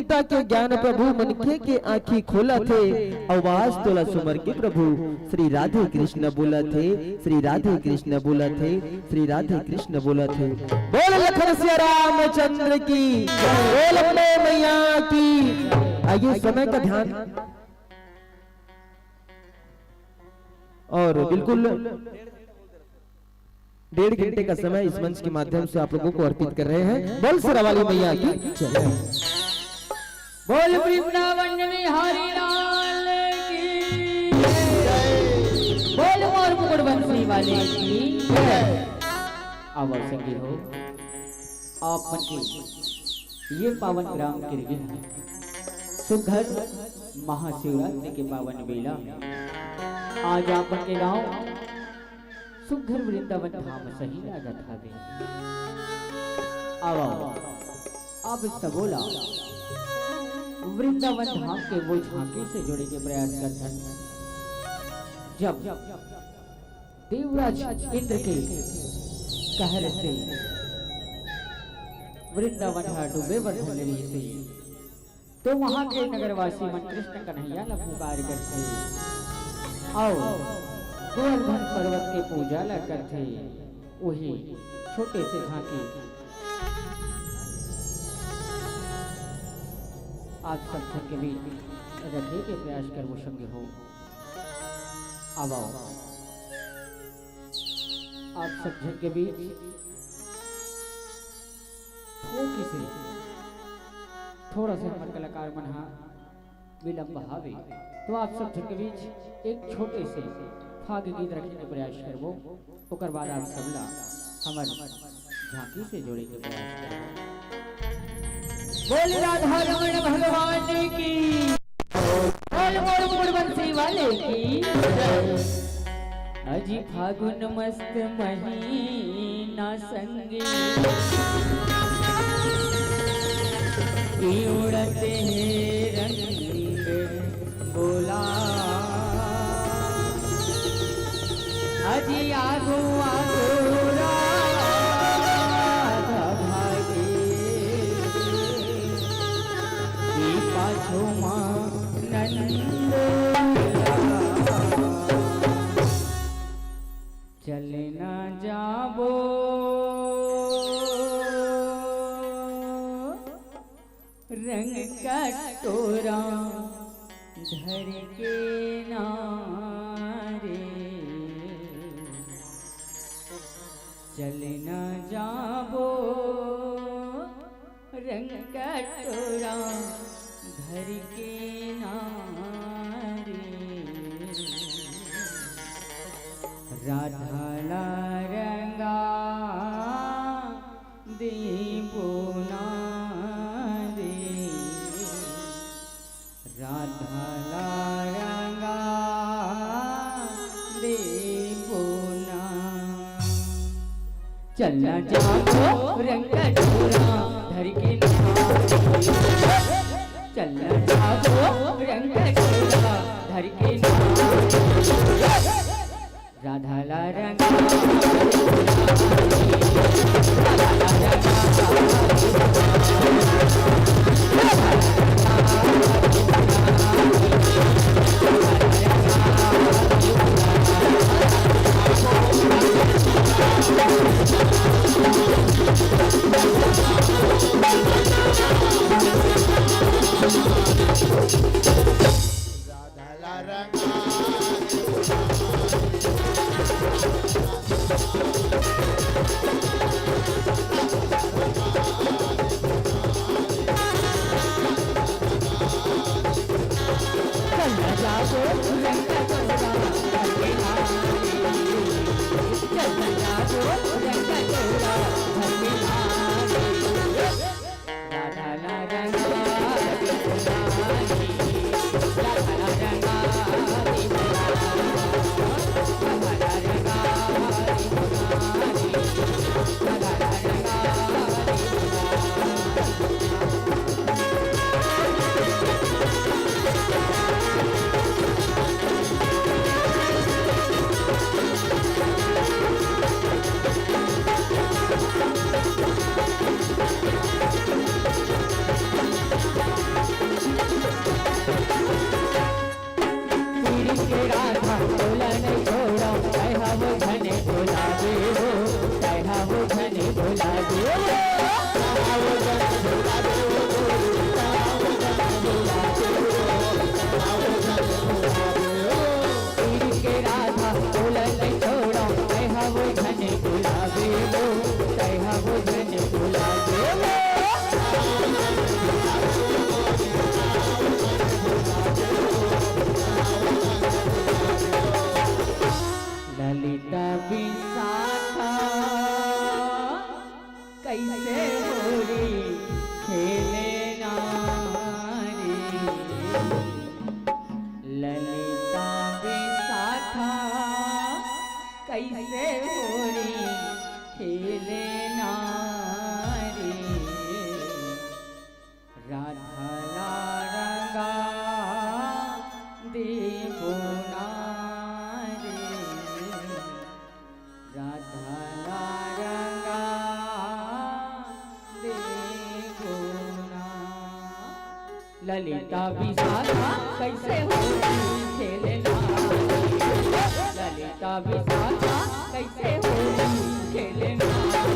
गीता के ज्ञान प्रभु मनखे के आँखी खोला थे, आवाज तोला सुमर के प्रभु श्री राधे कृष्ण बोला थे, श्री राधे कृष्ण बोला थे, श्री राधे कृष्ण बोला थे। बोल लखन सिया रामचंद्र की, बोल अपने मैया की। आइए समय का ध्यान और बिल्कुल 1.5 घंटे का समय इस मंच के माध्यम से आप लोगों को अर्पित कर रहे हैं। बोल शेरावाली मैया की जय। बोल वृंदावन बिहारी लाल की जय। बोल मोर मुकुट बंसी वाले की जय। आवाज संगी हो आप मन के ये पावन ग्राम किरगिल सुघर महाशिवरात्रि के पावन बेला आज आप के गांव सुघर वृंदावन धाम सही लागत हवे। आओ अब सबोला वृंदावन धाम के वो झांकी से जोड़े के प्रयास करते हैं। जब देवराज इंद्र के कहर से वृंदावन डूबे वर्धन रही से तो वहां के नगरवासी मन कृष्ण कन्हैया ला पुकार करते आओ गोवर्धन पर्वत के पूजा ला करते। वही छोटे से झांकी आज सब जन के बीच रखने के प्रयास कर वो संग हो। अब आओ आप सब जन के बीच थोड़ा सा हमारे कलाकार मना विलंब हावे तो आप सब जन के बीच एक छोटे से फाग गीत रखने के प्रयास करबो। ओकर बाद आप सबला हमर झांकी से जोड़े के प्रयास करबो। बोल राधा रमण भगवान की, बोल मोर मुकुट बंसी वाले की अजी फागुन मस्त महीना संगे उड़ते हैं रंग बोला अजी आगो आगो राधा भागे पाछो मां नंदोला चलना जाबो रंग कटोरा धर के नारे चलना जाबो रंग कटोरा धर के नारे राधा ला रंगा देबो राधा ला रंगा देबो ना चलना जाबो रंग कटोरा धर के नारे चलना जाबो रंग कटोरा धर के नारे राधा ला रंगा पीड़ी के राधा बोला नहीं छोड़ा कहा वो घने बोला दे हो कहा वो घने बोला दे पीड़ी के राधा बोला नहीं छोड़ा कहा वो घने बोला दे हो कहा वो घने बोला दे ललिता विशाखा कैसे होरी खेले नारी ललिता विशाखा कैसे होरी खेले नारी राधा ला रंगा देखो नारी राधा ला रंगा देखो ना ललिता विशाखा कैसे होली खेले नारी ललिता विशाखा कैसे होली खेले नारी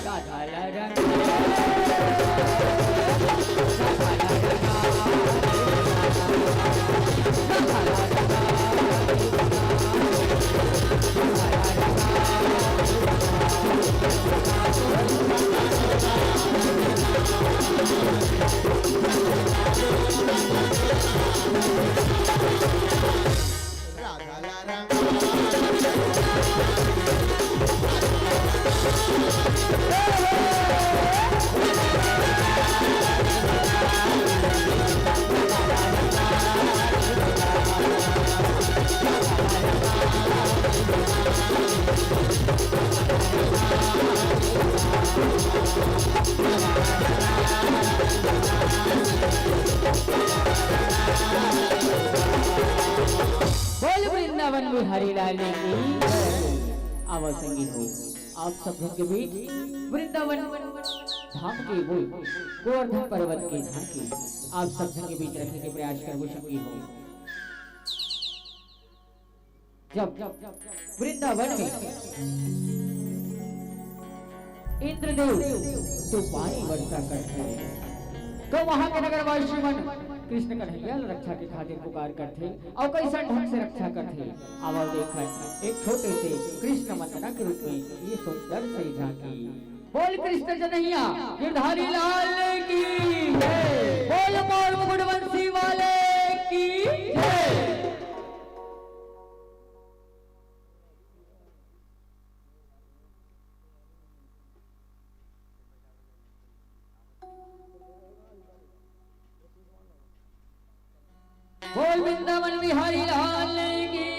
राधा ला रंगा राधा ला रंगा राधा ला रंगा बोल वृंदावन में हरि लाल की आवाज संगीत हो आप सब के बीच वृंदावन धाम की बोल गोवर्धन पर्वत की झांकी आप सब के बीच रखने के प्रयास कर वो संगीत हो जब वृंदावन में इंद्रदेव तो पानी वर्षा करते हैं तो वहां के नगरवासी मन कृष्ण कन्हैया रक्षा के खातिर पुकार करते और कैसा ढंग से रक्षा करते आवाज देखकर एक छोटे से कृष्ण मंदना के रूप में ये सुंदर से झांकी बोल कृष्ण कन्हैया गिरधारी लाल की जय बोल मोर मुकुट बंसी वाले की जय बोल वृंदावन बिहारी लाल की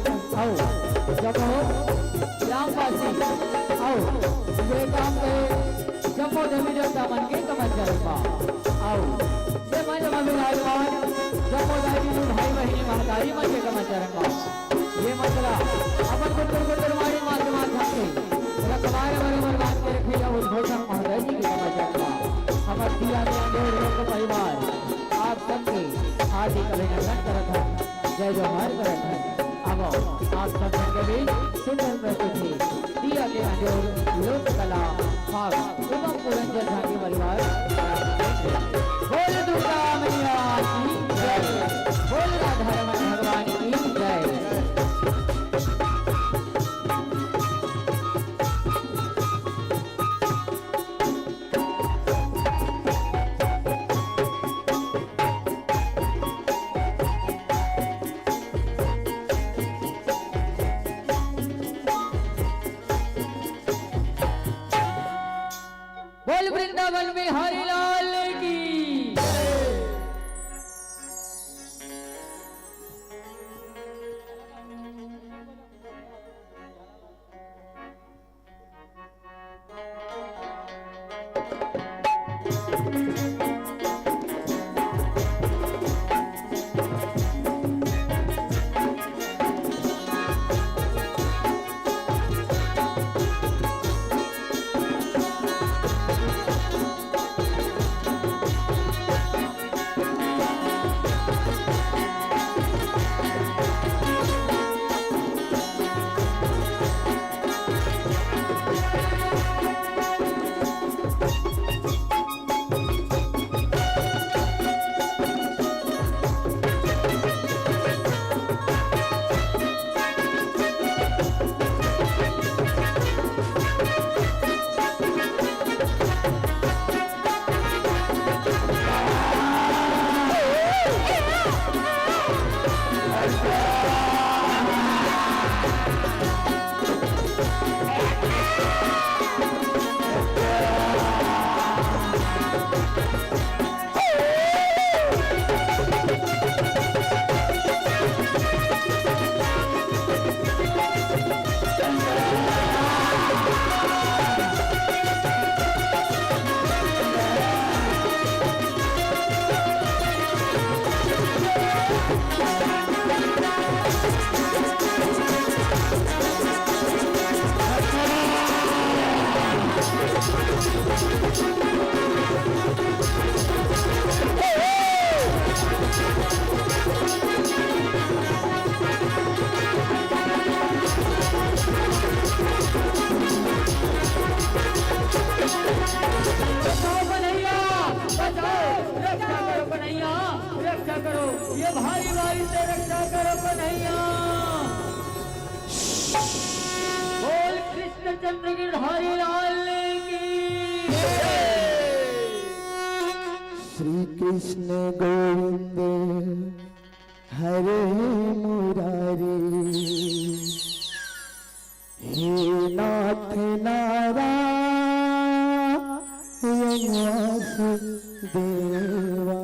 जब हो ग्रामवासी आओ ये काम करे जम्मो देवी देवता मन के कमल चरणवा आओ ये मन में विराजमान जम्मो देवी भाई बहनी महतारी मन के कमल चरणवा ये मंगला अपन गुरुकुल मारी मात्र माध्यम से रखवारे बराबर बात के रखे या उद्घोषण महोदय जी के कमल चरणवा हमर दिया में अंधेर लोक परिवार आप सबके हार्दिक अभिनंदन करत है जय जोहार करत है अब आप सब के बीच सुंदर प्रस्तुति दिया के अंधेर लोक कला भाग एवं पुरंजन झांकी परिवार बोल दुर्गा मैया की जय बोल राधा रमण भगवान की जय। बोल वृंदावन में हरि लाल की ये भाई भाई से रक्षा करो कन्हैया बोल कृष्णचंद्र गिरधारी लाल की श्री कृष्ण गोविंद हरे मुरारी हे नाथ नारायण वासुदेवा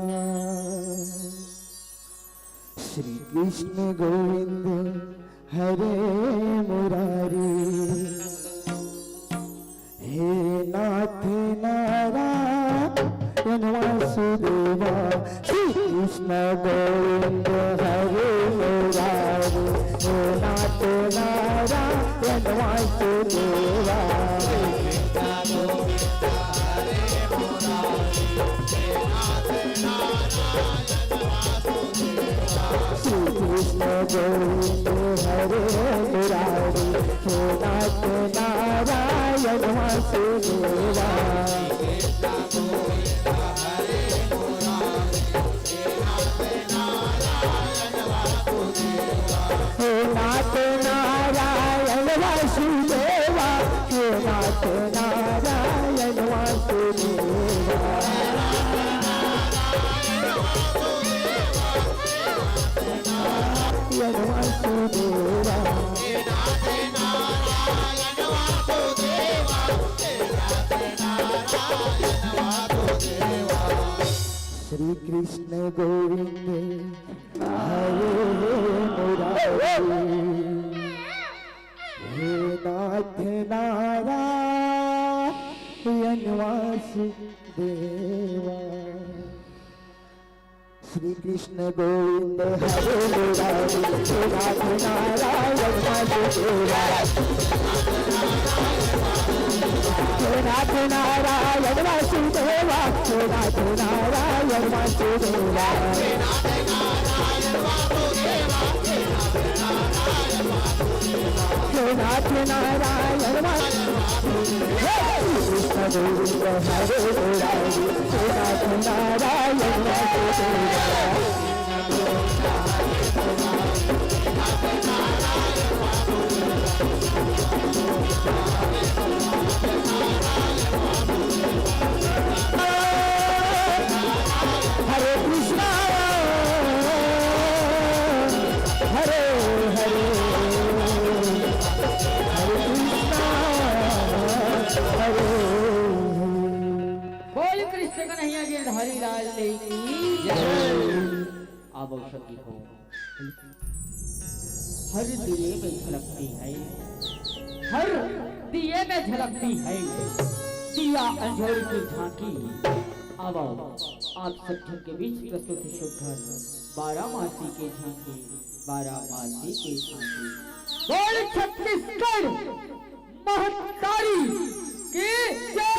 श्री कृष्ण गोविंद हरे मुरारी हे नाथ नारायण वासुदेवा श्री कृष्ण गोविंद हरे मुरारी हे नाथ नारायण वासुदेवा कृष्ण गोविंद हरे मुरारी हे नाथ नारायण वासुदेवा हे नाथ नारायण वासुदेवा हे नाथ नारायण वासुदेवा वासुदेवा श्री कृष्ण गोविंद हरे मुरारी हे नाथ नारायण वासुदेवा। श्री कृष्ण गोविंद हरे मुरारी, नाथ नारायण वासुदेवा। नाथ नारायण वासुदेवा, नाथ नारायण वासुदेवा। नाथ नारायण वासुदेवा। कृष्ण गोविंद हरे मुरारी, नाथ नारायण वासुदेवा। हरे कृष्णा हरे हरे, हरे कृष्णा हरे। बोल कृष्ण कन्हैया गिरधारी लाल की जय। अब औषधि हो हर दिए में झलकती है, हर दिए में झलकती है दिया अंजोर की झांकी। अब आप सब के बीच प्रस्तुत है शुभकर 12 मासी के झांकी, 12 मासी के झांकी। बोल छत्तीसगढ़ महतारी की जय।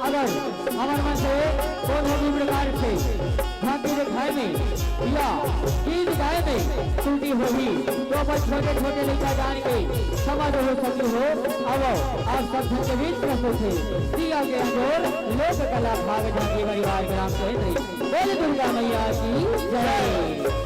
अगर हमारे मन से कोनो भी प्रकार से भांति दिखाए में या गीत गाए में त्रुटि होगी तो अपन छोटे छोटे लड़का जान के समझ हो सकते हो। अब आप सब के बीच प्रस्तुत है दिया के अंदर लोक कला भाग झांकी परिवार ग्राम केंद्र बोल दुर्गा मैया की जय।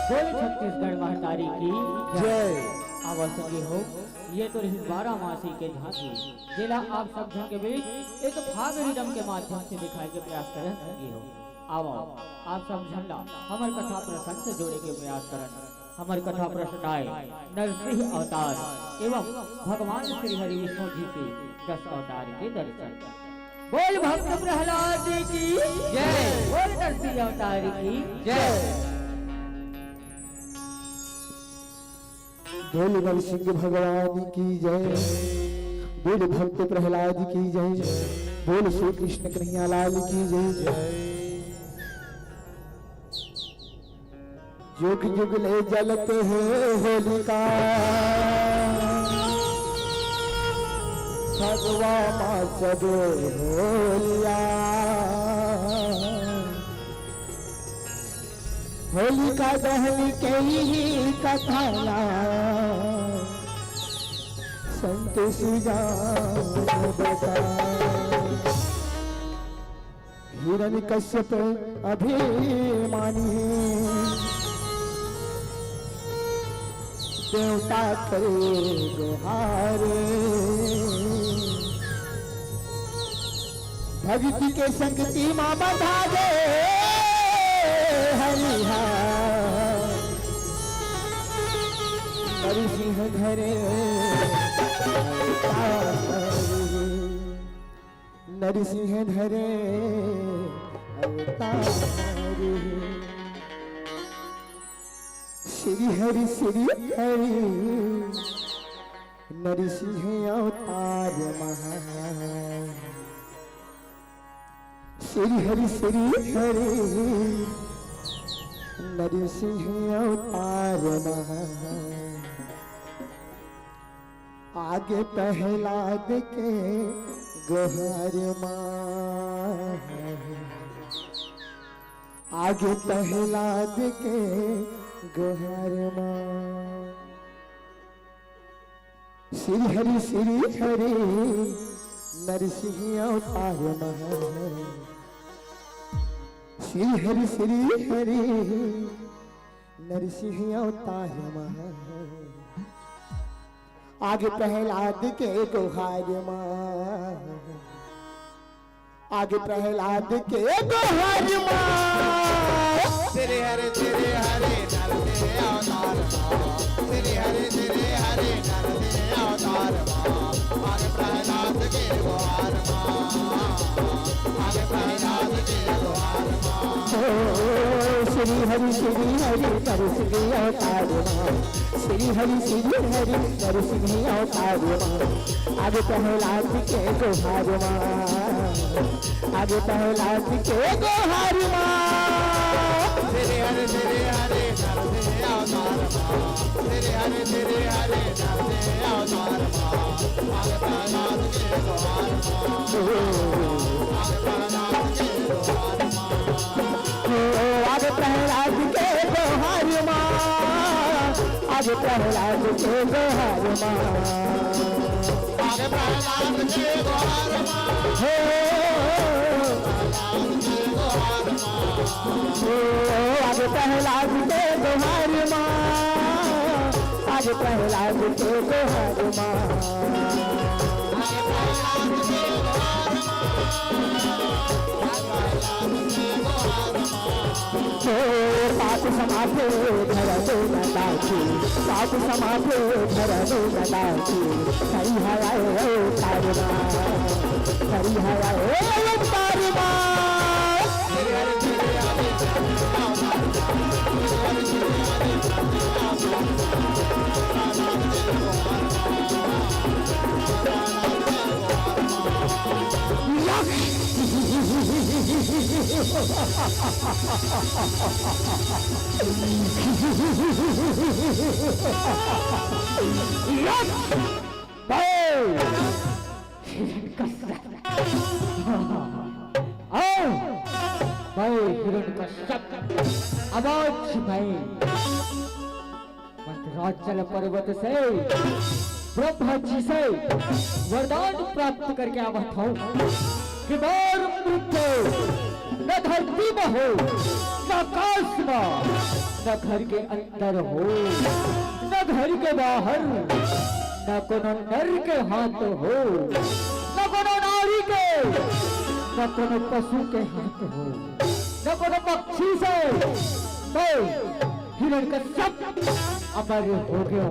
बोले छत्तीसगढ़ महतारी की जय। आवश्यक हो ये तो रही 12 मासी के झांकी जिला आप सब जन के बीच एक फाग रिदम के माध्यम से दिखाए के प्रयास कर सकी हो। आओ आप सब झंडा हमार कथा प्रसंग से जोड़े के प्रयास करन। हमार कथा प्रसंग आए नरसिंह अवतार एवं भगवान श्री हरि विष्णु जी के 10 अवतार के दर्शन। बोल भक्त प्रहलाद की जय, बोल नरसिंह अवतार की जय। बोल नरसिंह भगवान की जय, बोल भक्त प्रहलाद की जय, बोल श्री कृष्ण कन्हैया लाल की जय। युग युग ले जलते हैं होलिका, भगवान सब होलिया। होलिका दहन के ही कथाया संत सुजान बता। हिरण्यकश्यप अभिमानी देवता करे गुहारे। भक्ति के संगति माँ बंधा दे हरिहा। नरसिंह घरे नरसिंह धरे अवतार। श्री हरि नरसिंह अवतार महा। श्री हरि नरसिंह अवतार महा। आगे प्रहलाद के गोहार माँ, आगे प्रहलाद के गोहार माँ। श्री हरि नरसिंह अवतार महा। श्री हरि नरसिंह अवतार महा। आगे प्रहलाद के गुहार माँ, आगे प्रहलाद के गुहार माँ। श्री हरि नरसिंह अवतार माँ। श्री हरि नरसिंह अवतार माँ। आगे प्रहलाद के गुहार माँ, आगे प्रहलाद के गुहार माँ। श्री हरि नरसिंह अवतार माँ। श्री हरि नरसिंह अवतार माँ। आगे प्रहलाद के गुहार माँ, आगे प्रहलाद के गुहार माँ। श्री हरि नरसिंह अवतार माँ। श्री हरि नरसिंह अवतार माँ। आगे प्रहलाद के गुहार माँ, आगे प्रहलाद के गुहार माँ। आगे प्रहलाद के गुहार माँ, आगे प्रहलाद के गुहार माँ। आगे प्रहलाद के गुहार आगे प्रहलाद के गुहार माँ, आगे प्रहलाद के गुहार माँ। पाप समाधे धर दो नदाची, पाप समाधे धर दो नदाची। हरि हराए तारमा, हरि हराए तारमा। मैं हिरण्यकश्यप अवाच मैं मंदराचल पर्वत से ब्रह्मा जी से वरदान प्राप्त करके आवत हूँ कि बार मृत्यु न धरती में हो न आकाश में न घर के अंदर हो न घर के बाहर न कोनो नर के हाथ हो न कोनो नारी के न कोनो पशु के हाथ हो न कोनो पक्षी से मैं हिरण्यकश्यप अमर हो गयो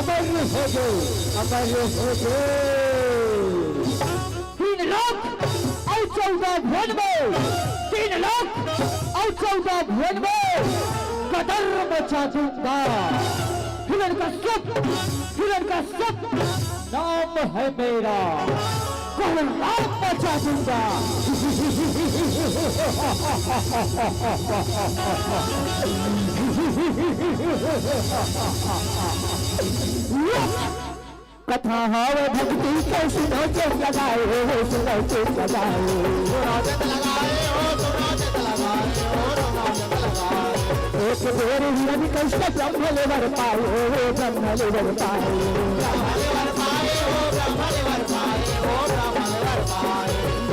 अमर हो गयो अमर हो गयो 3 लाख और 14 भुवन में 3 लाख और 14 भुवन में कदर मचा दूंगा हिरण्यकश्यप हिरण्यकश्यप नाम है मेरा नाम मचा दूंगा कथा हाव भक्ति के सुनो के लगाए सुनो के लगाए एक बेर हिरण्यकश्यप ब्रह्म लेवर पाए ब्रह्म लेवर पाए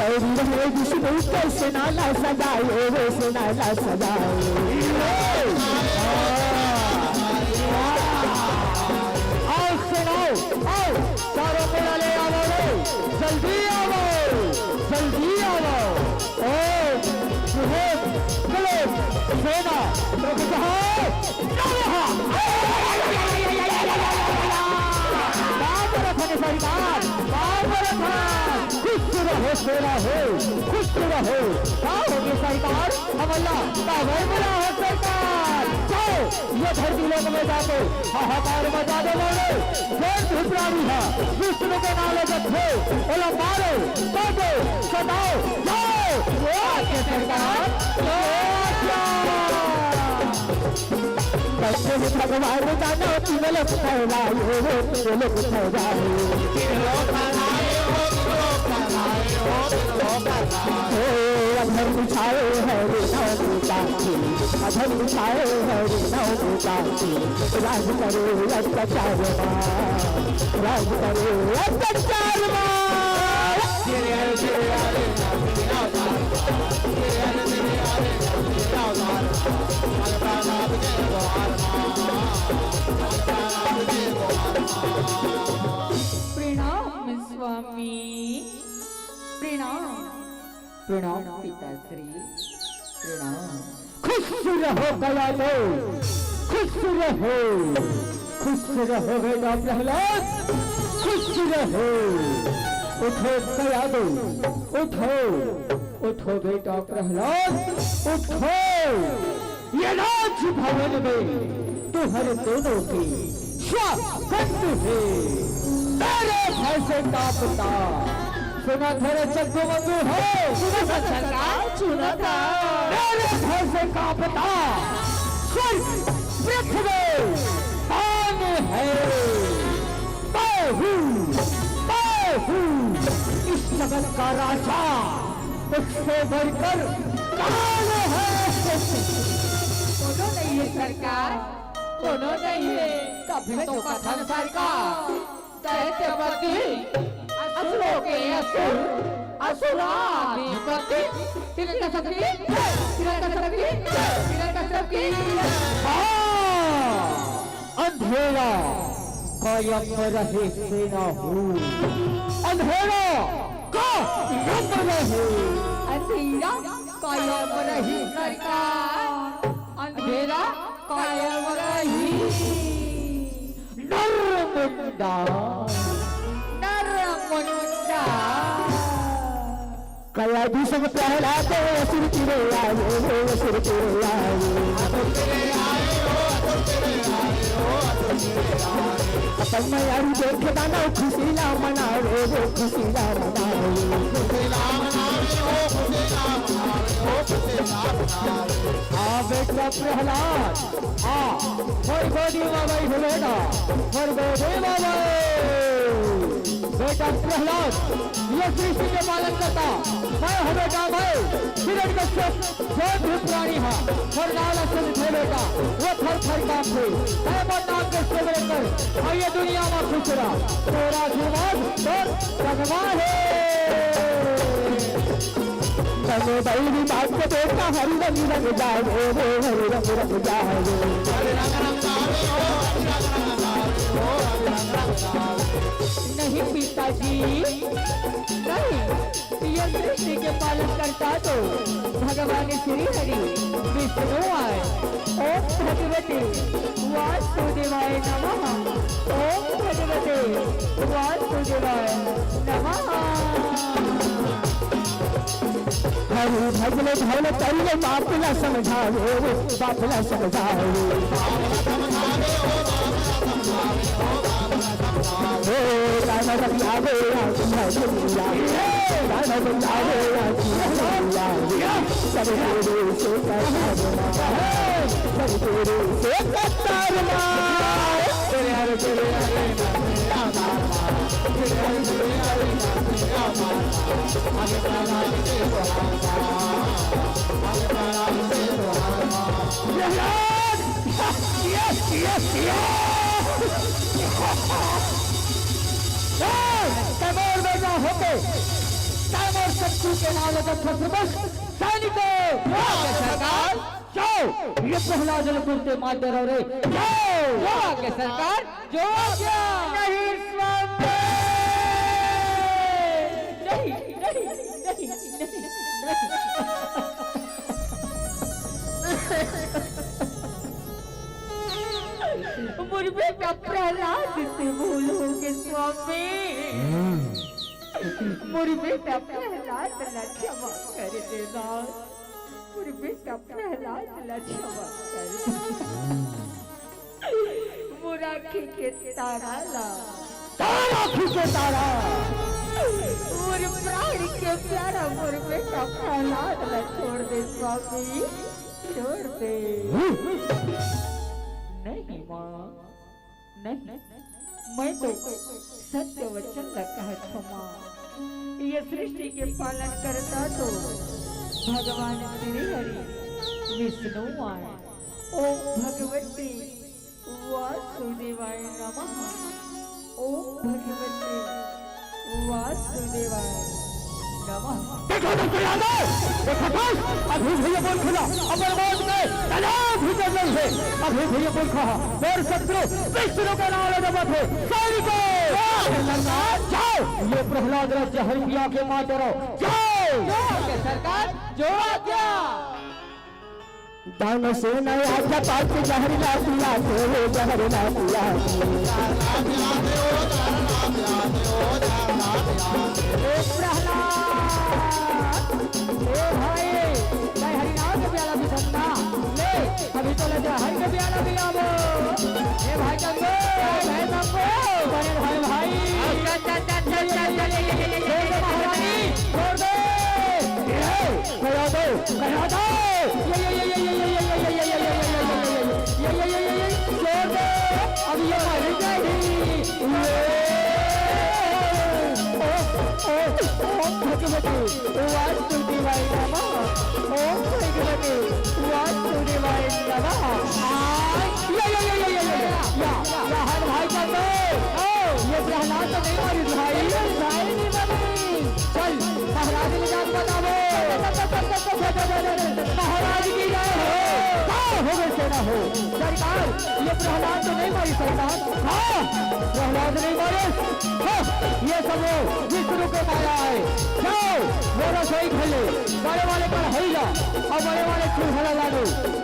विष्णु कैसे नाला सजाए वैसे नाला सजाए आओ सुनाओ आओ चारों मेरा ले आओ रे जल्दी आओ जल्दी आओ ओ सुहेब कलेब सेना सेना हो खुश रहो क्या होगी सरकार हम अल्लाह काबर मिला है सरकार जाओ ये धरती लोक में जाके हाहाकार मचा दो बोले जय धुतरानी है विष्णु के नाले जत्थे बोला मारो काटो सताओ जाओ ये सरकार भगवान जानो तीन लोग फैलाए तीन लोग अधर बिछाए है अधर बिछाए है राज करे अत्याचार राज करे अत्याचार प्रणाम स्वामी प्रणाम प्रणाम पिताश्री प्रणाम खुश रहो गया लो खुश रहो बेटा प्रहलाद खुश रहो उठो गया दो उठो बेटा प्रहलाद उठो ये राज भवन में तुम्हारे दोनों की स्वागत है मेरे फैसले का पता सुना तेरे चक्कू मंगू हो सुना सरकार सुना था मेरे फैसले का पता स्वर्ग पृथ्वी कौन है मैं हूँ इस जगत का राजा उससे बढ़कर कौन है दोनों नहीं है सरकार दोनों नहीं है कभी तो कथन सरकार दैत्यपति असुरों के असुर असुराधिपति अंधेरा कायम रहे सेना हो अंधेरा कायम रहे अंधेरा कायम रही सरकार अंधेरा कायम रही नरमुंडा नरमुंडा कया दूसर प्रहलाद असुर तेरे अपन मैं यारू देख दाना खुशी ला मनावे वो खुशी ला आ बेटा प्रहलाद आ और गोदी में भाई बेटा और गोदी में भाई बेटा प्रहलाद ये सृष्टि के पालन करता मैं हूँ बेटा मैं किरण कश्यप जो भी प्राणी है फरनाला से थे बेटा वो थर थर काम थे मैं नाम के सेवन कर और ये दुनिया में खुश रहा तेरा आशीर्वाद और भगवान है तने बैरी बात को देखा हरि रंग रंग जाए हरि रंग रंग जाए हरे रंग रंग जावे हो हरे रंग रंग जावे हो हरे रंग रंग जावे नहीं पिताजी नहीं ये सृष्टि के पालन करता तो भगवान श्री हरि विष्णु आए ओम भगवते वासुदेवाय नमः ओम भगवते वासुदेवाय नमः हरि भजन धन करिए बापला समझावे बापला समझावे गाना बजावे गाना बजावे सब तेरे से कतारमा तेरे हरे तेरे हरे आगे प्राणा के तैमूर बेटा होके तैमूर शत्रु के नाम का छत्रबस सैनिकों सरकार जाओ ये प्रहलाद कुर्ते मारते रहो रे जाओ आगे सरकार जो क्या नहीं स्वामी नहीं मुझ बेटा प्रहलाद से भूलोगे स्वामी मुझ बेटा प्रहलाद ला क्षमा कर देना मुझ बेटा प्रहलाद ला क्षमा कर मुरा के तारा ला तारा के तारा मुझ प्राण के प्यारा मुझ बेटा प्रहलाद ला छोड़ दे स्वामी छोड़ दे नहीं माँ नहीं मैं तो सत्य वचन लगा है क्षमा ये सृष्टि के पालन करता तो भगवान श्री हरि विष्णु आए ओम भगवती वासुदेवाय नमः ओम भगवती वासुदेवाय नमः देखो अभी भैया बोल खुला अमर मौत में तलाब भीतर नहीं है अभी भैया बोल कहा और शत्रु विष्णु का नाम लेना थे सैनिकों जाओ ये प्रहलाद राज्य हरिया के माते रहो जाओ सरकार जो आज्ञा दान से नया आज्ञा पाठ जहर ना पिया के जहर ना पिया अभी तो लगा हर के प्याला भी आवो ए भाई चंदो भाई सबको बड़े भाई भाई महारानी छोड़ दे करा दो छोड़ दो अब ये मर जाएगी भगवती वासुदेवाय नमः ओम भगवती वासुदेवाय नमः या हर भाई चलो ये प्रहलाद तो नहीं मारी भाई नहीं मारी चल महाराज ने जान बताओ महाराज की जय हो गए सेना हो सरकार ये प्रहलाद तो नहीं मारी सरकार हाँ प्रहलाद नहीं मारे ये सब विष्णु के माया है जाओ मेरा सही खेले बड़े वाले पर है जा और बड़े वाले चूल्हा ला दो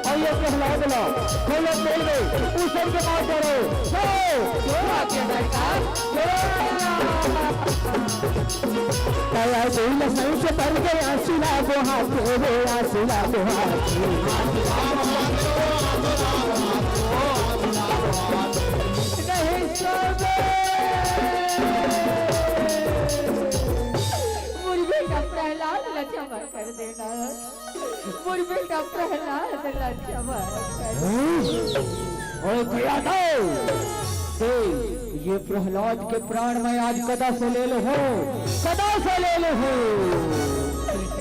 और ये प्रहलाद ला खोलो तेल में उस सब के मार करो से पड़ गए आंसुला गुहा आंसुला गुहा प्रहलाद क्षमा कर देना मुझ बेटा प्रहलाद क्षमा कर ये प्रहलाद के प्राण में आज कदा से ले लो हो, कदा से ले लो हो।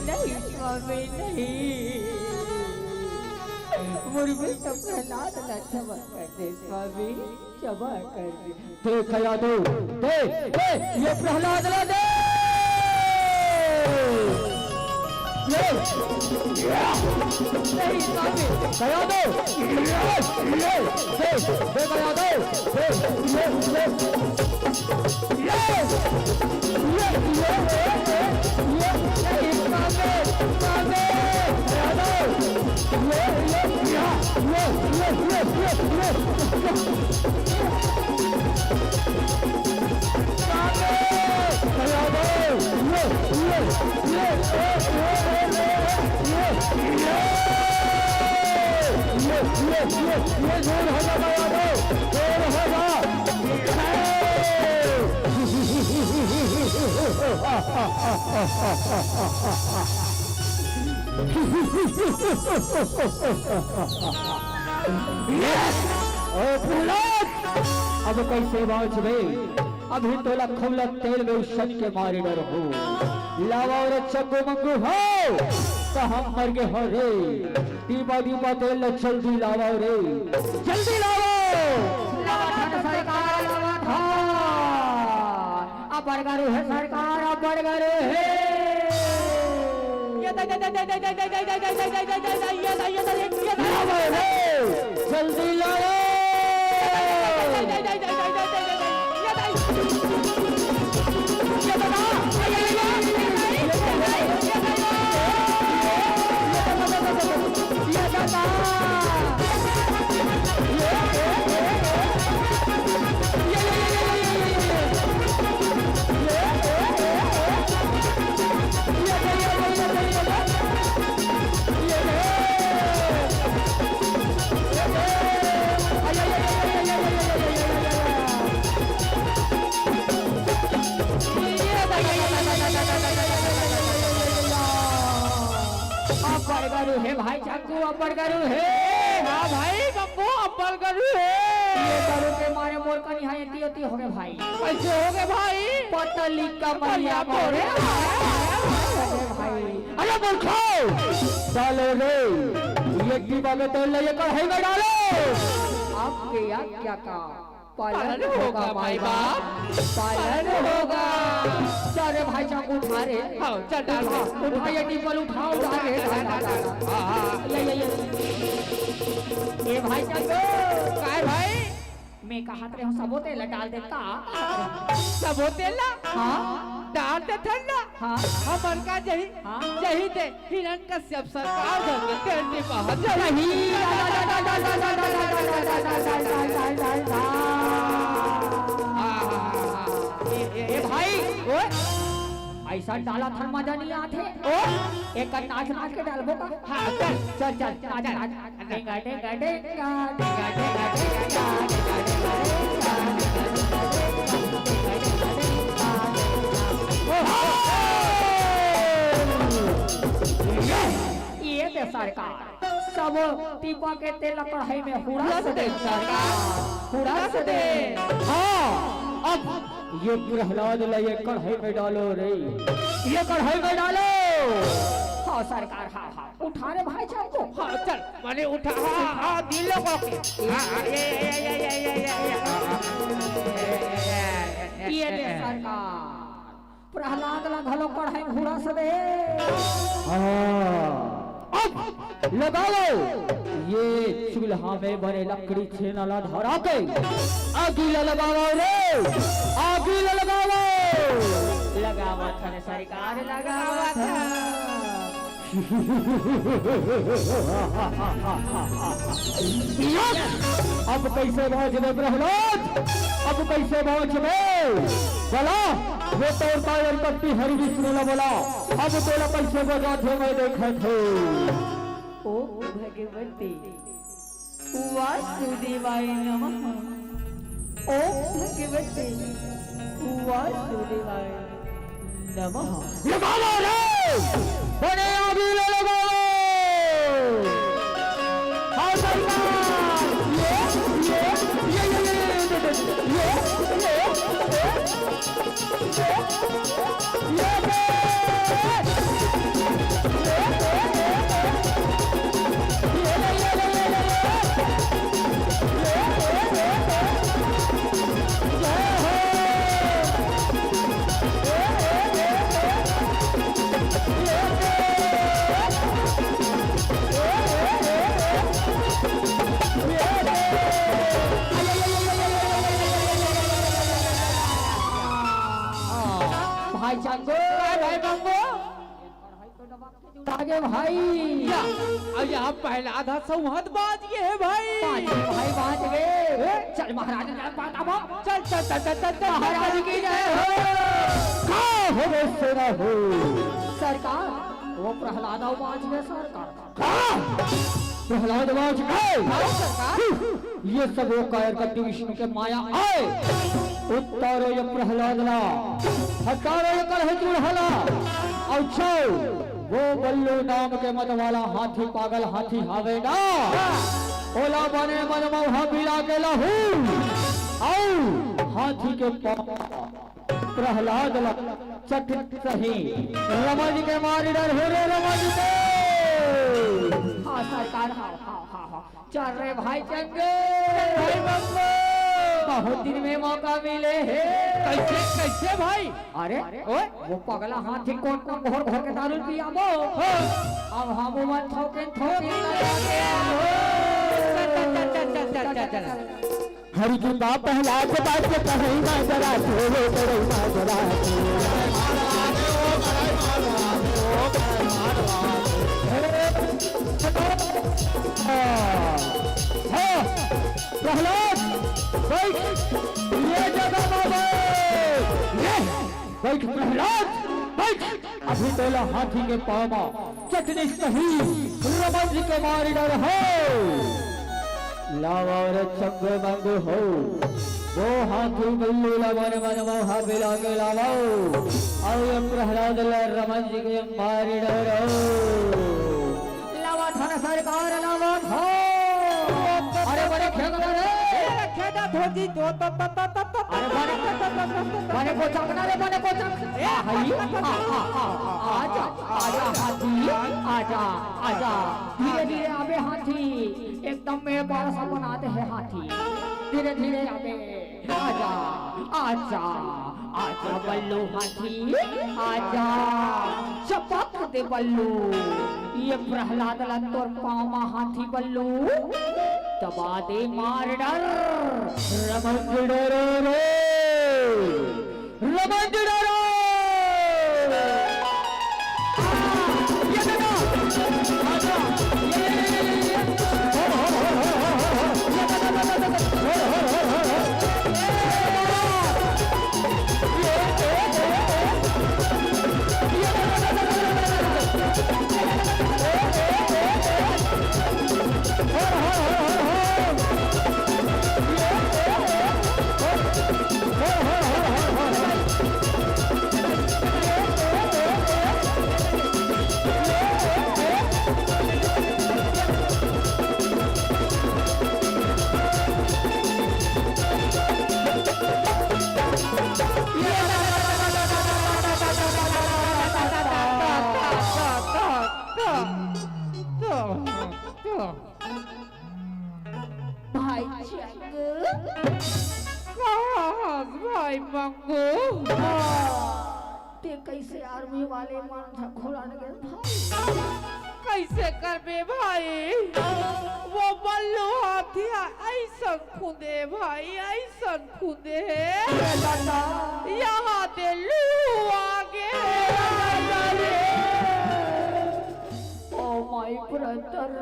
नहीं स्वामी नहीं, मुझे तो प्रहलाद न क्षमा कर दे स्वामी, क्षमा कर दे। देख यादव, दे दे ये प्रहलाद ला दे। नहीं स्वामी, यादव अब कैसे बाँचबे, अभी तो लखुला तेल में उछल के मारे न रहो। लावा और चंगू मंगू हो तो हम मर गए हो रे। दीपा दीपा तेल जल्दी लावा रे, जल्दी लाओ। सरकार अब बढ़ गए है, सरकार अब बढ़ गए है। जल्दी लाओ। है भाई चाकू अब्बड़ करू है। हाँ भाई बब्बू अब्बड़ करू है। ये करू के मारे मोर का निहाय होती हो गए भाई। कैसे हो गए भाई? पतली का मरिया बोरे भाई। अरे मूर्खो, डालो रे ये टीबा में तेल ले कढ़ाई में डालो। आपके आज्ञा का पालन होगा भाई बाप, पालन होगा। चल भाई चाकू उठा रे। हाँ चल डाल, उठा ये टिपल उठाओ, उठा रे। ये भाई चाकू काय भाई मैं कहा रहे हूँ सबोते ला डाल दे का सबोते ला। हाँ डाल दे ठंडा। हाँ हमर का जही जही दे हिरण का सब सरकार दे तेरे बाहर जही। ए भाई ओए ऐसा डाला था मजा नहीं आते। ओ एक नाच नाच के डालबो का। हाँ चल चल चल नाच नाच डेगा डेगा डेगा डेगा डेगा ये दे सरकार सब टीपा के तेल कढ़ाई में हुड़ा से दे सरकार, हुड़ा से दे। हाँ अब ये प्रहलाद ला ये कढ़ाई में डालो रे, ये कढ़ाई में डालो। हाँ सरकार हाँ हाँ उठा रे भाई चाकू। हाँ चल मैंने उठा। हाँ हाँ दिलो को ये दे सरकार प्रहलाद ला घलो कढ़ाई में हुड़ा से दे। हाँ अब लगाओ ये चूल्हा में बने लकड़ी छेना ला धरा के आगीला लगाओ रे, आगीला लगाओ। लगावा था सरकार लगावा था। अब कैसे पहुंचबे प्रहलाद, अब कैसे पहुंचबे? बोला वो तो कायर पट्टी हरि विष्णु ने बोला अब तोला कैसे बजा थे मैं देखे थे। ओ भगवती वासुदेवाय नमः। ओ भगवती वासुदेवाय नमः। लगाओ रे बड़े आगे लगाओ। हाँ सरकार ये भाई चांगो भाई मंगो आगे भाई अब यहाँ पहला आधा संवाद बाज ये है भाई। भाई बात गए चल महाराज चल चल चल चल चल चल महाराज की जय हो सेना हो सरकार वो प्रहलाद बाज गए सरकार प्रहलाद बाज गए सरकार ये सब वो कायर करती विष्णु के माया आए उतारो ये प्रहलाद ला हटारो ये कल है चूल्हा और छो वो बल्लू नाम के मत वाला हाथी पागल हाथी हावे ना ओला बने मन मौहा मिला के लहू औ हाथी के प्रहलाद चट सही रमज के मारी डर हो रे रमज के हाँ सरकार हाँ चल रे भाई चंगे भाई बंगो बहुत दिन में मौका मिले है कैसे कैसे भाई? अरे वो पगला हाथी कौन कौन घोर घोर के दारू पिया बो अब हम मन ठोके हरि की बात पहला के बात के कहीं ना जरा छोड़ो करो ना जरा प्रहलाद ये जगह बैठ प्रहलाद बैठ अभी तोला हाथी के पामा चटनी सही रमज के मारी डर हो लावा और चंग मंग हो वो हाथी बल्लू लवन मन मोहा बिला के लावाओ और ये प्रहलाद रमज के मारी डर हो लावा थाना सरकार लावा हो अरे बड़े खेगला रे खेदा धोती दो अरे बने को चकना रे बने को चक ए हई आजा आजा हाथी आजा आजा धीरे धीरे आवे हाथी एकदम में बार सा बनाते हैं हाथी धीरे धीरे आवे आजा आजा आजा बल्लू हाथी आजा चपक दे बल्लू ये प्रहलाद ला तोर पामा हाथी बल्लू दबा दे मार डर रमज डरो रे रमज डरो भाई मंगो ते कैसे आर्मी वाले मान घोड़ा लगे कैसे करबे भाई वो बल्लू हाथी ऐसा खुदे भाई ऐसा खुदे यहाँ दे लू आगे ओ माय ब्रदर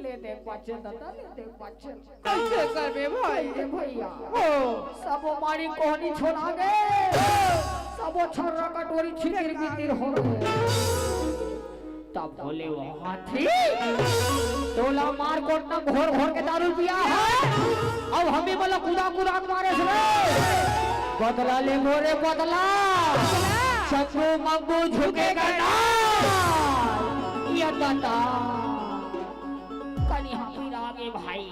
ले दे पाचे दादा ले दे पाचे कैसे करबे भाई भैया हो सब मारी कोहनी छोड़ा गए सब छर्रा कटोरी छितिर बितिर हो गए तब बोले वो हाथी तोला मार कोट ना घोर घोर के दारू पिया है अब हमें बोला कूदा कूदा मारे से बदला ले मोरे बदला चंगू मंगू झुकेगा ना ये दादा कनी हम भी आगे भाई।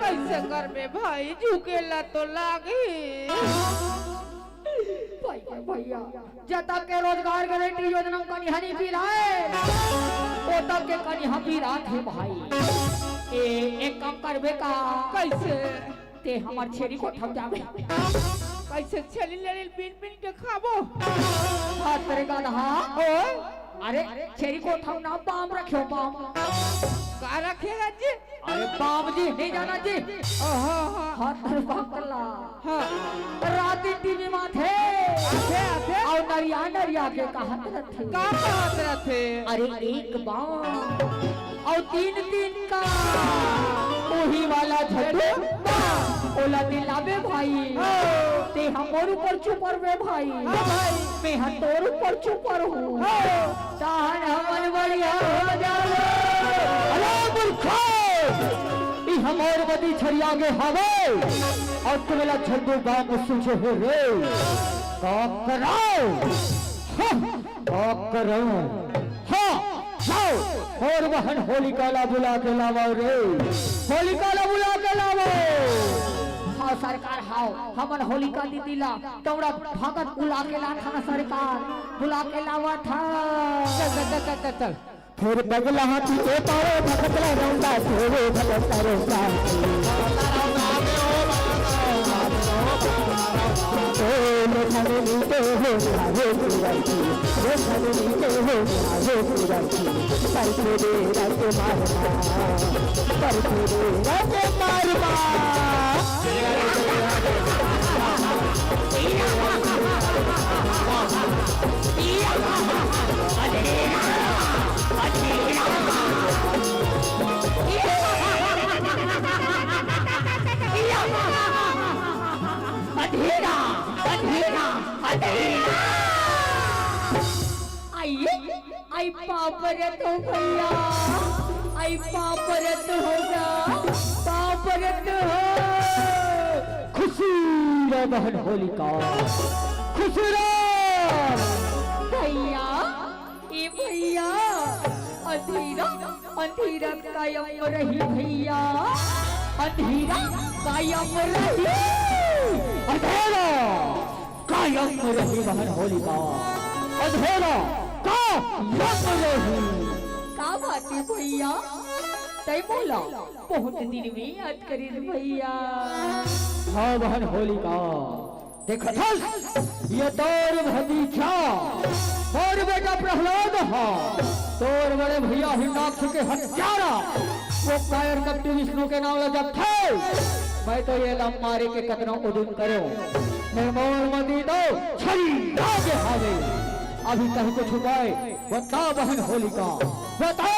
कैसे करबे भाई, झुकेला तो लागे। भैया जब तक के रोजगार गारंटी योजना में कनी हनी पी रहा है वो तक के कनी हम भी रात है भाई। एक काम करबे का, कैसे ते हमार छेरी को ठप जावे। कैसे छली लड़ी बिन बिन के खाबो। हाथ तेरे का दहा। ओए अरे छेरी को ठप ना बाम रखियो बाम। का रखेगा जी? अरे बाम जी नहीं जाना जी। हाँ हाथ तेरे बाकला। हाँ रात टीवी माथे आथे और नरिया के कहत रथे। का कहत रथे? अरे एक बाम और तीन का वही वाला झटू ओला दिलावे भाई। ते हमोर ऊपर चुपर वे भाई। मैं हतोर ऊपर चुपर हूँ। ताहन हमन बढ़िया हो जावे। अरे मूर्खो, ई हमार बदी छरिया गे हवे और तुम्हेला झंडू गांव सुझे हो रे। का कराओ हाँ जाओ और बहन होलिका ला बुला के लावाओ रे। होलिका ला बुला के लावाओ। हाँ सरकार हाओ हमन होलिका दीदी ला तोड़ा भगत बुला के ला था सरकार बुला के लावा था। चल फिर बगला हाथी के पारो भगतला रौंदा सोरे भगतला रौंदा ओ खाने नीचे हो आवे पुराई वो खाने नीचे हो आवे पुराई पर तेरे रात मारमा पर तेरे रात मारमा आई पापरत हो भैया आई पापरत होगा पापरत हो। खुशी रे बहन होलिका खुशी रे भैया ए भैया अंधेरा अंधेरा कायम रही भैया अंधेरा कायम रही अंधेरा कायम रही बहन होलिका अंधेरा कायम रही। का बात है भैया तय बोला बहुत दिन में याद करी भैया। हाँ बहन होलिका देखा था ये तोर भतीजा और बेटा प्रहलाद हा तोर बड़े भैया हिरणाक्ष के हत्यारा वो कायर कपटी विष्णु के नाम जब थे मैं तो ये लम मारे के कदरों को दूर करो निर्मोल मदी दो छरी के हावे अभी कहीं को छुपाए बता बहन होलिका बता।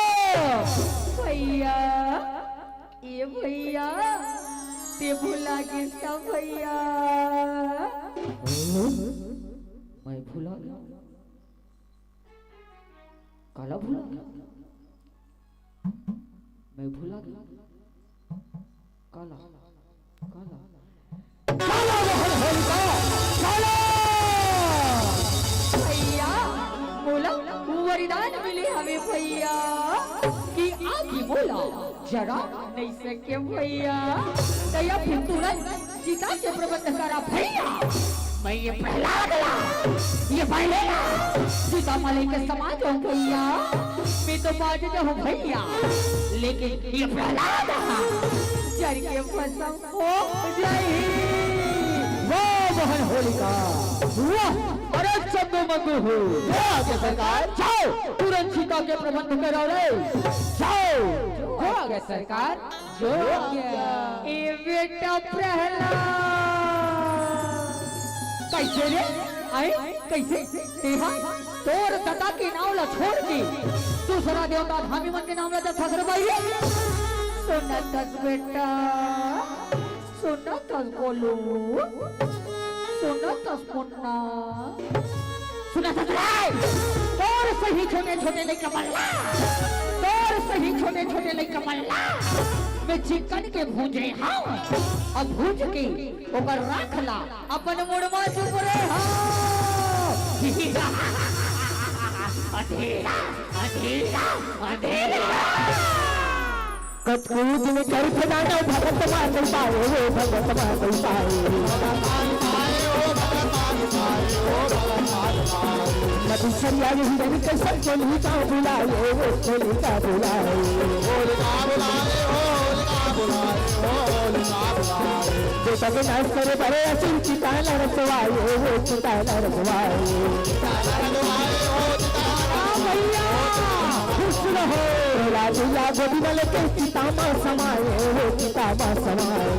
भैया ये भैया ते भुला के सब भैया मैं भूला गया काला भूला गया मैं भूला गया काला काला काला बहन होलिका काला भैया बोला वरदान मिले हमें भैया कि आगे बोला जरा नहीं सके भैया दया फिर तुरंत सीता के प्रबंध करा भैया। मैं ये प्रहलाद ये पहले सीता माले के समाज हूँ भैया मैं तो बाज हूँ भैया लेकिन ये प्रहलाद जर के फसम हो जाए। वाह बहन होलिका वाह अरे चंदू मंदू हो आगे सरकार जाओ तुरंत सीता के प्रबंध करो रे जाओ हो गया सरकार जो ए बेटा प्रहलाद कैसे रे आए कैसे तेहा तोर दादा के नाम ला छोड़ के दूसरा देवता धामी मन के नाम ला जब ठसर भाई सुना तक बेटा सुना तक बोलू सुना तक मुन्ना सुना ससुराल तोर सही छोटे छोटे नहीं कमल्ला तोर सही छोटे छोटे नहीं कमल्ला मैं चिकन के भूंजे हाँ अब भूंज के ओकर राखला अपन मुड़वा चुप रे हाँ अंधेरा अंधेरा अंधेरा कूद में चढ़ के जाना भगत मान नहीं पाए वो भगत मान नहीं पाए मधुसरिया यही रवि कैसे चोली का बुलाए वो चोली का बुलाए बेटा के नाच करे बड़े असिल चिताना रखवाए वो चिताना रखवाए भैया खुश रहो राजिया गोदी वाले के चितामा समाए वो चितामा समाए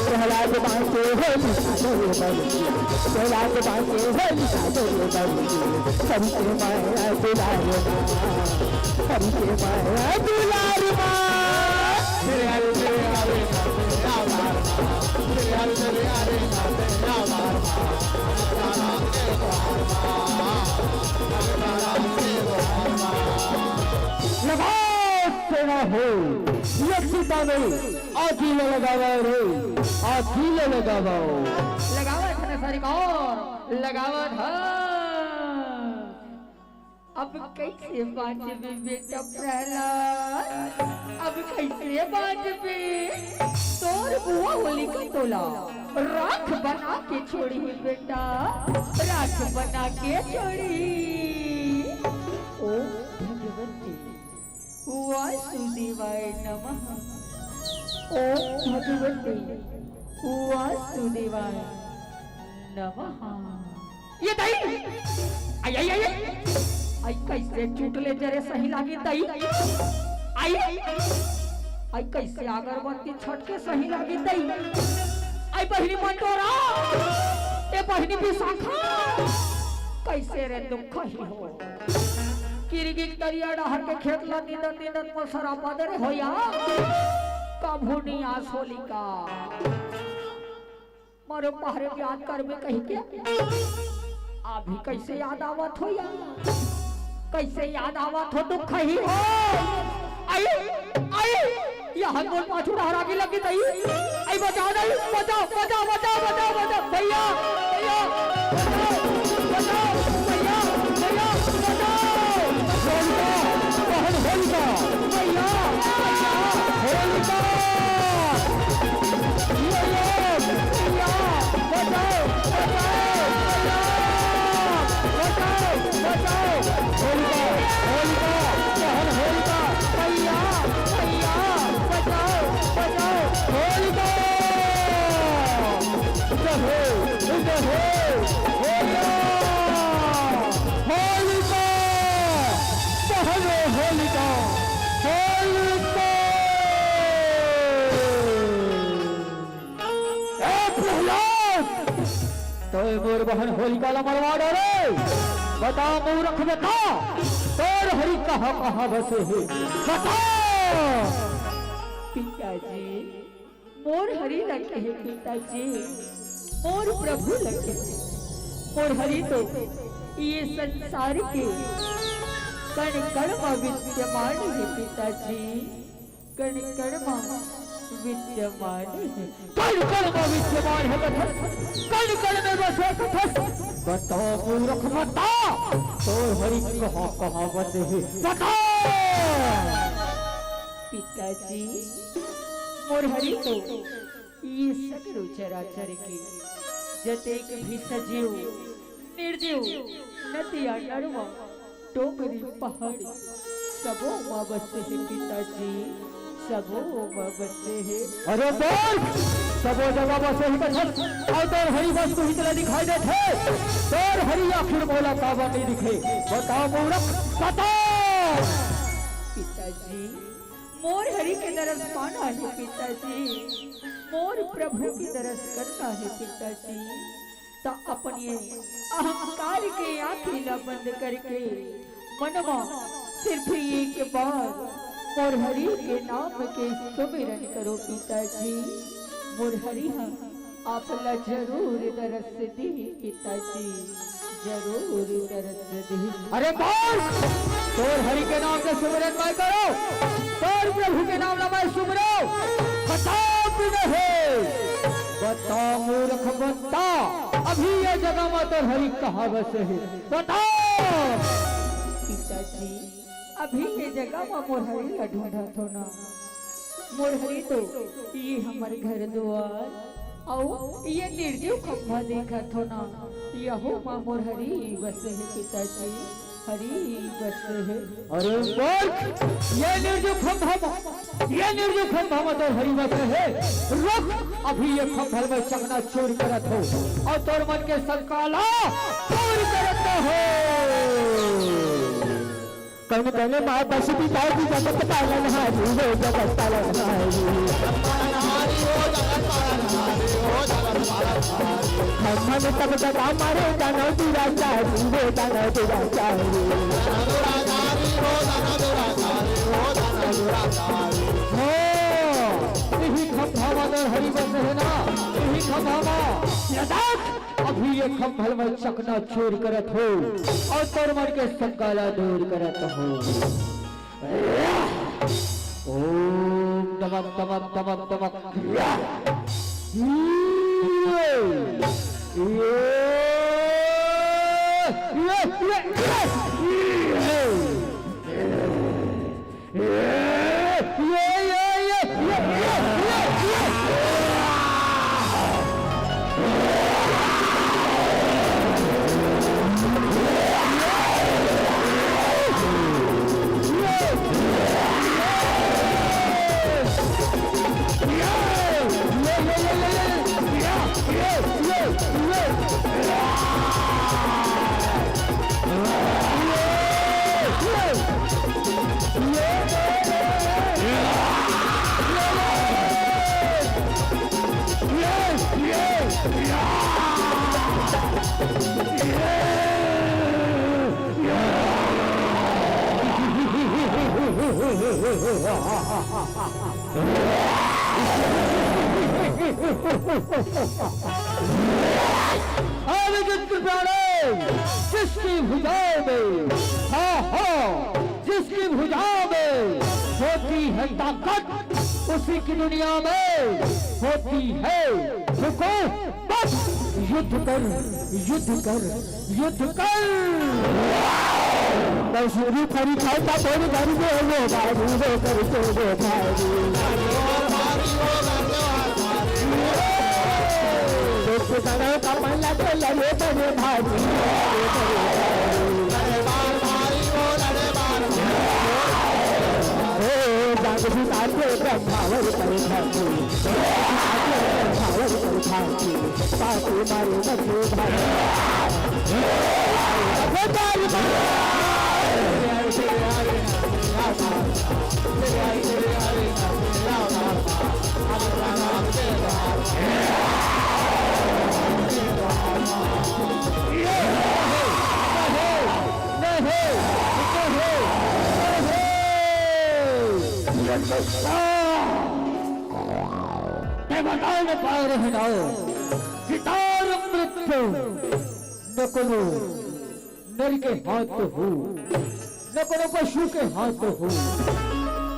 प्रहलाद बांके होली प्रहलाद बांके होली कभी के माया दुलार कभी के माया दुलार हो ये सीता नहीं आखिले लगावा रे आखिले लगावा लगावत है सारी और लगावत है। अब कैसे बांटबे बेटा प्रहलाद, अब कैसे बांटबे? तोर बुआ होली का टोला राख बना के छोड़ी बेटा, राख बना के छोड़ी। ओ भगवती वासुदेवाय नमः, ओम भगवते वासुदेवाय नमः। ये दई आई आई आई आई कैसे चुटले जरे सही लागी दई आई आई कैसे अगरबत्ती छटके सही लागी दई आई बहिनी मंटोरा ए बहिनी विशाखा कैसे रे दुख ही हो किरगिट करिया डहर के खेत ला निदन निदन में सरापा दे रे होया कभुनी आस होली का मारे पहरे याद करबे कही के अभी कैसे याद आवत होया, कैसे याद आवत हो दुख ही हो। आई आई यहाँ गोल पाछू डहरा की लगी दई आई बचाओ दई बचाओ बचाओ बचाओ बचाओ बचाओ भैया भैया बचाओ बचाओ भैया भैया बचाओ होलिका भैया होलिका भैया बचाओ बचाओ बचाओ होलिका होलिका बहन होलिका भैया भैया बचाओ बचाओ होलिका जय हो होलिका होलिका बहन होलिका होलिका ए प्रहलाद तो मोर बहन होलिका ला मरवा डरे बता मूर्ख बता तोर हरि कहाँ बसे है बता। पिताजी मोर हरि लगे है पिताजी, मोर प्रभु लगे है। मोर हरि तो ये संसार के कण कण में विद्यमान है पिताजी, कण कण में विद्यमान है। कण कण में विद्यमान है कण कण में बसे बताओ मूर्ख बता तोर हरि कहाँ बसे है बता। पिताजी मोर हरि तो ये सगरो चराचर के जतेक भी सजीव निर्जीव नदिया नरवा टोकरी पहाड़ी सबो माँ बसे है पिताजी, सबो माँ बसे है। अरे बोल सबो जगह बसे ही और तोर हरि बस तू ही चला दिखाई देते तोर हरि आखिर बोला काबा नहीं दिखे बताओ मूर्ख बता। पिताजी मोर हरि के दरस पाना है पिताजी, मोर प्रभु की दरस करना है पिताजी। तो अपने अहंकार के आंखें न बंद करके मनमा सिर्फ एक बार मोर हरि के नाम के सुमिरन करो पिताजी। मोर हरि आप ला जरूर दरस दी पिताजी, जरूर दरस दी। अरे बोल तोर हरि के नाम से सुमिरन मैं करो तोर प्रभु के नाम ना मैं सुमरो बताओ बता मूर्ख बता अभी ये जगह में तोर हरि कहाँ बसे है बताओ। अभी ये जगह में मोरहरी ला ढूंढा थो ना। मोरहरी तो ये हमारे घर द्वार और ये निर्जीव खंभा देखा थो ना। यहो माँ मोरहरी बस है पिताजी, हरी बस है। अरे मूर्ख, ये निर्जीव खंभा में तो हरी बस है। रुक, अभी ये खंभा में चकना चोर करत हो और तोर मन के संकाला चोर करत हो। कहने माँ पशु पिता की जगत पालन हारी हो, जगत पालन हारी खंभा में तब तक हमारे जाना तेरा चाही हो, जाना तेरा चाही हो। यही खंभा में हरी बस है ना, यही खंभा अभी ये खंभल में चकना चोर करत हो और तोर मन के संकाला दूर करत हो। ओम नमः नमः नमः नमः। जिसकी भुजाओं में, जिसकी भुजाओं में होती है ताकत, उसी की दुनिया में होती है सुकून। बस युद्ध कर, युद्ध कर, युद्ध कर। मशहूरी खरी खाता बोल भारी वो भारी वो करते वो भारी का पल्ला तो लड़े बड़े भारी जागृति ब्रह्मावर पर भारी पापी मारे मधु बताओ न पा रहे नाओ सितार मृत्यु न कोनो नर के हाथ हो, न कोनो पशु के हाथ हो।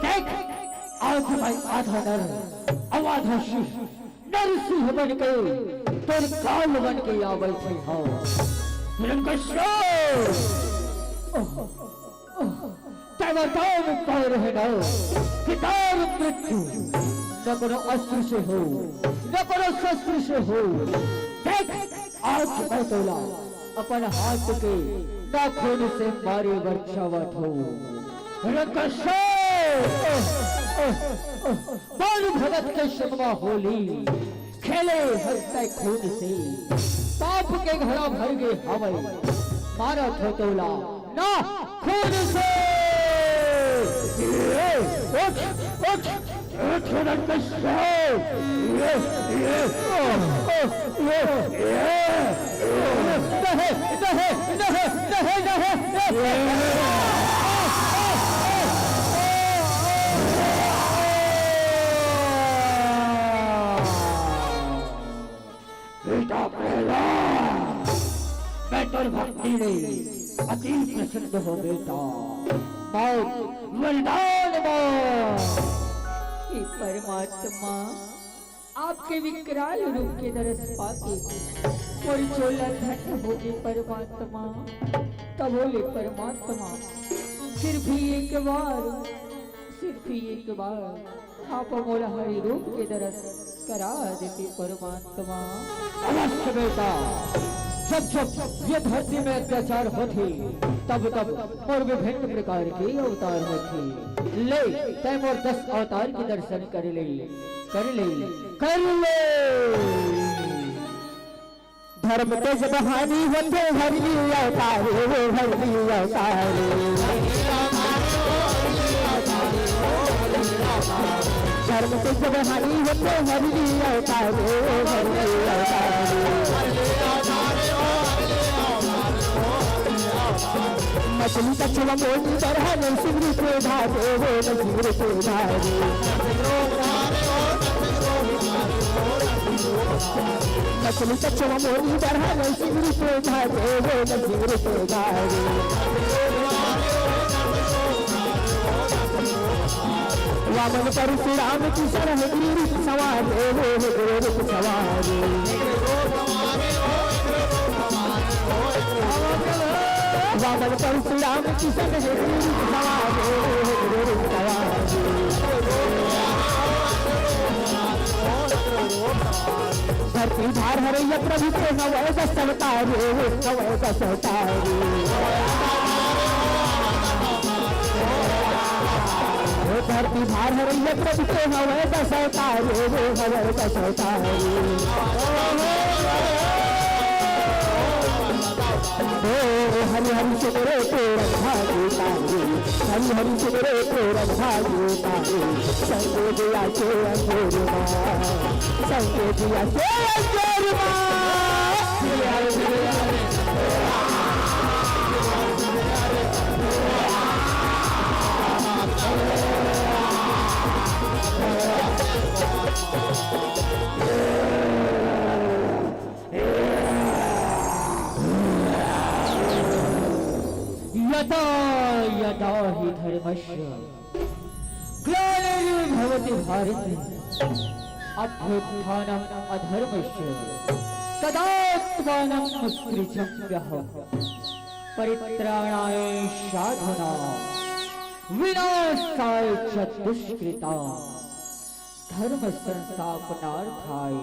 देख आज भाई आधा नर और आधा शिव नर सिंह बन के तोर काल बन के आ बैठे हो। बताओ न पा रहे नाओ सितार मृत्यु न कोनो अस्त्र से हो, न कोनो शस्त्र से हो। देख आज मैं तोला अपन हाथ के नाखून से मारे बर्छावत हो। बाल भगत के शर्मा होली खेले हंसते खून से, पाप के घड़ा भर गए हवै मारा थो तोला ना खून से। उठ उठ मैं तो भक्ति नहीं अति प्रसन्न हो बेटा। वरदान परमात्मा आपके विकराल रूप के दरस पाके और चोला धन्य हो गए परमात्मा। तब बोले परमात्मा सिर्फ एक बार आप मोरा हरि रूप के दरस करा देते परमात्मा। अवश्य बेटा, जब ये धरती में अत्याचार होते तब और विभिन्न प्रकार के अवतार होते। ले तैम और 10 अवतार के दर्शन कर ले। धर्म ते जब हानि होते हरि अवतार धर्म ते जब हानि होते हरि अवतार मछली का छुआ मोनी बरहन सिमरी को धारे वो नसीर को धारे मछली का छुआ मोनी बरहन सिमरी को धारे वो नसीर को धारे वामन परशुराम की शरण गिरी सवारे वो गिरी सवारे वामन परशुराम की शरण गिरी सवारे गिरी धरती धार हरैया प्रभु के नवै दसवतारे नवै दसवतारे धरती धार हरैया प्रभु के नवै दसवतारे नवै दसवतारे हरि हरि से मेरे पूरन भागे तारे हरि हरि से मेरे पूरन भागे तारे संगे दिया के अंजोरमा संगे दिया के अंजोरमा यदा यदा हि धर्मस्य ग्लानिर्भवति भारते अभ्युत्थानम् अधर्मस्य तदात्मानं सृजाम्यहम् परित्राणाय साधनाय विनाशाय च दुष्कृताम् धर्म संस्थापनार्थाय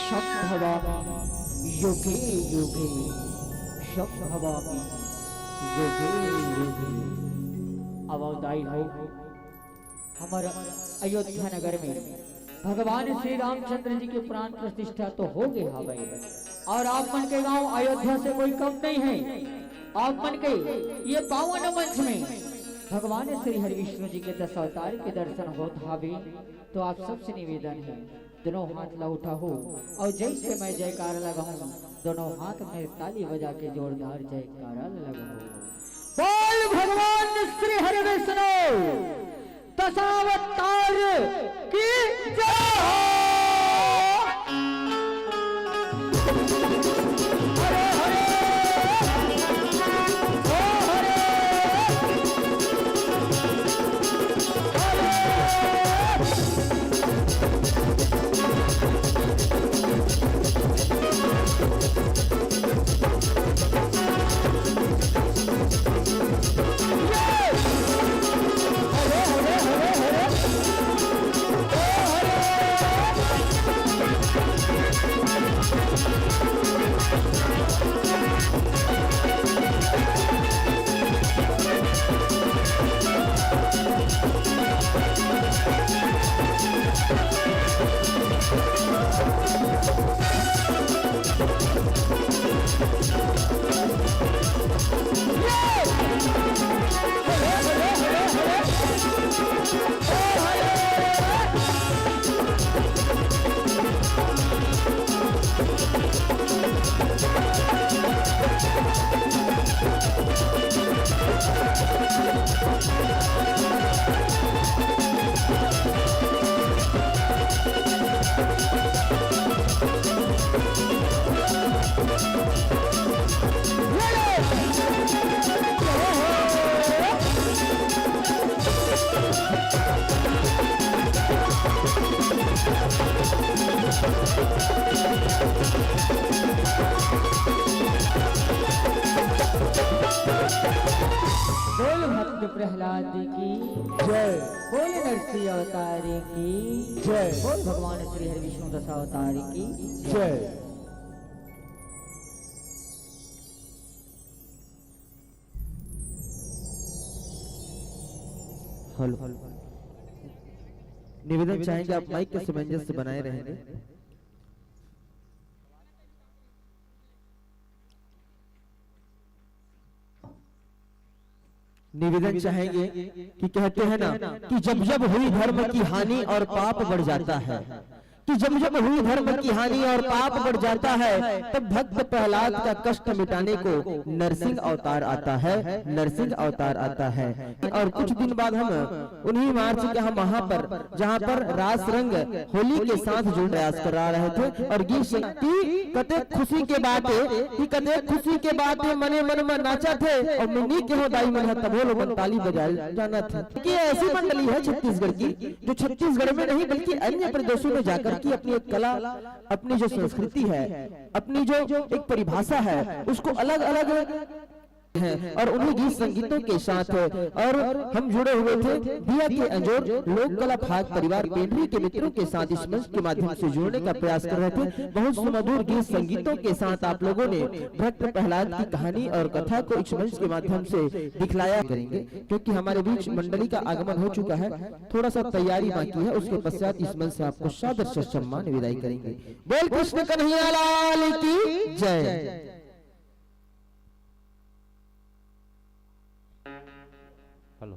संभवामि युगे युगे संभवामि अब अवतारी हो हमारा अयोध्या नगर में भगवान श्री रामचंद्र जी के प्राण प्रतिष्ठा तो हो गए हवे और आप मन के गांव अयोध्या से कोई कम नहीं है। आप मन के ये पावन मंच में भगवान श्री हरि विष्णु जी के 10 अवतार के दर्शन हो हवे तो आप सबसे निवेदन है दोनों हाथ ला उठा हो और जैसे मैं जयकार लगाऊं दोनों हाथ में ताली बजा के जोरदार जयकारा लगाओ। बोल भगवान श्री हरि विष्णु 10 अवतार की जय। हरे हरे ओ हरे बोल भक्त प्रहलाद की जय बोल नरसिंह अवतार की जय बोल भगवान श्री हरि विष्णु दशावतार की जय। हेलो, निवेदन चाहेंगे आप माइक के सामंजस्य बनाए रहेंगे। निवेदन चाहेंगे कि कहते हैं ना कि जब जब हुई धर्म की हानि और पाप बढ़ जाता है, कि जब जब हुई धर्म की हानि और पाप बढ़ जाता है, तब भक्त प्रहलाद का कष्ट मिटाने को नरसिंह अवतार आता है, नरसिंह अवतार आता है। और कुछ दिन बाद हम उन्हीं मार्च के हम वहां पर जहां पर रास रंग होली के साथ जुड़ प्रयास करा रहे थे और गीत की कते खुशी के बाते कि कते खुशी के बाते मने मन में नाचा थे और मिनी के हो दाई मन तबोल और ताली बजाए जाना था। कि ऐसी मंडली है छत्तीसगढ़ की जो छत्तीसगढ़ में नहीं बल्कि अन्य प्रदेशों में जाकर की अपनी एक कला, अपनी जो संस्कृति है, अपनी जो एक परिभाषा है, उसको अलग अलग है और उन्हीं गीत संगीतों के साथ और हम जुड़े हुए थे दिया के अंजोर लोक कला भाग परिवार पेंड्री के मित्रों के साथ इस मंच के माध्यम से जुड़ने का प्रयास कर रहे थे। बहुत सुमधुर गीत संगीतों के साथ आप लोगों ने भक्त प्रहलाद की कहानी और कथा को इस मंच के माध्यम से दिखलाया करेंगे, क्योंकि हमारे बीच मंडली का आगमन हो चुका है, थोड़ा सा तैयारी बाकी है। उसके पश्चात इस मंच से आपको सादर से सम्मान विदाई करेंगे। बोल कृष्ण कन्हैया लाल की जय। हेलो,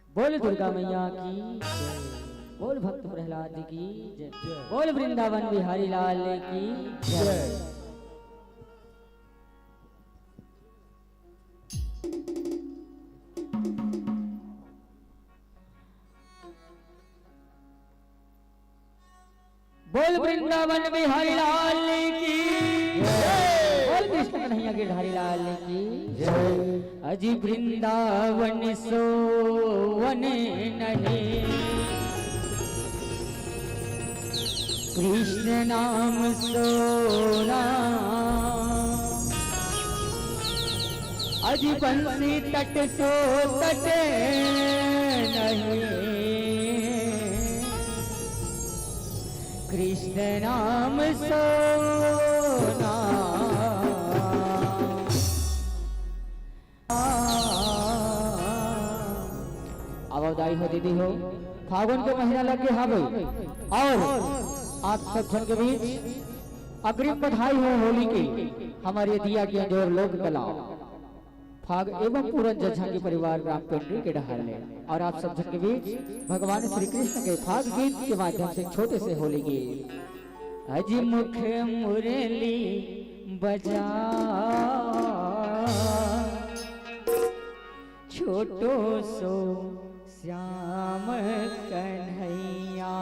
बोल दुर्गा मैया की बोल भक्त प्रहलाद की जय, बोल वृंदावन बिहारी लाल की जय। बोल वृंदावन बिहारी लाल की बोल कृष्ण कन्हैया गिरधारी लाल की अजी वृंदावन सोवन नहीं, कृष्ण नाम सोना, अजी बंसी तट सो तट नहीं, कृष्ण नाम सोना। अब अवदाई हो दीदी हो, फागुन के महीना लग के हावे और आप सब जन के बीच अग्रिम बधाई हो होली की। हमारे दिया की अंजोर लोक कला फाग एवं पूरन जज्जा के परिवार ग्राम पेंड्री के डहाले और आप सब जन के बीच भगवान श्री कृष्ण के फाग गीत के माध्यम से छोटे से होली गीत। अजी मुख मुरली बजा छोटो सो श्याम कन्हैया,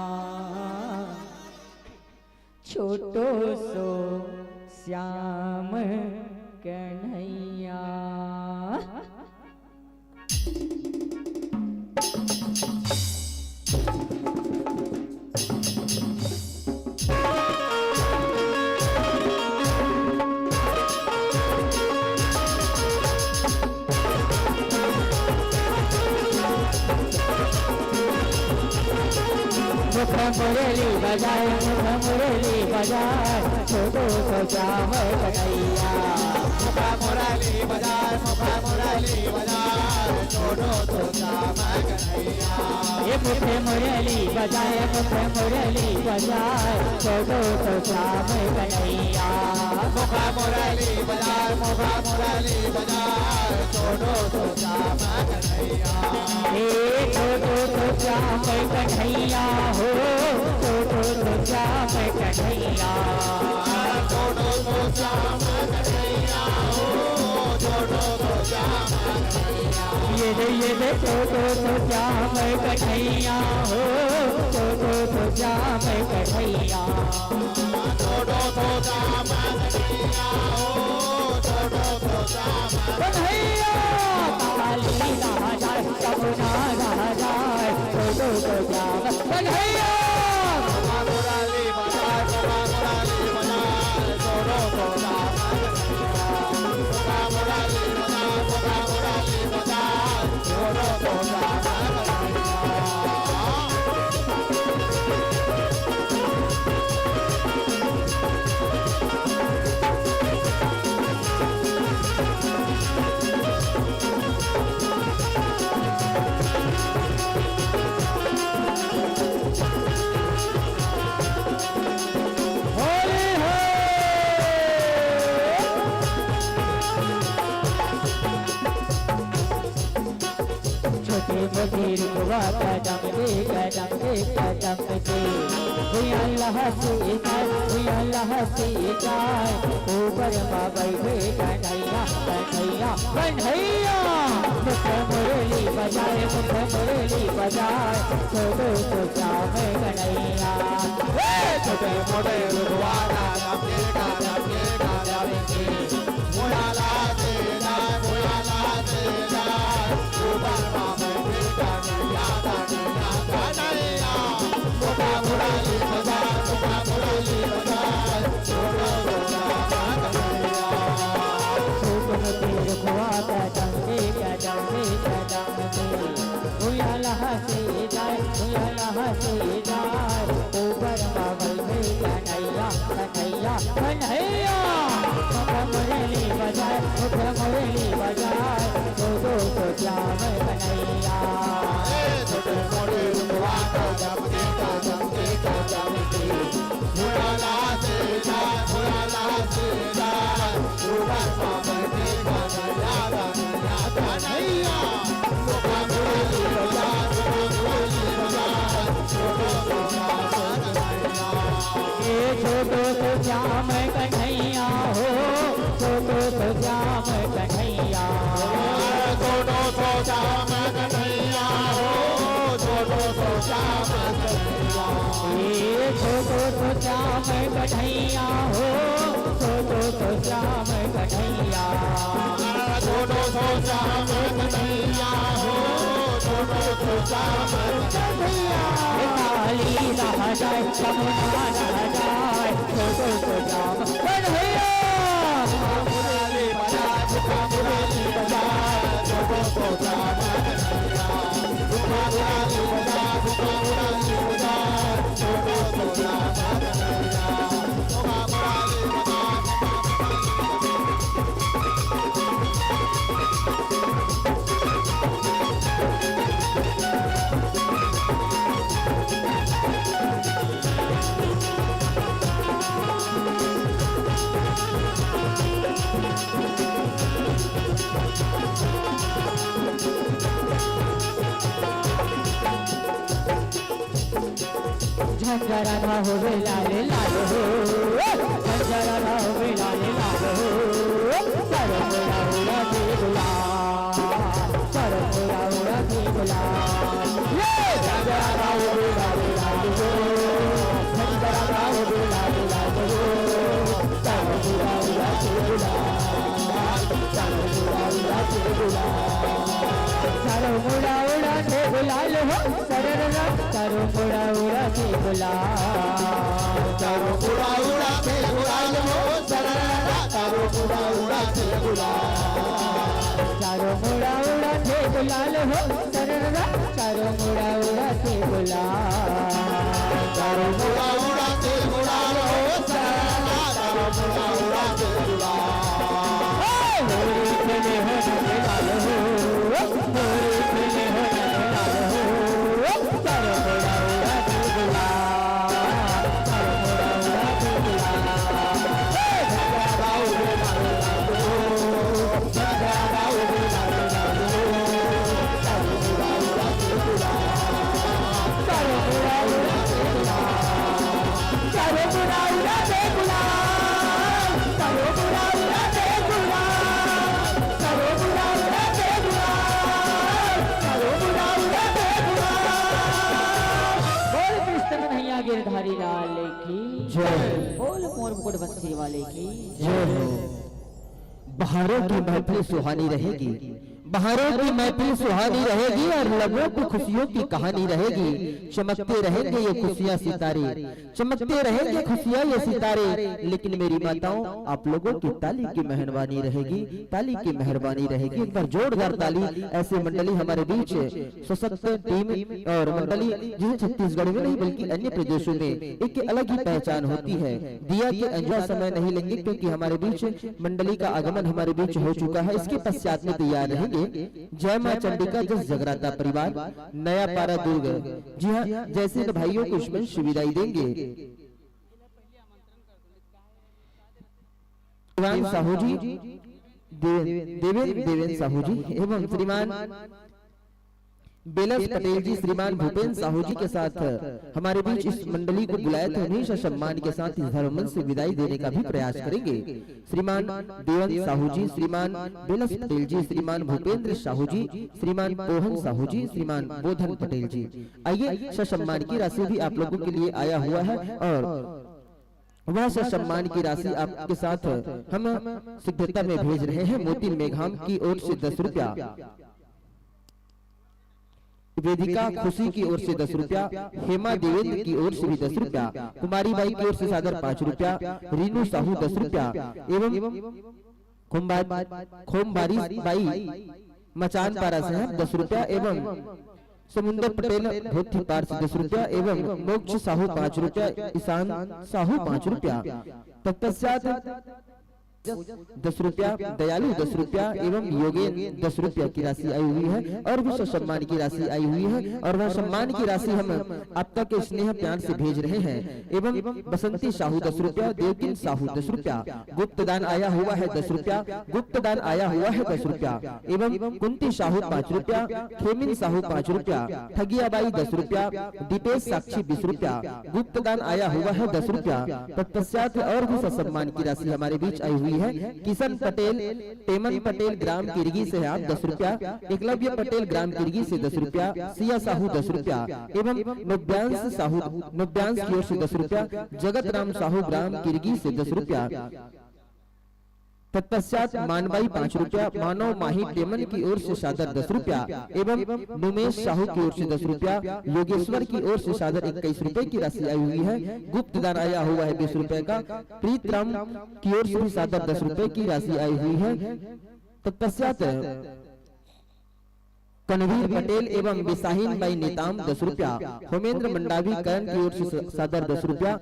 छोटो सो श्याम कन्हैया। मुरली बजाए मुरली बजाए छोटो सो श्याम कन्हैया, मुरली बजाए मुरली बजाए छोटो सो श्याम कन्हैया। ये मुरली बजाए मुरली बजाए छोटो सो श्याम कन्हैया, मुरली बजाए मुरली बजाए छोटो सो श्याम कन्हैया। छोटो सो श्याम कन्हैया हो, छोटो सो श्याम कन्हैया, छोटो सो श्याम कन्हैया हो, छोटो सो श्याम कन्हैया। ये दे छोटो सो श्याम कन्हैया हो, छोटो सो श्याम कन्हैया, छोटो सो श्याम कन्हैया हो, छोटो सो श्याम कन्हैया। काली ना जाए कबूना ना जाए छोटो सो श्याम कन्हैया, मुरली बजाए मुरली बजाए छोटो सो मोती रुकवा कदम के भैया अल्लाह से जाए ऊपर माँ बैठे कन्हैया मुख मुरली बजाए छोटो तो श्याम कन्हैया छोटे मोटे रुकवाना मुराला से जाए ऊपर बाबा कन्हैया मुखा मुरली बजाए रुकवा कदम के भैया अल्लाह से जाए ऊपर माँ बैठे कन्हैया मुख मुरली बजाए छोटो तो श्याम कन्हैया छोटे मोटे रुकवाना मुराला से जाए ऊपर बाबा कन्हैया मुखा मुरली बजाए छोटो तो श्याम कन्हैया हो छोटो तो श्याम कन्हैया छोटो तो श्याम कन्हैया हो छोटो तो श्याम कन्हैया छोटो तो श्याम कन्हैया हो छोटो तो श्याम कन्हैया छोटो तो श्याम कन्हैया हो छोटो तो श्याम कन्हैया काली रह जाए यमुना रह जाए छोटो तो श्याम कन्हैया मुरली बजाए छोटो तो श्याम कन्हैया मुरली बजाए छोटो तो श्याम कन्हैया झंझरा ना हो लाल लाल हो झंझरा ना हो लाल लाल हो सर मोरा उड़ा के गुलाब ये झंझरा ना हो लाल लाल हो झंझरा ना हो लाल लाल हो सर मोरा उड़ा के गुलाब सर मोरा उड़ा के गुलाल हो चारों मुड़ा उड़ा के गुलाल चारों मुड़ा उड़ा के गुलाल हो चारों मुड़ा उड़ा के गुलाल चारों मुड़ा उड़ा के गुलाल हो चारों मुड़ा उड़ा के गुलाल चारों मुड़ा उड़ा के गुलाल हो चारों मुड़ा उड़ा के गुलाल मोरी खेले हो लाल हो मोरी खेले हो लाल हो चारों मुड़ा उड़ा के गुलाल चारों मुड़ा उड़ा के गिरधारी लाल की जय। बोल मोर मुकुट बस्ती वाले की जय हो। बहारों की महफिल सुहानी रहेगी, बहारों की महफिल सुहानी रहेगी और लबों की खुशियों की कहानी रहेगी। चमकते रहेंगे ये खुशियां सितारे, चमकते रहेंगे खुशियां ये सितारे। लेकिन मेरी माताओं, आप लोगों की ताली की मेहरबानी रहेगी, ताली की मेहरबानी रहेगी। एक बार जोरदार ताली। ऐसे मंडली हमारे बीच सशक्त टीम और मंडली जिसे छत्तीसगढ़ में नहीं बल्कि अन्य प्रदेशों में एक अलग ही पहचान होती है। दिया के अंजा समय नहीं लेंगे क्योंकि हमारे बीच मंडली का आगमन हमारे बीच हो चुका है। इसके पश्चात में तैयार रहेंगे जय मां चंडिका जस जगराता परिवार नया पारा दुर्ग। जी हाँ, जैसे इन भाइयों को मंच विदाई देंगे देवान साहू जी, देवेंद्र साहू जी एवं श्रीमान बेलस पटेल जी श्रीमान भूपेंद्र साहू जी के साथ हमारे बीच इस मंडली को बुलाया था, उन्हीं से सम्मान के साथ इस धर्ममंच से विदाई देने का भी प्रयास करेंगे। श्रीमान देवंत साहू जी, श्रीमान बेलस पटेल जी, श्रीमान भूपेंद्र साहू जी, श्रीमान पोहन साहू जी, श्रीमान बोधन पटेल जी। आइए सम्मान की राशि भी आप लोगों के लिए आया हुआ है और वह सम्मान की राशि आपके साथ हम सिद्धता में भेज रहे हैं। मोती मेघाम की ओर से 10 रुपया, वेदिका खुशी की ओर से 10 रुपया, हेमा देवेंद्र की ओर से भी 10 रुपया, कुमारी बाई की ओर से सादर 5 रुपया, रीनू साहू 10 रुपया एवं खोमबारी बाई मचान पारा से 10 रुपया एवं समुंदर पटेल धोती पार से 10 रुपया एवं मोक्ष साहू 5 रुपया, ईशान साहू 5 रुपया, तत्पश्चात 10 रुपया, दयालु 10 रुपया एवं योगेन 10 रुपया की राशि आई हुई है और भी सम्मान की राशि आई हुई है और वह सम्मान की राशि हम आप तक स्नेह प्यार से भेज रहे हैं। एवं बसंती साहू 10 रुपया, देवकिन साहू 10 रुपया, गुप्त दान आया हुआ है 10 रुपया, गुप्त दान आया हुआ है 10 रुपया एवं कुंती साहू 5 रुपया, खेमिन साहू 5 रुपया, ठगियाबाई 10 रुपया, दीपेश साक्षी 20 रुपया, गुप्त दान आया हुआ है 10 रुपया। तत्पश्चात और भी सम्मान की राशि हमारे बीच आई हुई है। किशन पटेल, टेमन पटेल ग्राम किरगी से आप 10 रुपया, एकलव्य पटेल ग्राम किरगी से 10 रुपया, सिया साहू 10 रुपया एवं नव्यांश की ओर से 10 रुपया, जगत राम साहू ग्राम किरगी से 10 रुपया। तत्पश्चात मानबाई 5 रुपया, मानव माही टेमन की ओर से सादर 10 रुपया एवं नुमेश साहू की ओर से 10 रुपया, योगेश्वर की ओर से सादर 21 रुपए की राशि आई हुई है। गुप्त दान आया हुआ है 20 रुपए का, प्रीतराम की ओर से भी सादर 10 रुपए की राशि आई हुई है। तत्पश्चात कनवीर पटेल एवं बिसाहीन बाई नेताम 10 रुपया, होमेंद्र मंडावी करण की ओर से सादर 10 रुपया,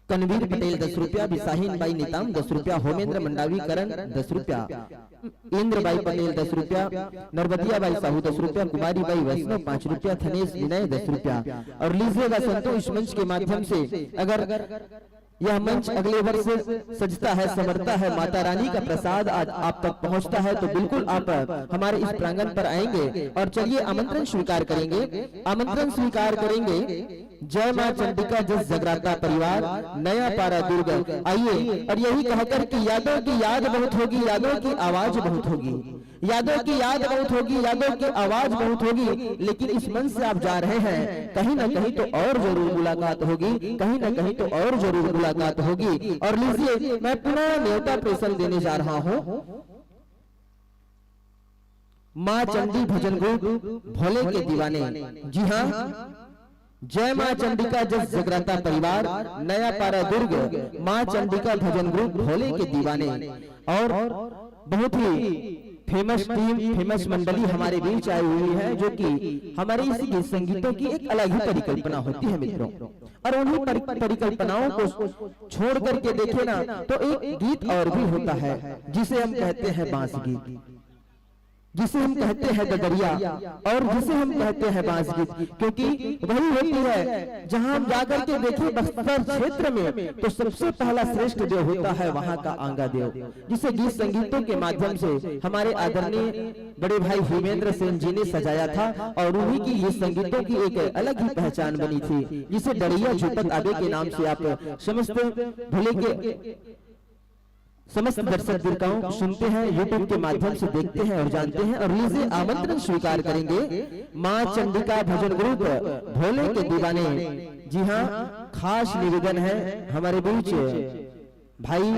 कनवीर पटेल 10 रुपया, बिसाहीन बाई नेताम 10 रुपया, होमेंद्र मंडावी करण 10 रुपया, इंद्रबाई पटेल 10 रुपया, नरबतिया बाई साहू 10 रुपया, कुमारी बाई वैष्णव 5 रुपया, थनेश विनय 10 रुपया। और लीजिएगा संतों, इस मंच के माध्यम से अगर यह मंच अगले वर्ष सजता है, संवरता है, माता रानी का प्रसाद आज आप तक पहुंचता है तो बिल्कुल आप हमारे इस प्रांगण पर आएंगे और चलिए आमंत्रण स्वीकार करेंगे, आमंत्रण स्वीकार करेंगे। जय मां चंडिका जस जगराता परिवार, नया पारा दुर्ग। आइए और यही कहकर कि यादों की याद बहुत होगी, यादों की आवाज बहुत होगी, यादों की याद बहुत होगी, यादों की आवाज बहुत होगी, लेकिन इस मन से आप जा रहे हैं, कहीं ना कहीं तो और जरूर मुलाकात होगी, कहीं ना कहीं तो और जरूर मुलाकात होगी। और लीजिए मैं पुनः न्योता प्रेषण देने जा रहा हूं। मां चंडी भजन ग्रुप भोले के दीवाने, जी हाँ, जय मां चंडिका जस जगराता परिवार, नया पारा दुर्ग, मां चंडिका भजन ग्रुप भोले के दीवाने। और बहुत ही फेमस टीम, फेमस मंडली हमारे बीच आई हुई है, जो कि हमारे इस गीत संगीतों की एक अलग ही परिकल्पना होती है मित्रों। और उन्हीं परिकल्पनाओं को छोड़ करके देखे ना तो एक गीत और भी होता है जिसे हम कहते हैं बांस गीत, जिसे हम कहते हैं ददरिया और जिसे हम कहते हैं बांस गीत, क्योंकि वही होती है जहां हम जाकर के देखें बस्तर क्षेत्र में तो सबसे पहला श्रेष्ठ देव होता है वहां का आंगा देव, जिसे गीत संगीतों के माध्यम से हमारे आदरणीय बड़े भाई भूपेंद्र सेन जी ने सजाया था और उन्हीं की गीत संगीतों की एक अलग ही पहचान बनी थी, जिसे डरिया झूपत आगे के नाम से आप समस्त भोले के समस्त दर्शक दीर्घाओं सुनते हैं, यूट्यूब के माध्यम से देखते हैं और जानते हैं। और लीजिए आमंत्रण स्वीकार करेंगे मां चंडिका भजन ग्रुप भोले के दीवाने। जी हाँ, खास निवेदन है हमारे बीच भाई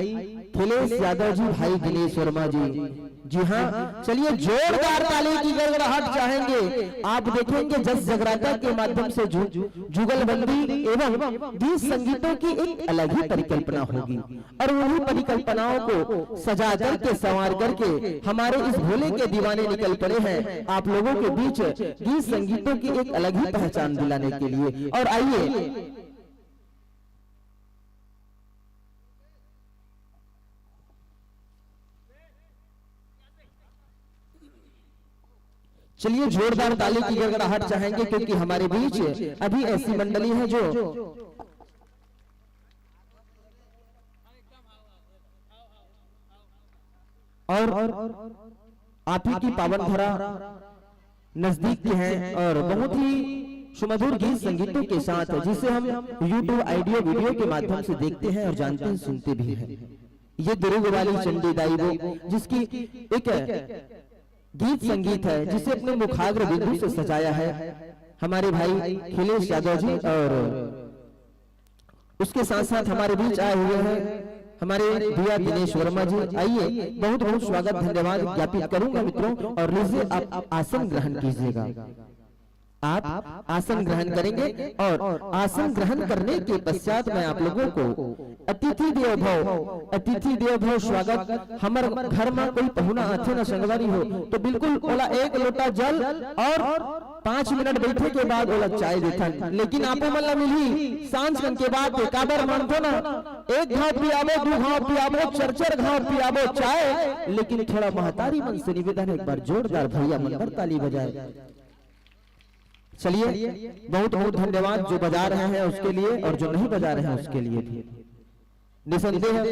खिलेश यादव जी, भाई दिनेश वर्मा जी। जी हाँ, चलिए जोरदार ताली की गड़गड़ाहट चाहेंगे। आप देखेंगे जस जगराता के माध्यम से जुगलबंदी एवं गीत संगीतों की एक अलग ही परिकल्पना होगी और उन्हीं परिकल्पनाओं को सजा करके संवार करके हमारे इस भोले के दीवाने निकल पड़े हैं आप लोगों के बीच गीत संगीतों की एक अलग ही पहचान दिलाने के लिए। और आइए चलिए जोरदार ताली की गड़गड़ाहट चाहेंगे, क्योंकि हमारे बीच अभी ऐसी मंडली है जो और आप ही की पावन धरा नजदीक के हैं और बहुत ही सुमधुर गीत संगीतों के साथ, जिसे हम YouTube ऑडियो वीडियो के माध्यम से देखते हैं और जानते हैं, सुनते भी हैं। ये दुर्ग वाली चंडी दाई वो जिसकी एक गीत संगीत है, जिसे अपने मुखाग्र बिंदु से सजाया है हमारे भाई खिलेश यादव जी, और उसके साथ साथ हमारे बीच आए हुए हैं हमारे भैया दिनेश वर्मा जी। आइए, बहुत बहुत स्वागत धन्यवाद ज्ञापित करूंगा मित्रों, और लीजिए आप आसन ग्रहण कीजिएगा। आप आसन ग्रहण करेंगे और आसन ग्रहण करने के पश्चात मैं आप लोगों को अतिथि देव भव स्वागत। हमारे घर में कोई पहुना आथे ना संगवारी हो तो बिल्कुल ओला एक लोटा जल और 5 मिनट बैठे के बाद ओला चाय देथन, लेकिन आपो मन मिली सांझ के बाद काबर मानथो ना, एक घाव पियाबो, 2 घाव पियाबो, 4 घाव पियाबो चाय, लेकिन थोड़ा महतारी मन से निवेदन है, एक बार जोरदार भैया मन ताली बजाए। चलिए, बहुत बहुत धन्यवाद जो बजा रहे हैं उसके लिए और जो नहीं बजा रहे हैं उसके लिए भी। निसंदेह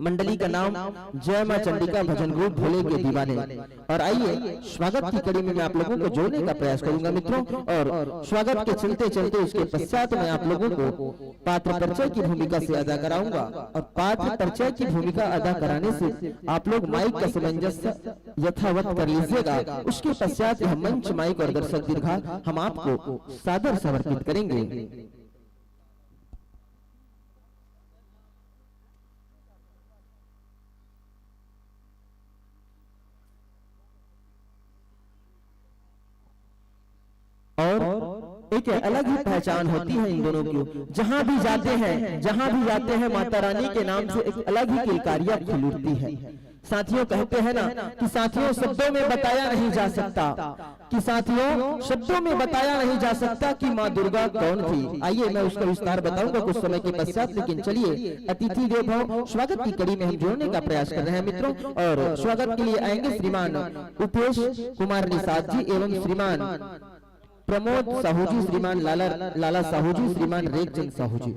मंडली का नाम जय मां चंडिका भजन ग्रुप भोले के दीवाने। और आइए, स्वागत की कड़ी में मैं आप लोगों को जोड़ने का प्रयास करूंगा मित्रों, और स्वागत के चलते चलते उसके पश्चात मैं आप लोगों को पात्र परिचय की भूमिका से अदा कराऊंगा। और पात्र परिचय की भूमिका अदा कराने से आप लोग माइक का सामंजस्य यथावत कर लीजिएगा। उसके पश्चात यह मंच, माइक और दर्शक दीर्घा हम आपको सादर समर्पित करेंगे। और एक अलग ही पहचान होती है इन दोनों की। जहां भी जाते हैं माता रानी के नाम से एक अलग ही किलकारियां खिल उठती है। साथियों, कहते हैं ना कि साथियों शब्दों में बताया नहीं जा सकता कि माँ दुर्गा कौन थी। आइए, मैं उसका विस्तार बताऊंगा कुछ समय के पश्चात, लेकिन चलिए अतिथि देव भव स्वागत की कड़ी में हम जोड़ने का प्रयास कर रहे हैं मित्रों। और स्वागत के लिए आएंगे श्रीमान उपेश कुमार निषाद जी एवं श्रीमान प्रमोद साहू जी, श्रीमान लाला साहू जी, श्रीमान रेखचंद साहू जी।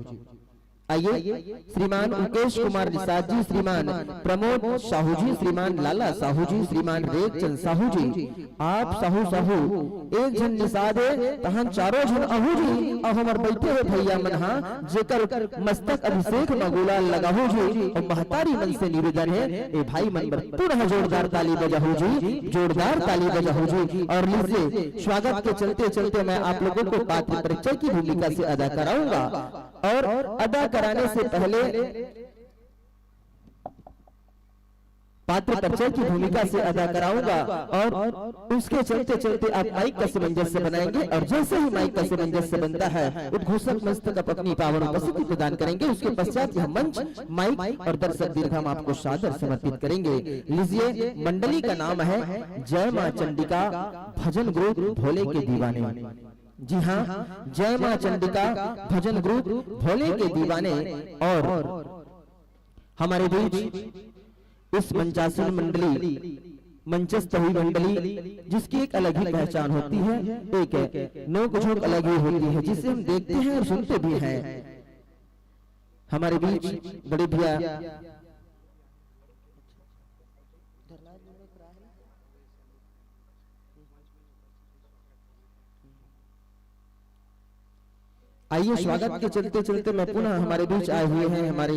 आइए, श्रीमान मुकेश कुमार निषाद जी, श्रीमान प्रमोद साहू जी, श्रीमान लाला साहू जी, श्रीमान रेखचंद साहू जी। आप साहू एक जन निषाद है तहन 4 जन अहू जी, और हमार बैठे हुए भैया मनहा जेकर मस्तक अभिषेक मगुला लगाहू जी। और महतारी मन से निवेदन है, ए भाई मन पर पुनः जोरदार ताली बजाहू जी, जोरदार ताली बजाहू जी। और लीजिए, स्वागत के चलते चलते मैं आप लोगों को पात्र परिचय की भूमिका से अदा कराऊंगा। और अदा कराने से पहले पात्र परिचय की भूमिका से अदा कराऊंगा, और उसके चलते चलते आप माइक का सामंजस्य बनाएंगे। और जैसे ही माइक का सामंजस्य बनता है, उद्घोषक मस्तक अपनी पावन उपस्थिति प्रदान करेंगे। उसके पश्चात यह मंच, माइक और दर्शक दीर्घा हम आपको सादर समर्पित करेंगे। लीजिए, मंडली का नाम है जय मां चंडिका भजन ग्रुप भोले के दीवाने। जी हाँ, जय मां चंडिका भजन ग्रुप भोले के दीवाने। और हमारे बीच इस मंचासीन मंडली, मंचस्थ हुई मंडली, जिसकी एक अलग ही पहचान होती है, एक नोक झोंक अलग ही होती है, जिसे हम देखते हैं और सुनते भी हैं। हमारे बीच बड़े भैया आइए, स्वागत के चलते चलते मैं पुनः हमारे बीच आए हुए हैं हमारे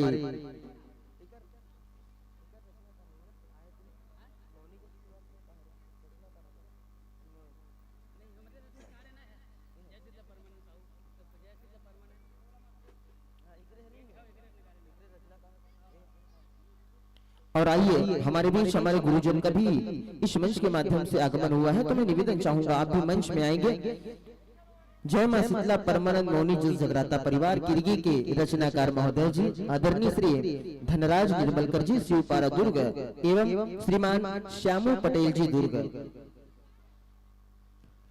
और आइए, हमारे बीच हमारे गुरुजन का भी इस मंच के माध्यम से आगमन हुआ है, तो मैं निवेदन चाहूंगा आप भी मंच में आएंगे। जय मां शीतला परमानंद मौनी जी जगराता परिवार किरगी के रचनाकार महोदय जी, आदरणीय श्री धनराज निर्मलकर जी शिवपारा दुर्ग एवं श्रीमान श्यामू पटेल जी दुर्ग,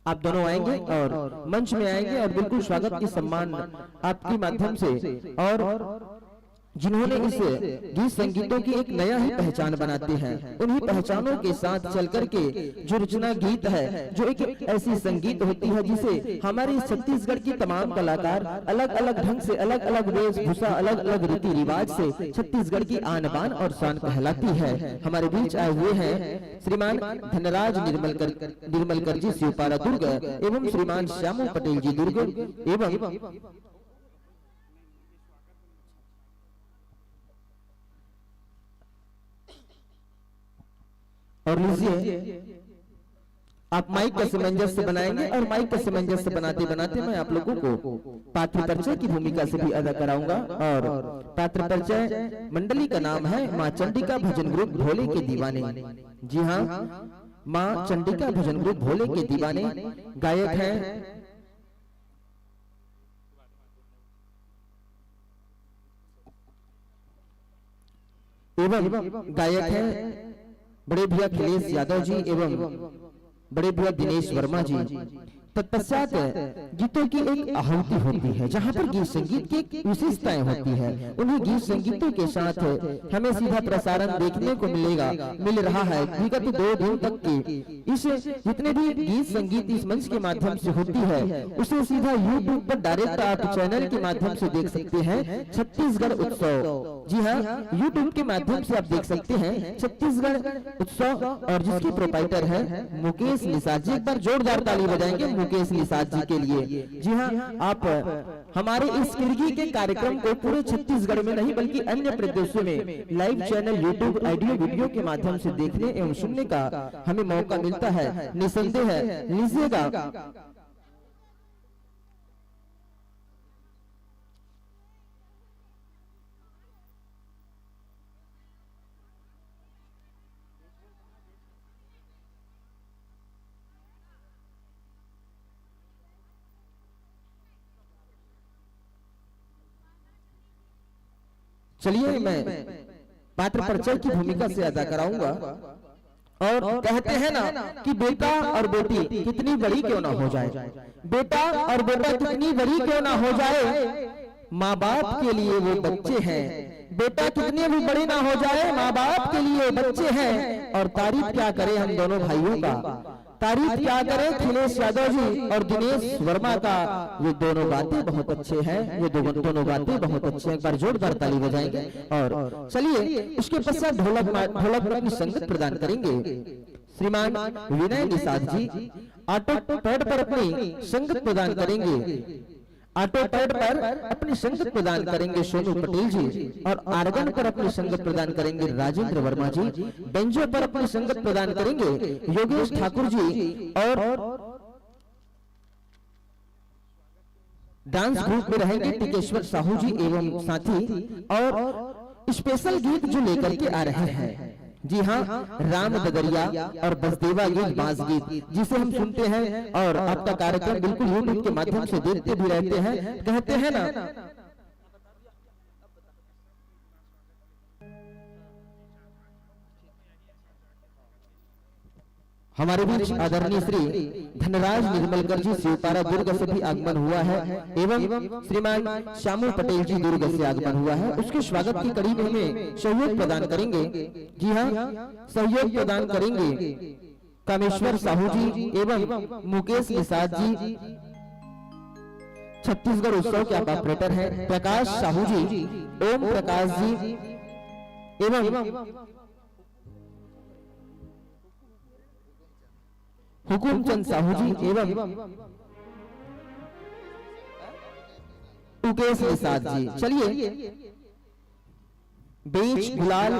आप दोनों आएंगे और मंच में आएंगे और बिल्कुल स्वागत की सम्मान आपके माध्यम से। और जिन्होंने इस गीत संगीतों की एक नया ही पहचान बनाते हैं। उन्हीं पहचानों के साथ चल करके जो रचना गीत है, जो एक ऐसी संगीत होती है जिसे हमारे छत्तीसगढ़ की तमाम कलाकार अलग अलग ढंग से, अलग अलग वेशभूषा, अलग अलग रीति रिवाज से छत्तीसगढ़ की आन बान और शान कहलाती है। हमारे बीच आए हुए हैं श्रीमान धनराज निर्मलकर जी शिवपारा दुर्ग एवं श्रीमान श्यामू पटेल जी दुर्ग एवं और लीजिए आप माइक का सामंजस्य बनाएंगे और माइक का सामंजस्य बनाते बनाते मैं आप लोगों को पात्र परिचय की भूमिका से भी अदा कराऊंगा। और पात्र परिचय मंडली का नाम है माँ चंडिका भजन ग्रुप भोले के दीवाने। जी हाँ, माँ चंडिका भजन ग्रुप भोले के दीवाने। गायक हैं एवं गायक हैं बड़े भैया अखिलेश यादव जी एवं बड़े भैया दिनेश वर्मा जी। तत्पश्चात गीतों की एक आहुति होती है जहां पर गीत संगीत की एक विशेषताएं होती है। उन्हीं गीत संगीतों के साथ हमें सीधा प्रसारण देखने को मिल रहा है। विगत 2 दिन तक की इस जितने भी गीत संगीत इस मंच के माध्यम से होती है उसे सीधा यूट्यूब पर डायरेक्ट आप चैनल के माध्यम से देख सकते हैं। छत्तीसगढ़ उत्सव, जी हाँ, यूट्यूब के माध्यम से आप देख सकते हैं छत्तीसगढ़ उत्सव। और जिसकी प्रोपाइटर है मुकेश निषाद जी। एक बार जोरदार ताली बजाएंगे मुकेश निषाद जी के लिए। जी हाँ, आप हमारे इस किरगी के कार्यक्रम को पूरे छत्तीसगढ़ में नहीं बल्कि अन्य प्रदेशों में live channel YouTube audio video के माध्यम से देखने एवं सुनने का हमें मौका मिलता है। निसंदेह लीजिएगा चलिए मैं पात्र परिचय की भूमिका से अदा कराऊंगा। और कहते हैं ना कि बेटा और बेटी कितनी बड़ी क्यों ना हो जाए, बेटा और बेटा कितनी बड़ी क्यों ना हो जाए, माँ बाप के लिए वो बच्चे हैं। बेटा कितने भी बड़े ना हो जाए, माँ बाप के लिए बच्चे हैं। और तारीफ क्या करें हम दोनों भाइयों का, तारीफ क्या करें अखिलेश यादव जी और दिनेश वर्मा का। ये दोनों बातें बहुत अच्छे हैं, ये दोनों बातें बहुत अच्छे हैं। एक बार जोरदार ताली बजाएंगे। और चलिए उसके पश्चात ढोलक पर अपनी संगत प्रदान करेंगे श्रीमान विनय निषाद जी। ऑटो पैड पर अपनी संगत प्रदान करेंगे, ऑटो पैड पर अपनी संगत प्रदान करेंगे सोनू पटेल जी। और आर्गन पर अपनी संगत प्रदान करेंगे राजेंद्र वर्मा जी। बेंजो पर अपनी संगत प्रदान करेंगे योगेश ठाकुर जी। और डांस ग्रुप में रहेंगे टिकेश्वर साहू जी एवं साथी। और स्पेशल गीत जो लेकर के आ रहे हैं, जी हाँ, राम ददरिया और बसदेवा गीत, बांस गीत जिसे हम सुनते हैं। और आपका कार्यक्रम बिल्कुल यूट्यूब के माध्यम से देखते भी रहते हैं। कहते हैं ना हमारे बीच आदरणीय श्री धनराज निर्मलकर जी शिवपारा दुर्ग से भी आगमन हुआ है एवं श्रीमान श्यामू पटेल जी दुर्ग से आगमन हुआ है। उसके स्वागत की कड़ी में हमें सहयोग प्रदान करेंगे, जी हाँ, सहयोग प्रदान करेंगे कामेश्वर साहू जी एवं मुकेश निषाद जी। छत्तीसगढ़ उत्सव के आप ऑपरेटर हैं प्रकाश साहू जी, ओम प्रकाश जी एवं हुकुमचंद साहू जी एवं मुकेश निषाद जी। चलिए बेच गुलाल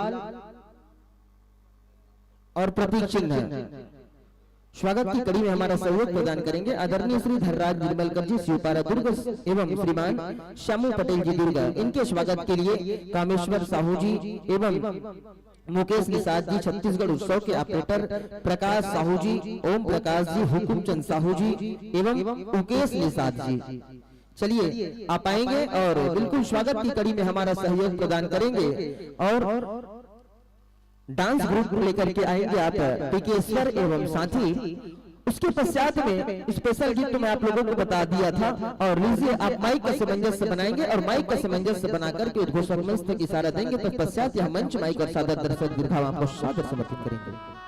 और प्रतीक चिन्ह स्वागत की कड़ी में हमारा सहयोग प्रदान करेंगे आदरणीय श्री धनराज निर्मलकर जी शिवपारा दुर्ग एवं श्रीमान श्यामू पटेल जी दुर्ग। इनके स्वागत के लिए कामेश्वर साहू जी एवं मुकेश निषाद जी, छत्तीसगढ़ उत्सव के ऑपरेटर प्रकाश साहू जी, ओम प्रकाश जी, हुकुमचंद साहू जी एवं मुकेश निषाद जी। चलिए आप आएंगे और बिल्कुल स्वागत की कड़ी में हमारा सहयोग प्रदान करेंगे। और डांस ग्रुप लेकर के आएंगे आप टिकेश्वर एवं साथी। उसके पश्चात में स्पेशल गीत तो मैं आप लोगों को बता दिया था। और लीजिए आप माइक का सामंजस्य बनाएंगे और माइक का सामंजस्य बना करके उद्घोषक मंच तक इशारा देंगे, तो पश्चात यह मंच माइक और सादर दर्शक दीर्घाव आपको सादर समर्पित करेंगे।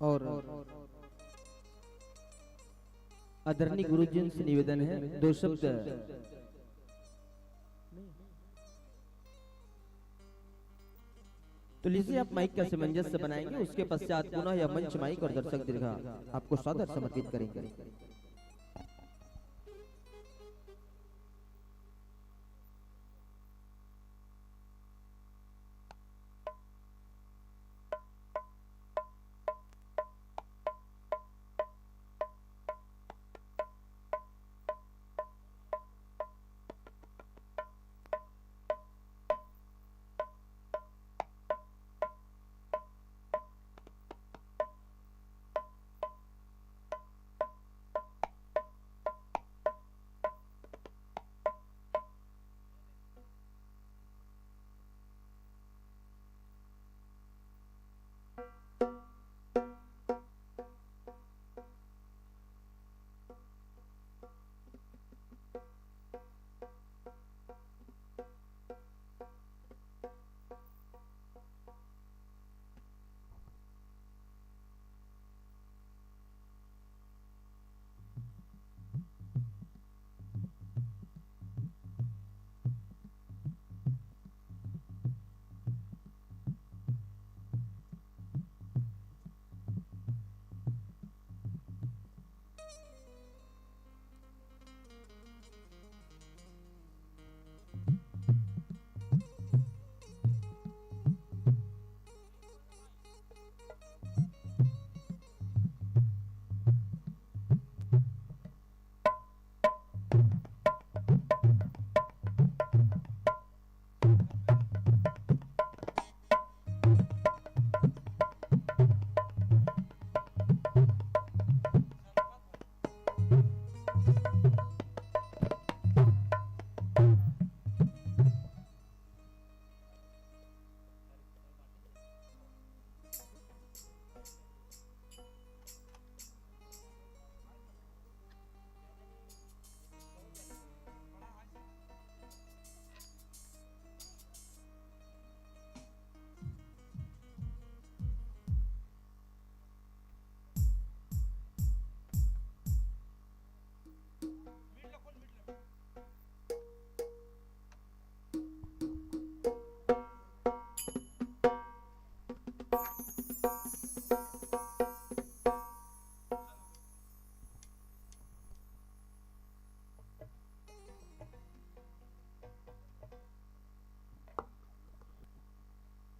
और आदरणीय गुरुजन से निवेदन है, दो शब्द तो लीजिए आप माइक का सामंजस्य बनाएंगे। उसके पश्चात पुनः यह मंच माइक और दर्शक दीर्घा आपको सादर समर्पित करेंगे।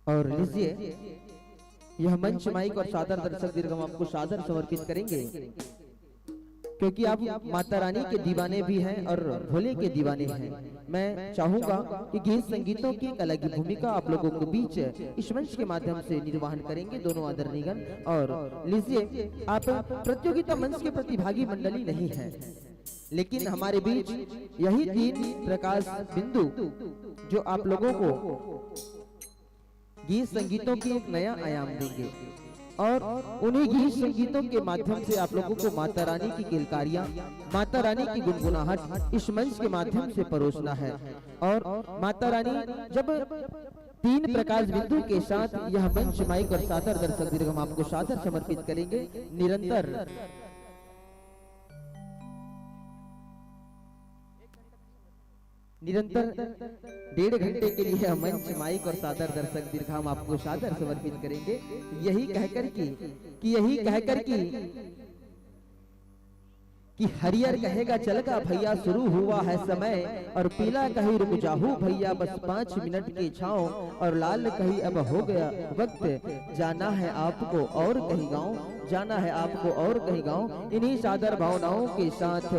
और लीजिए यह मंच माइक और सादर दर्शक दीर्घ हम आपको सादर समर्पित करेंगे, क्योंकि आप माता रानी के दीवाने भी हैं और भोले के दीवाने हैं। मैं चाहूंगा कि गीत संगीतों की एक अलग ही भूमिका आप लोगों के बीच इस मंच के माध्यम से निर्वहन करेंगे दोनों आदरणीयगण। और लीजिए, आप प्रतियोगिता मंच के प्रतिभागी मंडली नहीं है, लेकिन हमारे बीच यही 3 प्रकाश बिंदु जो आप लोगों को गीत संगीतों की एक नया आयाम देंगे और उन्हीं गीत संगीतों के माध्यम से आप लोगों को माता रानी की किलकारियां, माता रानी की गुनगुनाहट इस मंच के माध्यम से परोसना है। और माता रानी जब 3 प्रकाश बिंदु के साथ यह मंच माइक और सादर दर्शक दीर्घ हम आपको सादर समर्पित करेंगे। निरंतर निरंतर 1.5 घंटे के लिए मंच माइक और सादर दर्शक दीर्घ हम आपको सादर समर्पित करेंगे। यही कहकर कि हरियर कहेगा चलगा भैया शुरू हुआ है समय, और पीला कहीं रुक जाहू भैया बस 5 मिनट के छाँव, और लाल कहीं अब हो गया वक्त जाना है आपको और कहीं गाँव, जाना है आपको और कहीं गाँव। इन्हीं सादर भावनाओं के साथ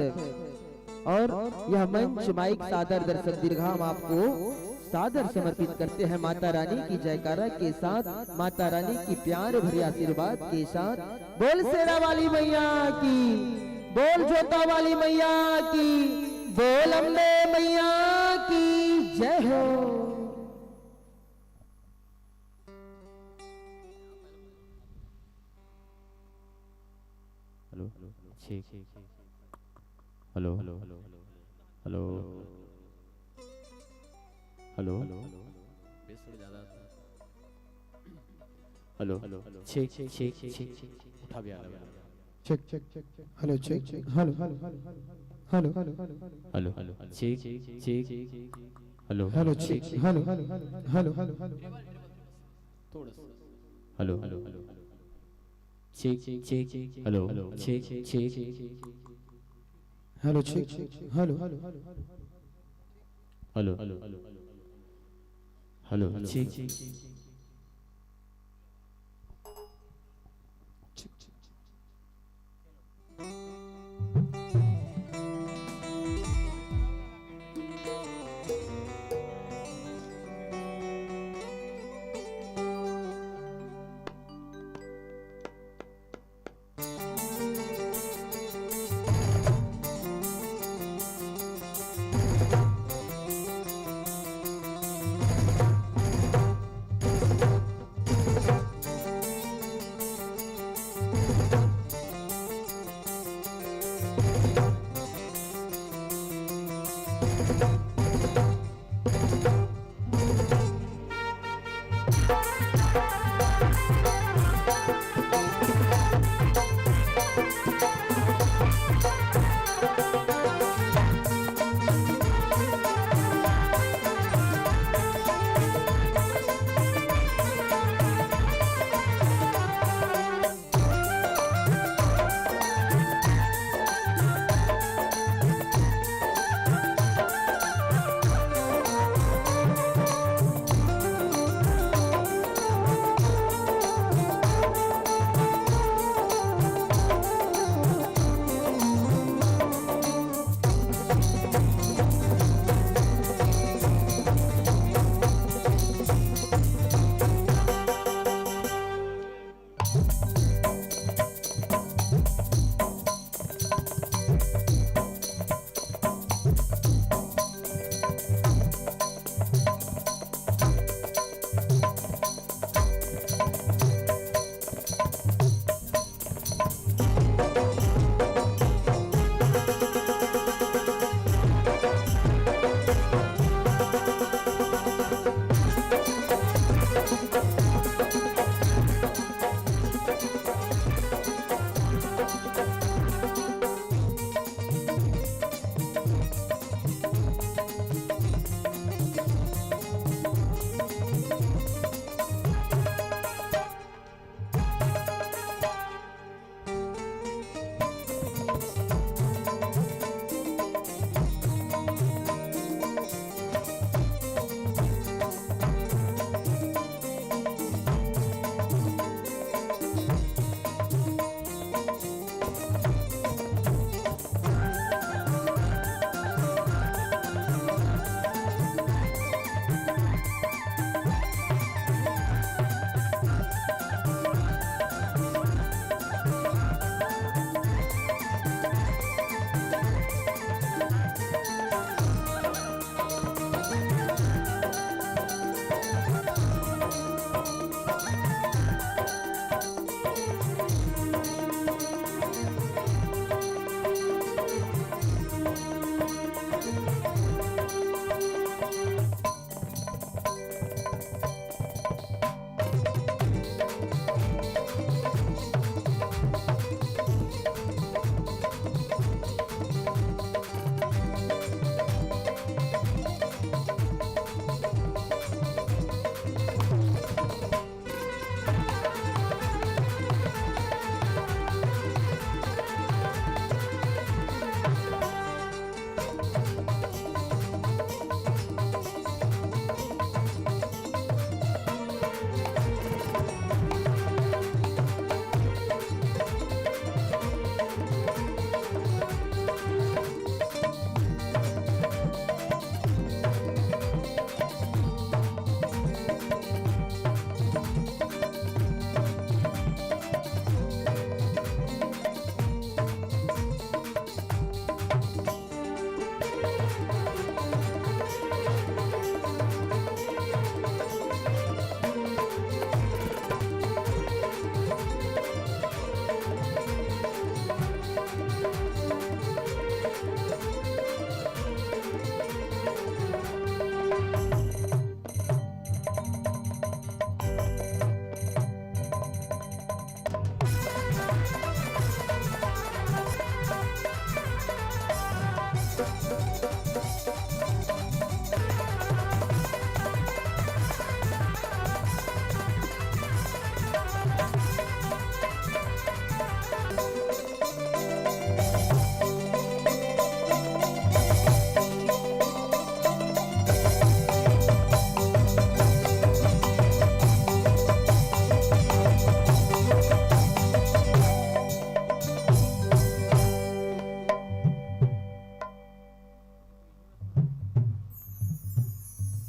और यह मंच माइक सादर दर्शक दीर्घ हम आपको सादर समर्पित करते हैं माता रानी की जयकारा के साथ, माता रानी की प्यार भरे आशीर्वाद के साथ। बोल शेरा वाली मैया की, बोल जोता वाली मैया की, बोल अम्बे मैया की जय हो। Hello hello hello hello hello hello hello check check check check उठा भी आ रहा है। Check check check hello check check hello hello hello hello hello check check hello hello check hello hello hello थोड़ा सा hello hello check check hello check check hello check hello hello hello hello check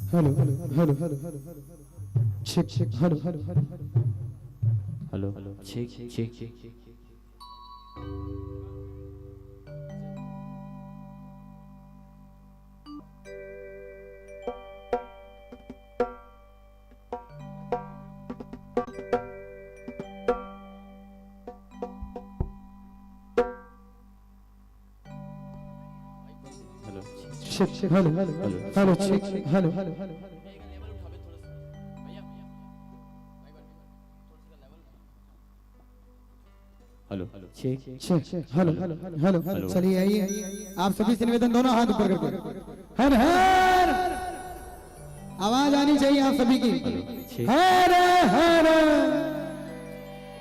hello hello check check hello hello hello check check check check hello hello check hello hello check check hello hello चलिए आइए आप सभी से निवेदन दोनों हाथ ऊपर करके हर हर आवाज आनी चाहिए आप सभी की हर हर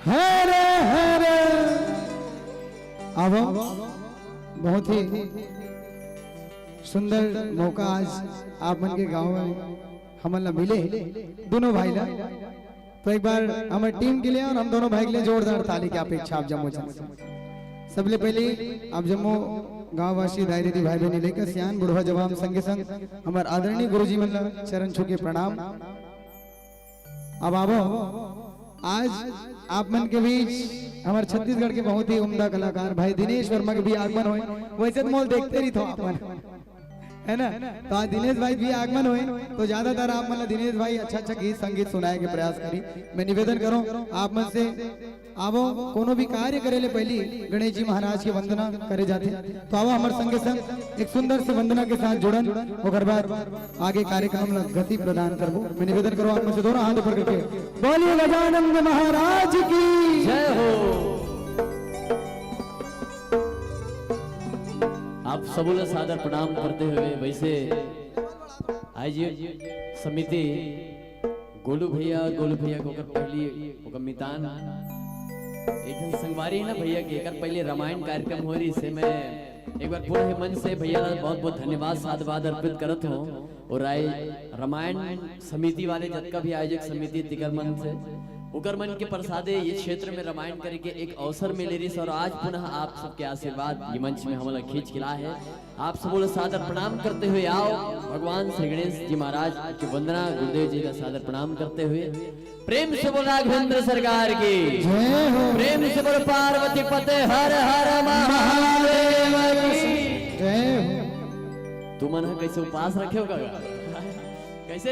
हर हर अब बहुत ही सुंदर मौका आज आप मन के गांव में हमला मिले दोनों भाई ला तो एक बार हमारे टीम के लिए और हम दोनों भाई के लिए जोरदार ताली की अपेक्षा आप जम्मू सबले पहले आप जम्मू गांववासी दायरे दी भाई बहनी लेकर सियान बुढ़वा जवान संगे संग हमारे आदरणीय गुरुजी मन चरण छू के प्रणाम। अब आवो आज आप मन के बीच हमारे छत्तीसगढ़ के बहुत ही उम्दा कलाकार भाई दिनेश वर्मा के भी आगमन हुए वैसे तो मोल देखते रही थो आप है ना तो आज दिनेश भाई भी आगमन हुए तो ज्यादातर आप मतलब दिनेश भाई अच्छा गीत संगीत सुनाए के प्रयास करी। मैं निवेदन करूं आप मन से आवो कोनो भी कार्य करे ले पहली गणेश जी महाराज की वंदना करे जाते तो आवो हमारे संगे संग एक सुंदर से वंदना के साथ जुड़न और बाद आगे कार्यक्रम ला गति प्रदान करबो। मैं निवेदन करूं आप मन से दोनों हाथ ऊपर करके बोलिए गजानंद महाराज की जय हो। आप सबों ने सादर प्रणाम करते हुए वैसे आज समिति गोलू भैया को पहली मितान एक संगवारी है ना भैया के एक पहले रामायण कार्यक्रम हो रही से मैं एक बार पूरे मन से भैया बहुत बहुत धन्यवाद साधुवाद अर्पित करत हूँ और आए रामायण समिति वाले जब भी आयोजक समिति तिकर मन से उकर मन के प्रसादे ये क्षेत्र में रामायण करे के एक अवसर मिले रही और आज पुनः आप सबके आशीर्वाद ये मंच में हमारा खींच खिला है। आप सब सादर प्रणाम करते हुए आओ भगवान श्री गणेश जी महाराज की वंदना गुरुदेव जी का सादर प्रणाम करते हुए प्रेम से बोला राघवेंद्र सरकार की प्रेम से बोल पार्वती पते हर हर महादेव की तू मन कैसे उपास रखे होगा कैसे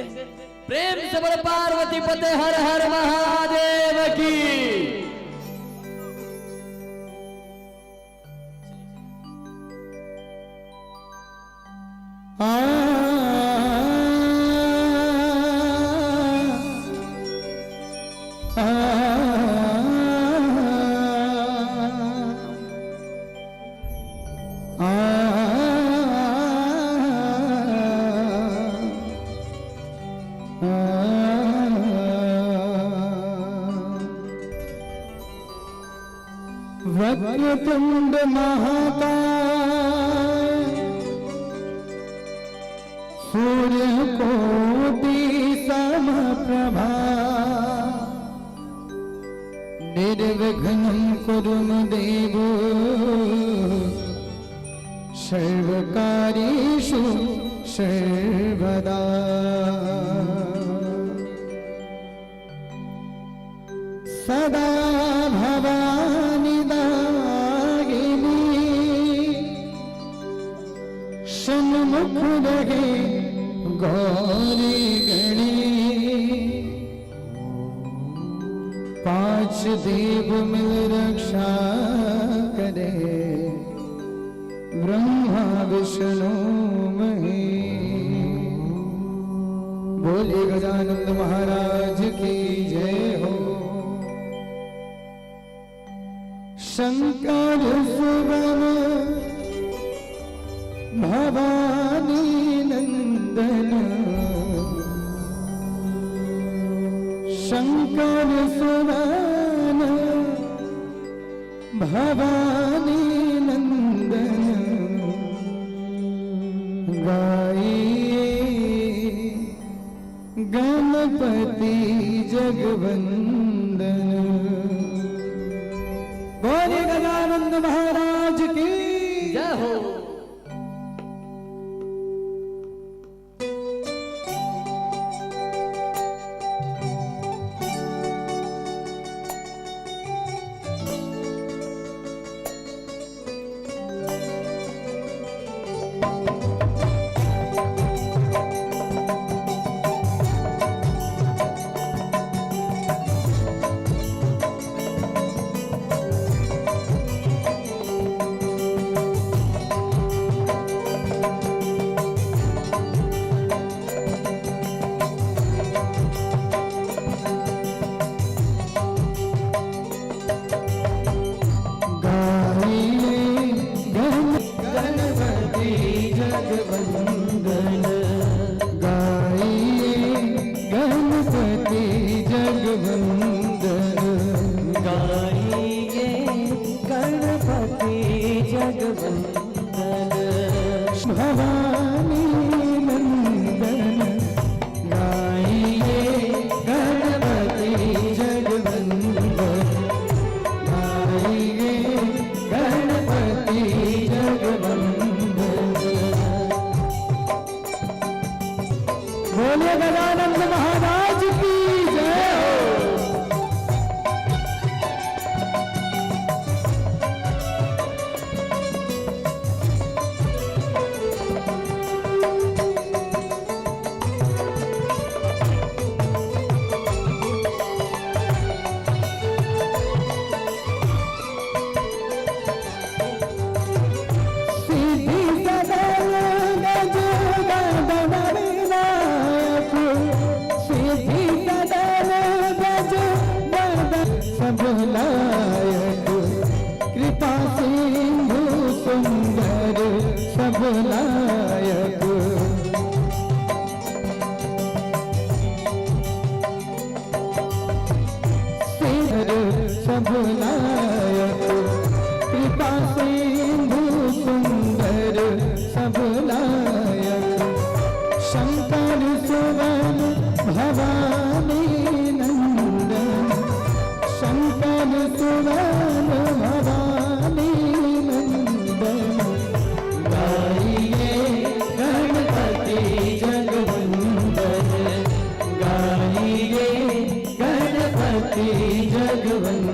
प्रेम से बोल पार्वती पते हर हर महादेव की। वक्रतुंड महाकाय सूर्य कोटि समप्रभा निर्विघ्नं कुरु देव सर्वकार्येषु सर्वदा। सदा भवानि दायिनी सन्मुख रहे गौरी गणी पांच देव मिल रक्षा करे ब्रह्मा विष्णु महेश। बोले गजानंद महाराज की जय हो। शंकर सुवन भवानी नंदन शंकर सुवन भवानी नंदन गाइए गणपति जगवंदन। बोले गजानंद महाराज की जय हो। भवानी नंदन गाइए गणपति जगवंदन गाइए गणपति जगवंदन। बोले गजानंद महाराज की जय हो। सब लायक कृपा सिंधु सुंदर सब लायक सब लायक कृपा सिंधु सुंदर सब लायक शंकर सुवन भवानी नंदन शंकर सुवन भवानी नंदन गाइए गणपति जगवंदन गाइए गणपति जगवंदन।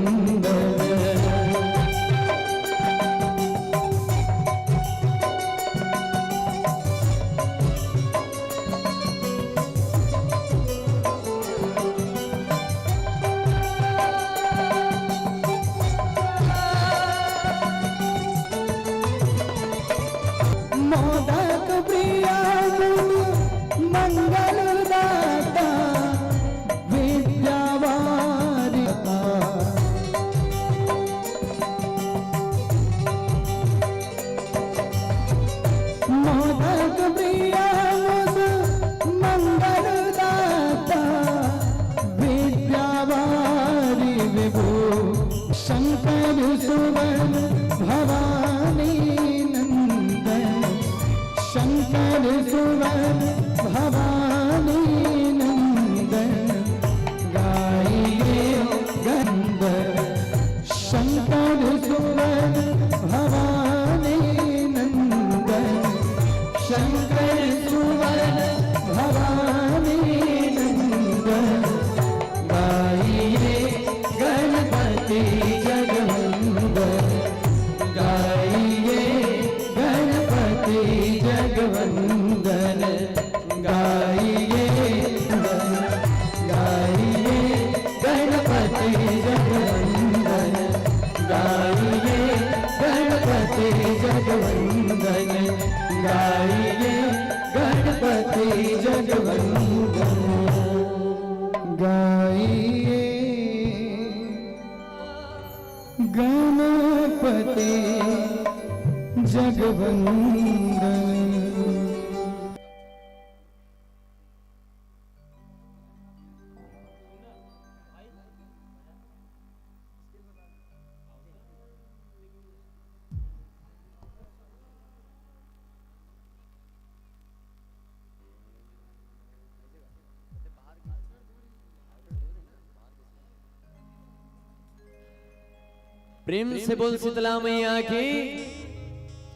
मोदक प्रिया मंगल दाता विद्यावारिता मोदक प्रिया मंगल दाता विद्यावारि विभु शंकर सुवन भवानी शंकर सुवन भवानी नंदन गाइए गंदन शंकर सुवन भवानी नंदन शंकर सुवन भवानी नंदन गाइए गणपति जगवंदन गाइए गणपति जगवंदन गाइए गाइए गणपति जगवंदन गाइए गणपति जगवंदन गाइए गणपति जगवंदन गाइए गणपति जगवंदन। प्रेम से बोल शीतला मैया की।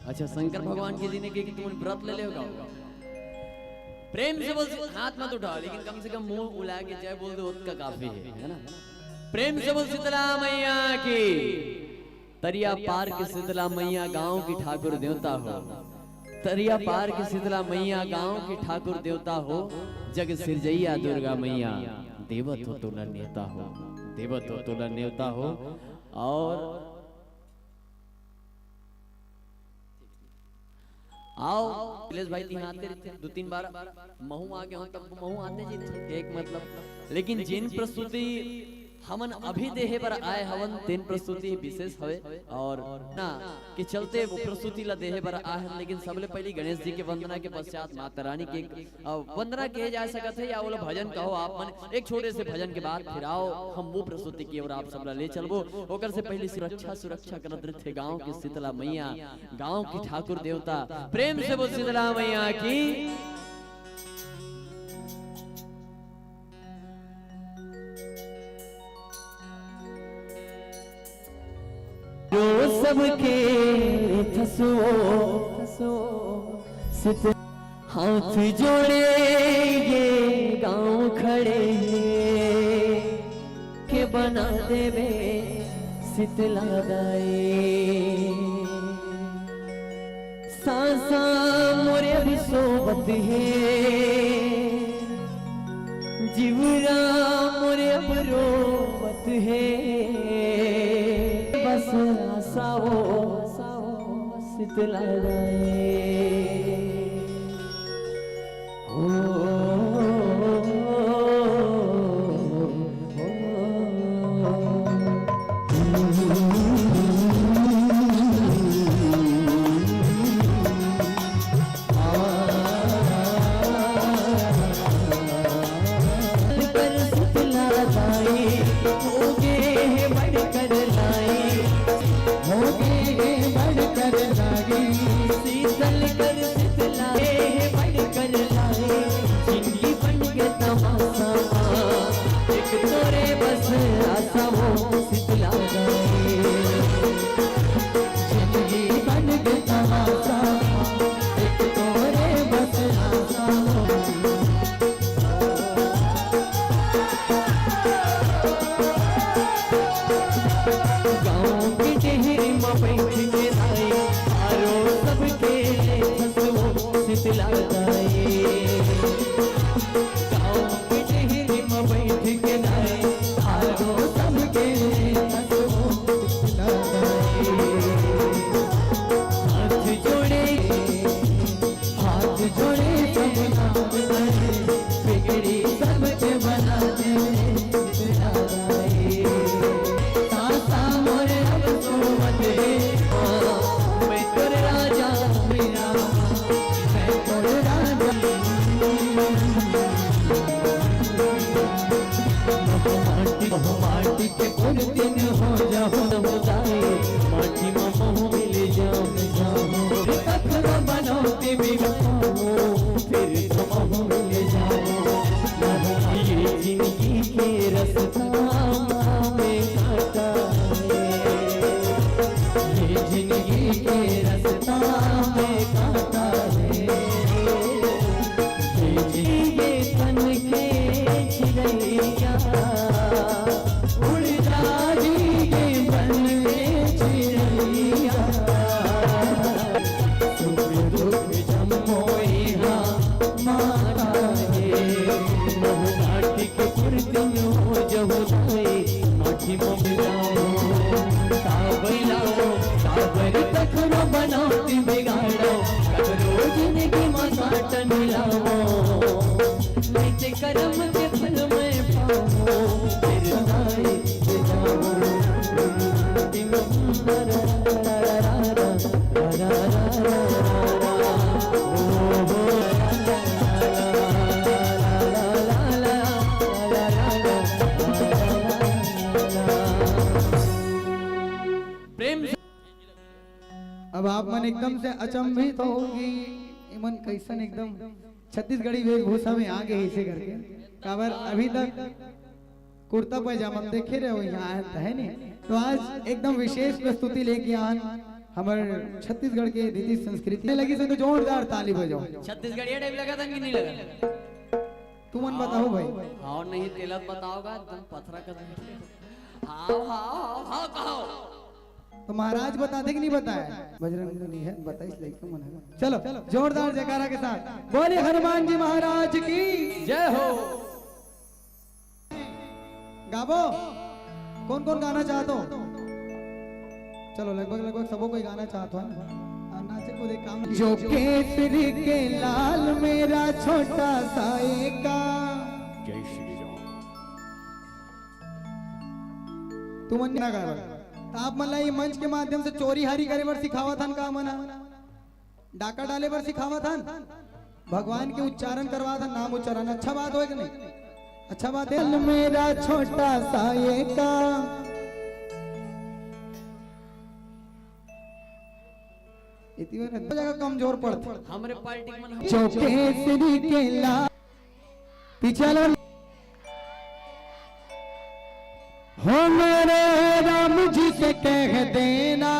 अच्छा शंकर भगवान की जीने के कि तुम व्रत ले लेगा। प्रेम से बोल, हाथ मत उठाओ लेकिन कम से कम मुंह उला के जय बोल दो उसका काफी है ना। प्रेम से बोल शीतला मैया की। तरिया पार के शीतला मैया गांव की ठाकुर देवता हो। तरिया पार के शीतला मैया गांव की ठाकुर देवता हो। जग सिरजैया दुर्गा मैया देवत हो तुला नेता हो। देवत हो तुला नेता हो। और आओ अखिलेश भाई तीन आते रहते दो तीन बार महू आ गए हो तब महू आते जी एक मतलब। लेकिन जिन प्रस्तुति हमन अभी देहे पर आए हवन तीन प्रस्तुति विशेष हवे और ना कि चलते वो प्रस्तुति ला देहे पर आए हैं, लेकिन सबले पहली गणेश जी के वंदना के पश्चात माता रानी के वंदना किए जा सकत है या वो भजन कहो आप मन एक छोटे से भजन के बाद फिर आओ हम वो प्रस्तुति की और आप सबला ले चलबो। ओकर से पहले सुरक्षा करत थे गांव के शीतला मैया, गांव की ठाकुर देवता, प्रेम से बोल शीतला मैया की। जो सबके थसो सित हाथ जोड़े ये गांव खड़े के बना देवे शीतला दाई। सांसा मोरे भी सोबत है, जीवरा मोरे अब रोवत है, बस आसाओ शीतला दाई। अब आप मन एकदम से अचंभित होगी, मन कैसन एकदम छत्तीसगढ़ी वेशभूषा में आ गए इसे करके। काबर अभी तक कुर्ता पैजामा देखे रहे हो, यहाँ आए है नहीं, तो आज एकदम विशेष प्रस्तुति लेके आन हमारे छत्तीसगढ़ के रीति संस्कृति लगी से तो जोरदार ताली बजाओ। छत्तीसगढ़िया टाइप लगा था कि नहीं लगा? तू मन बताओ भाई। और नहीं तेलत बताओगा एकदम पथरा कर। हाँ कहो तो महाराज बताते कि नहीं बताया? बजरंगबली है बताइए लड़का मन है। चलो जोरदार जयकारा के साथ बोले हनुमान जी महाराज की जय हो। गाबो कौन कौन गाना चाहते हो? चलो लगभग सबको कोई गाना चाहते हो ना, नाचे को देख काम। जो केसरी के लाल मेरा छोटा सा एका, तू मन ना कर आप मला ये मंच के माध्यम से चोरी हारी करे बर सिखावा था का मना डाका डाले बर सिखावा था भगवान के उच्चारण करवा था नाम उच्चारण अच्छा बात हो कि नहीं अच्छा बात है मेरा छोटा सा ये काम इतनी जगह कमजोर पड़ते हमारे पार्टी में हम जो केसरी के ला पीछे वाला हो मेरे राम जी से कह देना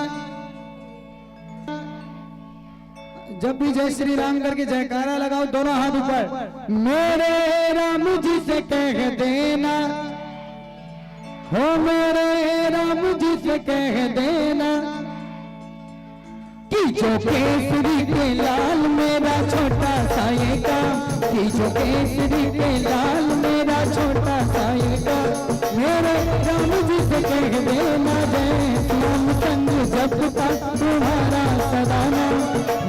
जब भी जय श्री राम करके जयकारा लगाओ दोनों हाथ ऊपर मेरे राम जी से कह देना हो मेरे राम जी से कह देना कि जो केसरी के लाल मेरा छोटा सा ये काम कि जो केसरी के लाल मेरा छोटा सा ये काम मेरे राम जी से कह देना जय राम संग जपता तुम्हारा सदा नाम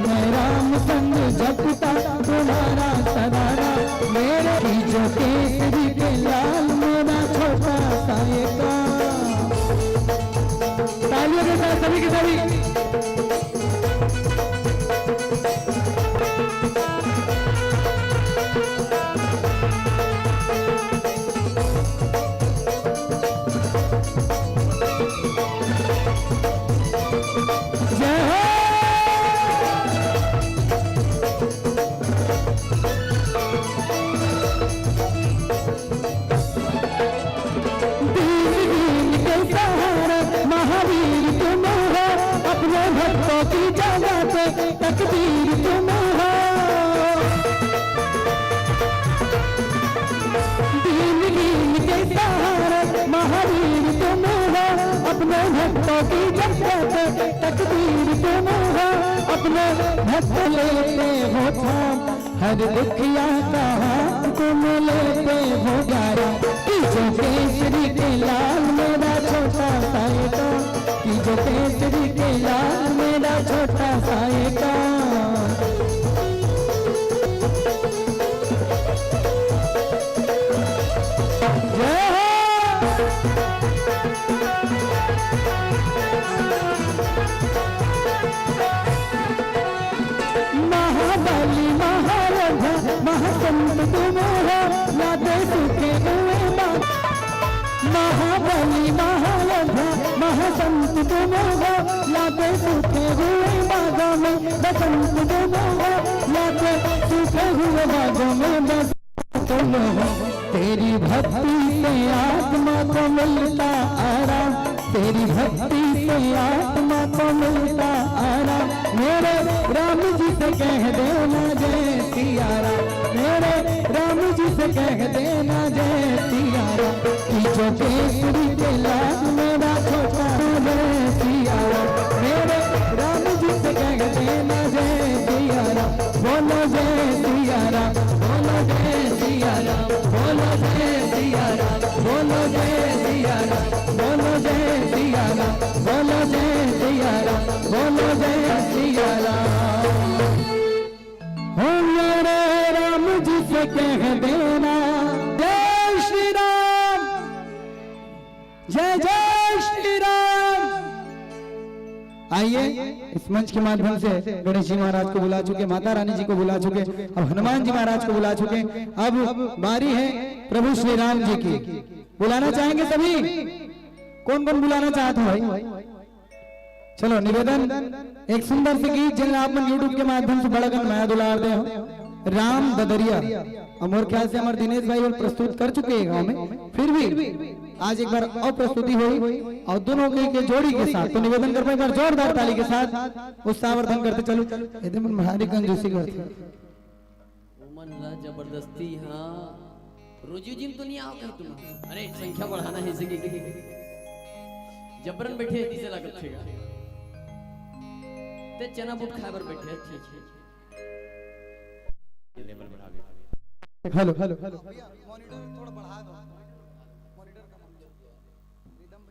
मैं राम संग जपता तुम्हारा सदा नाम मेरे कि जो केसरी के लाल मेरा छोटा सा ये काम तालियों के साथ सभी के सभी तकदीर तुम हो दीन दीन के सहारे महावीर तुम हो अपने भक्तों की जन्नत तकदीर तुम हो अपने भक्त लेते हो थाम हर दुखिया का हाथ तुम लेते हो गारा कि जो केसरी के लाल मेरा छोटा सा ये काम कि जो केसरी के लाल मेरा छोटा सा ये काम जय महाबली महाराजा महासंत तुम हो यादे सुखे हुए महाबली महाराजा महासंत तुम हो यादे सुखे हुए बागों में बसंत तुम हो यादे सुखे हुए बागों में बसंत तुम हो तेरी भक्ति से आत्मा को मिलता आराम तेरी भक्ति से आत्मा को मिलता आराम मेरे राम जी से कह देना जय सिया राम मेरे राम जी से कह देना जय सिया राम कि जो केसरी के लाल मेरा छोटा जय सिया राम मेरे राम जी से कह देना जय सिया राम बोलो जय सिया राम बोलो जय सिया राम बोलो जय सिया राम बोलो जय सिया राम बोलो जय सिया राम बोलो जय सिया राम बोलो जय सिया राम हो मेरे राम जी से कह देना जय श्री राम जय जय श्री राम आइए इस मंच के माध्यम से गणेश जी महाराज को बुला चुके माता रानी जी को बुला चुके अब हनुमान जी महाराज को बुला चुके अब बारी है प्रभु श्री राम जी की बुलाना चाहेंगे सभी कौन कौन बुलाना चाहते हो भाई चलो निवेदन एक सुंदर से गीत जिन आप यूट्यूब के माध्यम से बड़ा गण मैं दुलार दे हो राम बदरिया अमोर ख्याल से हमारे दिनेश भाई और प्रस्तुत कर चुके हैं गांव में फिर भी आज एक बार और प्रस्तुति हुई और दोनों के जोड़ी के साथ तो निवेदन कर एक बार जोरदार ताली के साथ उत्साहवर्धन करते चलो एकदम भारी कंजूसी करते मन ला जबरदस्ती हाँ रोजी जिम तो नहीं आओ कहीं तुम अरे संख्या बढ़ाना है इसे जबरन बैठे तीसरे लागत छेगा ते चना बुट खाए बर बैठे अच्छे अच्छे लेवल बढ़ा दे हेलो हेलो मॉनिटर थोड़ा बढ़ा दो मॉनिटर का रिदम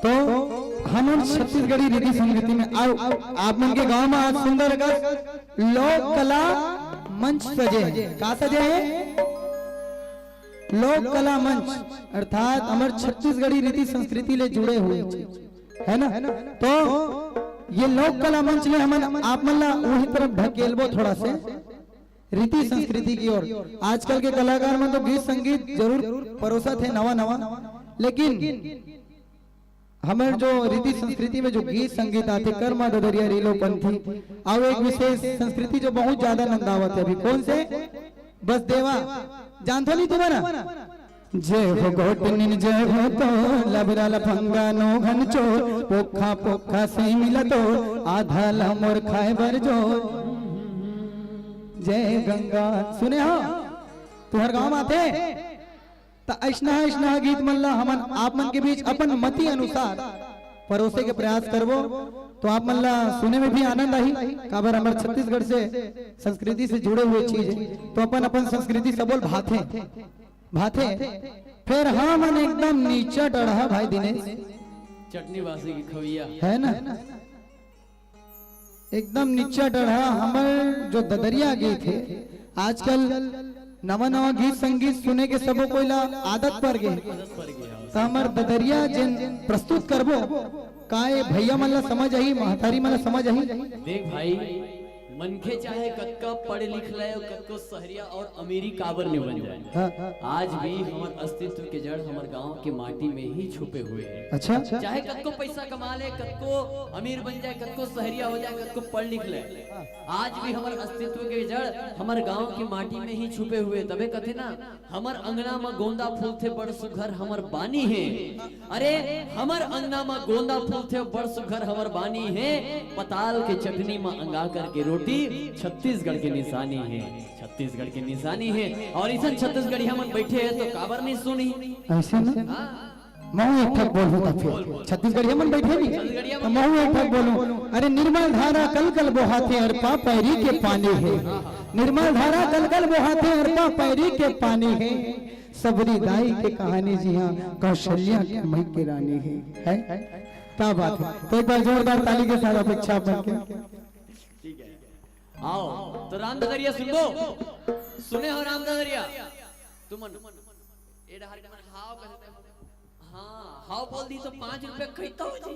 तो हमन छत्तीसगढ़ी रीति संस्कृति में आओ आप मन के गांव में आज सुंदर का लोक कला मंच सजे हैं। का सजे हैं? लोक कला मंच अर्थात हमार छत्तीसगढ़ी रीति संस्कृति ले जुड़े हुए है ना। तो ये लोक कला मंच ले हम आप मन ला वही तरफ ढकेलबो थोड़ा से रीति संस्कृति की ओर। आजकल के कलाकार में तो गीत संगीत जरूर परोसा थे नवा नवा, लेकिन हमारे जो रीति संस्कृति में जो गीत संगीत आते कर्मा ददरिया रीलो पंथी और एक विशेष संस्कृति जो बहुत ज्यादा नंदावत है अभी। कौन से? बस देवा जानते नहीं तुम्हारा? जय हो गोटनिन जय हो तो लबरा लफंगा नो घन चोर पोखा पोखा से मिला तो आधा लमोर खाए बर जो जय गंगा। सुने हो तुम्हार गांव में आते तो ऐसना गीत मल्ला हमन आप मन के बीच अपन मति अनुसार परोसे के प्रयास करबो तो आप मल्ला सुने में भी आनंद आई। काबर हमारे छत्तीसगढ़ से संस्कृति से जुड़े हुए चीज है तो अपन संस्कृति सबोल भाथे फिर हाँ मन एकदम नीचा डढ़ा भाई दिनेश चटनी बासी की खविया है ना, एकदम नीचा डढ़ा। हमार जो ददरिया गीत है आजकल नवा नवा गीत संगीत सुने के सबो कोई ला आदत पड़ गए तो हमार ददरिया जिन प्रस्तुत करबो काए भैया मन ला समझ आई महतारी मन ला समझ आई। देख भाई मनखे चाहे कक्का पढ़े लिख ले कक्को शहरिया और अमीरी काबर ने बन जाए, आज भी हमारे अस्तित्व के जड़ हमारे गांव के माटी में ही छुपे हुए हैं। अच्छा चाहे कक्को पैसा कमा ले कक्को अमीर बन जाए कक्को शहरिया हो जाए कक्को पढ़ लिख ले, आज भी हमारे अस्तित्व के जड़ हमारे गांव की माटी में ही छुपे हुए। तबे कथे ना हमार अंगना में गोंदा फूल थे बड़ सुघर हमर बानी है। अरे हमार अंगना में गोंदा फूल थे बड़ सुघर हमर बानी है, पताल के चटनी में अंगा करके रोटी छत्तीसगढ़ की निशानी है, छत्तीसगढ़ की निशानी है। और इस छत्तीसगढ़ी हम बैठे हैं तो काबर नहीं सुनी ऐसे ना मैं एक ठक बोलूं तो फिर छत्तीसगढ़ी हम बैठे नहीं तो मैं एक ठक बोलूं। अरे निर्मल धारा कल कल बहाते अरपा पैरी के पानी है, निर्मल धारा कल कल बहाते अरपा पैरी के पानी है, सबरी दाई के कहानी जी हाँ कौशल्या की मई की रानी है क्या बात है। तो एक बार जोरदार ताली के साथ अपेक्षा बन के आओ तो राम ददरिया सुनो सुने हो राम ददरिया तुम एडा हर मन हाव कहते हाँ हाव बोल दी तो 5 रुपए खरीदता हो जी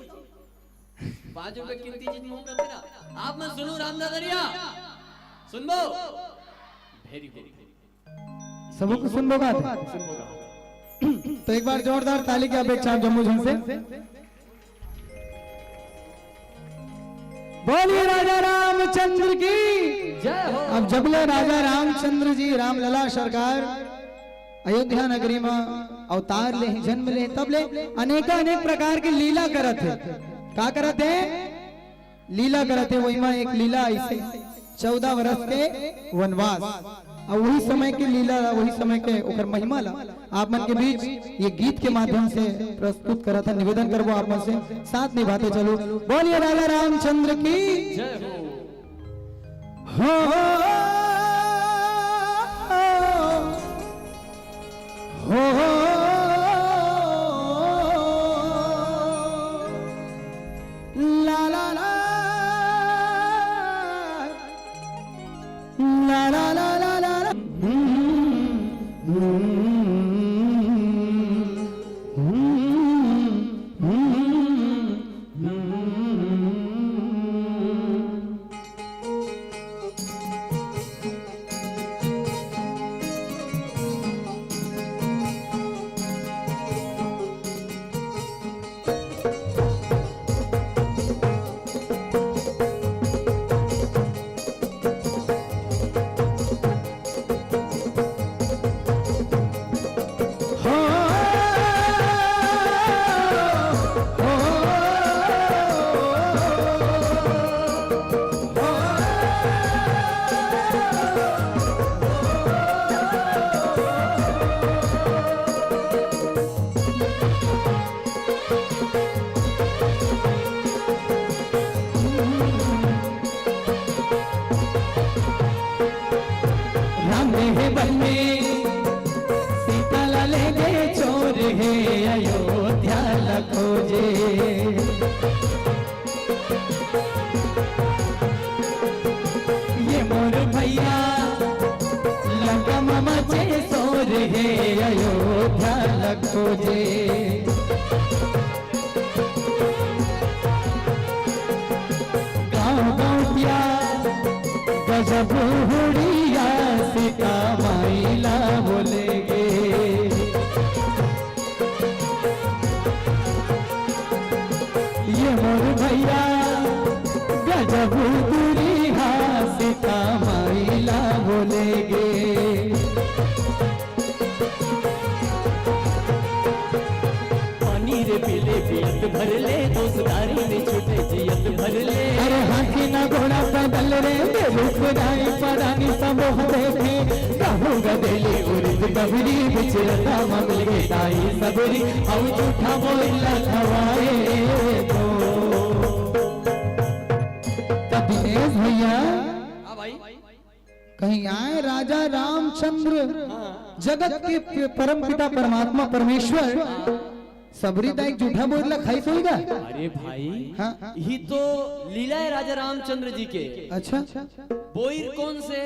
5 रुपए कीमती चीज मुंह में ना आप मन सुनो राम ददरिया सुनबो वेरी गुड सबको सुनबोगा तो एक बार जोरदार ताली की अपेक्षा जम्मू झन से बोलिए राजा रामचंद्र की जय हो। अब जबले राजा रामचंद्र जी रामलला सरकार अयोध्या नगरी में अवतार ले जन्म ले तब ले अनेक प्रकार की लीला करत है। का करत है? लीला करत है। वही में एक लीला ऐसे 14 वर्ष के वनवास और वही समय की लीला वही समय के ओकर महिमा ला आप मन के बीच ये गीत के माध्यम से प्रस्तुत करा था। निवेदन करबो आप मन से साथ निभाते चलो। बोलिए राजा रामचंद्र की जय हो। हो ला ला ला ला ला ला ला ला अयोध्या खोजे हे अयोध्या लखोजे। गाँव गाँवतिया गजब हुड़िया सीता माइला बोलेगे। ये मोर भैया गजब दुरिया सीता माइला बोलेगे। पानी रे पीले पियत भर ले दोस्तारी में छूटे जियत भर ले। अरे हाथी ना घोड़ा पैदल रे रूप राई परानी सब देखे। कहूँ गदेली उर्द कबरी बिचरता मगल के दाई सबरी अब झूठा बोला खवाए तो। दिनेश भैया हाँ भाई कहीं आए राजा रामचंद्र जगत के परम पिता परमात्मा परमेश्वर सबरी दाई झूठा बोला खाई सोएगा। अरे भाई हाँ यही तो लीला है राजा रामचंद्र जी के। अच्छा बोईर कौन से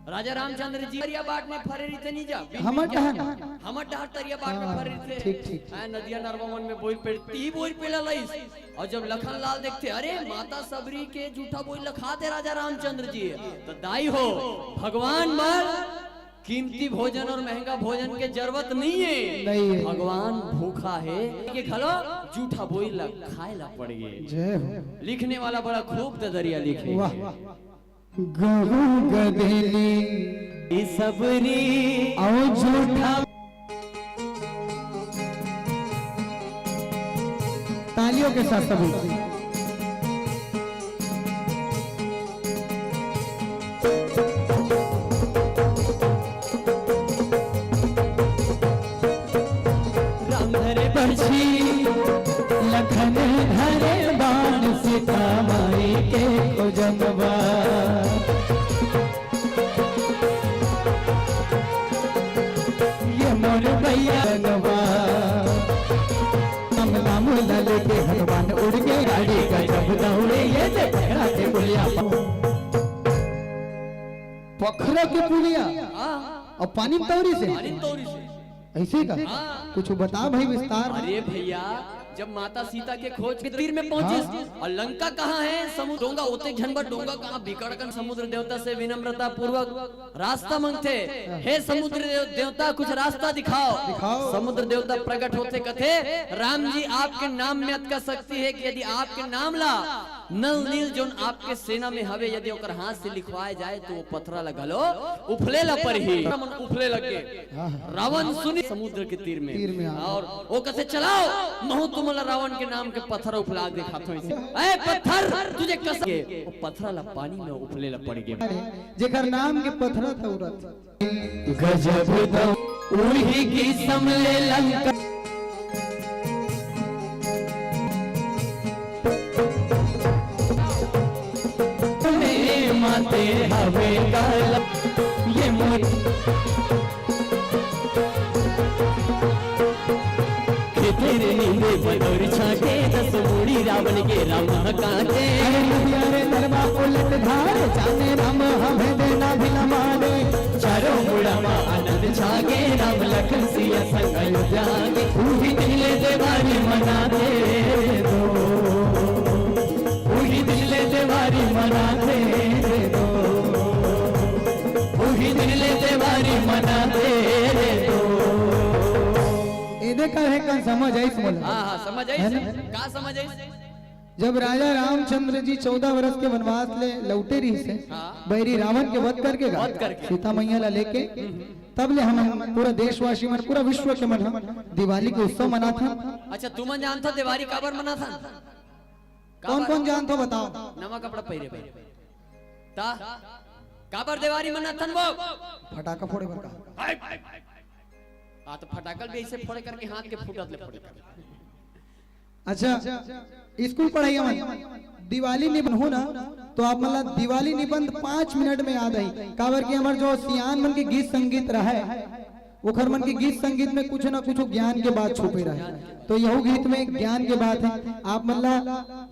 राजा रामचंद्र जी तरिया बाट में फरेरी थे नहीं जा हमर डहन हमर डहर तरिया बाट में फरेरी थे। ठीक ठीक आ नदिया नरवा में बोईर पे ती बोईर पेला लईस। और जब लखन लाल देखते अरे माता सबरी के झूठा बोई लखा दे राजा रामचंद्र जी तो दाई हो भगवान मर कीमती भोजन और महंगा भोजन के जरूरत नहीं है। भगवान भूखा है कि खलो झूठा बोई खाए ला पड़ गए। जय हो। लिखने वाला बड़ा खूब दरिया लिखे। वाह गहू गदेली सबरी और झूठा। तालियों के साथ सभी राम धरे पर्ची लखन धरे बाण सीता माई के खोजनवा। ये मोर भैया नवा नाम लल के हनुमान उड़ के गाड़ी का जब दौड़े ये देखा के पुलिया पोखरा के पुलिया और पानी तौरी से ऐसे का कुछ बता भाई विस्तार। अरे भैया जब माता सीता के खोज के तीर में पहुंचे और लंका कहाँ है समुद्र डोंगा होते झनबट डोंगा कहाँ बिकड़कन समुद्र देवता से विनम्रता पूर्वक रास्ता मांगते। हे समुद्र देवता कुछ रास्ता दिखाओ। समुद्र देवता प्रकट होते कथे राम जी आपके नाम में अतका शक्ति है कि यदि आपके नाम ला नल नील जो आपके सेना में हवे यदि ओकर हाथ से लिखवाए जाए तो वो पथरा लगलो उफले ला पर ही उफले लगे। रावण सुनी समुद्र के तीर में और वो कसे चलाओ महू तुमला रावण के नाम के पत्थर उफला देखा तो ऐसे ए पत्थर तुझे कस के वो पथरा ला पानी में उफले ला पड़ गए। जेकर नाम के पथरा तौरत गजब दम उही की समले लंका माते हवे काल ये मोर तेरे नींदे बदौर छाटे दस मुड़ी रावण के राम काटे। अरे नरमा उलट धार जाने राम हमें देना भी न माने। चारों मुड़ा मां आनंद छागे राम लखन सिया संग अयोध्या के पूरी दिले देवारी मनाते दो पूरी दिले देवारी मनाते दो पूरी दिले देवारी मनाते दो। है का समझ आई हाँ समझ आई का समझ आई। जब राजा रामचंद्र जी 14 वर्ष के वनवास ले लौटे रही से बैरी रावण के वध करके सीता मैया ला लेके तब ले हम पूरा देशवासी मन पूरा विश्व के मन दिवाली के उत्सव मना था। अच्छा तुम जानता दिवाली काबर मना था? कौन कौन जानता बताओ? नवा कपड़ा पहरे ता काबर दिवाली मना था वो फटाका फोड़े बता। तो फटाकल भी ऐसे फोड़े करके हाथ के फूटत ले फोड़े। अच्छा स्कूल पढ़ाई मन दिवाली निबंध हो ना तो आप मतलब दिवाली निबंध 5 मिनट में याद आई काबर की हमारे जो सियान मन के गीत संगीत रहा है वो खर मन के गीत संगीत में कुछ ना कुछ ज्ञान के बात छुपे रहे तो यह गीत में ज्ञान के बात है। आप मतलब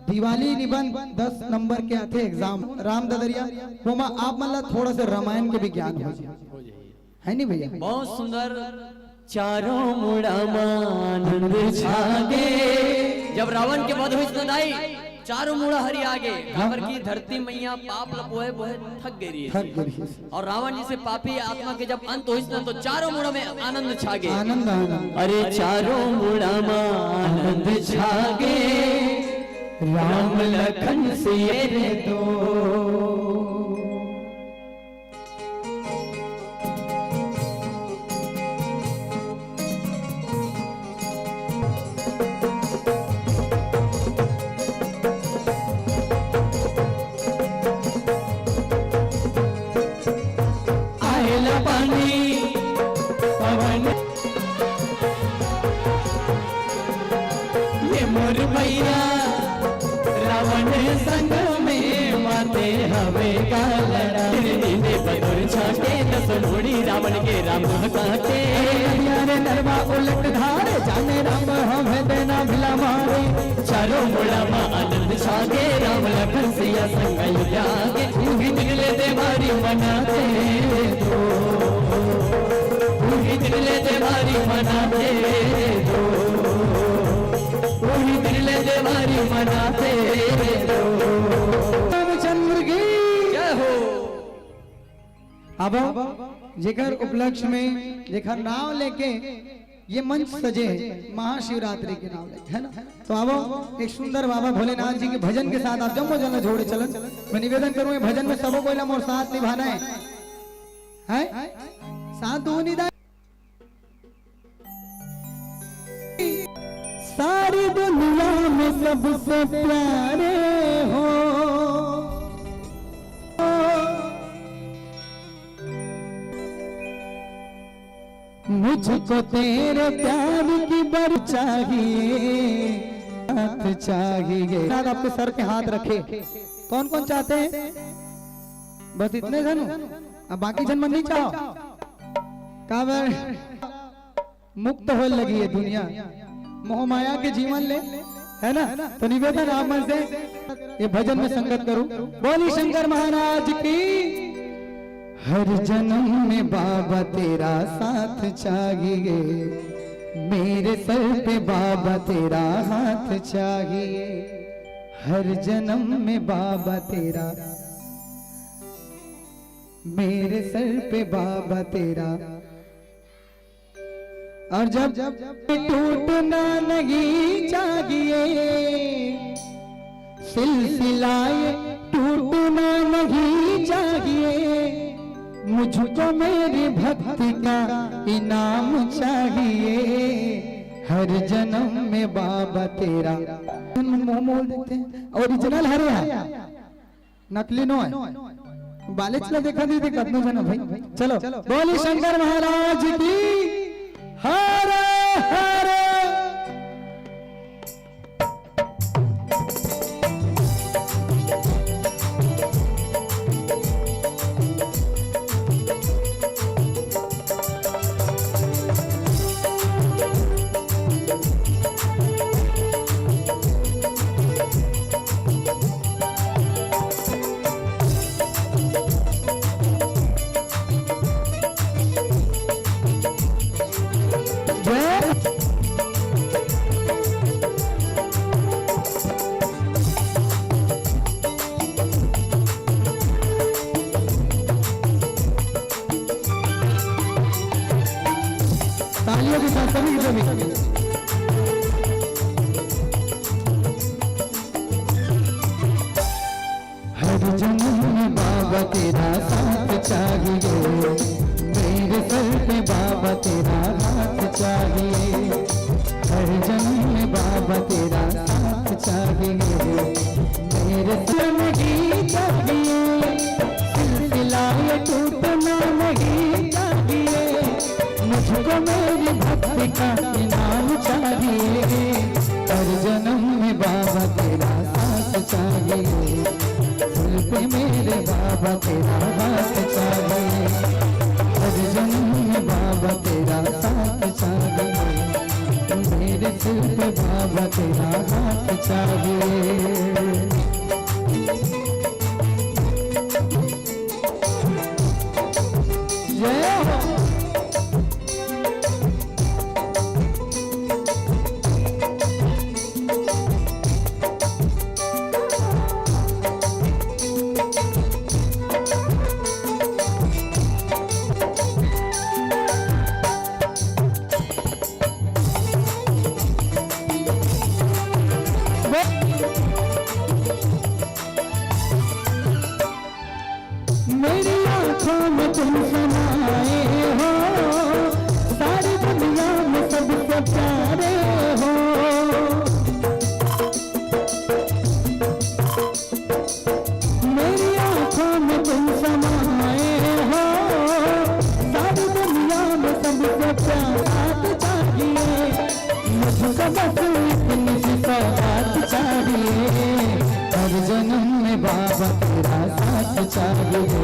दिवाली निबंध 10 नंबर के आते एग्जाम राम ददरिया वो आप मतलब थोड़ा सा रामायण के भी ज्ञान हो जाए है नहीं भैया? बहुत सुंदर। चारों मुड़ा आनंद छागे, जब रावण के वध हुई सुनाई, चारों मुड़ा हरि आगे, खबर की धरती मैया पाप लपोए बोए थक गई है। और रावण जी से पापी आत्मा के जब अंत हुई तो चारों मुड़ा में आनंद छागे। आनंद आनंद। अरे चारों मुड़ा आनंद छागे, राम लखन सिए दो। मोर भैया रावण संग में माते हवे का लड़ा, दीने बदर छाटे दस लोड़ी रावण के राम काटे। यारे नरवा उलट धारे, जाने राम हम देना भिला मारे। चारों मुड़ा मा आनंद छागे, राम लखन सिया संग जागे। उही दिले देवारी मनाते दो, उही दिले देवारी मनाते दो, उही दिले देवारी मनाते दो। रामचंद्र की जय हो। अब जेकर उपलक्ष्य में जेकर नाम लेके ये मंच सजे महाशिवरात्रि के नाम लेके, है ना? तो अब एक सुंदर बाबा भोलेनाथ जी के भजन के साथ आप जम्मो जन जोड़े चलन। मैं निवेदन करूं ये भजन में सबको कोई मोर साथ निभाना है साथ दो निदा। सारी दुनिया में सबसे प्यारे हो, मुझको तेरे प्यार की बर चाहिए, हाथ चाहिए। साथ आपके सर पे हाथ रखे। कौन कौन चाहते हैं? बस इतने जन, अब बाकी जन मन नहीं चाहो। काबर मुक्त हो लगी है दुनिया, मोह माया के जीवन ले, है ना? तो निवेदन आप मन से ये भजन में संगत करूं। बोली शंकर महाराज की। हर जन्म में बाबा तेरा साथ चाहिए, मेरे सर पे बाबा तेरा हाथ चाहिए। हर जन्म में बाबा तेरा, मेरे सर पे बाबा तेरा। और जब टूटना नहीं चाहिए, सिलसिलाए टूटना नहीं चाहिए। मुझको मेरी भक्ति का इनाम चाहिए। हर जन्म में बाबा तेरा। मोमोल देखते हैं, ओरिजिनल है नकली नो है। बाले चला देखा दी थी कदम जना भाई। चलो बोली शंकर महाराज की। हरे हरे। तालियों के साथ सभी हर जन्म में बाबा तेरा साथ चाहिए, मेरे सर पे बाबा तेरा हाथ चाहिए। हर जन्म में बाबा तेरा साथ चाहिए, मेरे सर नहीं चाहिए। सिलसिलाए टूटना नहीं चाहिए। मुझको मेरी भक्ति का इनाम चाहिए। हर जन्म में बाबा तेरा साथ चाहिए। दिल पे मेरे बाबा तेरा हाथ चाहिए। हर जन्म में बाबा तेरा साथ चाहिए। मेरे दिल पे बाबा तेरा हाथ चाहिए। जय हो। बस इतनी सी सौगात चाहिए, हर जन्म में बाबा तेरा साथ चाहिए,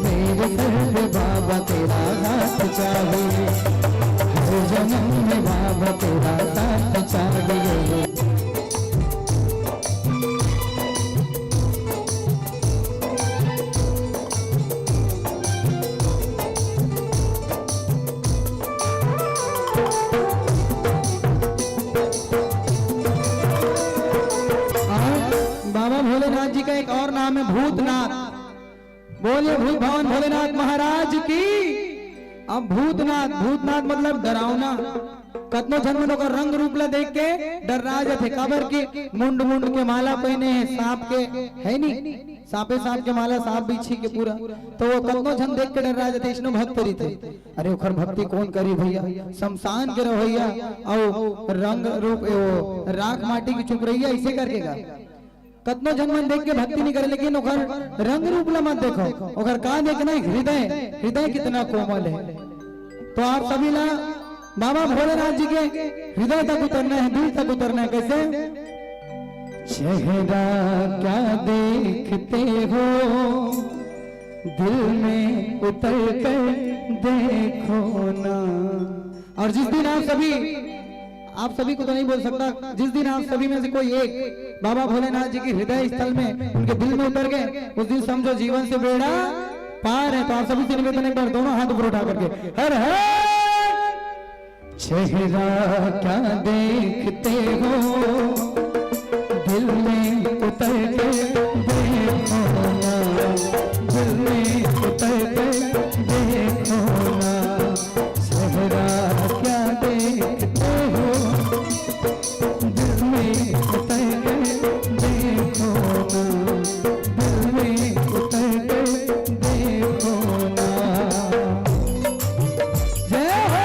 मेरे सर पे बाबा तेरा हाथ चाहिए, हर जन्म में बाबा तेरा साथ चाहिए। बाबा भोलेनाथ जी का एक और नाम है भूतनाथ। बोलिए भूत भवन भोलेनाथ महाराज की। अब भूतनाथ, भूतनाथ मतलब डरावना। कतनो जन्म का रंग रूप ला देख के डर रहा थे, काबर की मुंड मुंड के माला पहने हैं, सांप के है नहीं, सांपे सांप के माला, सांप बिच्छी के पूरा, तो वो कतनो जन देख के डर रहा थे, इसनो भक्त करी थे। अरे ओखर भक्ति कौन करी भैया, शमशान के रवैया और रंग रूप वो राख माटी की चुप रही है, इसे करके गा कतनो जनमन देख के भक्ति नहीं करे, लेकिन ओखर रंग रूप ला मत देखो, ओखर का देखना है हृदय, हृदय कितना कोमल है। तो आप सभी ला बाबा भोलेनाथ जी के हृदय तक उतरना है, दिल तक उतरना है। कैसे? चेहरा क्या देखते हो, दिल में उतर कर देखो ना। और जिस दिन आप सभी को तो नहीं बोल सकता, जिस दिन आप सभी में से कोई एक बाबा भोलेनाथ जी की हृदय स्थल में, उनके दिल में उतर गए, उस दिन समझो जीवन से बेड़ा पार है। तो आप सभी से निवेदन एक बार दोनों हाथ ऊपर उठा करके हर हर। चेहरा क्या देखते हो, दिल में उतर के देखो ना, दिल में उतर के देखो ना। चेहरा क्या देखते हो, दिल में उतर के देखो ना, दिल में उतर के देखो ना। जय हो।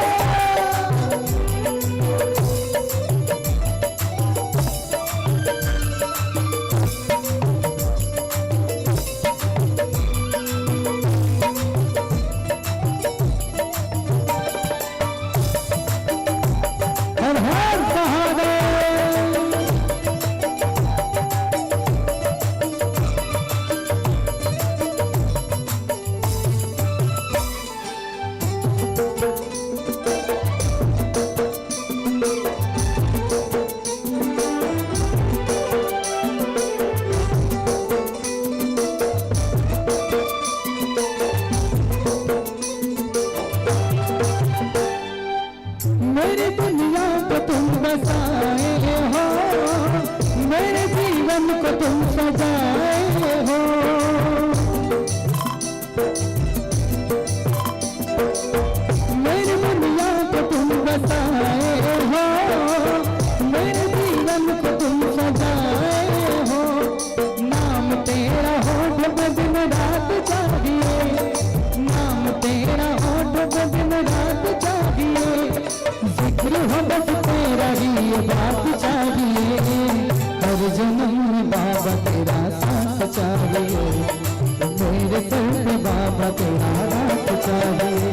मेरी दुनिया को तुम बसाए हो, मेरे जीवन को तुम सजाए हो। मेरी दुनिया को तुम बसाए हो, मेरे जीवन को तुम सजाए हो। नाम तेरा होठ पे दिन रात चाहिए, नाम तेरा होठ पे दिन रात चाहिए। जिक्र हो बस तेरा ही ये बात चाहिए, हर जन्म में बाबा तेरा साथ चाहिए, मेरे सर पे बाबा तेरा हाथ चाहिए,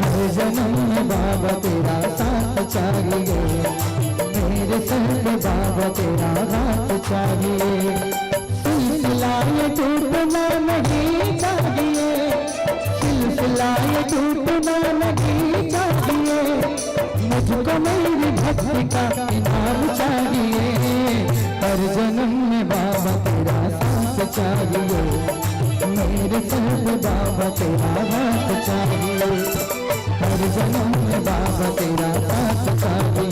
हर जन्म में बाबा तेरा साथ चाहिए, मेरे सर पे बाबा तेरा हाथ चाहिए। सिलसिला ये टूटना नहीं चाहिए, सिलसिला ये टूटना नहीं चाहिए। मुझको मेरी भक्ति का इनाम चाहिए, हर जन्म में बाबा तेरा साथ चाहिए, मेरे सर पे बाबा तेरा हाथ चाहिए, हर जन्म में बाबा तेरा साथ चाहिए,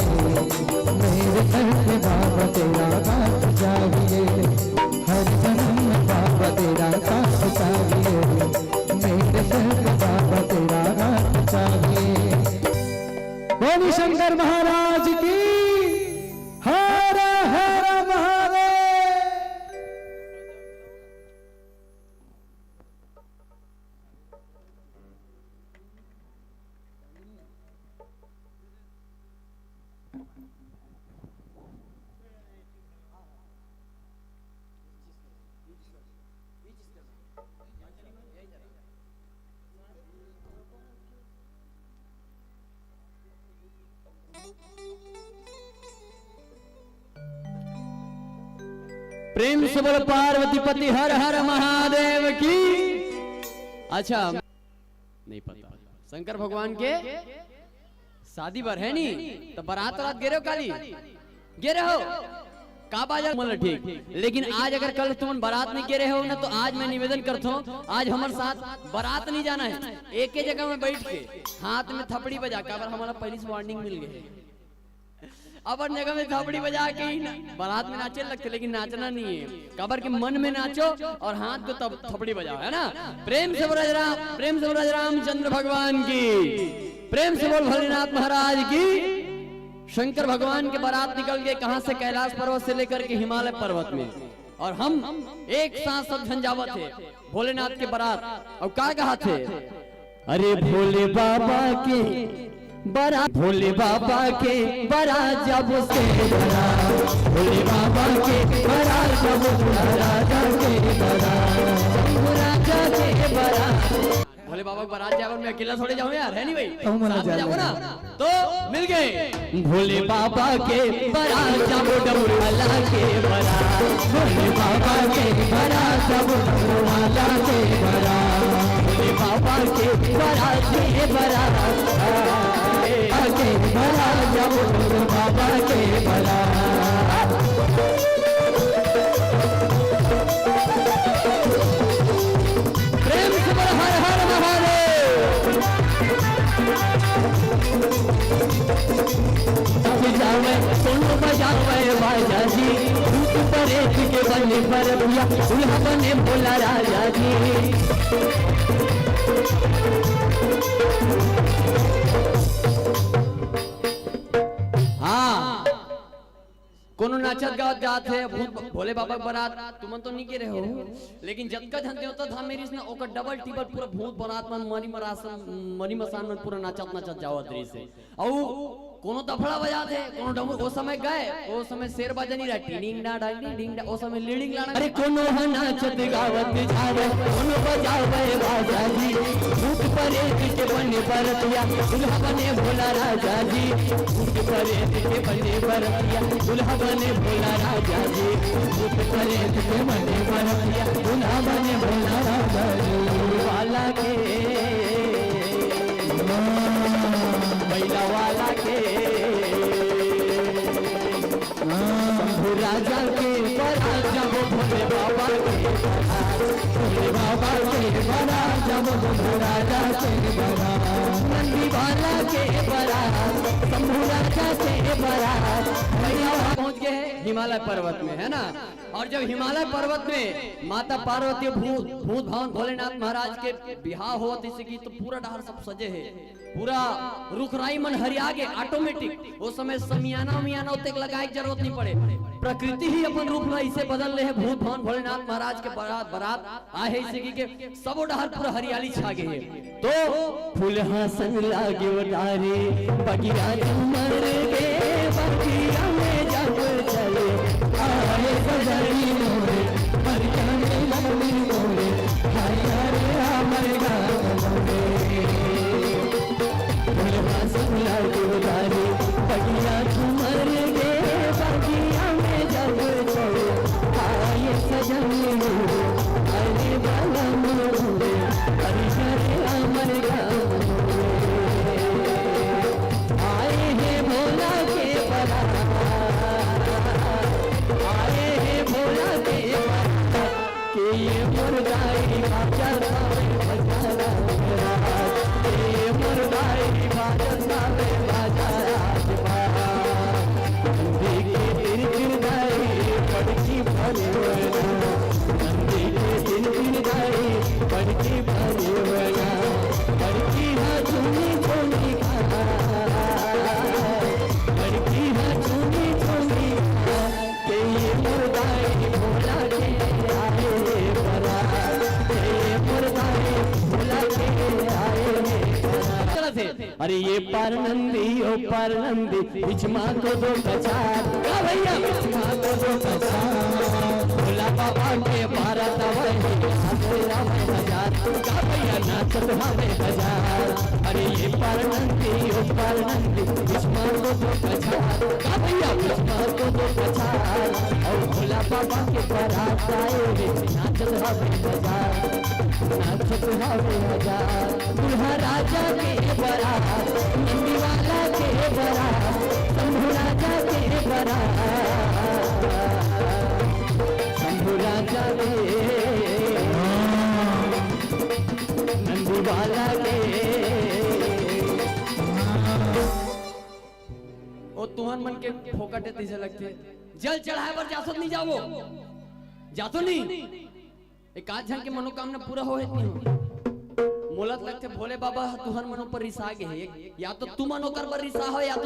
मेरे सर पे बाबा तेरा हाथ चाहिए, हर जन्म में बाबा तेरा साथ चाहिए, मेरे सर पे बाबा तेरा हाथ चाहिए। बोली शंकर महाराज की। हर हर महादेव। प्रेम से बोल पार्वती पति हर हर महादेव की। अच्छा नहीं पता शंकर भगवान के शादी बर है नी तो बारात रात गिरे हो काली गिरे हो का बाजार मतलब ठीक, लेकिन आज अगर कल तुम बारात नहीं गिरे हो ना तो आज मैं निवेदन करता हूँ आज हमारे साथ बारात नहीं जाना है, एक ही जगह में बैठ के हाथ में थपड़ी बजा के हमारा पहली से वार्निंग मिल गई अपन जगह में थपड़ी बजा के ही बारात में नाचे लगते, लेकिन नाचना नहीं है कबर के मन में नाचो और हाथ को तब थपड़ी बजाओ, है ना। प्रेम से बोल रामचंद्र भगवान की, प्रेम से बोल भोलेनाथ महाराज की। शंकर भगवान के बारात निकल गए कहां से, कैलाश पर्वत से लेकर के हिमालय पर्वत में, और हम एक साथ सब झंझावत थे भोलेनाथ के बारात। और क्या कहा थे, अरे भोले बाबा के बारात, भोले बाबा के बारात जब से बरा, भोले बाबा के बारात जब राजा के राजा के बारात। भोले बाबा के बारात जाकर मैं अकेला थोड़े जाऊं यार, है नहीं भाई, साथ में जाओ ना तो मिल गए। भोले बाबा के बारात जब डमरूवाला के बारात, भोले बाबा के बारात जब डमरूवाला के बारात, भोले बाबा के बारात के बारात के बारात जब भोले बाबा के बारात। प्रेम से बोल हर हर महादेव। जावे सोनू बजावे बाजा जी, भूत परेत के बने पर भैया दुल्हा बने भोला राजा जी। हाँ कोनो नाचत गावत जात है भोले बाबा के बारात, तुम तो नहीं के रहे हो, लेकिन जब का धंधे होता था मेरी इसने ओकर डबल टिबल पूरा भूत बारात में मनी मसान में पूरा नाचत जावत रही से। और कोनो दफड़ा बजा थे कोनो डमरू, वो समय गए वो समय शेर बाजा नहीं रहा, डिंग डा डांग डिंग डा, वो समय लीडिंग लाना। अरे कोनो नाचत गावत जावे कोनो बजावे बाजा जी, भूत परेत के बने बरतिया दुल्हा बने भोला राजा जी, भूत परेत के बने बरतिया दुल्हा बने भोला राजा जी, भूत परेत के बने बरतिया दुल्हा बने भोला राजा जी। वाला के बैला वाला के शंभू राजा के बारात जब भोले बाबा के बारात, भोले बाबा के बारात जब भोले राजा के बारात, नंदी वाला के बारात शंभू राजा के बारात। भैया वहां पहुंच गए हैं हिमालय पर्वत में, है ना। और जब हिमालय पर्वत में माता पार्वती भूत भवन भोलेनाथ महाराज के बिहार हुआ इसी की तो पूरा डहार सब सजे है, पूरा रुखराई मन हरिया के ऑटोमेटिक, वो समय समियाना मियाना उतक लगाए की जरूरत नहीं पड़े, प्रकृति ही अपन रूप में इसे बदल रहे हैं। भूत भवन भोलेनाथ महाराज के बारात आए है इसी के सब डहार पूरा हरियाली छा गई है। तो फूल हसन लागे उतारे बगिया मर गे, बगिया में जब चले आए सजनी मोरे, बगिया में लगी मोरे, हाय रे हमर गाँव मोरे। फूल हसन लागे उतारे बगिया मर गे, बगिया में जब चले आए सजनी मोरे, अरे बाला मोरे, हरि हरे हमर गाँव मोरे। आए हैं भोला के बारात, आए हैं भोला के बारात, के ये मुर्गाई बाजा सावे बजा रात, के ये मुर्गाई बाजा सावे बजा रात। नंदी के दिन दिन गाई पड़की भरे वना, नंदी के दिन दिन गाई पड़की भरे वना, पड़की हा चुनी चुनी खा, पड़की हा चुनी चुनी खा, के ये मुर्गाई भोला के आए बारात, के ये मुर्गाई भोला के आए बारात। अरे ये पार नंदी ओ पार नंदी बिचमा को दो कचार, भैया बिचमा को दो कचार, भोला बाबा के बारात वही रावे हजार का भैया नाचत हवे हजार अरे ये पर नंदी ओ पर नंदी बिस्मार को दो कछार का भैया बिस्मार को दो कछार और भोला बाबा के बारात आए रे नाचत हवे हजार नाचत हवे हजार दूल्हा राजा के बारात नंदी वाला के बारात शंभू राजा के बारात शंभू राजा के नंदी वाला के ओ तुहन मन के फोकटे तीसे लगते जल चढ़ाए पर जासो नहीं जावो जातो नहीं एक आज झन के मनोकामना पूरा हो हेती मोलत लगते भोले बाबा तुहर मनो पर रिसा गे है या तो तू मनो कर पर रिसा हो या तो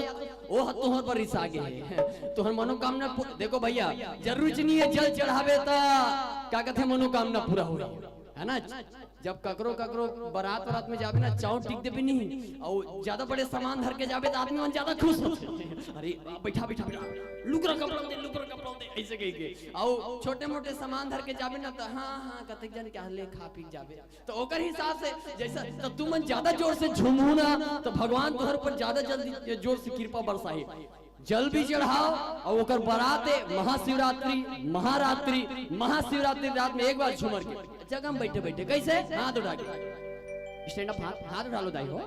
ओ तुहर पर रिसा गे है तुहर मनोकामना देखो भैया जरूरी नहीं है जल चढ़ावे ता क्या कहते मनोकामना पूरा हो है ना जब ककरो ककरो बारात में जावे ना चाव टिक दे भी नहीं और ज्यादा बड़े सामान धर के जावे तो आदमी मन ज्यादा खुश होते अरे बैठा बैठा लुकरा कपड़ा दे ऐसे कह के और छोटे मोटे सामान धर के जावे ना तो हाँ कतक जन क्या ले खा पी जावे तो ओकर हिसाब से जैसा तो तू मन ज्यादा जोर से झूमू ना तो भगवान तोहर पर ज्यादा जल्दी जोर से कृपा बरसाई जल भी चढ़ाओ और ओकर बराते महाशिवरात्रि रात में एक बार झूमर के जगह में बैठे बैठे कैसे हाथ उठा के स्टैंड अप हाथ उठा लो दाई हो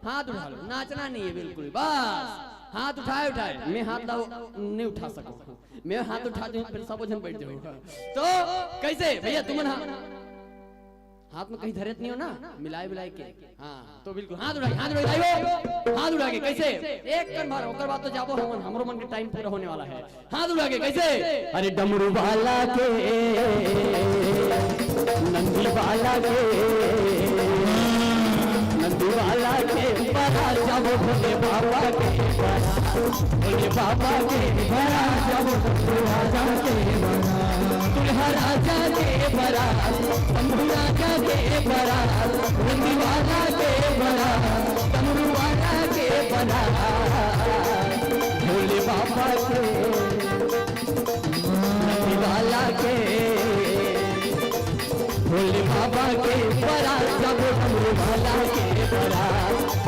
हाथ उठा लो नाचना नहीं है बिल्कुल बस हाथ उठाए मैं हाथ नहीं उठा सकूं मैं हाथ उठा दूं फिर सब जन बैठ जाओ तो कैसे भैया तुम हाथ में कहीं धरत नहीं हो ना मिलाए के हाँ तो बिल्कुल हाथ उठा के कैसे एक कर मारो ओकर बाद तो जाबो हमरो मन के टाइम पूरा होने वाला है हाथ उठा के कैसे अरे डमरू वाला के नंदी वाला के बड़ा जाबो भोले बाबा के बड़ा जाबो राजा के दुल्हा राजा के बड़ा शंभू राजा के बड़ा नंदी वाला के बड़ा डमरू वाला के बड़ा भोले बाबा के नंदी वाला के भोले बाबा के बड़ा जब डमरू वाला के बड़ा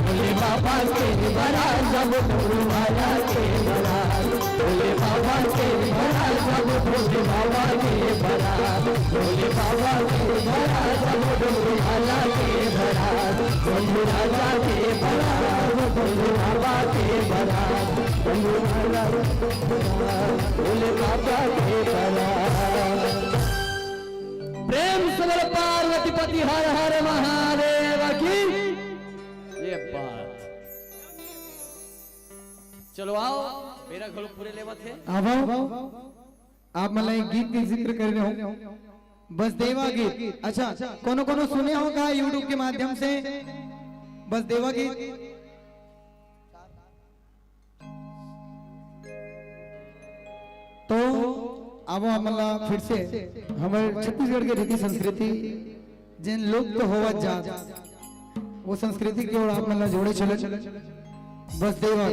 भोले बाबा के बड़ा जब डमरू वाला के बड़ा भोले बाबा के बड़ा जब भोले बाबा के बड़ा भोले बाबा के बड़ा जब डमरू वाला के बड़ा शंभू राजा के बड़ा भोले बाबा के बड़ा शंभू वाला भोले बाबा के बड़ा प्रेम से बोलो पार्वती पति हर हर महादेव की ये बात चलो आओ मेरा घर पूरे लेवत है आओ आप मला एक गीत के जिक्र कर रहे हो बस देवा गीत अच्छा कोनो सुने होगा यूट्यूब के माध्यम से बस देवा गीत तो अब हमला फिर से हमारे छत्तीसगढ़ के रीति संस्कृति जिन लोग तो होवा जा वो संस्कृति की ओर आप मतलब जोड़े चले बस देवा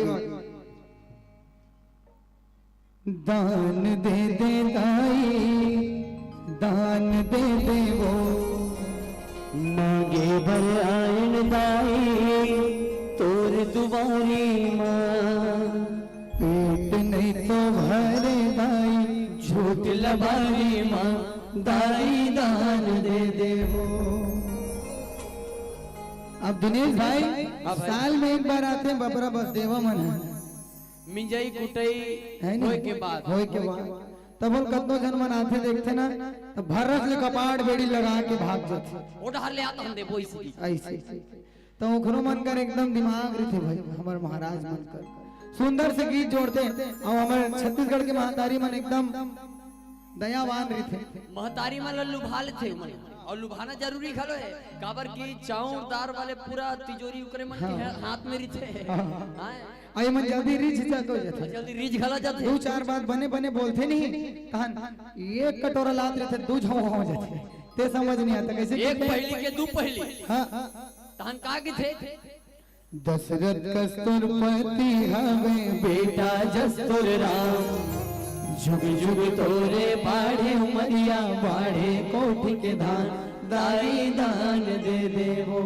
दान दे दे दाई दान दे दे वो मांगे बर आयन दाई तोर दुआरी मां पेट नहीं तो भरे दाई झूठ लबारी मां दाई दान दे देवो अब दिनेश भाई साल में एक बार आते हैं बबरा बस देवा मन मिंजाई कुटाई है होए के बाद तब हम कतनो जन मन आते देखते ना तो भरस ले कपाड़ बेड़ी लगा के भाग जाते ओढ़ ले आता हम देबो इसी ऐसे तो उखरो मन कर एकदम दिमाग रहते भाई हमारे महाराज मन कर सुंदर से गीत जोड़ते और हमारे छत्तीसगढ़ के महतारी मन एकदम दयावान रहते महतारी मन लुभाल थे मन और लुभाना जरूरी खलो है काबर की चाउरदार वाले पूरा तिजोरी उकरे मन के हाथ में रिथे हां आई मन जल्दी रिच जातो जाते जल्दी रिच खला जाते दो चार बात बने बने बोलते नहीं तहन एक कटोरा लात रहते दो झाव हो जाते ते समझ नहीं आता कैसे एक पहली के दो पहली हां तहन का के थे दशरथ कस्तूरपति हवे बेटा जस्तुर राम जुग जुग तोरे बाढ़े उमरिया बाढ़े कोठि के धान दाई दान दे देवो।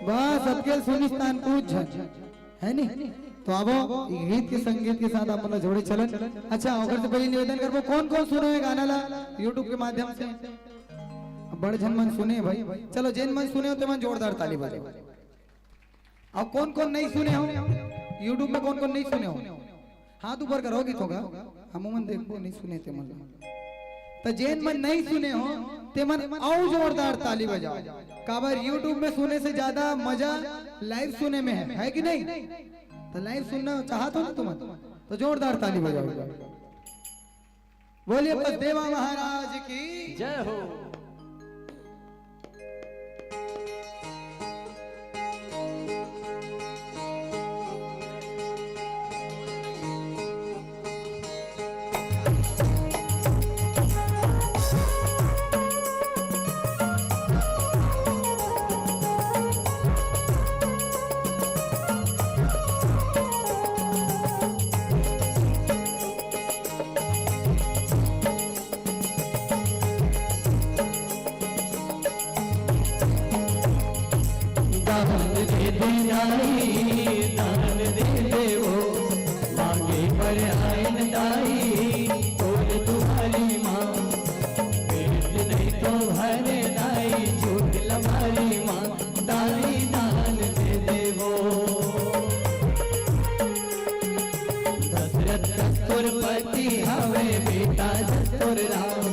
बस सबके सुनिस्तान पूछ है नहीं तो अब गीत के संगीत के साथ अपन जोड़े चलन। अच्छा अगर से पहले निवेदन करबो कौन कौन सुने है गाना ला यूट्यूब के माध्यम से बड़ जन मन सुने भाई। चलो जिन मन सुने हो तो मन जोरदार ताली बजाओ। अब कौन कौन नहीं सुने हो यूट्यूब में कौन कौन नहीं सुने हो हाथ ऊपर करो गीत होगा हम मन देखो नहीं सुने थे मन तो जैन मन नहीं सुने हो ते मन और जोरदार ताली बजाओ। काबर यूट्यूब में सुने से ज्यादा मजा लाइव सुने में है कि नहीं? तो लाइव सुनना चाहते हो ना तुम तो जोरदार ताली बजाओ। बोलिए बस देवा महाराज की जय हो। दान दे देवो मांगे पर आयन दाई तोल तुम्हारी माँ पेट नहीं तो भरे दाई झूठ लमारी माँ दाई दान दे देवो। दशरथ दस्तुरपति हवे बेटा दस्तुर राम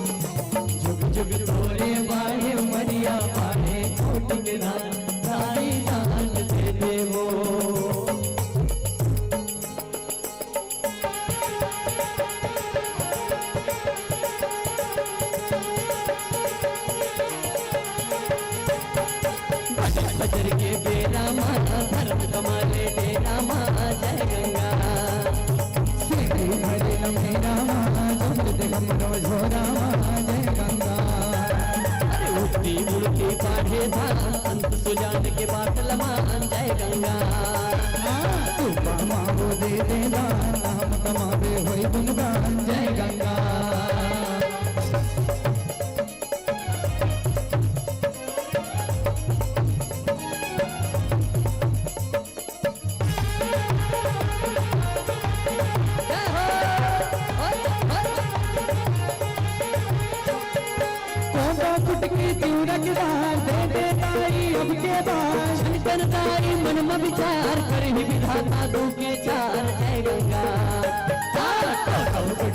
जुग जुग तोरे बाहे मरिया बाहे कोट के दान दाई दान दे देवो। बजर के बेरा माँ धर्म कमाले डेरा माँ जय गंगा हरे मेरा माँ झोरा माँ जय गंगा। उठती उड़ती पाढ़े धान अंत सुजान के बाटल मान जय गंगा। तू मांगो दे देना नाम कमावे होई गुणगान जय गंगा। मन में विचार कर ही विधाता दो के चार जय गंगा।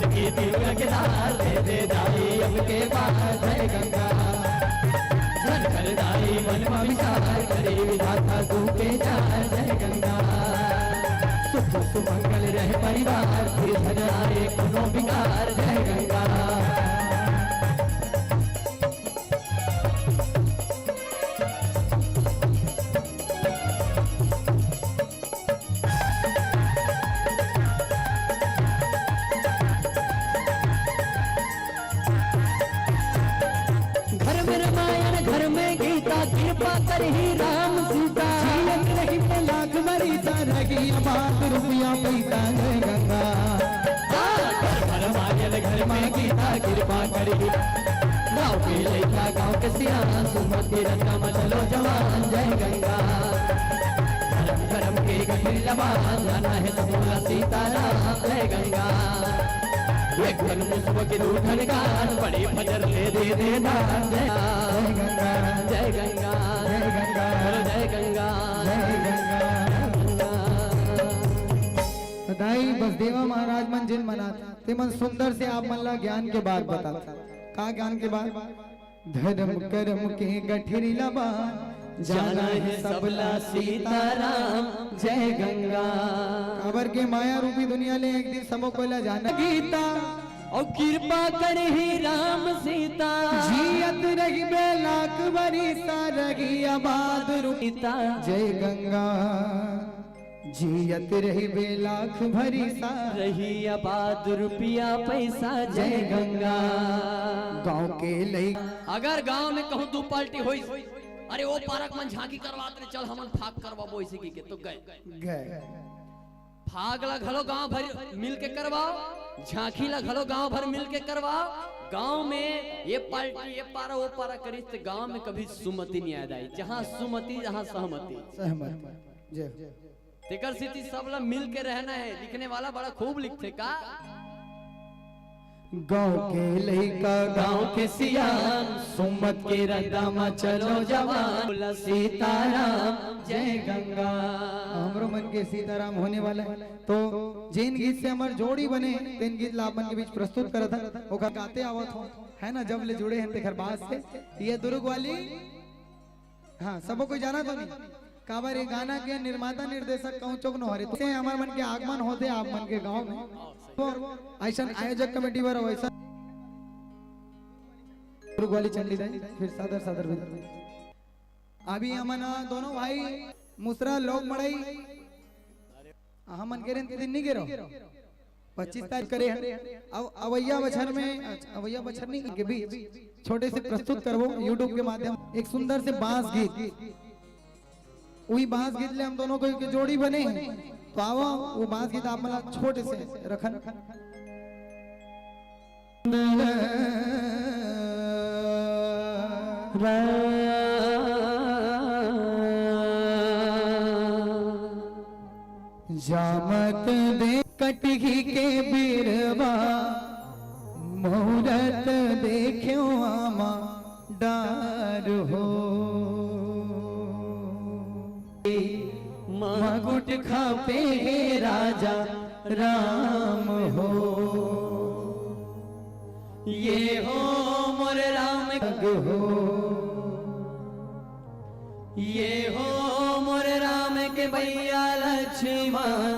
की दिव्य के दार दे दे दाई अब के बाहर जय गंगा। धन कर दाई मन में विचार करे विधाता दो के चार जय गंगा। सुख सुमंगल रहे परिवार फिर धन आए कोनो विकार जय गंगा। कृपा कर ही राम सीता जीवन रही पे लाख मरीता रही बात रुपया पैसा जय गंगा। घर में गीता कृपा कर ही गाँव के लड़का गाँव के सियाना सुमति रत्ना चलो जवान जय गंगा। धर्म धर्म के गठिन लबान जाना है समूला सीताराम जय गंगा। एक घन मुस्ब के दो घन गान बड़े फजर ले दे दे दान जय गंगा जय गंगा जय गंगा जय गंगा जय गंगा। दाई बस देवा महाराज मन जिन मना ते मन सुंदर से आप मन ला ज्ञान के बात बता का ज्ञान के बात धर्म कर्म के गठिरी लबा जाना है सबला सीताराम जय गंगा। खबर के माया रूपी दुनिया ले एक दिन सबो कोला जाना गीता और कृपा कर ही राम सीता जियत रही बेलाख बरिसा रही आबाद रूपिता जय गंगा। जियत रही बेलाख भरिसा रही आबाद रुपया पैसा जय गंगा। गांव के लई अगर गांव में कहूं दो पार्टी होई अरे वो पार्क में झांकी करवाते चल हमन फाक करवाबो ऐसे की के तो गए फागला घलो गांव भर मिल के करवाओ, झांकीला घलो गांव भर मिल के करवाओ। गांव में ये पार्टी ये पारा वो पारा करी तो गांव में कभी सुमति नहीं आ जाए। जहाँ सुमति जहाँ सहमति। सहमत जय। तेकर सिटी सब लोग मिल के रहना है। लिखने वाला बड़ा खूब लिखते का गाँव के लइका गाँव के सियान, सुमत के रदामा चलो जवान, बोला सीताराम जय गंगा। हमरो मन के सीताराम होने वाला है। तो जिन गीत से हमार जोड़ी बने तीन गीत ला अपन के बीच प्रस्तुत करा था, ओका गाते आवत हो है ना। जब ले जुड़े हैं तेखर बात से ये दुर्ग वाली, हाँ सबो कोई जाना तो नहीं काबर ये गाना के निर्माता निर्देशक कहूँ चौक न हरे तो हमारे मन के आगमन होते आप मन के गाँव में। तो ऐसा आयोजक कमेटी पर वैसा दुर्ग वाली चंडी दाई फिर सादर सादर अभी हमन दोनों भाई मुसरा लोग मड़ाई हमन के दिन नहीं गिरो 25 तारीख करे हैं। अब अवैया बछर में अवैया बछर नहीं के भी छोटे से प्रस्तुत करवो यूट्यूब के माध्यम एक सुंदर से बांस गीत। वही बांस गीत ले हम दोनों को जोड़ी बने हैं। तो आओ वो बांस गीत आप मला छोटे से रखन। जामत दे कटही के बिरवा, मुहूर्त देखो आमा डार हो। मगुट खापे राजा राम हो, ये हो मोर राम हो, ये हो मोर राम के भैया लक्ष्मण,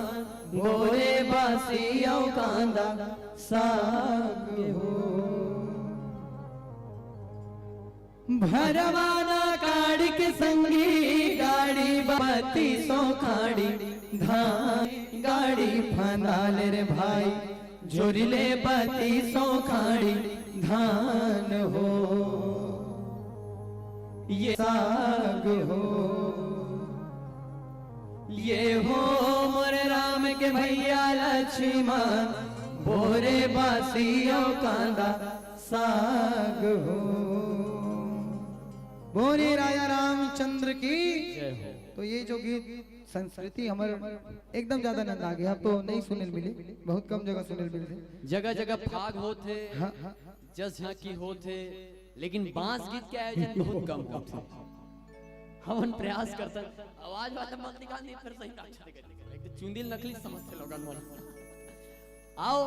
बोले बासी औ कांदा साग हो। भरवाना काड़ के संगी गाड़ी बाती सो खाड़ी, धान गाड़ी फंदाल रे भाई, जोरिले बाती सो खाड़ी धान हो, ये साग हो। ये हो मोर राम के भैया लक्ष्मण, बोरे बासियों कांदा साग हो। बोले राजा रामचंद्र की। तो ये जो गीत संस्कृति हमारे एकदम ज्यादा नंद आ गया। तो नहीं सुने मिले, बहुत कम जगह सुने मिले। जगह जगह फाग होते, जस झांकी होते, लेकिन बांस गीत के आयोजन बहुत कम होते। हम प्रयास करते आवाज वाला मत निकालनी फिर सही एक चुंदिल नकली समझते लोगन मोर। आओ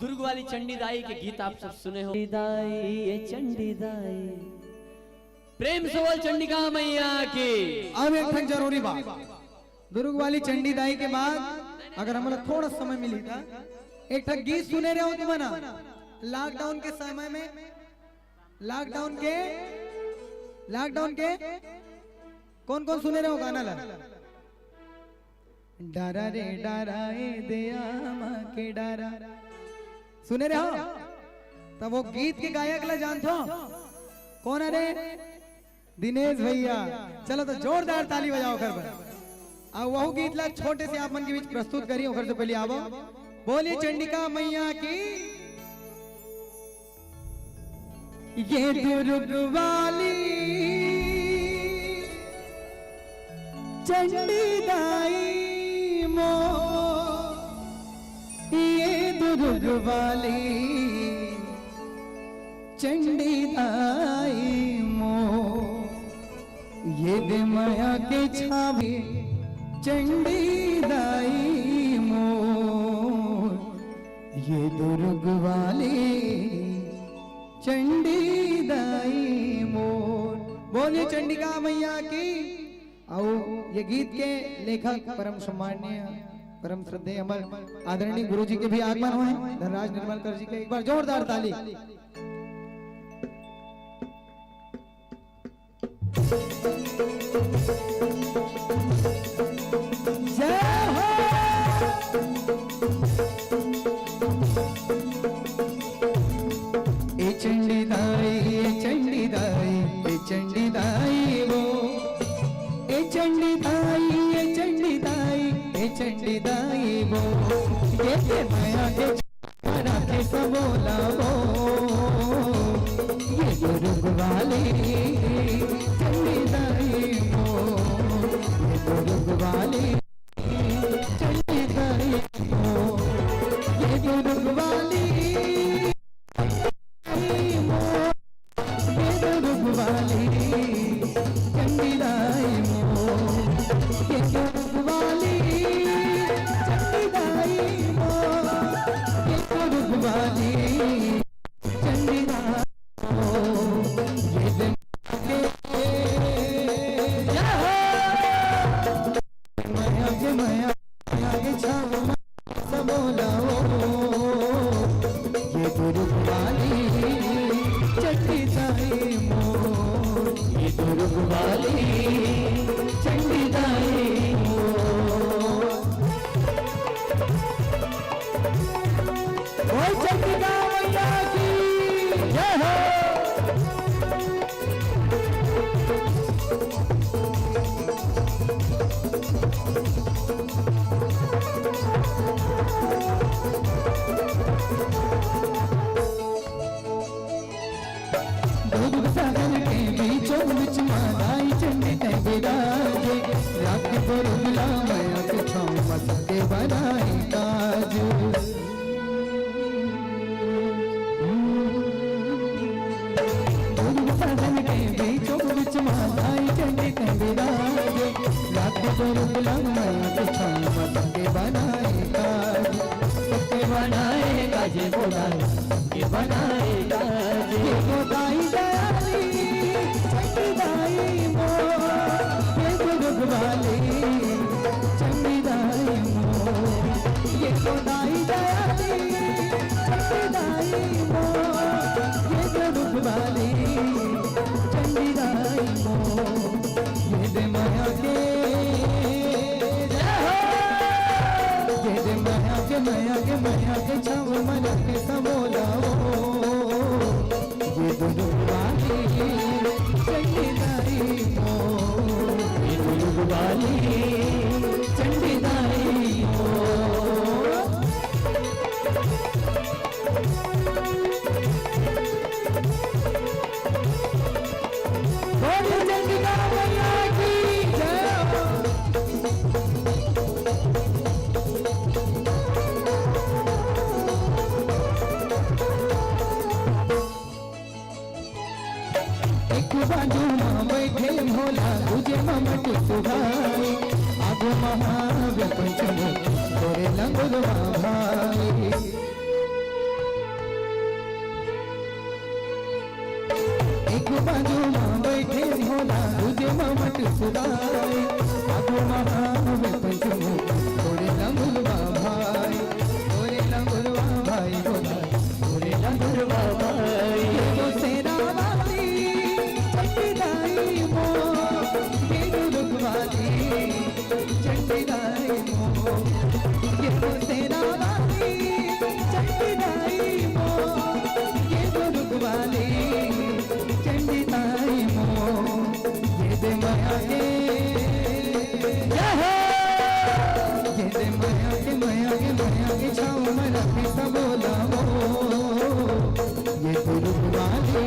दुर्ग वाली चंडी दाई के गीत आप सब सुने हो। दाई ये चंडी दाई, प्रेम से बोल चंडिका मैया की। अब एक ठन जरूरी बात, दुर्ग वाली चंडी दाई के बाद अगर हमारा थोड़ा समय मिली था एक ठन गीत सुने रहे हो तुम्हारा लॉकडाउन के समय में। लॉकडाउन के कौन कौन सुने रहे हो गाना ला? डारा रे डारा ए दया मां के डारा सुने रहे हो? तब वो गीत के गायक ला जानते हो कौन है रे? दिनेश भैया। चलो तो जोरदार ताली बजाओ घर पर। अब वह गीत ला छोटे से आप मन के बीच प्रस्तुत करिए। घर से पहले आवो बोलिए चंडिका मैया की। ये दुर्ग वाली चंडी दाई मो, ये दुर्ग वाली चंडी दाई मो, ये दे माया के छावे चंडी दाई मो, ये दुर्ग वाली चंडी दाई मोर। बोलिए चंडिका मैया की। आओ ये गीत के लेखक परम सम्माननीय परम श्रद्धेय हमारे आदरणीय गुरु जी के भी आगमन हुए धनराज निर्मलकर जी के। एक बार जोरदार ताली। जय हो। ए चंडी दाई, ए चंडी दाई, ए चंडी दाई वो, ए चंडी दाई, ए चंडी दाई, ए चंडी दाई वो ये माया के राखे सबोला वो ये दुर्ग वाली चंडी दाई वो ये दुर्ग वाली चंडी दाई वो ये दुर्ग वाली ये दुर्ग वाली चंडी दाई वो ये दुर्ग वाली चंडी दाई वो ये दुर्ग वाली चंडी दाई ये दिन माया के छाव सबोला ये दुर्ग वाली चंडी दाई मो ये दुर्ग वाली चंडी दाई मो ओए चंडी मैया की जय हो। दूध सागर के बीचों बीच मालाई चंडी विराजे रात को रुला माया के छाँव मस्ते बनाई काज दूध सागर के बीचों बीच मालाई चंडी विराजे रात को रुला माया के छाँव मस्ते बनाई काज सत्य बनाए काजे बोलाए ये बनाए काज ये बोलाई दयाली चंडी दाई मो ये दुर्ग वाली चंडी दाई मो ये बोलाई दयाली चंडी दाई मो ये दुर्ग वाली चंडी दाई मो ये दे माया के ये दे माया के छाव मन के सबोला ये दुर्ग वाली चंडी दाई मो ये दुर्ग वाली चंडी दाई मो बोलो चंडिका मैया की जय हो। एक बाजू माँ बैठे भोला तुझे ममट सुहाई आगो महाव्य पंचमी तोरे लंगुलवा भाई एक बाजू माँ बैठे भोला तुझे ममट सुहाई आगो महाव्य पंचमी तोरे लंगुलवा भाई तोरे लंगुलवा भाई बोला तोरे लंगुलवा भाई तो सेरा वाली चंडी दाई मो ये दुर्ग वाली चंडी दाई मो ये तो सेरा वाली चंडी दाई मो ये दुर्ग वाली चंडी दाई मो ये दे माया के जय हो। ये दे माया के छाँव में रखे सबोला ये दुर्ग वाली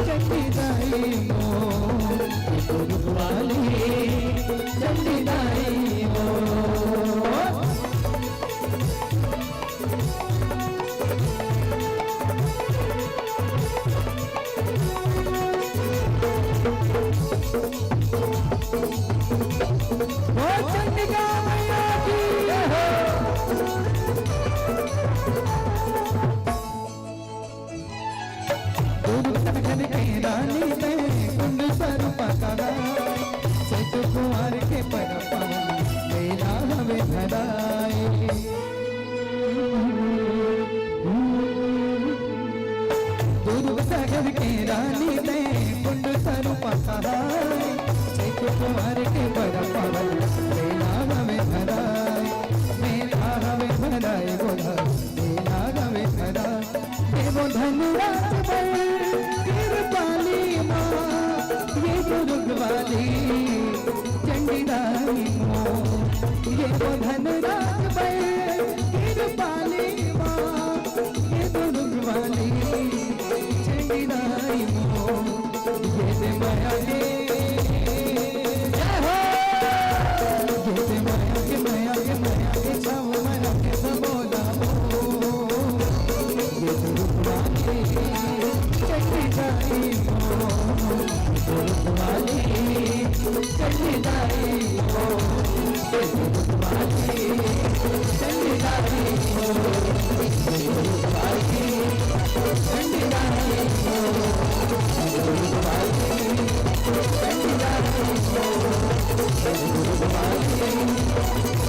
चंडी दाई मो ये दुर्ग वाली चंडी दाई मो चंडिका मैया की जय हो। दुर्ग सागर के रानी में कुंड स्वरूप चैत कुमार के पर मेरा हवे धराए दुर्ग सागर के रानी में कुंड स्वरूप चैत कुमार के पर मेरा हवे धराए मेरा हवे धराए बोला मेरा हवे धराए देवो धनुराज बल कृपाली माँ ये दुर्ग वाली चंडी दाई मो ये वो धनराज बल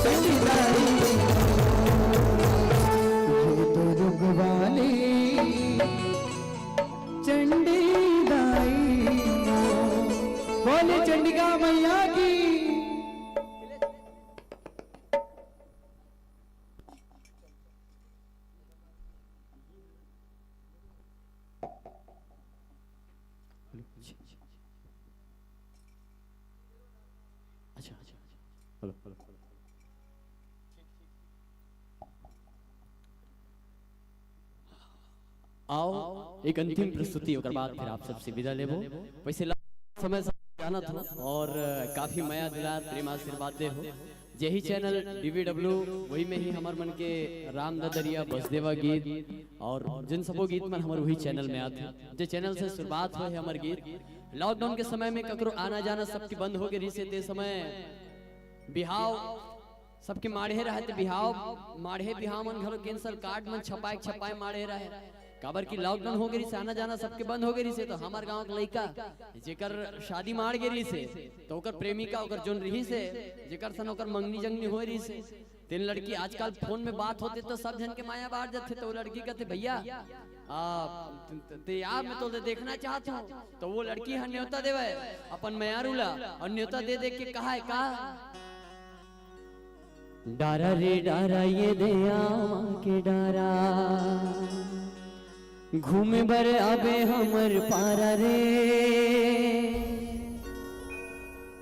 चंडीदाई ये तो रुगवाली चंडीदाई बोले चंडिका मैया की। अच्छा हेलो हेलो आओ एक अंतिम प्रस्तुति ओकर बाद फिर आप सबसे विदा लेबो। वैसे समय से जाना था और काफी माया दिलार प्रेम आशीर्वाद दे हो। यही चैनल DVW वही में ही हमार मन के राम ददरिया बसदेवा गीत और जिन सबो गीत मन हमार वही चैनल में आते जे चैनल से शुरुआत हुए हमार गीत। लॉकडाउन के समय में ककरो आना जाना सबकी बंद हो गई से ते समय बिहाव सबके माढ़े रहे थे बिहाव माढ़े बिहाव मन घरो कैंसल कार्ड मन छपाए माढ़े रहे काबर की लॉकडाउन हो गई से आना जाना सबके बंद हो गई से। तो हमार गांव के लड़का जेकर शादी मार गई से तो ओकर प्रेमिका ओकर जोन रही से जेकर सन ओकर मंगनी जंगनी हो रही से तीन लड़की आजकल फोन में बात होते तो सब जन के माया बाहर जाते। तो वो लड़की कहते भैया आप मैं तो देखना चाहता हूँ। तो वो लड़की है न्योता देवे अपन मयारूला और न्योता दे दे के कहा है का डारा रे डारा ये दे के डारा घूमे बर आबे हमर पारा रे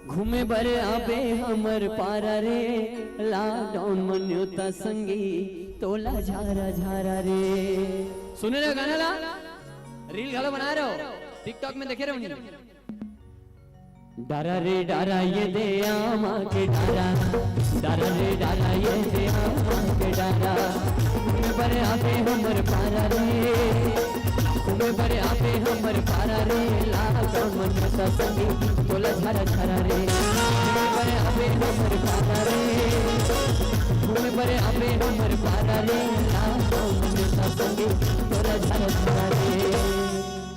घूमे बर आबे हमर पारा रे लॉकडाउन मन्योता संगी तोला झारा झारा रे। सुने रहे गाना ला रील गाना बना रहे हो टिकटॉक में देखे रहे हो। डारा रे डारा ये दे आमा के डारा डारा रे डारा ये दे आमा के डारा घूमे बर आबे हमर पारा रे घूमे बर आबे हमर पारा रे लॉकडाउन मन्योता संगी तोला झारा झारा रे घूमे बर आबे हमर पारा रे घूमे बर आबे हमर पारा रे लॉकडाउन मन्योता संगी तोला झारा झारा रे।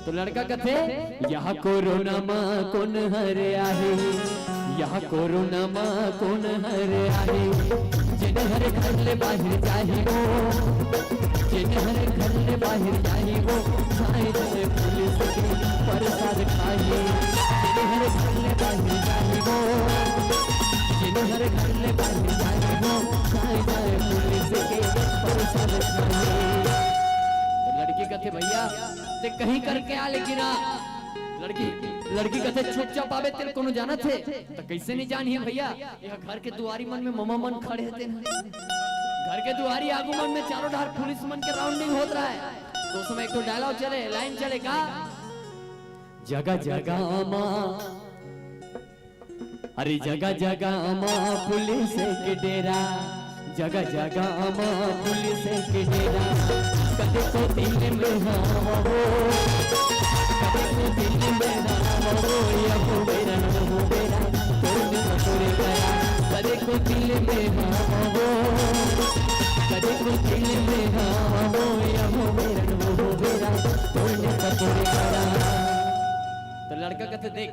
तो लड़का कहते यह कोरोना माँ कौन हरे आहे यह कोरोना माँ कौन हरे आहे जिन हर घर ले बाहर जाही वो जिन हर घर ले बाहर जाही वो खाए जाए पुलिस के प्रसाद खाए जिन हर घर ले बाहर जाही वो जिन हर घर ले बाहर जाही वो खाए जाए पुलिस के प्रसाद खाए। लड़की कहते भैया ते कहीं करके आ लेकिन लड़की कहते चुपचाप आवे तेरे कोनो जाना थे तो कैसे नहीं जानी है भैया यह घर के दुआरी मन में ममा मन खड़े थे घर के दुआरी आगू मन में चारों धार पुलिस मन के राउंडिंग होत रहा है। तो उस समय एक तो डायलॉग चले लाइन चलेगा जगह जगह माँ अरे जगह जगह माँ पुलिस के डेरा जगह जगह माँ पुलिस के डेरा कदे को दिल में नाम हो कदे को दिल में नाम हो या हो मेरा नाम हो मेरा तोड़ने तोड़े गया कदे को दिल में नाम हो कदे को दिल में नाम हो या हो मेरा नाम हो मेरा तोड़ने तोड़े गया। तो लड़का कहते देख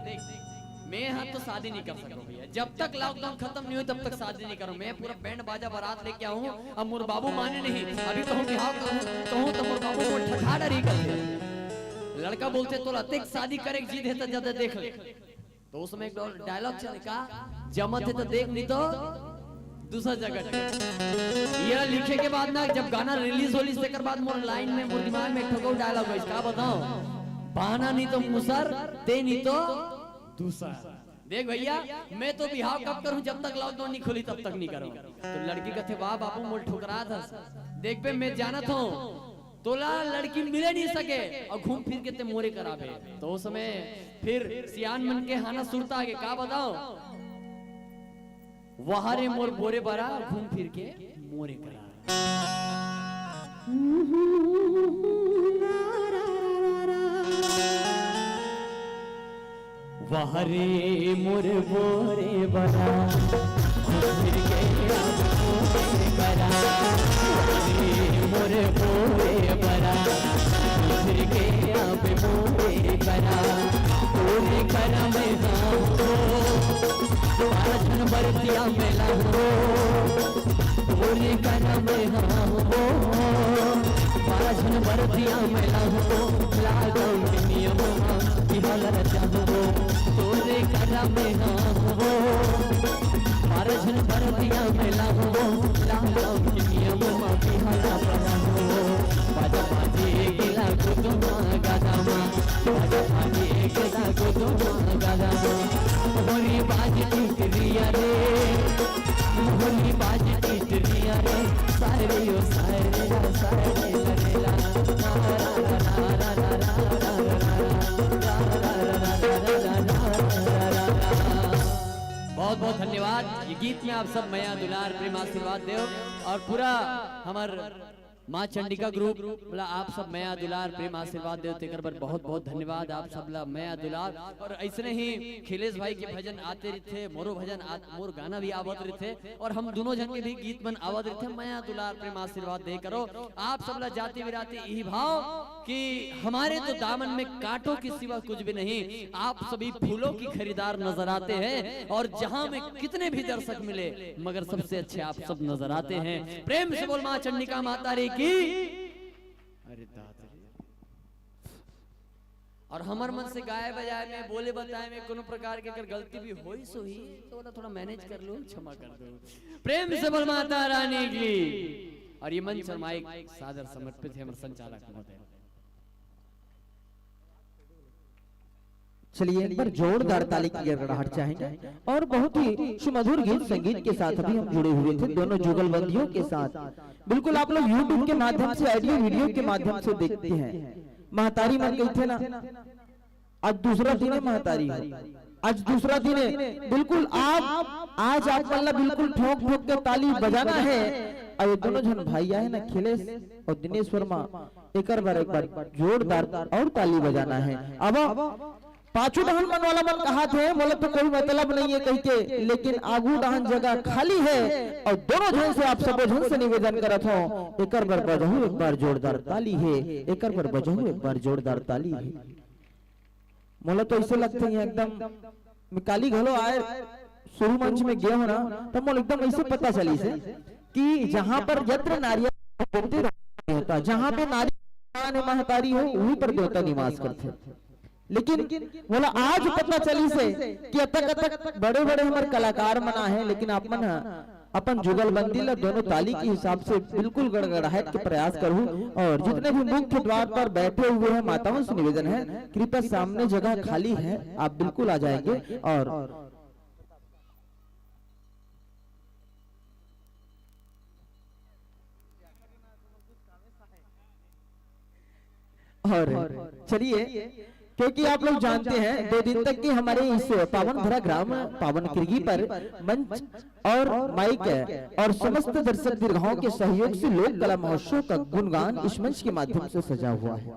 मैं यहाँ तो शादी नहीं कर सकता भैया जब तक लॉकडाउन खत्म नहीं हो तब तक शादी नहीं करूँ। मैं पूरा बैंड बाजा बारात लेके आऊँ अब मोर बाबू माने नहीं अभी तो हम बिहार कहूँ तो मोर बाबू को ठठाड़ा नहीं करते। लड़का बोलते तो अतिक शादी करे जिद है तो ज्यादा देख ले। तो उसमें एक डायलॉग चलेगा जमत है तो देख नहीं तो दूसरा जगह ये लिखे के बाद ना जब गाना रिलीज होली से बाद मोर लाइन में मोर दिमाग में ठोको डायलॉग है इसका बताओ बहाना नहीं तो मुसर ते नहीं तो दूसरा। देख भैया मैं तो बिहाव कब करूं जब तक लॉकडाउन नहीं खुली तब तक नहीं करूं। तो लड़की कहते वाह बापू मोल ठुकरा था देख पे मैं जाना था तोला लड़की मिले नहीं सके और घूम फिर के ते मोरे कराबे। तो उस समय फिर सियान मन के हाना सुरता आगे का बताओ वहारे मोर बोरे बरा घूम फिर के मोरे करा। वहरे मोर बोरे बरा फिर के मोरे करा वहरे मोर बोरे बरा फिर के आप मोरे करा मोरे करा मैं बारह बरतिया मेला हो तोरे करा में हाँ हो बारह बरतिया मेला हो लागो नियम बिहाल रचा हो तोरे करा में हाँ हो बारह बरतिया मेला हो लागो नियम बिहाल रचा हो बाजा बाजे गिला कुटुमा गादामा बाजा बाजे गिला कुटुमा गादामा होली बाज टिटरिया रे होली बाज टिटरिया रे सारे यो सारे रा सारे लरेला बहुत बहुत धन्यवाद। ये गीत में आप सब मया दुलार प्रेम आशीर्वाद देव और पूरा हमार माँ चंडिका ग्रुप बोला आप सब मया दुलार प्रेम आशीर्वाद देव तेकर पर बहुत बहुत धन्यवाद आप सब ला मया दुलार। और ऐसे ही खिलेश भाई के भजन आते रहते मोरो भजन मोर गाना भी आवत रहते और हम दोनों जन के भी गीत बन आवत रहते मया दुलार प्रेम आशीर्वाद दे करो आप सब ला जाति विराती यही भाव कि हमारे तो दामन में कांटों के सिवा कुछ भी नहीं आप सभी फूलों की खरीदार नजर आते हैं और जहां में कितने भी दर्शक मिले मगर सबसे अच्छे आप सब नजर आते हैं। प्रेम से बोल माँ चंडिका माता रे की। अरे और हमार मन से गाय बजाए में बोले बताए में कोनो प्रकार के अगर गलती भी होई सो ही तो थोड़ा मैनेज कर लो क्षमा कर दो। प्रेम से बोल माता रानी की। और ये मंच और माइक सादर समर्पित है हमारे संचालक महोदय। चलिए एक बार जोरदार ताली की गड़गड़ाहट चाहेंगे और बहुत ही सुमधुर गीत संगीत के साथ अभी हम जुड़े हुए थे दोनों जुगलबंदियों के साथ। बिल्कुल आप लोग YouTube के माध्यम से ऑडियो वीडियो के माध्यम से देखते हैं। महतारी मन गई थे ना आज दूसरा दिन है महतारी आज दूसरा दिन है बिल्कुल आप आज आप वाला बिल्कुल ठोक ठोक के ताली बजाना है। और ये दोनों जन भाई आए ना खिलेश और दिनेश वर्मा एक बार जोरदार और ताली बजाना है। अब पांचों दहन मन वाला मन कहा थे बोले तो कोई मतलब नहीं है कह के लेकिन आगू दहन जगह खाली है और दोनों जन से आप सब जन से निवेदन करत हो एक बार बजाऊ एक बार जोरदार ताली है एक बार बजाऊ एक बार जोरदार ताली है। मोला तो ऐसे लगते हैं एकदम काली घलो आए शुरू मंच में गया हो ना तब मोला एकदम ऐसे पता चली से कि जहां पर यत्र नारियल होता जहां पे नारी महतारी हो वहीं पर देवता निवास करते। लेकिन बोला आज पता चली से कि अतक बड़े बड़े हमारे कलाकार मना है लेकिन आप मन अपन जुगलबंदी ला दोनों ताली के हिसाब से बिल्कुल गड़गड़ाहट के प्रयास करूं। और जितने भी मुख्य द्वार पर बैठे हुए हैं माताओं से निवेदन है कृपया सामने जगह खाली है आप बिल्कुल आ जाएंगे। और चलिए क्योंकि आप लोग जानते हैं 2 दिन तक की हमारे इस पावन भरा ग्राम पावन किरगी पर मंच और माइक और समस्त दर्शक दीर्घाओं के सहयोग से लोक कला महोत्सव का गुणगान इस मंच के माध्यम से सजा हुआ है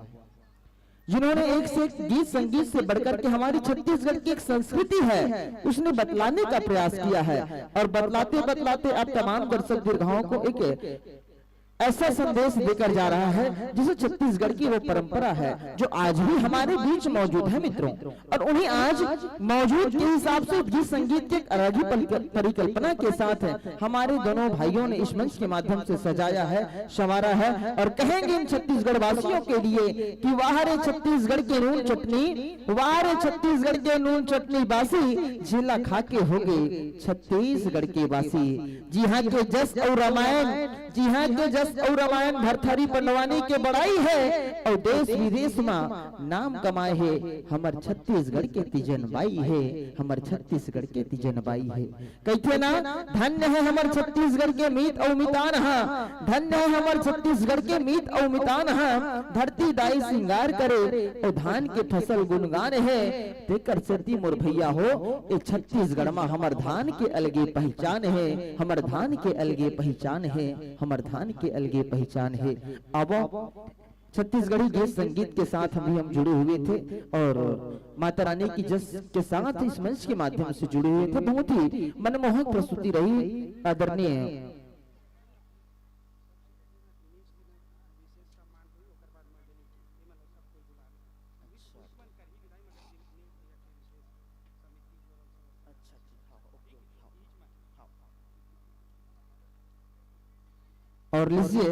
जिन्होंने एक से एक गीत संगीत से बढ़कर के हमारी छत्तीसगढ़ की एक संस्कृति है उसने बतलाने का प्रयास किया है। और बतलाते बतलाते अब तमाम दर्शक दीर्घाओं को एक ऐसा संदेश देकर जा रहा है जिसे छत्तीसगढ़ की वो परंपरा है जो आज भी हमारे बीच मौजूद है मित्रों। और उन्हीं आज मौजूद के हिसाब से गीत संगीत के अलग ही परिकल्पना के साथ हमारे दोनों भाइयों ने इस मंच के माध्यम से सजाया है संवारा है। और कहेंगे इन छत्तीसगढ़ वासियों के लिए कि वाह रे छत्तीसगढ़ के नून चटनी वाह रे छत्तीसगढ़ के नून चटनी बासी जिला खा के हो गए छत्तीसगढ़ के वासी। जी हाँ के जस और रामायण जी हाँ के जस और रामायण भरथरी पंडवानी के बड़ाई है और देश विदेश में नाम कमाए है हमार छत्तीसगढ़ के तीजन बाई है हमार छत्तीसगढ़ के तीजन बाई है। कहते ना धन्य है हमार छत्तीसगढ़ के मीत और मितान हा धन्य है हमार छत्तीसगढ़ के मीत और मितान हा धरती दाई श्रृंगार करे और धान के फसल गुणगान है तेकर सर्दी मोर भैया हो ये छत्तीसगढ़ में हमार धान के अलगे पहचान है हमार धान के अलगे पहचान है हमार धान के अलगे पहचान है। अब छत्तीसगढ़ी गीत संगीत के साथ हम जुड़े हुए थे और माता रानी की जस के साथ इस मंच के माध्यम से जुड़े हुए थे। बहुत ही मनमोहक प्रस्तुति रही आदरणीय और लीजिए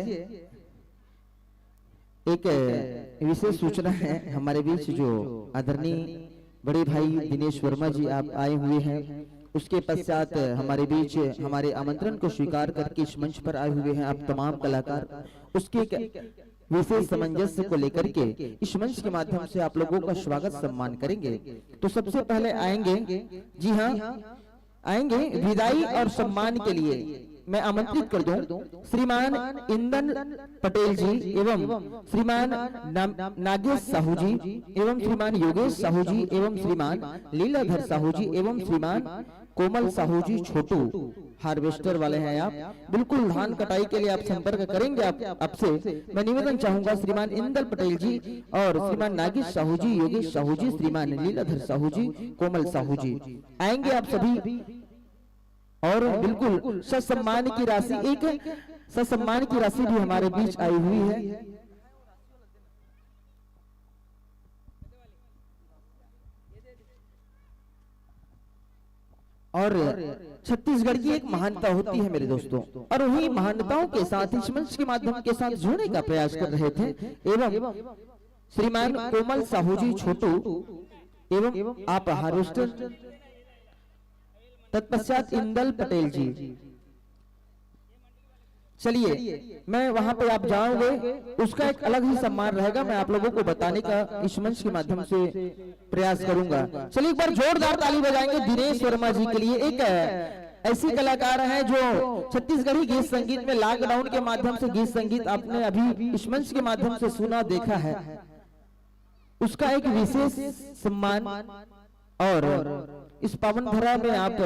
एक विशेष सूचना है हमारे बीच जो आदरणीय बड़े भाई दिनेश वर्मा जी आप आए हुए हैं, उसके पश्चात हमारे बीच हमारे आमंत्रण को स्वीकार करके इस मंच पर आए हुए हैं आप तमाम कलाकार, उसके एक विशेष सामंजस्य को लेकर के इस मंच के माध्यम से आप लोगों का स्वागत सम्मान करेंगे। तो सबसे पहले आएंगे, जी हाँ आएंगे विदाई और सम्मान के लिए मैं आमंत्रित कर दूं श्रीमान इंदन पटेल जी एवं श्रीमान नागेश साहू जी एवं श्रीमान योगेश साहू जी एवं श्रीमान लीलाधर साहू जी एवं श्रीमान कोमल साहू जी छोटू हार्वेस्टर वाले हैं आप, बिल्कुल धान कटाई के लिए आप संपर्क करेंगे आपसे मैं निवेदन चाहूंगा श्रीमान इंदन पटेल जी और श्रीमान नागेश साहू जी, योगेश साहू जी, श्रीमान लीलाधर साहू जी, कोमल साहू जी आएंगे आप सभी और बिल्कुल ससम्मान की राशि, एक ससम्मान की राशि भी हमारे बीच आई हुई है। और छत्तीसगढ़ की एक महानता होती है मेरे दोस्तों, और वही महानताओं के साथ इस मंच के माध्यम के साथ जुड़ने का प्रयास कर रहे थे एवं श्रीमान कोमल साहू जी छोटू एवं आप हार्वेस्टर, तत्पश्चात इंदल पटेल जी। चलिए मैं वहां पे आप जाओगे, उसका एक अलग ही सम्मान रहेगा, मैं आप लोगों को बताने का इस मंच के माध्यम से प्रयास करूंगा। चलिए एक बार जोरदार ताली बजाएंगे दिनेश वर्मा जी के लिए। एक ऐसी कलाकार है जो छत्तीसगढ़ी गीत संगीत में लॉकडाउन के माध्यम से गीत संगीत आपने अभी इस मंच के माध्यम से सुना देखा है, उसका एक विशेष सम्मान और इस पावन धरा में आप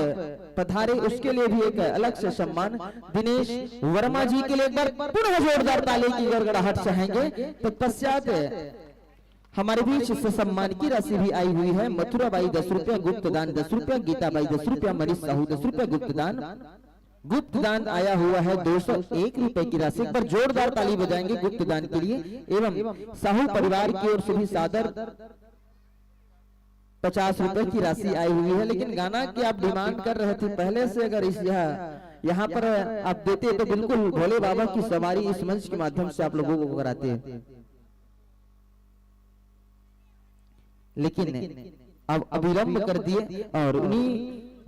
पधारे उसके लिए भी एक अलग से सम्मान दिनेश वर्मा जी के लिए एक बार पुनः जोरदार ताली की गड़गड़ाहट चाहेंगे। तत्पश्चात हमारे बीच से सम्मान की राशि भी आई हुई है। मथुरा बाई 10 रुपया गुप्त दान 10 रुपया, गीता बाई 10 रुपया, मनीष साहू 10 रुपया गुप्त दान आया हुआ है 201 रुपए की राशि। एक बार जोरदार ताली बजाएंगे गुप्त दान के लिए एवं साहू परिवार की ओर से भी सादर 50 रुपए की राशि आई हुई है। लेकिन गाना की आप डिमांड कर रहे थे पहले से, अगर इस यहाँ पर आप देते तो बिल्कुल भोले बाबा की सवारी इस मंच के माध्यम से आप लोगों को कराते, लेकिन अब अविलंब कर दिए और उन्हीं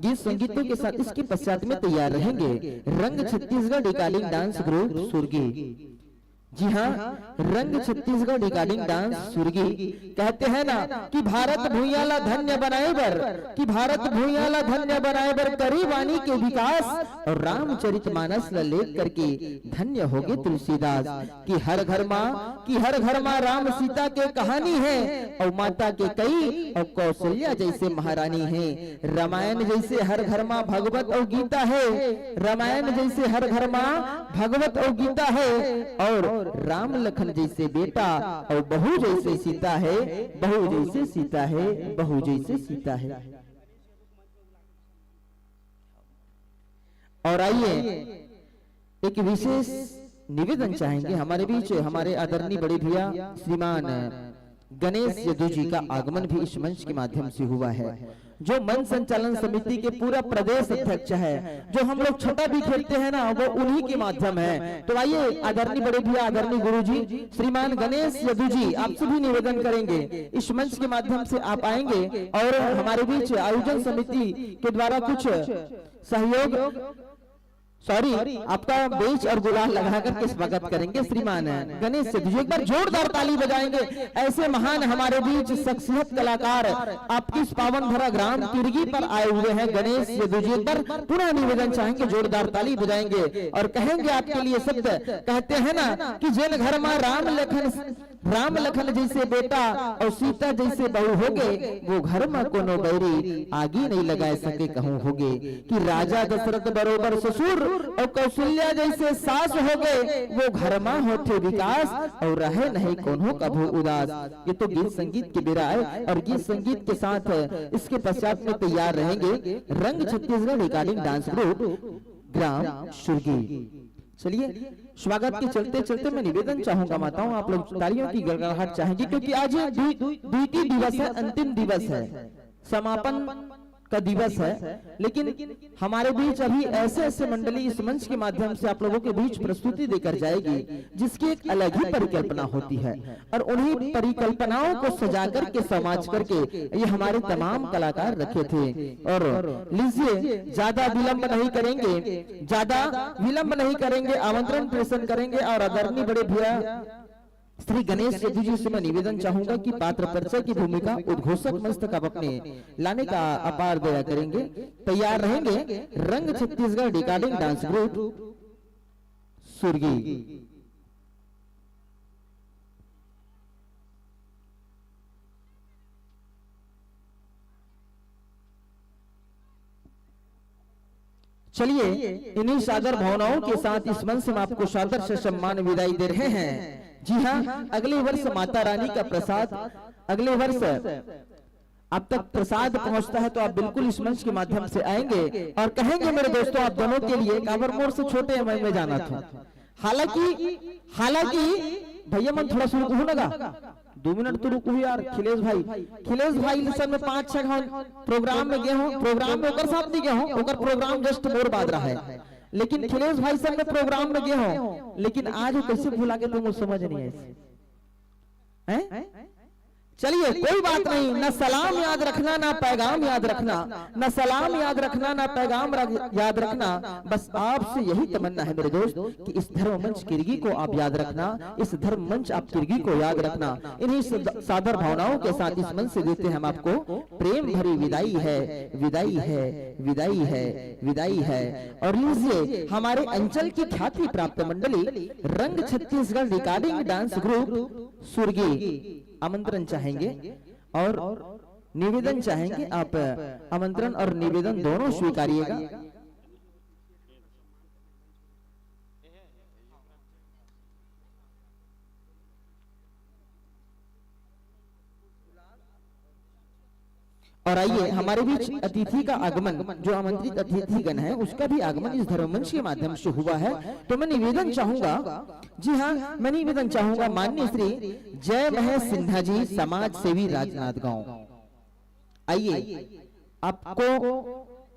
गीत संगीतों के साथ इसके पश्चात में तैयार रहेंगे रंग छत्तीसगढ़ रिकॉर्डिंग डांस ग्रुप सुर्गी। जी हाँ, रंग छत्तीसगढ़ रिकॉर्डिंग डांस सुर्गी। कहते हैं ना कि भारत भूयाला धन्य बनाए बर, कि भारत भूयाला धन्य बनाए बर करी वाणी के विकास और रामचरितमानस ल लेख करके धन्य होगे तुलसीदास। कि हर घर माँ राम सीता के कहानी है और माता के कई और कौशल्या जैसे महारानी है। रामायण जैसे हर घर माँ भगवत और गीता है, रामायण जैसे हर घर माँ भगवत और गीता है और राम लखन जैसे बेटा और बहू जैसे सीता है, बहू जैसे सीता है, बहू जैसे सीता है। और आइए एक विशेष निवेदन चाहेंगे, हमारे बीच हमारे आदरणीय बड़े भैया श्रीमान गणेश यदु जी का आगमन भी इस मंच के माध्यम से हुआ है, जो मंच संचालन समिति के पूरा प्रदेश अध्यक्ष है। जो हम लोग छठा भी खेलते हैं ना वो उन्हीं के माध्यम है। तो आइए आदरणीय बड़े भैया आदरणीय गुरु जी श्रीमान गणेश यदु जी आपसे भी निवेदन करेंगे, इस मंच के माध्यम से आप आएंगे और हमारे बीच आयोजन समिति के द्वारा कुछ सहयोग आपका बेच और गुलाल लगा करके स्वागत करेंगे श्रीमान गणेश यदु जी। एक बार जोरदार ताली बजाएंगे, ऐसे महान हमारे बीच शख्सियत कलाकार आपकी इस पावन भरा ग्राम तिरगी पर आए हुए हैं गणेश यदु जी। एक बार पुनः निवेदन चाहेंगे, जोरदार ताली बजाएंगे और कहेंगे आपके लिए शब्द। कहते हैं ना कि जिन घर में राम लखन जैसे बेटा और सीता जैसे बहू होगे वो घर में कोनो बैरी आगे नहीं लगा सके कहूँ होगे। कि राजा दशरथ बरोबर ससुर और कौशल्या जैसे सास हो गए वो घर में होते विकास और रहे नहीं कोनो कभू उदास। ये तो गीत संगीत के बेरा है और गीत संगीत के साथ इसके पश्चात में तैयार रहेंगे रंग छत्तीसगढ़ रिकॉर्डिंग डांस ग्रुप ग्राम सुर्गी। चलिए स्वागत के चलते चलते मैं निवेदन चाहूंगा माताओं आप लोग तालियों की गड़गड़ाहट चाहेंगे, क्योंकि आज द्वितीय दिवस है, अंतिम दिवस है, समापन का दिवस है, लेकिन हमारे बीच अभी ऐसे ऐसे मंडली इस मंच के माध्यम से आप लोगों के बीच प्रस्तुति देकर जाएगी जिसकी एक अलग ही परिकल्पना होती है, और उन्हीं परिकल्पनाओं को सजा करके समाज करके ये हमारे तमाम कलाकार रखे थे। और लीजिए, ज्यादा विलंब नहीं करेंगे, आमंत्रण प्रेषण करेंगे और आदरणीय बड़े भैया श्री गणेश सेठी जी से मैं निवेदन चाहूंगा कि पात्र परिचय की भूमिका उद्घोषक मंच तक आप अपने लाने का अपार दया करेंगे। तैयार रहेंगे रंग Chhattisgarh recording dance group Surgi. चलिए, इन्हीं सादर भावनाओं के साथ इस मंच से हम आपको सादर से सम्मान विदाई दे रहे हैं। जी हाँ, अगले वर्ष माता रानी का प्रसाद, अगले वर्ष अब तक प्रसाद पहुंचता है तो आप बिल्कुल इस मंच के माध्यम से आएंगे और कहेंगे मेरे दोस्तों आप दोनों के लिए कांवर मोड़ से छोटे एमआई में जाना था। हालांकि भैया मन थोड़ा सा रुकू लगा, 2 मिनट तो रुकू यार। खिलेश भाई सब में 5-6 प्रोग्राम में गए हो, प्रोग्राम में ओकर साथ नहीं गए हो, ओकर प्रोग्राम जस्ट मोर बाद रहा है, लेकिन खिलेश भाई सब में प्रोग्राम में गए हो, लेकिन आज वो कैसे भुला के तुम समझ नहीं ऐसे हैं? चलिए कोई बात नहीं, न सलाम याद रखना ना पैगाम याद रखना, न सलाम याद रखना ना पैगाम याद रखना, बस आपसे यही तमन्ना है मेरे दोस्त कि इस धर्म मंच किरगी को आप याद रखना, इस धर्म मंच आप किरगी को याद रखना। इन्हीं सादर भावनाओं के साथ इस मंच से देते हैं हम आपको प्रेम भरी विदाई है, विदाई है, विदाई है, विदाई है। और लीजिए, हमारे अंचल की ख्याति प्राप्त मंडली रंग Chhattisgarh recording dance group Surgi आमंत्रण चाहेंगे और निवेदन चाहेंगे। आप आमंत्रण और निवेदन दोनों स्वीकारिएगा। और आइए, हमारे बीच अतिथि का आगमन, जो आमंत्रित अतिथिगण है उसका भी आगमन इस धर्ममंच के माध्यम से हुआ है, तो मैं निवेदन चाहूंगा, जी हाँ, मैं निवेदन चाहूंगा माननीय श्री जय महेश सिन्हा जी, समाज सेवी राजनांदगांव। आइए, आपको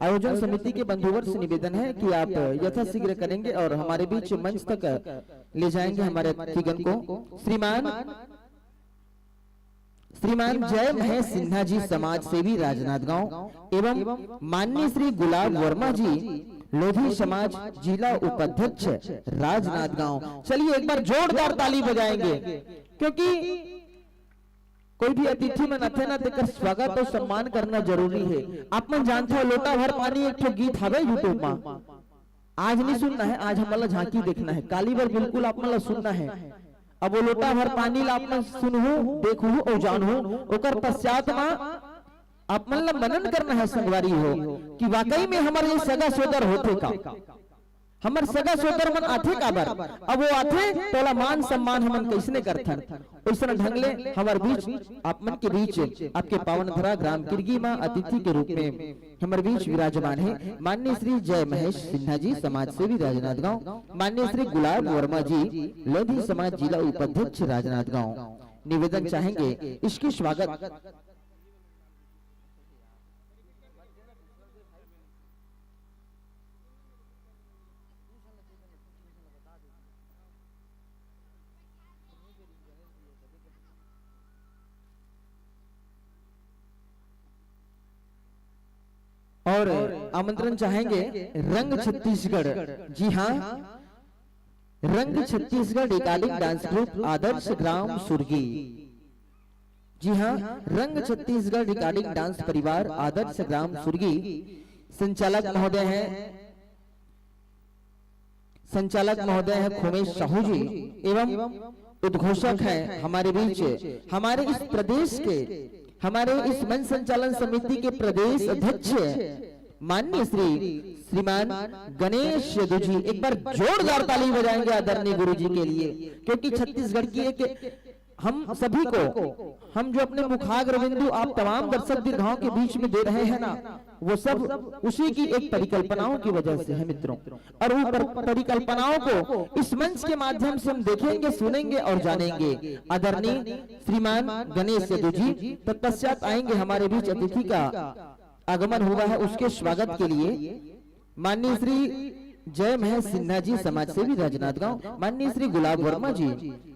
आयोजन समिति के बंधुवर्ग से निवेदन है कि आप यथाशीघ्र करेंगे और हमारे बीच मंच तक ले जाएंगे हमारे अतिथिगण को। श्रीमान जय महेश सिन्हा जी, समाज सेवी राजनांदगांव, एवं माननीय श्री गुलाब वर्मा जी, लोधी समाज जिला उपाध्यक्ष राजनांदगांव। चलिए एक बार जोरदार ताली बजाएंगे, क्योंकि कोई भी अतिथि में नथे न तेकर स्वागत और सम्मान करना जरूरी है। आप मन जानते हो, लोटा भर पानी एक ठो गीत हवे यूट्यूब में, आज नहीं सुनना है, आज हमारा झांकी देखना है, काली बार बिल्कुल आप मन सुनना है। अब वो लोटा भर पानी ला आप सुनहू, देखू और जानहू, ओकर पश्चात में आप मन ला मनन करना है संगवारी हो कि वाकई में हमारे सगा सोदर होते का, हमर सगा सोदर मन आथे काबर, अब वो आथे तोला मान सम्मान हमन कैसने करथन, वैसा ढंग ले हमारे बीच आप मन के बीच आपके पावन धरा ग्राम किरगी में अतिथि के रूप में हमारे बीच विराजमान है माननीय श्री जय महेश सिन्हा जी, समाज सेवी राजनांदगांव, माननीय श्री गुलाब वर्मा जी, लोधी समाज जिला उपाध्यक्ष राजनांदगांव। निवेदन चाहेंगे इसके स्वागत और आमंत्रण चाहेंगे रंग छत्तीसगढ़, जी हाँ, रंग Chhattisgarh recording dance group Adarsh Gram Surgi. जी हाँ, रंग छत्तीसगढ़ रिकॉर्डिंग डांस परिवार आदर्श ग्राम सुरगी। संचालक महोदय हैं खोमेश साहू जी, एवं उद्घोषक हैं हमारे बीच हमारे इस प्रदेश के, हमारे इस मंच संचालन समिति के प्रदेश अध्यक्ष माननीय श्रीमान गणेश यदु जी। एक बार जोरदार ताली बजाएंगे आदरणीय गुरु जी के लिए, क्योंकि छत्तीसगढ़ की एक हम सभी को, हम जो अपने मुखाग्र बिंदु आप तमाम दर्शक दीर्घाओं के बीच में दे रहे हैं ना, वो सब उसी की एक परिकल्पनाओं की वजह से है मित्रों। और वो परिकल्पनाओं को इस मंच के माध्यम से हम देखेंगे, सुनेंगे और जानेंगे। आदरणीय श्रीमान गणेश यदु जी, तत्पश्चात आएंगे हमारे बीच अतिथि का आगमन हुआ है उसके स्वागत के लिए माननीय श्री जय महेश सिन्हा जी समाज सेवी राजनांदगांव, माननीय श्री गुलाब वर्मा जी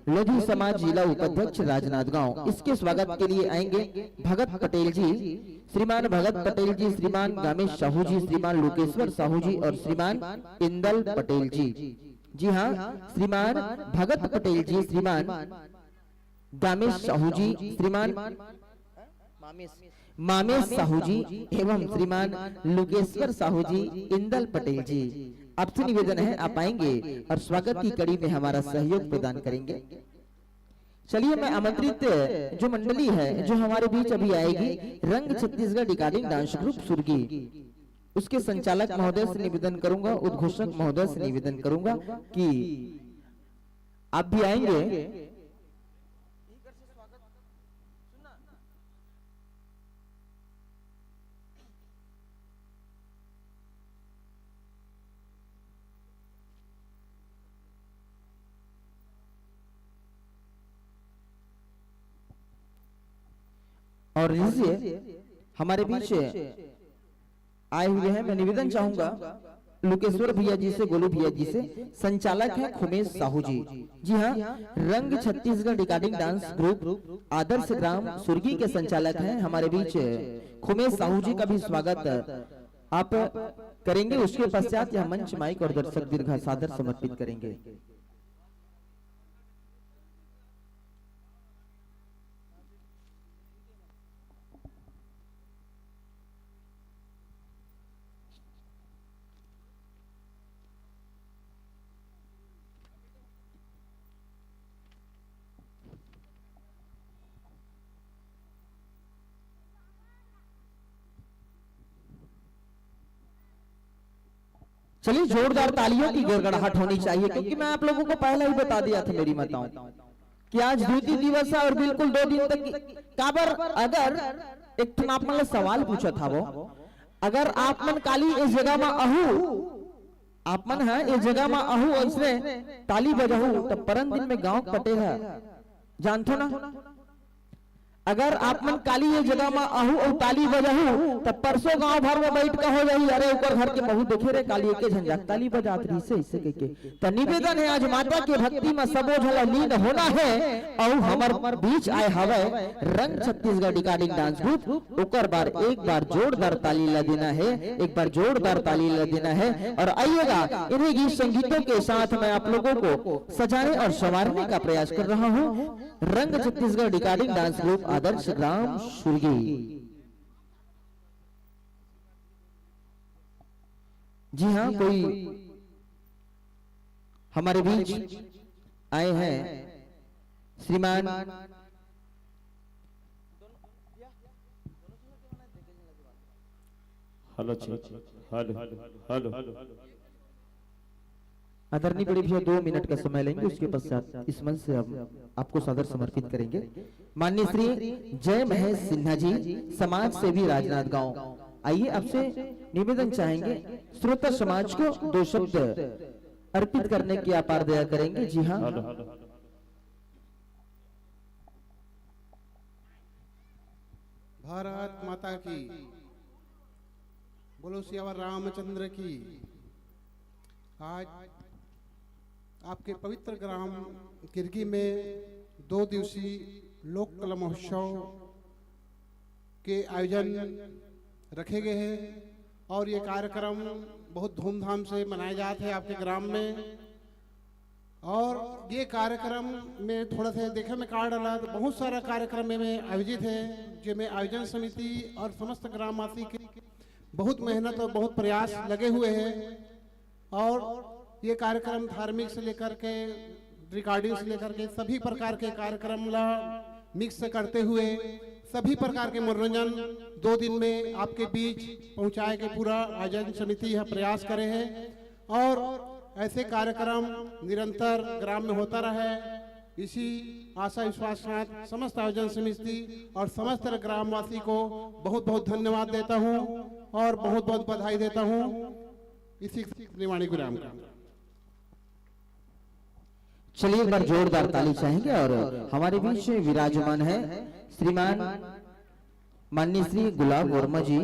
लोधी समाज जिला उपाध्यक्ष राजनांदगांव, इसके स्वागत के लिए आएंगे भगत पटेल जी, श्रीमान भगत पटेल जी, श्रीमान गामेश साहू जी, श्रीमान लोकेश्वर साहू जी और श्रीमान इंदल पटेल जी। जी हाँ, श्रीमान भगत पटेल जी, श्रीमान गामेश साहू जी, श्रीमान मामेश साहू जी एवं श्रीमान लोकेश्वर साहू जी, इंदल पटेल जी। आपसे निवेदन है आप आएंगे और स्वागत की कड़ी में हमारा सहयोग प्रदान करेंगे। चलिए मैं आमंत्रित जो मंडली है जो हमारे बीच अभी आएगी, रंग छत्तीसगढ़ रिकॉर्डिंग डांस ग्रुप सुर्गी, उसके संचालक महोदय से निवेदन करूंगा, उद्घोषक महोदय से निवेदन करूंगा कि आप भी आएंगे। और हमारे बीच आए हुए हैं, मैं निवेदन चाहूंगा लोकेश्वर भैया जी से, गोलू भैया जी से, संचालक है खुमेश साहू जी। जी हाँ, रंग Chhattisgarh recording dance group Adarsh Gram सुर्गी के संचालक हैं हमारे बीच खुमेश साहू जी का भी स्वागत आप करेंगे। उसके पश्चात यह मंच माइक और दर्शक दीर्घा सादर समर्पित करेंगे। चलिए जोरदार तालियों की गड़गड़ाहट होनी चाहिए, क्योंकि मैं आप लोगों को पहले ही बता दिया था मेरी माताओं कि आज द्वितीय दिवस है और बिल्कुल 2 दिन तक काबर अगर एक आप मन सवाल पूछा था वो, अगर आप मन काली इस जगह में आहू, आप मन है इस जगह में आहू ऐसे ताली बजाहू तब परम दिन में गांव कटे है, जानते ना? अगर आप मन काली ये जगह में आहू और ताली बजाहू तब परसों गांव भर में बैठ के हो जाही, अरे ऊपर घर के बहू देखे रे काली के झंझट ताली बजात रही से इससे कह के। तो निवेदन है आज माता के भक्ति में सबो झला लीन होना है और हमर बीच आए हवे रंग छत्तीसगढ़ रिकॉर्डिंग डांस ग्रुप, ओकर बार एक बार जोरदार ताली ला देना है, एक बार जोरदार ताली ला देना है। और आइएगा इन्हीं गीत संगीतों के साथ मैं आप लोगों को सजाने और संवारने का प्रयास कर रहा हूँ। रंग Chhattisgarh recording dance group Adarsh Gram सुर्गी। जी हाँ, कोई हमारे बीच आए हैं श्रीमान हेलो हेलो हेलो आदरणीय बड़े भैया 2 मिनट का समय लेंगे, उसके पश्चात इस मंच से हम आपको सादर समर्पित करेंगे। माननीय श्री जय महेश सिन्हा जी समाज सेवी राजनांदगांव, आइए आपसे निवेदन चाहेंगे श्रोता समाज को 2 शब्द अर्पित करने की अपार दया करेंगे। जी हाँ, भारत माता की, बोलो सियावर रामचंद्र की। आज आपके पवित्र ग्राम किरगी में 2 दिवसीय लोक कला महोत्सव के आयोजन रखे गए हैं और ये कार्यक्रम बहुत धूमधाम से मनाए जाते हैं आपके ग्राम में। और ये कार्यक्रम में थोड़ा सा देखे में कार्ड डाला तो बहुत सारा कार्यक्रम में आयोजित है, जिसमें आयोजन समिति और समस्त ग्रामवासी के बहुत मेहनत और बहुत प्रयास लगे हुए हैं। और ये कार्यक्रम धार्मिक से लेकर के रिकॉर्डिंग से लेकर के सभी प्रकार के कार्यक्रम ला मिक्स करते हुए सभी प्रकार के मनोरंजन 2 दिन में आपके बीच पहुंचाए के पूरा आयोजन समिति यह प्रयास करे हैं। और ऐसे कार्यक्रम निरंतर ग्राम में होता रहे, इसी आशा विश्वास के साथ समस्त आयोजन समिति और समस्त ग्रामवासी को बहुत बहुत धन्यवाद देता हूं और बहुत बहुत बधाई देता हूं। इसी निवाणी गुराम का चलिए एक बार जोरदार ताली चाहेंगे। और हमारे बीच विराजमान है श्रीमान माननीय श्री गुलाब वर्मा जी,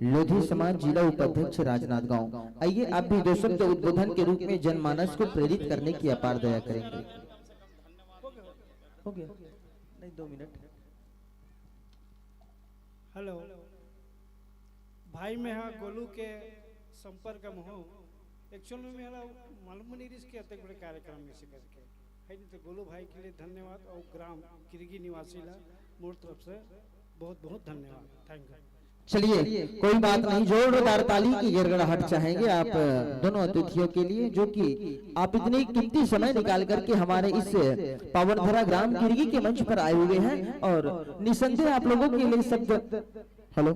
लोधी समाज जिला उपाध्यक्ष राजनांदगांव। आइए आप भी दो शब्द उद्बोधन के रूप में जनमानस को प्रेरित करने की अपार दया करेंगे। हो गया नहीं 2 मिनट। हेलो भाई, मैं हाँ गोलू के संपर्क में हूँ। एक्चुअल में मेरा मालूम नहीं इसके अत्यंत बड़े कार्यक्रम में से करके है नहीं, तो गोलू भाई के लिए धन्यवाद और ग्राम किरगी निवासी ला मोर तरफ से बहुत बहुत धन्यवाद। Thank you. चलिए कोई बात नहीं, जोरदार ताली की गड़गड़ाहट चाहेंगे आप दोनों अतिथियों के लिए, जो कि आप इतनी कीमती समय निकाल करके हमारे इस पावन धरा ग्राम किरगी के मंच पर आए हुए हैं। और निसंदेह आप लोगों के लिए शब्द हेलो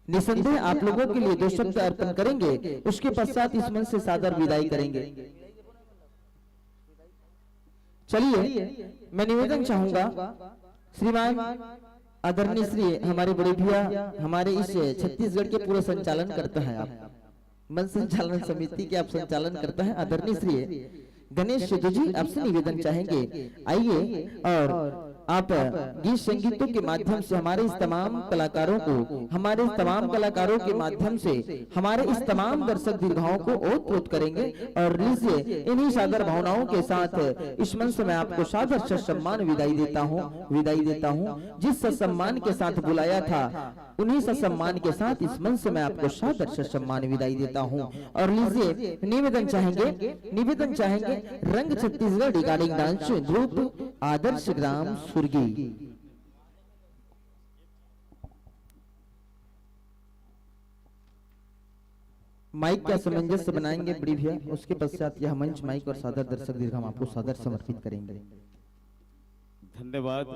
निसंदेह आप लोगों के लिए 2 शब्द अर्पण करेंगे, उसके पश्चात इस मंच से सादर विदाई करेंगे। चलिए मैं निवेदन चाहूंगा, श्रीमान आदरणीय श्री हमारे बड़े भैया हमारे इस छत्तीसगढ़ के पूरे संचालन करता है, आप मन संचालन समिति के आप संचालन करता है आदरणीय श्री गणेश सिद्धू जी, आपसे निवेदन चाहेंगे आइए और आप गीत संगीतों के माध्यम से हमारे इस तमाम कलाकारों के माध्यम से हमारे इस तमाम दर्शक दीर्घाओं को ओत-प्रोत करेंगे। और लीजिए इन्हीं सादर भावनाओं के साथ इस मंच में आपको सादर सम्मान विदाई देता हूँ। जिस सम्मान के साथ बुलाया था उन्हीं सम्मान के साथ इस मंच में आपको सादर सम्मान विदाई देता हूँ। और लीजिए निवेदन चाहेंगे रंग Chhattisgarh regarding dance group Adarsh Gram Surgi. Mic का सामंजस्य बनाएंगे बड़ी भैया, उसके पश्चात यह मंच माइक और सादर दर्शक दीर्घ हम आपको सादर समर्पित करेंगे। धन्यवाद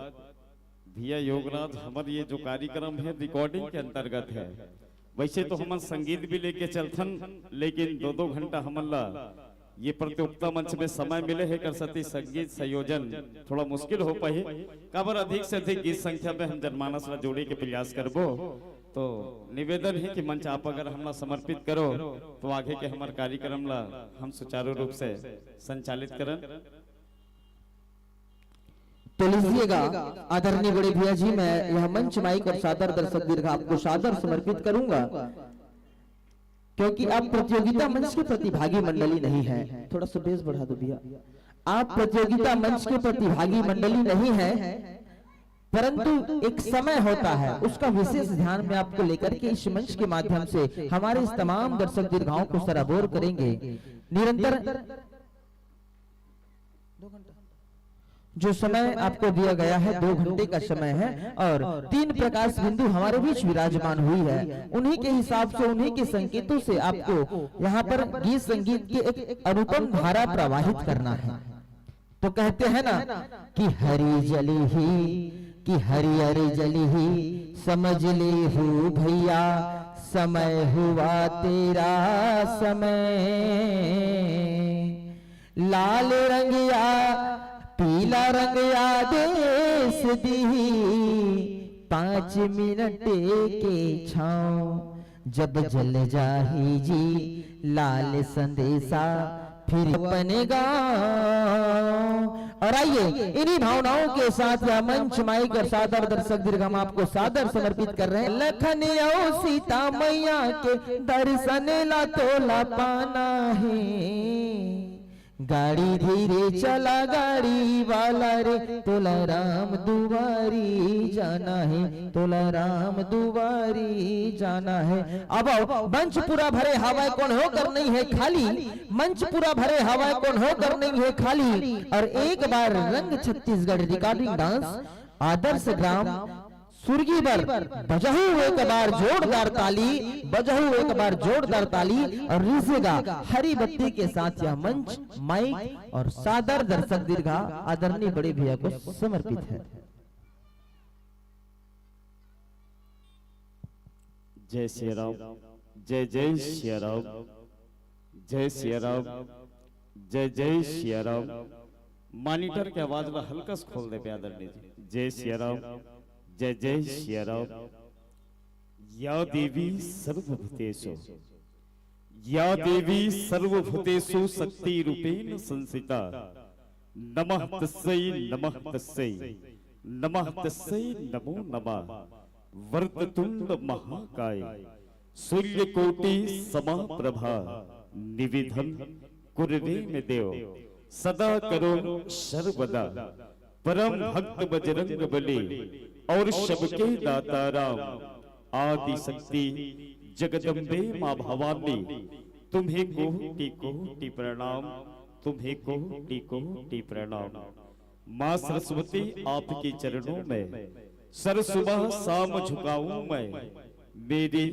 भैया योगराज। हमारे ये जो कार्यक्रम है रिकॉर्डिंग के अंतर्गत है। वैसे तो हम संगीत भी लेके चलथन, लेकिन 2-2 घंटा हमला ये प्रतियोगिता मंच में समय मिले है कर सती संगीत संयोजन थोड़ा मुश्किल हो पाए, काबर अधिक से अधिक गीत संख्या में हम जनमानस ला जोड़े के प्रयास करबो। तो निवेदन है कि मंच आप अगर हमला समर्पित करो तो आगे के हमारे कार्यक्रम ला हम सुचारू रूप से संचालित करन। तो लीजिएगा आदरणीय बड़े भैया जी, मैं यह मंच माइक और सादर दर्शक दीर्घ आपको सादर समर्पित करूंगा, क्योंकि आप प्रतियोगिता मंच के प्रतिभागी मंडली नहीं है। थोड़ा सा बेस बढ़ा दो भैया। आप प्रतियोगिता मंच के प्रतिभागी मंडली नहीं है, परंतु एक समय होता है उसका विशेष ध्यान में आपको लेकर के इस मंच के माध्यम से हमारे इस तमाम दर्शक दीर्घाओं को सराबोर करेंगे। निरंतर जो समय आपको दिया गया है 2 घंटे का समय है और 3 प्रकाश बिंदु हमारे बीच विराजमान हुई है। उन्हीं के हिसाब से उन्हीं के संकेतों से आपको यहाँ पर गीत संगीत की एक अनुपम धारा प्रवाहित करना है। तो कहते हैं ना कि हरी जली ही हरियर जली ही समझ ले हो भैया समय हुआ तेरा समय। लाल रंग या पीला रंग आदेश दी 5 मिनट के छाँव जब जल जाही जी लाल संदेशा फिर बनेगा। और आइए इन्हीं भावनाओं के साथ यह मंच माइक और सादर दर्शक दीर्घ हम आपको सादर समर्पित कर रहे हैं। लखन और सीता मैया के दर्शन ला तोला पाना है। गाड़ी धीरे चला गाड़ी वाला रे तोला राम दुआरी जाना है, तोला राम दुआरी जाना है। अब मंच पूरा भरे हवा कौन होकर नहीं है खाली, मंच पूरा भरे हवा कौन होकर नहीं है खाली। और एक बार रंग छत्तीसगढ़ रिकॉर्डिंग डांस आदर्श ग्राम सुरगी पर बजाऊ एक बार जोरदार ताली, बजाऊ एक बार जोरदार ताली। और लीजिएगा हरी बत्ती के साथ यह मंच माइक और सादर दर्शक दीर्घा आदरणीय बड़े भैया को समर्पित है। जय श्री राम, जय जय श्री राम, जय श्री राम, जय जय श्री राम। मॉनिटर के आवाज ला हल्का से खोल दे आदरणीय जी। जय श्री राम, जय जय श्री राम। या देवी सर्वभूतेषु, या देवी सर्वभूतेषु शक्ति रूपेण संस्थिता। नमः तस्यै, नमः तस्यै, नमः तस्मै नमो नमः। वक्रतुंड महाकाय सूर्यकोटि समप्रभा निविधन कुरवे में देव सदा करो सर्वदा। परम भक्त बजरंग बली और सबके दाता राम आदि शक्ति जगदम्बे माँ भवानी तुम्हें कोटि कोटि प्रणाम, तुम्हें कोटि कोटि प्रणाम। माँ सरस्वती आपके चरणों में सर सुबह शाम झुकाऊं मैं। मेरी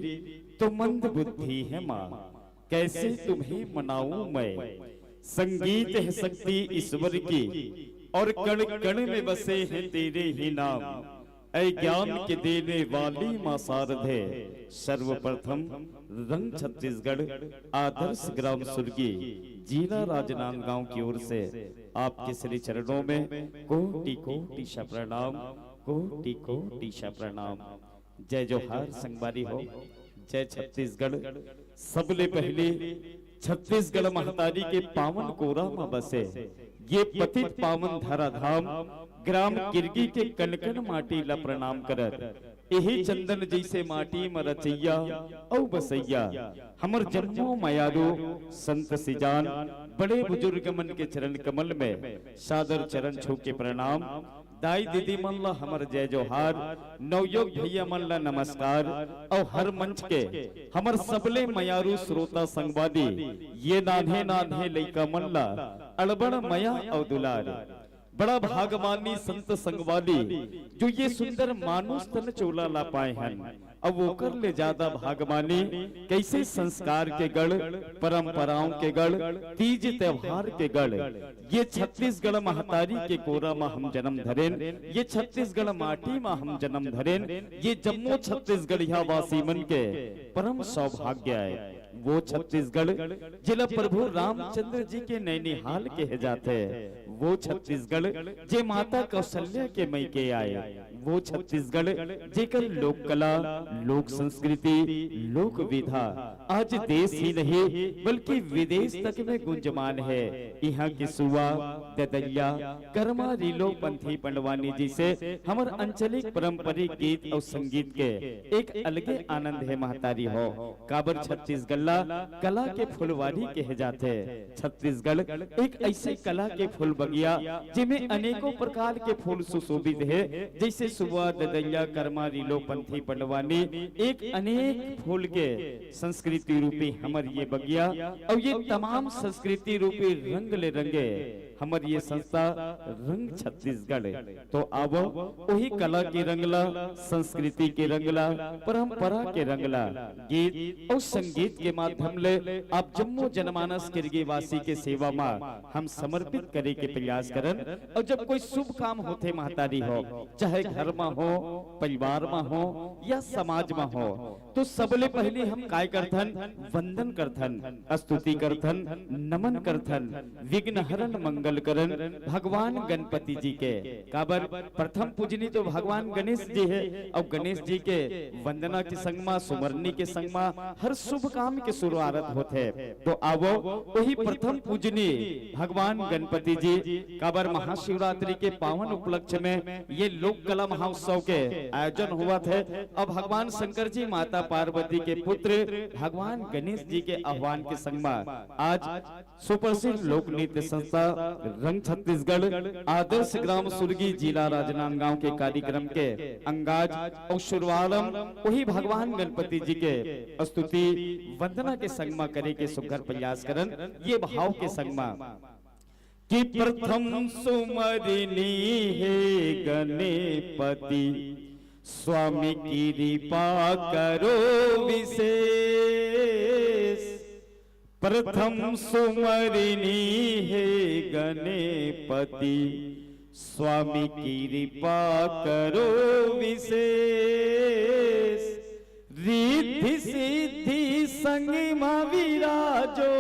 तो मंद बुद्धि है माँ, कैसे तुम्हें मनाऊं मैं। संगीत है शक्ति ईश्वर की और कण कण में बसे हैं तेरे ही नाम। ऐ ज्ञान के देने वाली माँ शारदे सर्वप्रथम रंग छत्तीसगढ़ आदर्श ग्राम सुरगी जिला राजनांदगांव की ओर से आपके श्री चरणों में कोटि कोटि सा प्रणाम, कोटि कोटि सा प्रणाम। जय जोहार संगवारी हो, जय छत्तीसगढ़। सबले पहले छत्तीसगढ़ महतारी के पावन कोरा में बसे ये पतित पावन धराधाम ग्राम किरगी के कनकन माटी ला प्रणाम करत। यही चंदन जैसे माटी में रचैया औ बसैया हमर जन्मों मयारो संत सिजान बड़े बुजुर्ग मन के चरण कमल में सादर चरण छू के प्रणाम। दाई दीदी मन ला हमर जय जोहार, नवयोग भैया मन ला नमस्कार। और हर मंच के हमर सबले मयारू श्रोता संगवादी ये नान्हे नान्हे लइका मन ला अड़बड़ मया और दुलार। बड़ा भागवानी संत संगवादी जो ये सुंदर मानुष तन चोला ला पाए हैं। अब वो कर ले ज्यादा भागवानी कैसे संस्कार के गढ़, परंपराओं के गढ़, तीज त्योहार के गढ़। ये छत्तीसगढ़ महतारी के कोरा में हम जन्म धरेन, ये छत्तीसगढ़ माटी में हम जन्म धरेन। ये जम्मू छत्तीसगढ़िया वासी मन के परम सौभाग्य है। वो छत्तीसगढ़ जिला प्रभु रामचंद्र जी के नैनीहाल के जाते। वो छत्तीसगढ़ जे माता कौशल्या के मई के आए। वो छत्तीसगढ़ जेकर लोक कला, लोक संस्कृति, लोक विधा आज देश ही नहीं बल्कि विदेश तक में गुंजमान है। यहाँ की सुआ, ददलिया, कर्मा, रीलो, पंथी, पंडवानी जी से हमार अंचलिक पारंपरिक गीत और संगीत के एक अलगे आनंद है महतारी हो। काबर छत्तीसगढ़ कला के फुलवारी कहे जाते। छत्तीसगढ़ एक ऐसे कला के फूल बगिया जिनमें अनेकों प्रकार के फूल सुशोभित है। जैसे सुबह, ददलिया, कर्मा, रीलो, पंथी, पंडवानी एक अनेक फूल के संस्कृति रूपी हमर ये बगिया और ये तमाम संस्कृति रूपी रंग ले रंगे हमर ये संस्था रंग छत्तीसगढ़। तो आवो वही कला के रंगला, संस्कृति के रंगला, परंपरा के रंगला गीत और संगीत के माध्यम ले आप जम्मू जनमानस किरगी वासी के सेवा में हम समर्पित करे के प्रयास करन। और जब कोई शुभ काम होते महतारी हो, चाहे घर में हो, परिवार में हो या समाज में हो, तो सबले पहले हम काय करथन? वंदन करथन, स्तुति करथन, नमन करथन, विघ्न हरण मंगल करन भगवान गणपति जी के। काबर प्रथम पूजनी तो भगवान गणेश जी है और गणेश जी के वंदना के संगमा, सुमरनी के संगमा हर शुभ काम के शुरुआत होते। तो आवो वही प्रथम पूजनी भगवान गणपति जी। काबर महाशिवरात्रि के पावन उपलक्ष्य में ये लोक कला महोत्सव के आयोजन हुआ थे। अब भगवान शंकर जी, माता पार्वती के पुत्र भगवान गणेश जी के आह्वान के संगमा आज सुप्रसिद्ध लोक नृत्य संस्था रंग छत्तीसगढ़ आदर्श ग्राम सुरगी जिला राजनांदगांव के कार्यक्रम के अंगाज और शुरुआरंभ वही भगवान गणपति जी के स्तुति वंदना के संगमा करे के सुघर प्रयास करन। ये भाव के संगमा कि प्रथम सुमरिनी है गणपति स्वामी की कृपा करो विशेष। प्रथम सुमरिनी है गणपति स्वामी की कृपा करो विशेष। रिद्धि सिद्धि संग में विराजो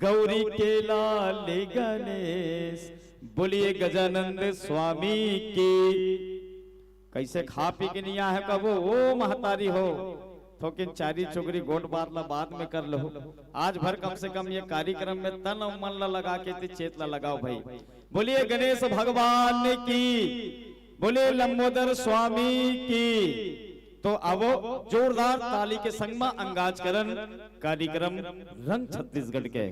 गौरी के लाल गणेश। बोलिए गजानंद स्वामी की। कैसे खा पी के नहीं आया कबो ओ महतारी हो, थोकिन चारी चोकरी गोट बार ला बाद में कर लो। आज भर कम से कम ये कार्यक्रम में तन और मन ला लगा के चेत ला लगाओ भाई। बोलिए गणेश भगवान की। बोले लंबोदर स्वामी की। तो अब जोरदार ताली के संग में अंगाज करन कार्यक्रम रंग छत्तीसगढ़ के।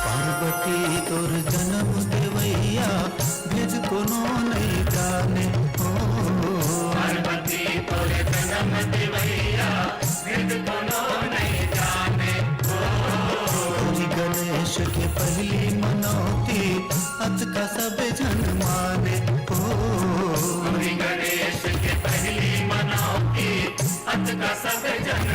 पार्वती तोर जन्म देवैया भेद कोनो नहीं जाने हो। पार्वती तोर जन्म देवैया भेद कोनो नहीं जाने हो। गणेश के पहली मनौती अत का सब जन माने हो। गणेश के पहली मनौती अत का सब जन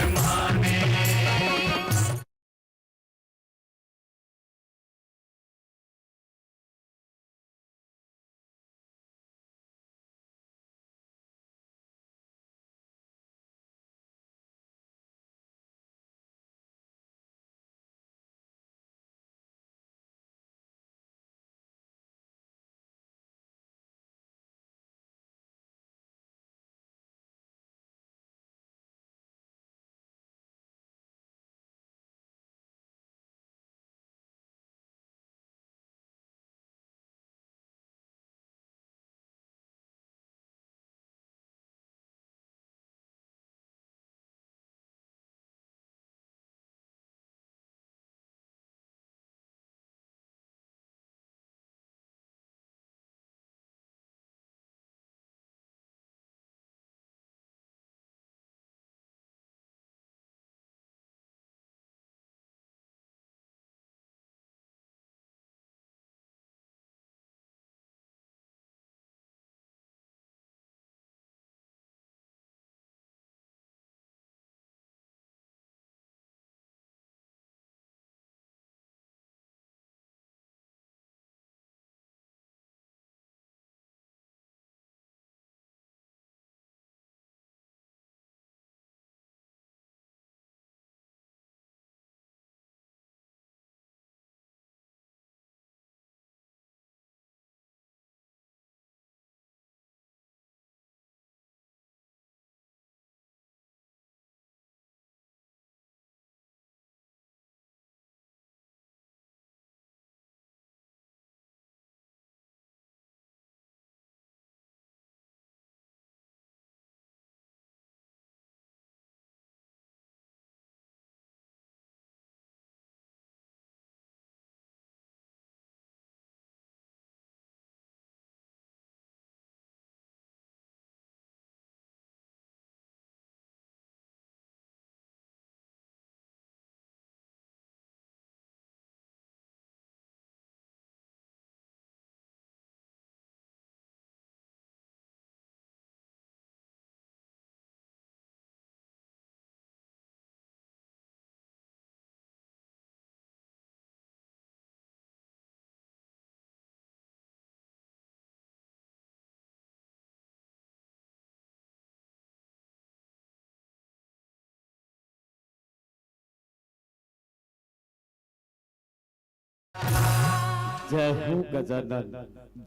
जय हो गजानन,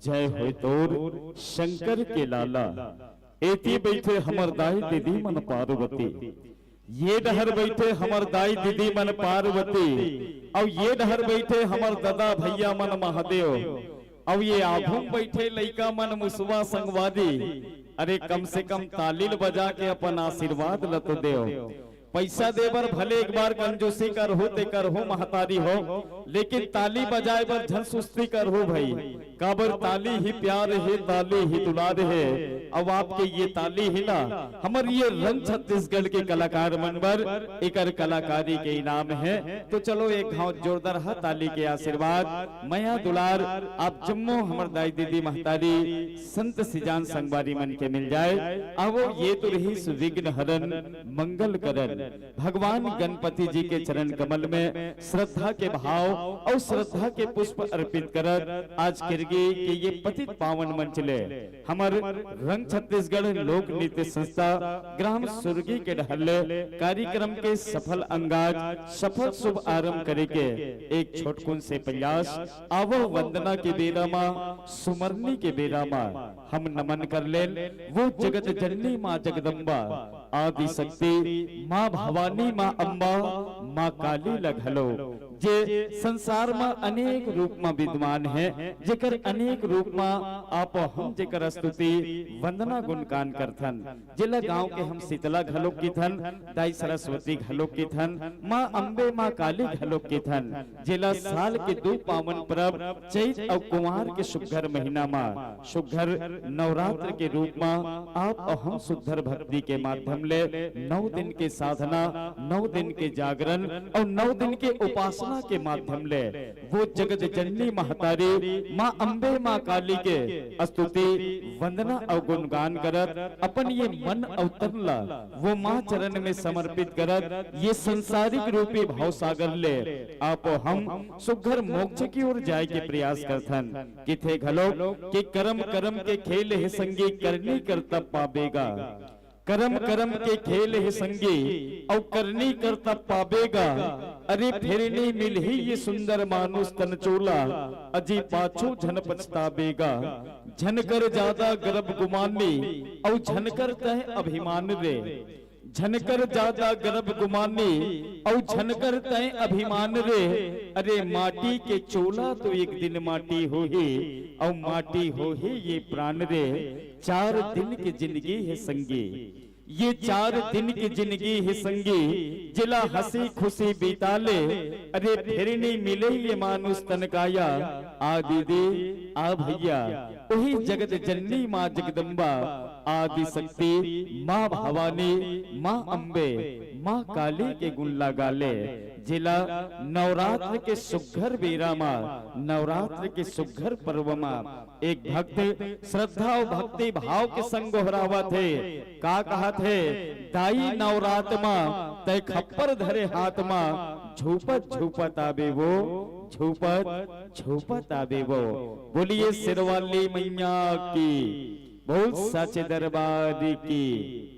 जय हो तोर शंकर के लाला। एती बैठे हमर दाई दीदी मन पार्वती, ये डहर बैठे हमर दाई दीदी मन पार्वती, और ये डहर बैठे हमर दादा भैया मन महादेव, और ये आभूम बैठे लइका मन मुसवा संगवादी। अरे कम से कम तालील बजा के अपन आशीर्वाद लत देव। पैसा देवर भले एक बार कंजूसी कर हो ते कर हो महतारी हो, लेकिन ताली बजाए बर झन सुस्ती कर हो भाई। काबर ताली ही प्यार है, ताली ही दुलार है। अब आपके ये ताली ही ना हमर ये रंग छत्तीसगढ़ के कलाकार मनबर एकर कलाकारी के इनाम है। तो चलो एक घाव जोरदार हा ताली के आशीर्वाद मया दुलार आप जम्मो हमर दाई दीदी महतारी संत सिजान संगवारी मन के मिल जाए। अब ये तो रही सुविघ्न हरन मंगल करन। भगवान गणपति जी के चरण कमल में श्रद्धा के भाव और श्रद्धा के पुष्प अर्पित कर आज किरगी के ये पतित पावन मंच ले हमर रंग छत्तीसगढ़ लोक नृत्य संस्था ग्राम सुरगी के ढहले कार्यक्रम के सफल अंगाज सफल शुभ आरंभ करे के एक छोटकुन से प्रयास आवो वंदना के बेरा मा सुमरनी के बेरा मा हम नमन कर ले वो जगत जननी माँ जगदम्बा आदि शक्ति माँ भवानी माँ अम्बा माँ काली लगलो जे संसार में अनेक रूप में विद्वान है, जेकर अनेक रूप में आप हम जेकर स्तुति वंदना गुणगान करथन। जिला गांव के हम शीतला घलोक की थन, दाई सरस्वती घलोक की थन, माँ अम्बे माँ काली घलोक की थन। जिला साल के दो पावन पर्व चैत और कुमार के सुघर महीना में सुघर नवरात्र के रूप में आप हम सुधर भक्ति के माध्यम ले 9 दिन के साधना, 9 दिन के जागरण और 9 दिन के उपासना के माध्यम ले वो जगत जननी महतारी माँ अम्बे माँ काली के स्तुति वंदना और गुणगान करत अपन ये मन अवतरला वो माँ चरण में समर्पित करत ये संसारिक रूपी भाव सागर ले आप हम सुघर मोक्ष की ओर जाए के प्रयास करथन। किथे घलो कि कर्म कर्म के खेल है संगी करनी करता पाबेगा, कर्म कर्म के खेल है संगी और करनी करता पाबेगा। अरे फिर नहीं मिल ही ये सुंदर मानुष तन चोला अजी पाछू झन पछताबेगा। झनकर ज्यादा गर्भ गुमानी और झनकर तह अभिमान रे, झनकर ज्यादा गर्भ गुमानी और झनकर तय अभिमान रे। अरे माटी के चोला तो एक दिन माटी हो ही और माटी हो ही ये प्राण रे। 4 दिन की जिंदगी है संगी, ये 4 दिन की जिंदगी है संगी, जिला हंसी खुशी बीताले। अरे फिर नहीं मिले ये मानुष तनकाया, आ दीदी आ भैया वही जगत जननी माँ जगदम्बा आदि शक्ति माँ भवानी माँ अम्बे माँ काली के गुण लगाले। जिला नवरात्र के सुघर बेरा मा नवरात्र के सुघर पर्व मा एक भक्त श्रद्धा और भक्ति भाव के संग गोहरावा थे। का कहा थे दाई नवरात मा तय खप्पर धरे हाथ मा झूपत झूपत आबे वो, झूपत झूपत आबे वो। बोलिए सिरवाली मैया की, बोल सच्चे दरबार की।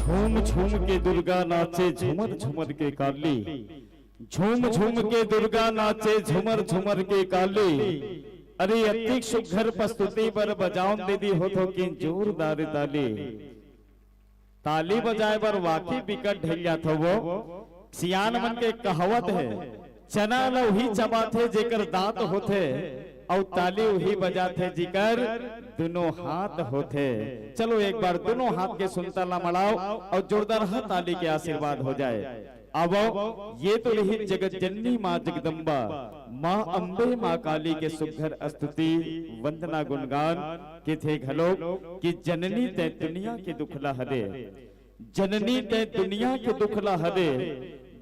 झूम झूम के दुर्गा नाचे झुमर झुमर के काली, झूम झूम के दुर्गा नाचे झुमर झुमर के काली। अरे अतिक सुघर प्रस्तुति पर बजाओ दीदी हो तो कि जोरदार ताली, ताली बजाए पर वाकई बिकट ढैया था वो। सियान मन के कहावत है, चना लौही चबाथे जेकर दांत होते, और ताली वही बजाते जिकर दोनों हाथ होते। चलो एक बार दोनों हाथ के सुनता मड़ाओ और जोरदार ताली के आशीर्वाद हो जाए। अब ये तो रही जगत जननी माँ जगदम्बा, माँ अम्बे माँ काली के सुघर स्तुति वंदना गुणगान के थे घलो कि जननी तय दुनिया के दुखला हरे, जननी तय दुनिया के दुखला हरे,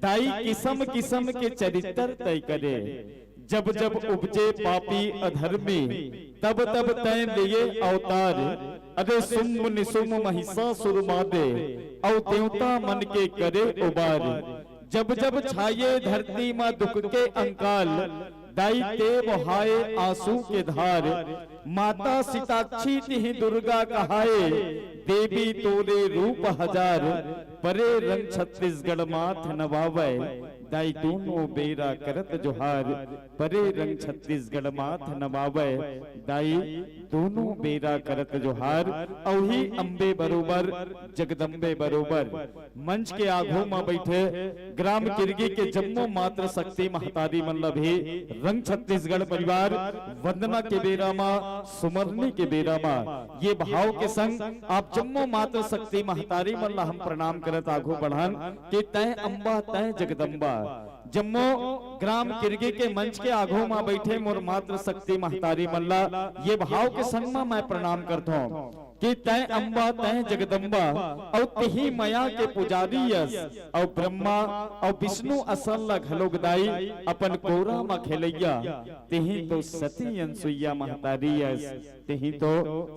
ताई किस्म किस्म के चरित्र तय करे। जब जब उपजे पापी अधर्मी तब तब तय लिए अवतार, अरे सुम निसुम महिषासुर मादे और देवता मन के करे उबार। जब जब छाये धरती माँ दुख के अंकाल, दाई ते बहाए आंसू के धार। माता सीताक्षी तिहि दुर्गा कहाए, देवी तोरे रूप हजार। परे रंग छत्तीसगढ़ माथ नवावे, दाई दोनों बेरा करत जोहार। परे रंग छत्तीसगढ़ माथ नवावे, दाई दोनों बेरा करत जोहार। औही अम्बे बरोबर जगदम्बे बरोबर। मंच के आगू में बैठे ग्राम किरगी के जम्मो मात्र शक्ति महतारी मल्ल भी रंग छत्तीसगढ़ परिवार वंदना के बेरा मा सुमरनी के बेरा मा ये भाव के संग आप जम्मो मात्र शक्ति महतारी मल्ला हम प्रणाम करत आगू बढ़ान कि तय अम्बा तय जगदम्बा। जम्मो ग्राम किरगी के मंच के आगू में बैठे मोर मात्र शक्ति महतारी मल्ला ये भाव के संग में मैं प्रणाम करता हूँ कि तय अम्बा तय जगदम्बा और तिही मया के पुजारी यस और ब्रह्मा और विष्णु असल घलोगदाई अपन कोरा में खेलैया। तिही तो सती अनसुईया महतारी यस, तिही तो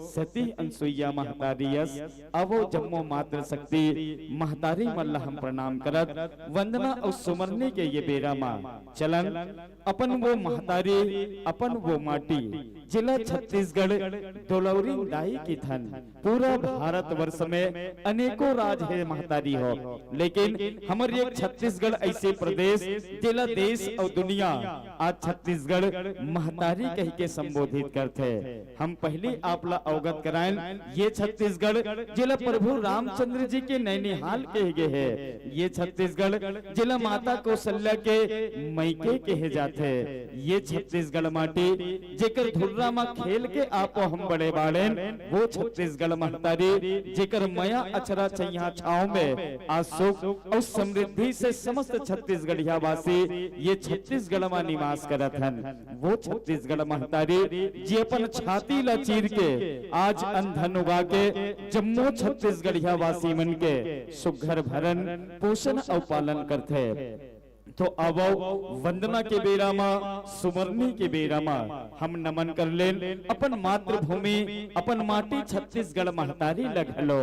सती अनसुईया महतारी यस। अवो जम्मो मात्र शक्ति महतारी मल्ला हम प्रणाम करत वंदना और सुमरनी के ये बेरा माँ चलन अपन वो महतारी अपन वो माटी जिला छत्तीसगढ़ डोलौरी दाई की थन। पूरा भारत वर्ष में अनेकों राज है महतारी हो, लेकिन हमारे एक छत्तीसगढ़ ऐसे प्रदेश जिला देश और दुनिया आज छत्तीसगढ़ महतारी कह के संबोधित करते। हम पहले आपला अवगत कराएं, ये छत्तीसगढ़ जिला प्रभु रामचंद्र जी के नैनीहाल कहे गए है। ये छत्तीसगढ़ जिला माता कौशल्या के मैके कहे जाते। ये छत्तीसगढ़ माटी जेकर धुर्रा में खेल के आपो हम बड़े बाड़े, वो छत्तीसगढ़ महतारी जेकर मया अचरा छैया छाव में आज सुख और समृद्धि से समस्त छत्तीसगढ़िया वासी ये छत्तीसगढ़ में निवास करत हन। वो छत्तीसगढ़ महतारी जी अपन छाती ला चीर के आज अंधन उगा के जम्मू छत्तीसगढ़िया वासी मन के सुघर भरन पोषण और पालन करते। तो अब वंदना के बेरा मा सुमरनी के बेरा मा हम नमन कर लेन अपन मातृभूमि अपन माटी छत्तीसगढ़ महतारी लगलो।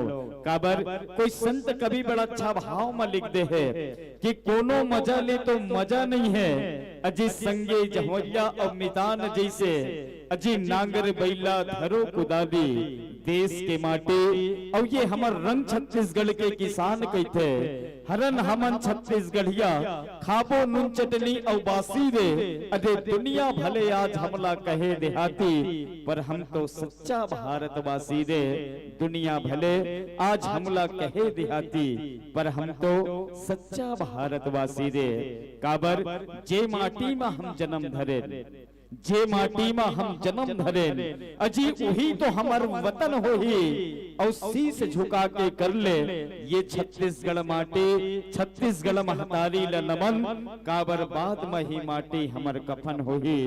काबर कोई संत कभी बड़ा अच्छा भाव में लिख दे है कि कोनो मजा ले तो मजा नहीं है, अजी संगे जहोरिया और मितान जैसे अजी नांगर बैला धरो कुदादी देश के माटी। और ये हमार रंग छत्तीसगढ़ के किसान कहते हरन हमन छत्तीसगढ़िया खाबो नून चटनी और बासी रे। अरे दुनिया भले आज हमला कहे देहाती, पर हम तो सच्चा भारतवासी रे। दुनिया भले आज हमला कहे देहाती, पर हम तो सच्चा भारतवासी रे। काबर जे माटी में हम जन्म धरे, जे माटी में हम जन्म धरे, अजी वही तो हमार वतन हो ही और शीश झुका के कर ले। ये छत्तीसगढ़ माटी छत्तीसगढ़ महतारी ल नमन। काबर बाद में ही माटी हमर कफन हो ही,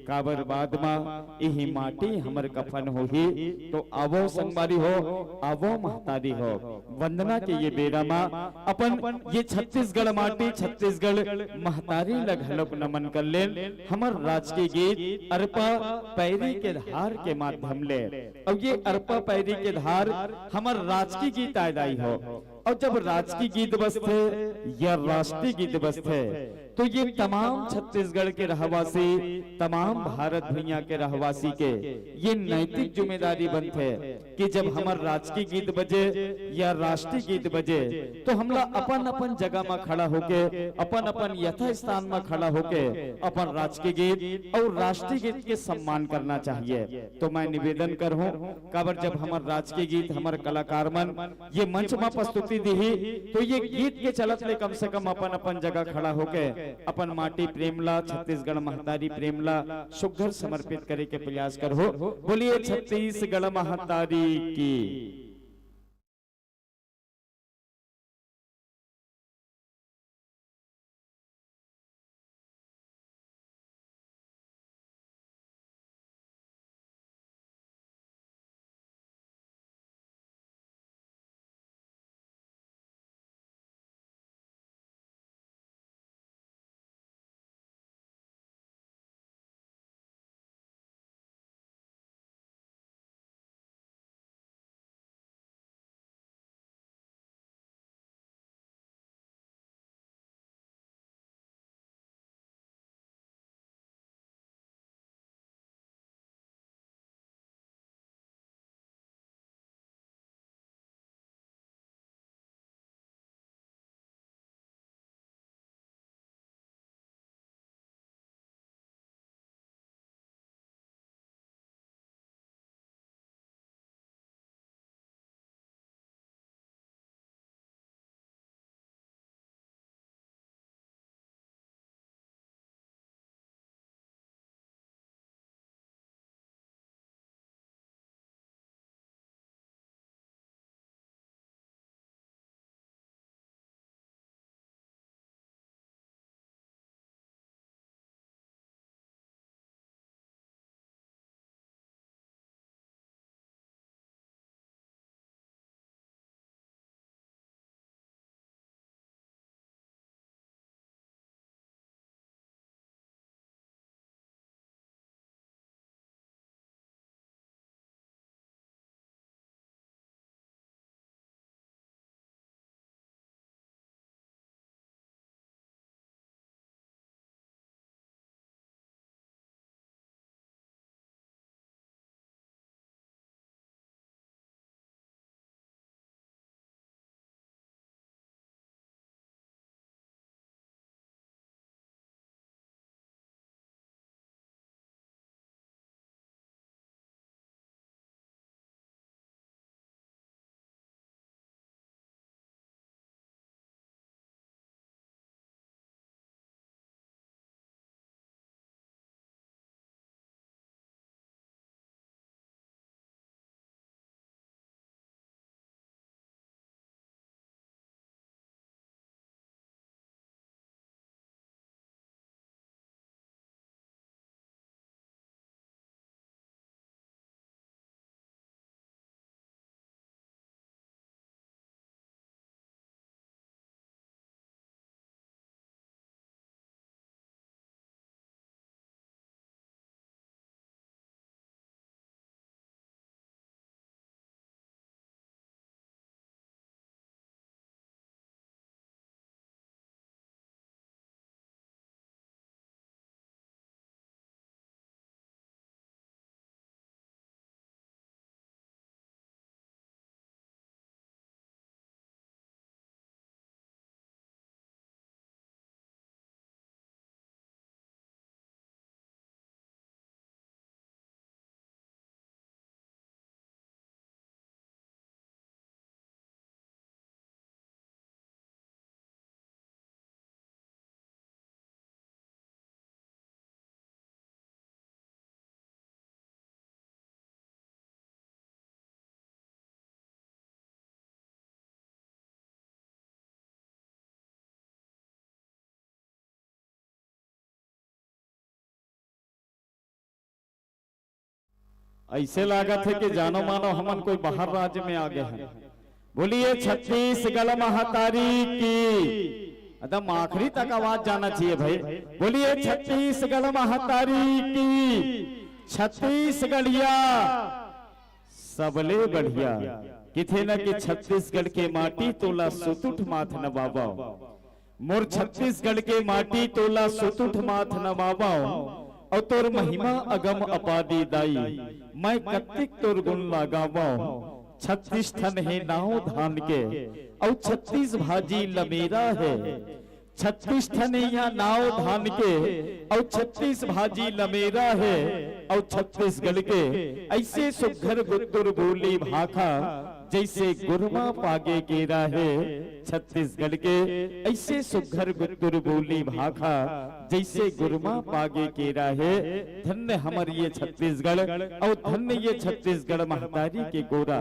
काबर बाद में यही माटी हमर कफन हो ही। तो आवो संगवारी हो, आवो महतारी हो, वंदना के ये बेरा माँ अपन ये छत्तीसगढ़ माटी छत्तीसगढ़ महतारी ल घलोक नमन कर ले। हमर राजकीय गीत अर्पा पैरी के धार के माध्यम ले। और ये अर्पा पैरी के धार हमार राजकीय गीत आयदाई हो। और जब राजकीय गीत बजते या राष्ट्रीय गीत बजते तो ये तमाम छत्तीसगढ़ के रहवासी, तमाम भारत दुनिया के रहवासी के ये नैतिक जिम्मेदारी बनते है कि जब हमार राजकीय गीत बजे या राष्ट्रीय गीत बजे तो हमला अपन अपन जगह में खड़ा होके, अपन अपन यथा स्थान में खड़ा होके अपन राजकीय गीत और राष्ट्रीय गीत के सम्मान करना चाहिए। तो मैं निवेदन करूं काबर जब हमार राजकीय गीत हमारे कलाकार मन ये मंच में प्रस्तुति दी तो ये गीत के चलत ले कम से कम अपन अपन जगह खड़ा होके अपन माटी प्रेमला, छत्तीसगढ़ महतारी प्रेमला सुघर समर्पित करे के प्रयास करो। बोलिए छत्तीसगढ़ महतारी की। ऐसे लागत है कि जानो मानो हमन कोई बाहर राज्य में आ गए हैं। बोलिए छत्तीसगढ़ महतारी की। एकदम आखिरी तक आवाज जाना चाहिए भाई। बोलिए छत्तीसगढ़ महतारी की। छत्तीसगढ़िया सबले बढ़िया किथे न कि छत्तीसगढ़ के माटी तोला सुतुठ माथ न बाबा। मोर छत्तीसगढ़ के माटी तोला सुतुठ माथ नवावाओ और तोर महिमा अगम अपादी दाई मैं कत्तिक तोर गुण लगावाओ 36 ठन है नाव धान के और 36 भाजी लमेरा है 36 ठन यहाँ नाव धान के और 36 भाजी लमेरा है और छत्तीसगढ़ के ऐसे सुघर गुत्तुर बोली भाखा जैसे गुरमा पागे केरा है छत्तीसगढ़ के ऐसे सुघर गुत्तुर बोली भाखा जैसे गुरमा पागे केरा है धन्य हमर ये छत्तीसगढ़ और धन्य ये छत्तीसगढ़ महतारी के गोरा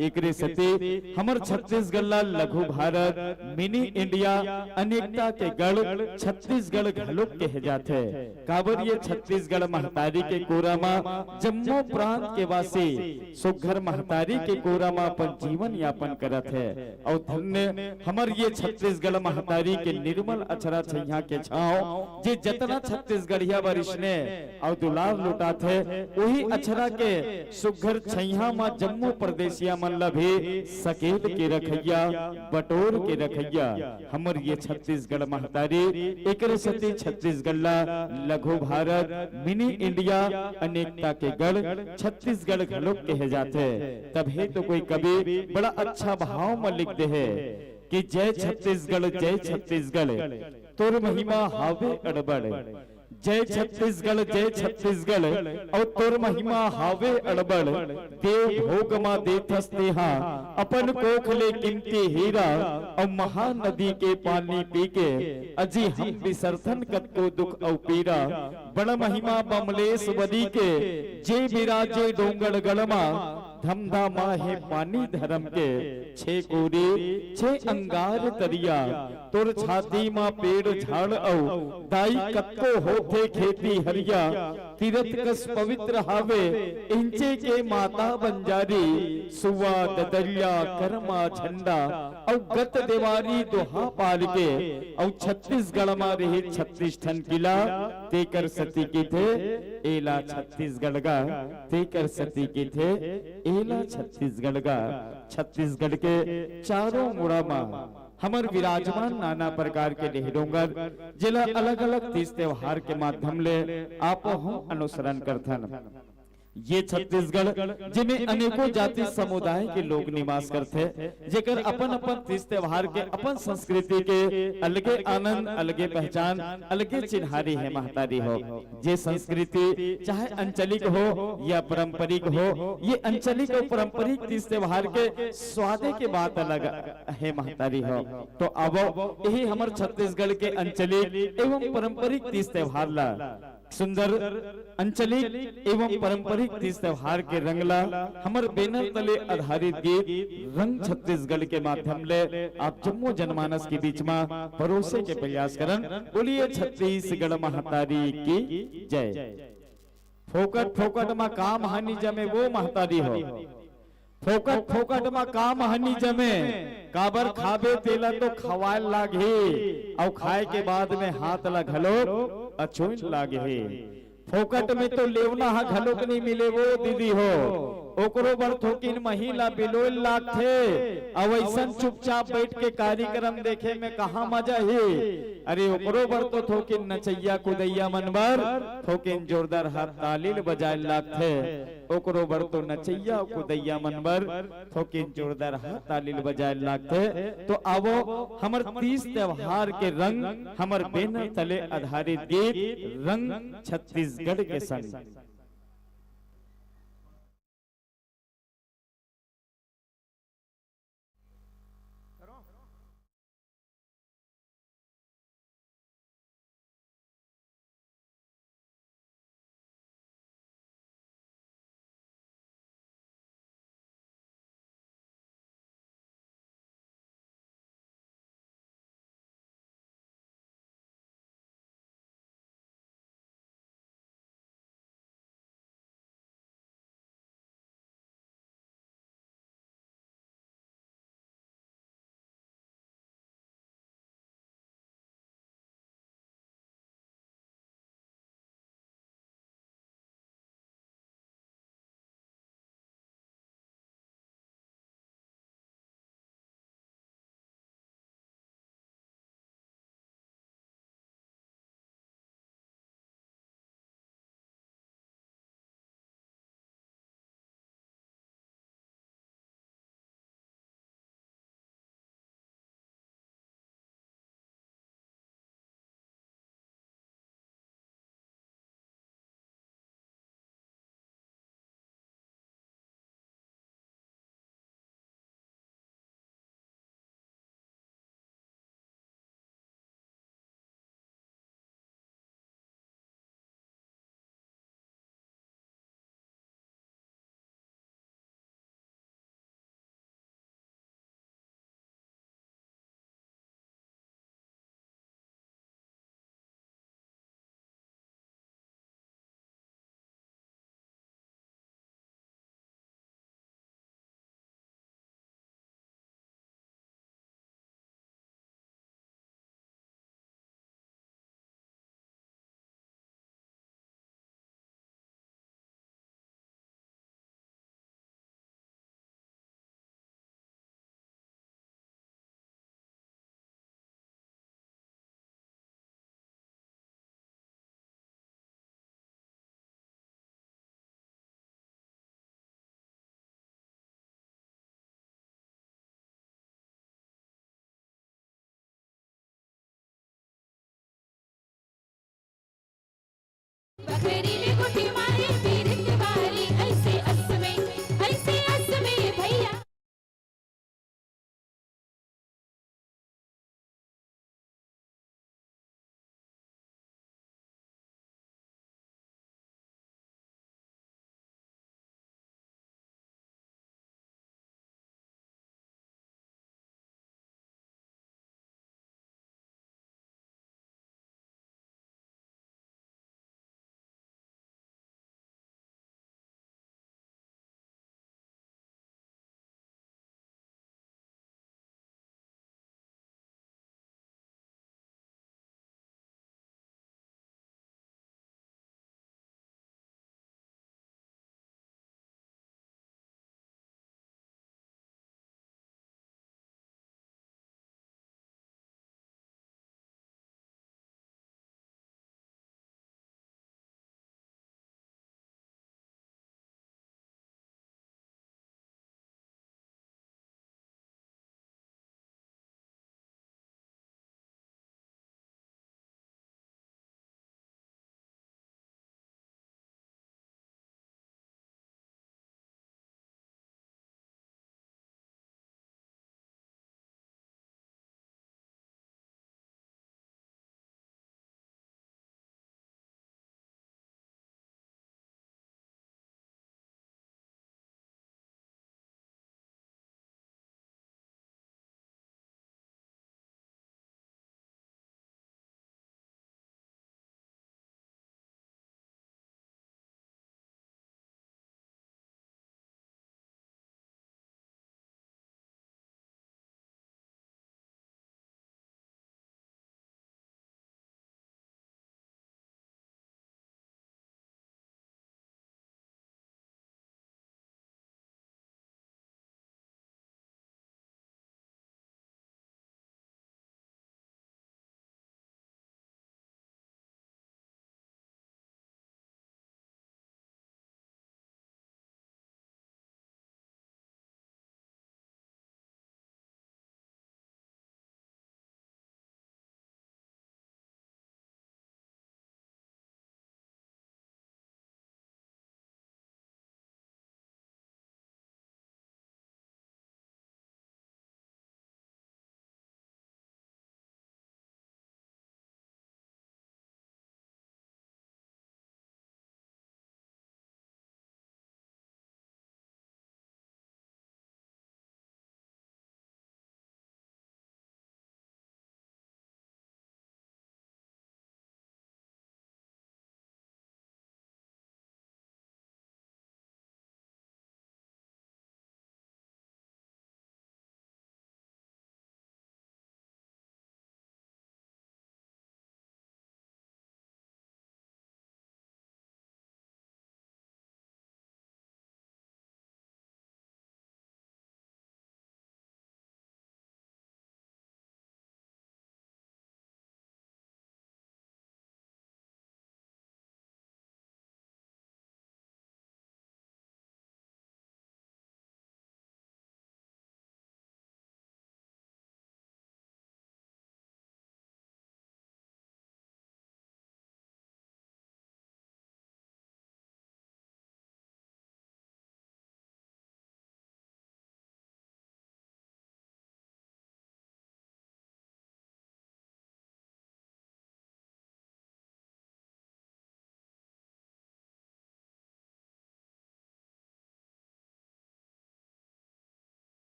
एकरे सती हमर छत्तीसगढ़ ला लघु भारत मिनी इंडिया अनेकता के गढ़ छत्तीसगढ़ घलोक कहे जाते काबर ये छत्तीसगढ़ महतारी के कोरा मा जम्मू प्रांत के वासी सुघर महतारी के कोरा मा अपन जीवन यापन करत है और धन्य हमर ये छत्तीसगढ़ महतारी के निर्मल अक्षरा छैया के छाव जे जतना छत्तीसगढ़िया वरिष्ठ ने और दुलार लुटात है वही अक्षरा के सुघर छैया मा जम्मू प्रदेशिया मन ला भी सकेत के रखैया बटोर के रखैया हमर ये छत्तीसगढ़ महतारी एकरे सती छत्तीसगढ़ ला लघु भारत मिनी इंडिया अनेकता के गढ़ छत्तीसगढ़ घलोक कहे जाते तब है तो कोई कवि बड़ा अच्छा भाव में लिखते हैं कि जय छत्तीसगढ़ तोर महिमा हावे अड़बड़ जय छत्तीसगढ़ और तोर महिमा हावे अड़बड़ देव भोग मा देथस तेहा अपन कोख ले कीमती हीरा और महानदी के पानी पी के अजी हम बिसरथन कत्तो दुख और पीरा बड़ महिमा बमलेश वदी के जे विराजे डोंगड़ गड़मा धमधा माहे पानी धर्म के 6 कोरी 6 अंगार तरिया तोर छाती मा पेड़ झाड़ औ दाई कत्को होथे खेती हरिया तीरथ कस पवित्र हावे इंचे के माता बंजारी सुवा ददरिया कर्मा झंडा और गत देवारी दोहा पाल के और छत्तीसगढ़ मा रहे 36 ठन किला तेकर सती के थे एला छत्तीसगढ़ का तेकर सती के थे एला छत्तीसगढ़ का छत्तीसगढ़ के चारों मुड़ा मा हमर विराजमान नाना प्रकार के डेहडोंगर जिला अलग अलग तीज त्योहार के माध्यम ले आप हम अनुसरण करथन ये छत्तीसगढ़ जिनमें अनेकों जाति समुदाय के लोग निवास करते जेकर अपन अपन तीज त्योहार के अपन संस्कृति के अलगे आनंद अलगे पहचान अलगे चिन्हारी है महतारी हो ये संस्कृति चाहे अंचलिक हो या पारंपरिक हो ये अंचलिक और पारंपरिक तीज त्योहार के स्वादे के बात अलग है महतारी हो तो अब यही हमारे छत्तीसगढ़ के अंचलिक एवं पारंपरिक तीज त्योहार ला सुंदर अंचलिक एवं पारंपरिक तीज त्योहार के रंगला हमर बैनर तले आधारित गीत रंग छत्तीसगढ़ के माध्यम ले आप जम्मू जनमानस के बीच में परोसे के प्रयास करन बोलिए छत्तीसगढ़ महतारी की जय फोकट फोकट में काम हानि जमे वो महतारी हो फोकट फोकट में काम हानि जमे काबर खाबे तेला तो खवाल लागे और खाए के बाद में हाथ ला घलो अछोइन लागे है फोकट में तो लेवना हा घलोक नहीं मिले वो दीदी हो ओकरो बर थोकिन महिला बिलोल लाग थे अब ऐसन चुपचाप बैठ के कार्यक्रम देखे में कहा मजा है अरे ओकरो बर तो थोकिन नचैया कुदैया मनबर थोकिन जोरदार हाथ तालील बजाए लाग थे ओकरो बर तो नचैया कुदैया मनबर थोकिन जोरदार हाथ तालील बजाए लाग थे तो आवो हमर तीज त्योहार के रंग हमर बैनर तले आधारित गीत रंग छत्तीसगढ़ के संग फेरी में गुटी मारे पीरित वाली ऐसे अस में भैया।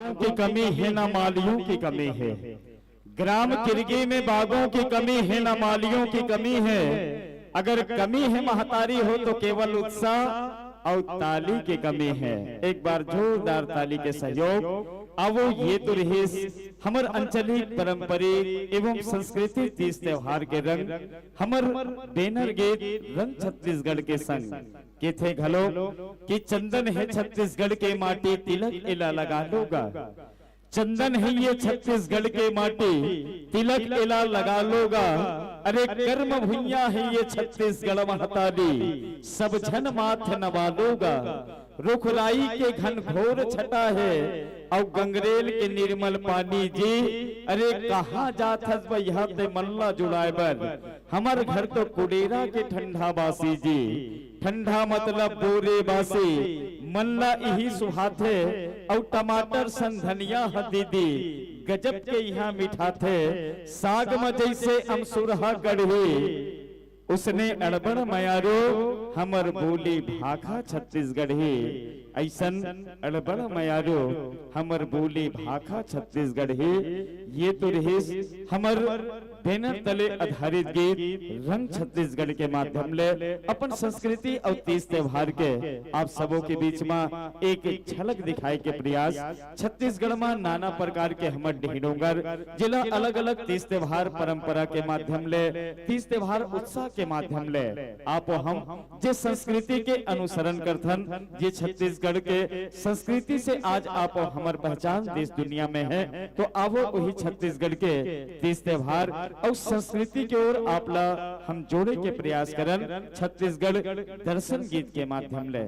की कमी है ना मालियों की कमी है। ग्राम किरगी में बागों की कमी है न मालियों की कमी है। अगर कमी है महतारी हो तो केवल उत्साह और ताली की कमी है। एक बार जोरदार ताली के सहयोग। अब ये तो रहे हमर अंचलिक पारंपरिक एवं संस्कृति तीज त्योहार के रंग हमर बैनर गीत रंग छत्तीसगढ़ के संग के थे घलो कि चंदन है छत्तीसगढ़ के माटी तिलक इला लगा लोगा। चंदन है ये छत्तीसगढ़ के माटी तिलक इला लगा लोगा। अरे कर्म भुइया है ये छत्तीसगढ़ महतारी सब जन माथ नवा लोगा। रुखराई के घन घोर छटा है और गंगरेल के निर्मल पानी जी। अरे कहा जात हस भैया ते मल्ला जुड़ाए बर हमार घर तो कुडेरा के ठंडा बासी जी। ठंडा मतलब बोरे बासी मल्ला यही सुहाथे और टमाटर सन धनिया दीदी गजब के यहाँ मीठा थे। साग में जैसे अमसुरहा गढ़ी उसने अड़बड़ मयारो हमर बोली भाखा छत्तीसगढ़ी। ऐसन अड़बड़ मयारो हमर बोली भाखा छत्तीसगढ़ी। ये तो रहे हमर बैनर तले आधारित गीत रंग छत्तीसगढ़ के माध्यम ले अपन संस्कृति और तीज त्योहार के आप सबों के बीच में एक झलक दिखाए के प्रयास। छत्तीसगढ़ में नाना प्रकार के हमर ढेरोगर जिला अलग अलग तीज त्योहार परंपरा के माध्यम ले तीज त्योहार उत्साह के माध्यम ले आप हम जे संस्कृति के अनुसरण करथन ये छत्तीसगढ़ के संस्कृति से आज आप हमार पहचान देश दुनिया में है। तो आवो वही छत्तीसगढ़ के तीज त्योहार और संस्कृति की ओर आपला हम जोड़े के प्रयास करन छत्तीसगढ़ दर्शन गीत के माध्यम ले।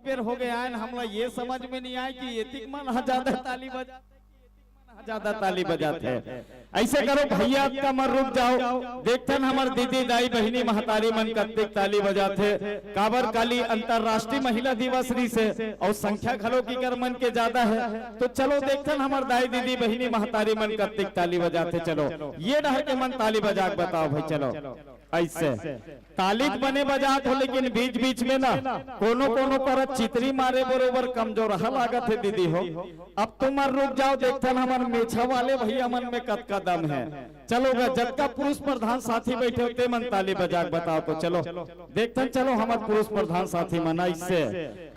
प्रिपेयर हो गए आए हमरा ये समझ में नहीं आए कि एतिक मन ज्यादा ताली बजा ज्यादा ताली बजाते हैं। ऐसे करो भैया का मन रुक जाओ, देखते हैं हमारे दीदी दाई बहनी महतारी मन कत्तिक ताली बजाते। काबर काली अंतरराष्ट्रीय महिला दिवस री से और संख्या खलो की कर मन के ज्यादा है, तो चलो देखते हैं हमारे दाई दीदी बहनी महतारी मन कत्तिक ताली बजाते। चलो ये डर के मन ताली बजा के बताओ भाई। चलो ऐसे तालीत बने बजात हो, लेकिन बीच बीच में ना कोनो कोनो पर चितरी मारे बरोबर कमजोर लागत है दीदी हो। अब तुम रुक जाओ, देखते हैं हमारे मेछा वाले भैया मन में कद का दम है। चलो जब का पुरुष प्रधान साथी बैठे होते मन ताली बजा के बताओ। तो चलो देखते हैं, चलो हमारे पुरुष प्रधान साथी मना इससे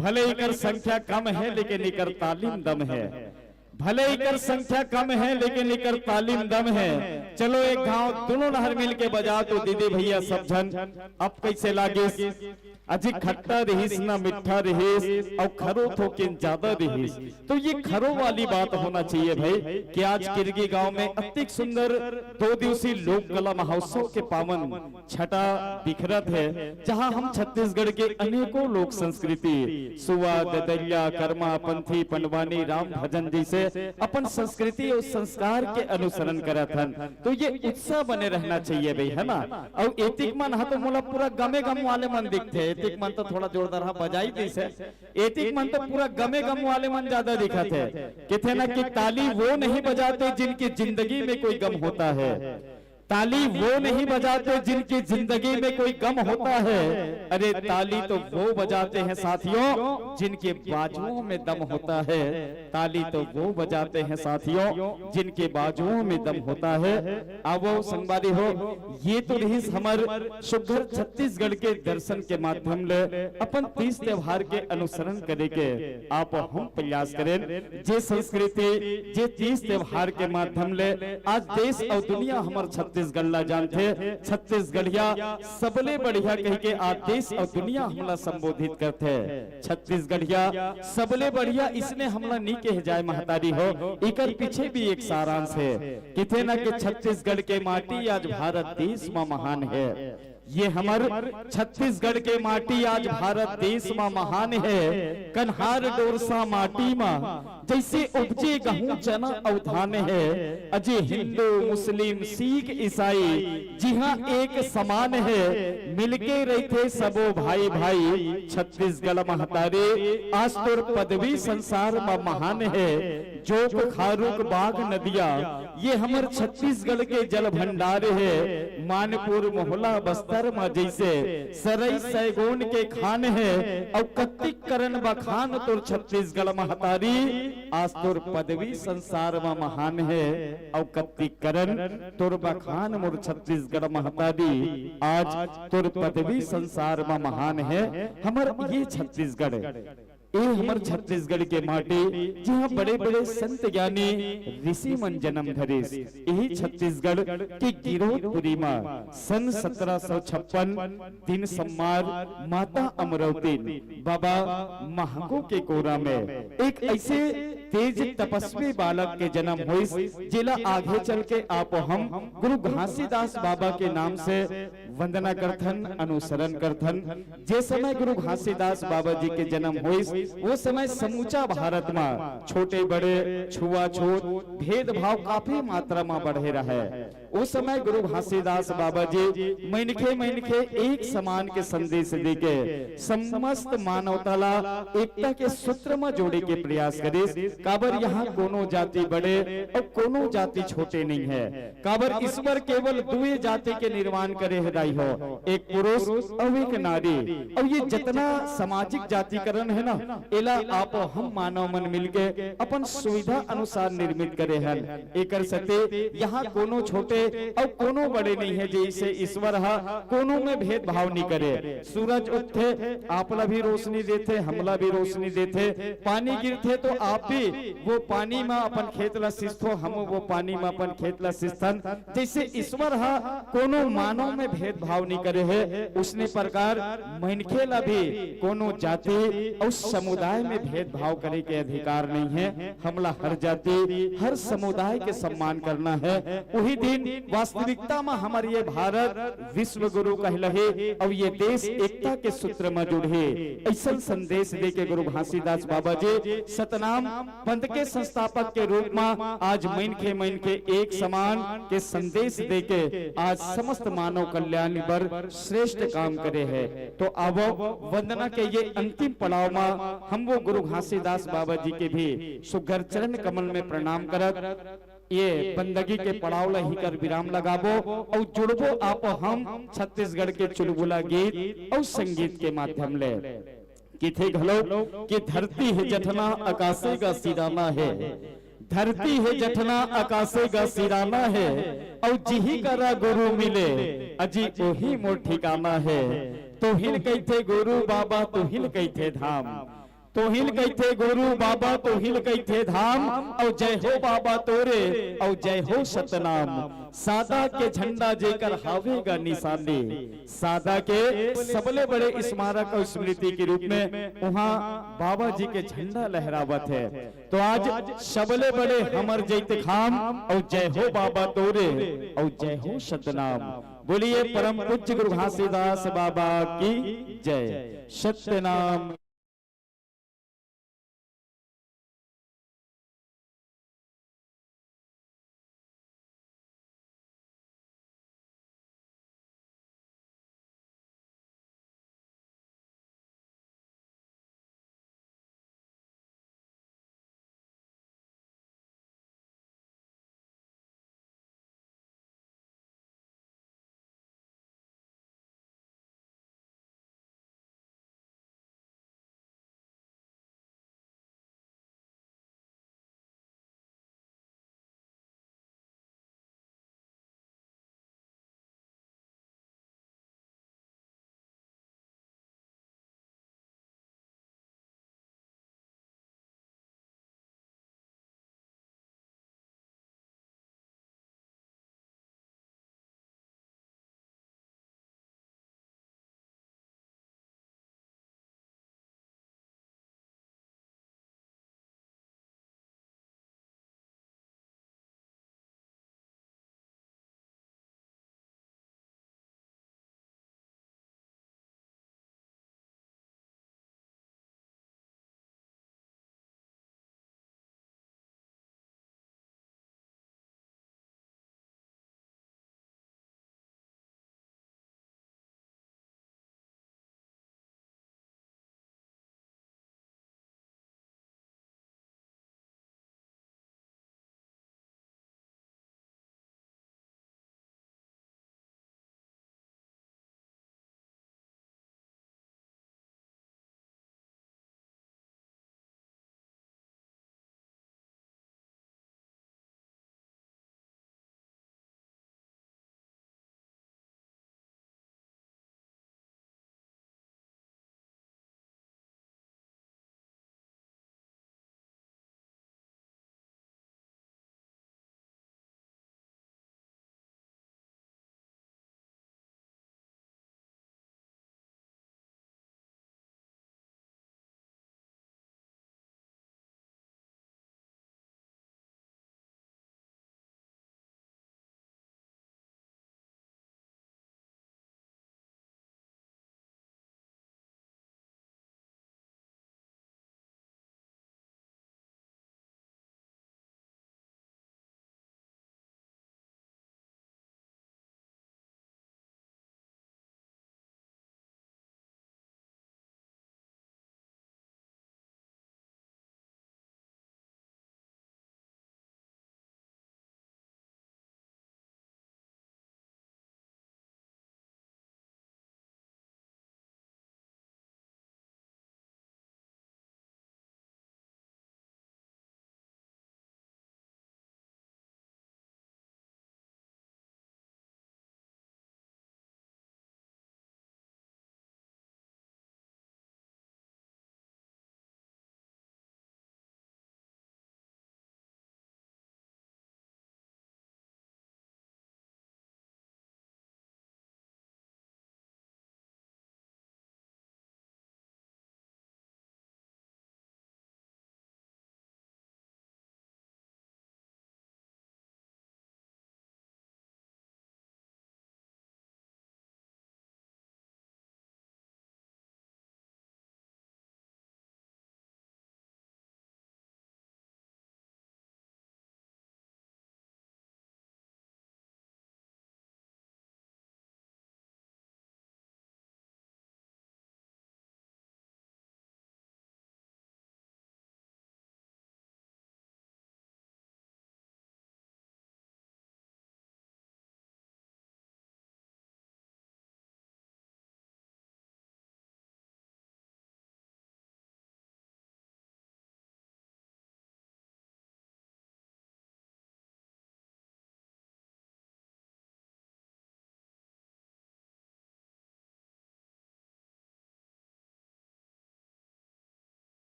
भले इकर संख्या कम है लेकिन इकर तालीम दम है। भले इकर संख्या कम है लेकिन इकर तालीम दम है। चलो एक गांव दोनों नहर मिल के बजाओ तो दीदी भैया सब जन अब कैसे लागे। अजी खट्टा रहीस ना मिठा रहीस और खरो थोकिन ज्यादा रहीस। तो ये खरो वाली बात होना चाहिए भाई कि आज किरगी गांव में अत्यंत सुंदर 2 दिवसीय लोक कला महोत्सव के पावन छटा बिखरत है, जहां हम छत्तीसगढ़ के अनेकों लोक संस्कृति सुवा ददरिया कर्मा पंथी पंडवानी राम भजन जैसे अपन संस्कृति और संस्कार के अनुसरण करत हन। तो ये उत्साह बने रहना चाहिए भाई, है ना। और एतिक मन हा तो मोला पूरा गमे गम वाले मन दिखते। एतिक मन तो थोड़ा जोरदार हा बजाई दिस है, एतिक मन तो पूरा गमे गम वाले मन ज्यादा दिखत है। किथे ना कि ताली वो नहीं बजाते जिनकी जिंदगी में कोई गम होता है, ताली वो नहीं बजाते जिनकी जिंदगी में कोई गम होता है। अरे ताली तो वो बजाते हैं साथियों जिनके बाजुओं में दम होता है। ताली तो वो बजाते हैं साथियों जिनके बाजुओं में दम होता है। आवो संगवारी हो, ये तो रही हमार सुघर छत्तीसगढ़ के दर्शन के माध्यम ले अपन 30 त्योहार के अनुसरण करे के आप हम प्रयास करें। जे संस्कृति जे 30 त्योहार के माध्यम ले आज देश और दुनिया हमार छत्तीसगढ़ ला जानते। छत्तीसगढ़िया सबले बढ़िया कह के आज देश और दुनिया हमला संबोधित करते। छत्तीसगढ़िया सबले बढ़िया इसने हमला नहीं कह जाए महतारी हो, इकर पीछे भी एक सारांश है। किथे ना कि छत्तीसगढ़ के माटी आज भारत देश में महान है। ये हमार छत्तीसगढ़ के माटी आज भारत देश में महान है। कन्हार डोरसा माटी में जैसे उपजे गहूं चना और धान है। अजय हिंदू मुस्लिम सिख ईसाई जी हाँ एक समान है, मिलके रहते सबो भाई भाई। छत्तीसगढ़ महतारे आज तोर पदवी संसार में महान है। जोक खारुक बाग नदिया ये हमार छत्तीसगढ़ के जल भंडार है। मानपुर मोहला बस्तर में जैसे सरई सैगोन के खान है और कत्तिक करण बखान तोर छत्तीसगढ़ महतारी आज तोर पदवी संसार में महान है। और कत्तिक करण तोर बखान मोर छत्तीसगढ़ महतारी आज तोर पदवी संसार में महान है। हमार ये छत्तीसगढ़ ये हमार छत्तीसगढ़ के माटी जहाँ बड़े बड़े संत ज्ञानी ऋषि मन जन्म धरे। यही छत्तीसगढ़ के गिरोधपुरी में सन 1756 दिन सम्मार माता अमरवती बाबा महको के कोरा में एक ऐसे तेज तपस्वी बालक के जन्म हुई, जिला आगे चल के आप हम गुरु घासीदास बाबा के नाम से वंदना करथन अनुसरण करथन। जे समय गुरु घासीदास बाबा जी के जन्म हुई वो समय समूचा भारत में छोटे बड़े छुआछूत भेदभाव काफी मात्रा में बढ़े रहे। उस समय गुरु घासीदास बाबा जी मनखे एक समान के संदेश देके समस्त मानवता ला एकता के सूत्र में जोड़े के प्रयास करे। काबर यहाँ कोनो जाति बड़े और कोनो जाति छोटे नहीं है। काबर ईश्वर केवल 2 जाति के निर्माण करे हृदय हो, एक पुरुष और एक नारी। और ये जितना सामाजिक जातिकरण है ना एला आप हम मानव मन मिलके अपन सुविधा अनुसार निर्मित करे हैं। एकर सते यहाँ कोनो छोटे और कोनो बड़े नहीं है। जैसे ईश्वर हा कोनो में भेदभाव नहीं करे। सूरज उठते आपला भी रोशनी देते, हमला भी रोशनी देते। पानी गिरते तो आप भी वो पानी में अपन खेत ला सिस्थो, हम वो पानी में अपन खेत ला सिस्थन। जैसे ईश्वर हा कोनो मानव में भेदभाव नहीं करे है, उसने प्रकार मनखे ला भी कोनो जाति और समुदाय में भेदभाव करे के अधिकार नहीं है। हमला हर जाति हर समुदाय के सम्मान करना है। वही दिन वास्तविकता में हमारे ये भारत विश्व गुरु कहलहे और ये देश एकता के सूत्र में जुड़े। ऐसा संदेश दे के गुरु घासीदास बाबा जी सतनाम पंथ के संस्थापक के रूप में आज मन के एक समान के संदेश दे के आज समस्त मानव कल्याण पर श्रेष्ठ काम करे है। तो अब वंदना के ये अंतिम पड़ाव में हम वो गुरु घासीदास बाबा जी के भी सुगर चरण कमल में प्रणाम करत ये बंदगी के पड़ाव ला ही कर विराम लगाबो और जुड़बो आप हम छत्तीसगढ़ के चुलबुला गीत और संगीत के माध्यम ले कि थे घलो कि धरती है जठना आकाशे का सिराना है, धरती है जठना आकाशे का सिराना है और जिही करा गुरु मिले अजी ओही मोर ठिकाना है। तो हिल कहते गुरु बाबा तो हिल कहते धाम, तो हिल कहते गुरु बाबा तो हिल कहते धाम और जय हो बाबा तोरे और जय हो सतनाम। सादा के झंडा जेकर हावेगा निशानी, सादा के सबले बड़े स्मारक और स्मृति के रूप में वहाँ बाबा जी के झंडा लहरावत है। तो आज सबले बड़े हमर जैते खाम और जय हो बाबा तोरे और जय हो सतनाम। बोलिए परम पूज्य गुरु घासीदास बाबा की जय। सत्यनाम।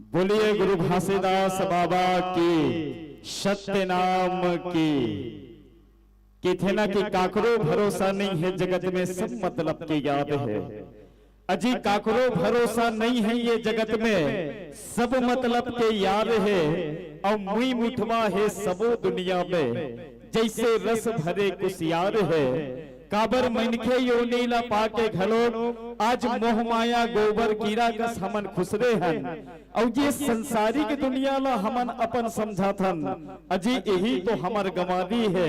बोलिए गुरु घासीदास बाबा की, सत्य नाम की। थे ना कि काकरो भरोसा नहीं है जगत में, सब मतलब की याद है। अजी काकरो भरोसा नहीं है ये जगत में, सब मतलब के याद है। और मुई मुठवा है सबो दुनिया में, जैसे रस भरे कुशियार है। काबर मनखे यो नीला पाके घलो, आज मोह माया गोबर कीड़ा कस हमन खुसरे हन। और ये संसारिक दुनिया ला हमन अपन समझा थन, अजी यही तो हमर गंवारी है।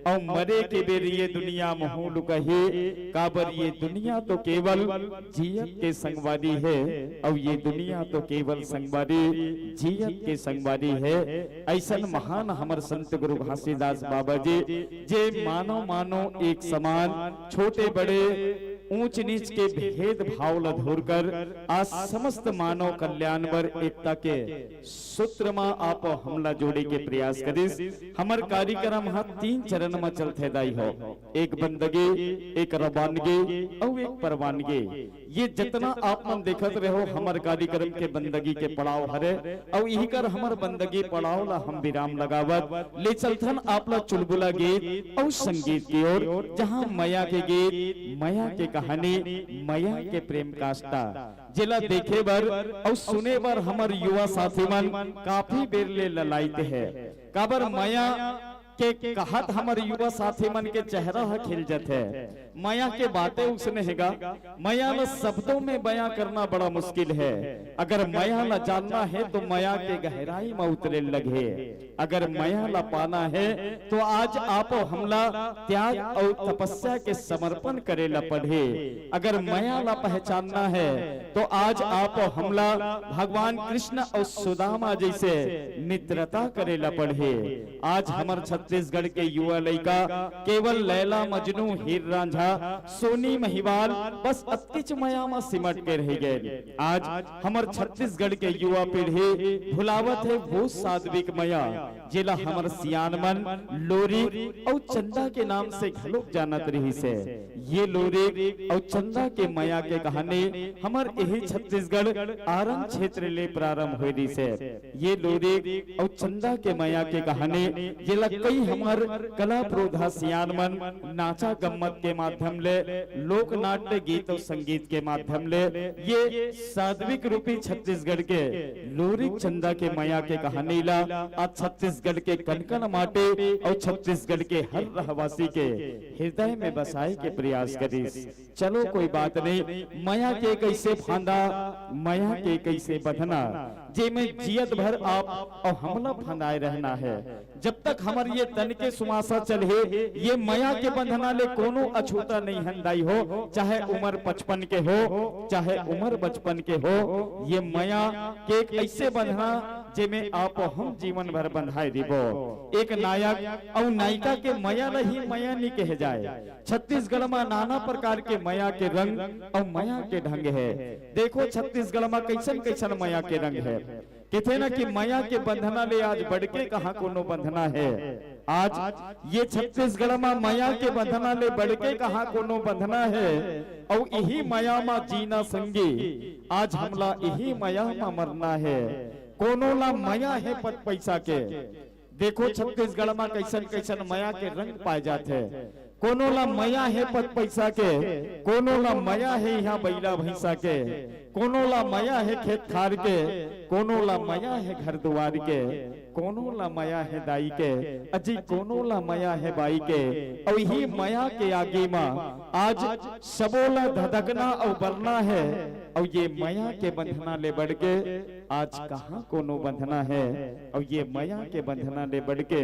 और मरे के बेर ये दुनिया महूल कहे, काबर ये दुनिया तो केवल जियत के संगवारी है। और ये दुनिया तो केवल संगवारी जियत के संगवारी है। ऐसन महान हमर संत गुरु घासीदास बाबा जी, जे मानो मानो एक समान, छोटे बड़े ऊंच नीच के भेद भाव ल धोरकर आज समस्त मानव कल्याण बर एकता के सूत्र में आप हमला जोड़े के प्रयास करिस। हमर कार्यक्रम हा 3 चरण में चलते दाई हो, एक बंदगी, एक रवानगी और एक परवानगी। ये जितना आप मन देखत रहो हमर कार्यक्रम के बंदगी के पड़ाव हरे, और यही कर हमर बंदगी पड़ाव ला हम विराम लगावत ले चलथन आप ला चुलबुला गीत और संगीत की ओर, जहां माया के गीत, माया के कहानी, माया के प्रेम काष्ठा जिला देखे बर और सुने बर हमर युवा साथी मन काफी बेर ले ललाइते है। काबर माया के कहत हमर युवा साथी मन के चेहरा ह खिल जाते है। माया के बातें उसने हैगा, माया ला शब्दों में बयां करना बड़ा मुश्किल है। अगर माया ला जानना है तो माया के गहराई में उतरे लगे। अगर माया ला पाना है तो आज आप हमला त्याग और तपस्या के समर्पण करे ला पढ़े। अगर माया ला पहचानना है तो आज आप हमला भगवान कृष्ण और सुदामा जैसे मित्रता करे ला पढ़े। आज हमर छत्तीसगढ़ के युवा लड़का केवल लैला मजनू हीर रांझा सोनी महिवाल बस अतिच माया में सिमट के रह गए। आज हमर छत्तीसगढ़ के युवा पीढ़ी भुलावत है वो सात्विक माया जिला हमर सियान मन लोरी और चंदा के नाम से घलोक जानत रही से। ये लोरी और चंदा के माया के कहानी हमर यही छत्तीसगढ़ आरंग क्षेत्र ले प्रारंभ हुई से। ये लोरी और चंदा के माया के कहानी जिला कई हमर कला प्रोधा सियान मन नाचा गम्मत के माध्यम ले, लोक नाट्य गीत और संगीत के माध्यम ले ये सात्विक रूपी छत्तीसगढ़ के लोरी चंदा के माया के कहानी ला आज छत्तीसगढ़ के कनकन माटे और छत्तीसगढ़ के हर रहवासी के हृदय में बसाए के प्रयास करिस। चलो कोई बात नहीं, माया के कैसे फांदा, माया के कैसे बंधना, जे में जियत भर आप और हमला फंदाए रहना है। जब तक हमार ये तन के सुमासा चले, ये माया के बंधना ले कोनो अछूता नहीं हंदाई हो, चाहे उम्र 55 के हो चाहे उम्र 55 के हो। ये माया के एक ऐसे बंधना जेमे आप हम जीवन भर बंधाए दिबो। एक नायक और नायिका के माया नहीं माया नहीं कहे जाए। छत्तीसगढ़ में नाना प्रकार के माया के रंग और माया के ढंग है। देखो छत्तीसगढ़ में कैसन कैसन माया के रंग है। कहते ना कि माया के बंधना ले आज बढ़ के कहा कोनो बंधना है। आज ये छत्तीसगढ़ में माया के बंधना ले बढ़ के कहा कोनो बंधना है। और यही माया में जीना संगी, आज हमला यही माया में मरना है। कोनो ला माया है पद पैसा के। देखो छत्तीसगढ़ में कैसन कैसन माया के रंग पाए जाते हैं। कोनो ला माया है पद पैसा के, कोनो ला माया है यहाँ बैला भैंसा के, कोनो ला माया है खेत खार के, कोनो ला माया है घर द्वार के, कोनो ला माया है दाई के, अजी कोनो ला माया है बाई के। और यही माया के आगे में आज सबोला धधकना और बरना है। और ये माया के बंधना ले बढ़ के आज कहाँ कोनो बंधना है। और ये माया के बंधना ले बढ़ के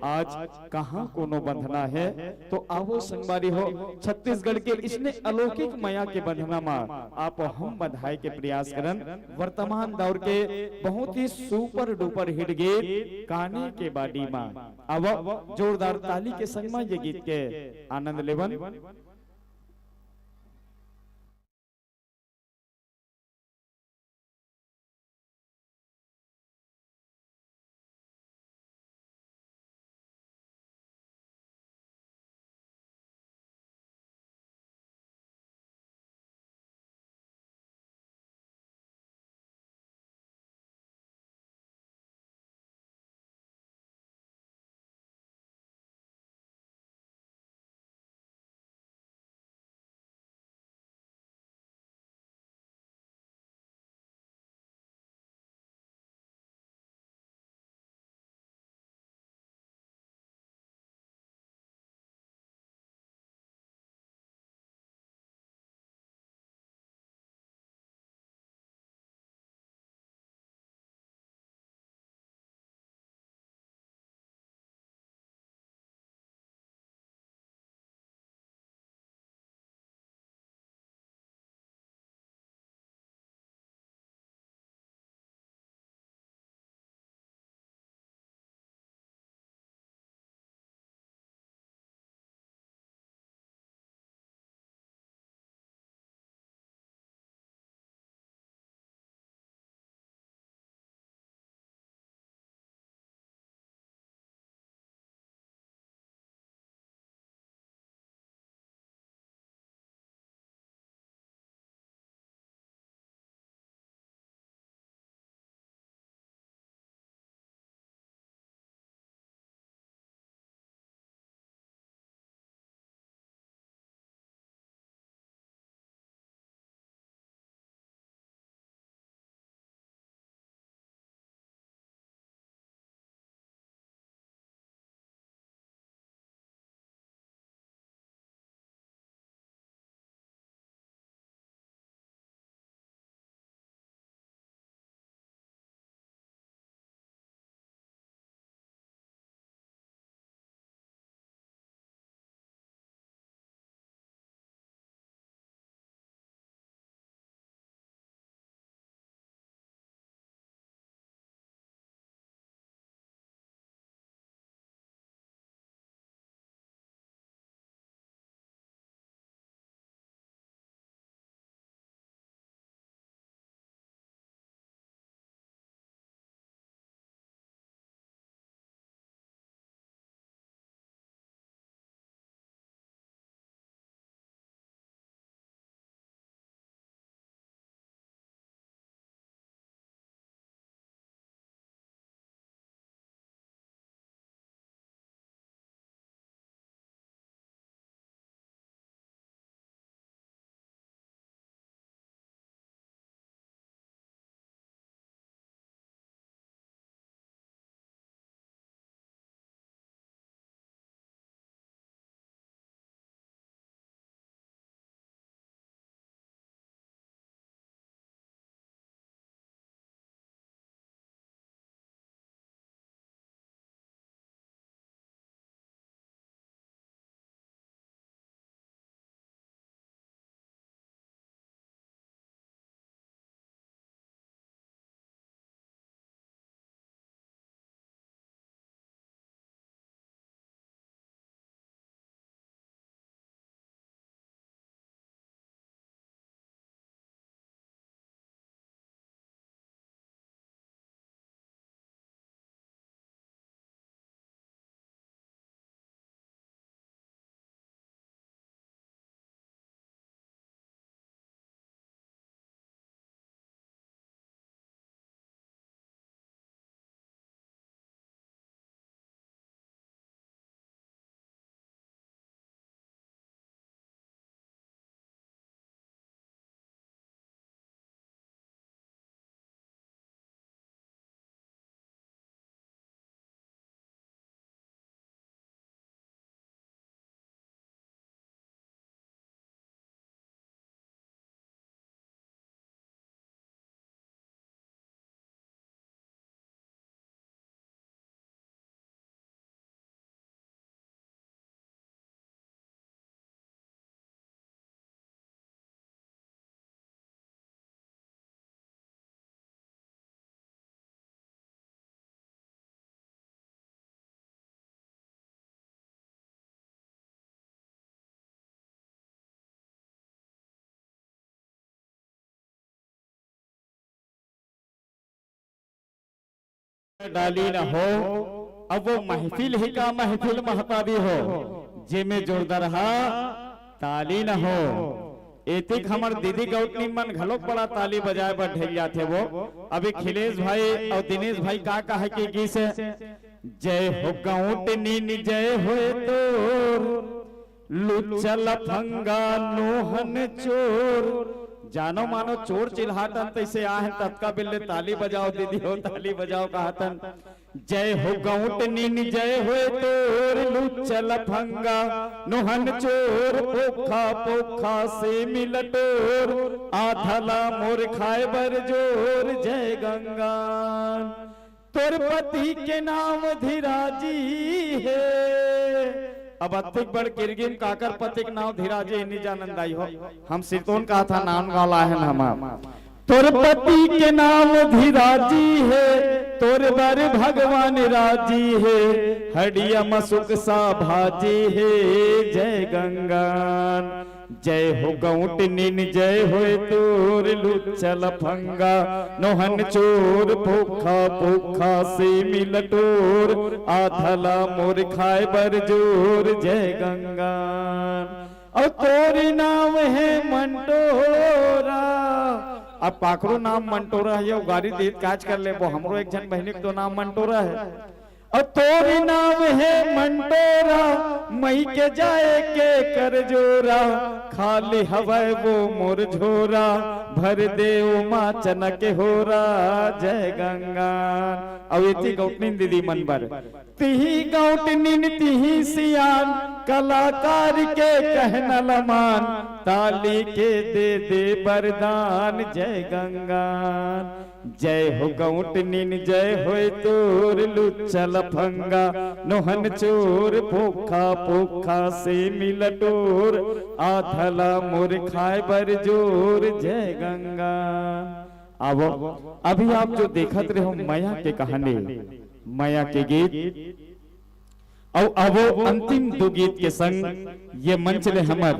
आज कहाँ कोनो बंधना है। तो आवो संगवारी हो, छत्तीसगढ़ के इसने अलौकिक माया के बंधना में आप हम बधाई के प्रयास करन। वर्तमान दौर के बहुत ही सुपर डुपर हिट गीत काने के बाडी में अब जोरदार ताली के संग में ये गीत के आनंद लेवन। डाली न हो अब वो महफिल ही का महफिल महताबी हो जे में जोरदार हा ताली न हो एतिक हमर दीदी गौतनी मन घलोक बड़ा ताली बजाए बर ढेरिया थे वो अभी खिलेश भाई और दिनेश भाई का कहे कि गीत से जय हो गौतनी जय होए तो लुचल फंगा नोहन चोर जानो मानो चोर चिल्हाटन तैसे आहे तत्का बिल्ले ताली बजाओ दीदी हो ताली बजाओ कहतन जय हो गौतनी जय होए तोर लुचल फंगा नोहन चोर पोखा पोखा से मिलटोर आधला मोर खाए बर जोर जय गंगा तोर पति के नाम धीराजी है अब अतिक बड़ किरगिम काकर पतिक नाम धीराजे निजानंदाई हो हम सिरतोन का था नाम गाला है हम तोर पति के नाम धीराजी है तोर बर भगवान राजी है हडिया मसुक सा भाजी है जय गंगा जय हो गौतनी जय होए तोर लुचल फंगा नोहन चोर पोखा पोखा से मिलटोर आधला मोर खाए बर जोर जय गंगा और तोर नाम है मंटोरा अब पाखरो नाम मंटोरा है गाड़ी देत काज कर ले वो हमरो एक जन बहनी तो नाम मंटोरा है और तोर नाम है मंटोरा मई के जाए के कर जोरा खाली हवाए वो मोर झोरा भर दे उमा चनक होरा जय गंगा अवेती गौतनी दीदी मनबर तिही गौतनी तिही सियान कलाकार के कहना लमान ताली के दे वरदान जय गंगा जय हो गौतनी जय होए तोर लुचल फंगा नोहन चोर पोखा पोखा से मिलटोर आधला मोर खाए बर जोर जय गंगा। अब अभी आप जो देखत रहे हो माया के कहानी माया के गीत और अब अंतिम दो गीत के संग ये मंच ले हमर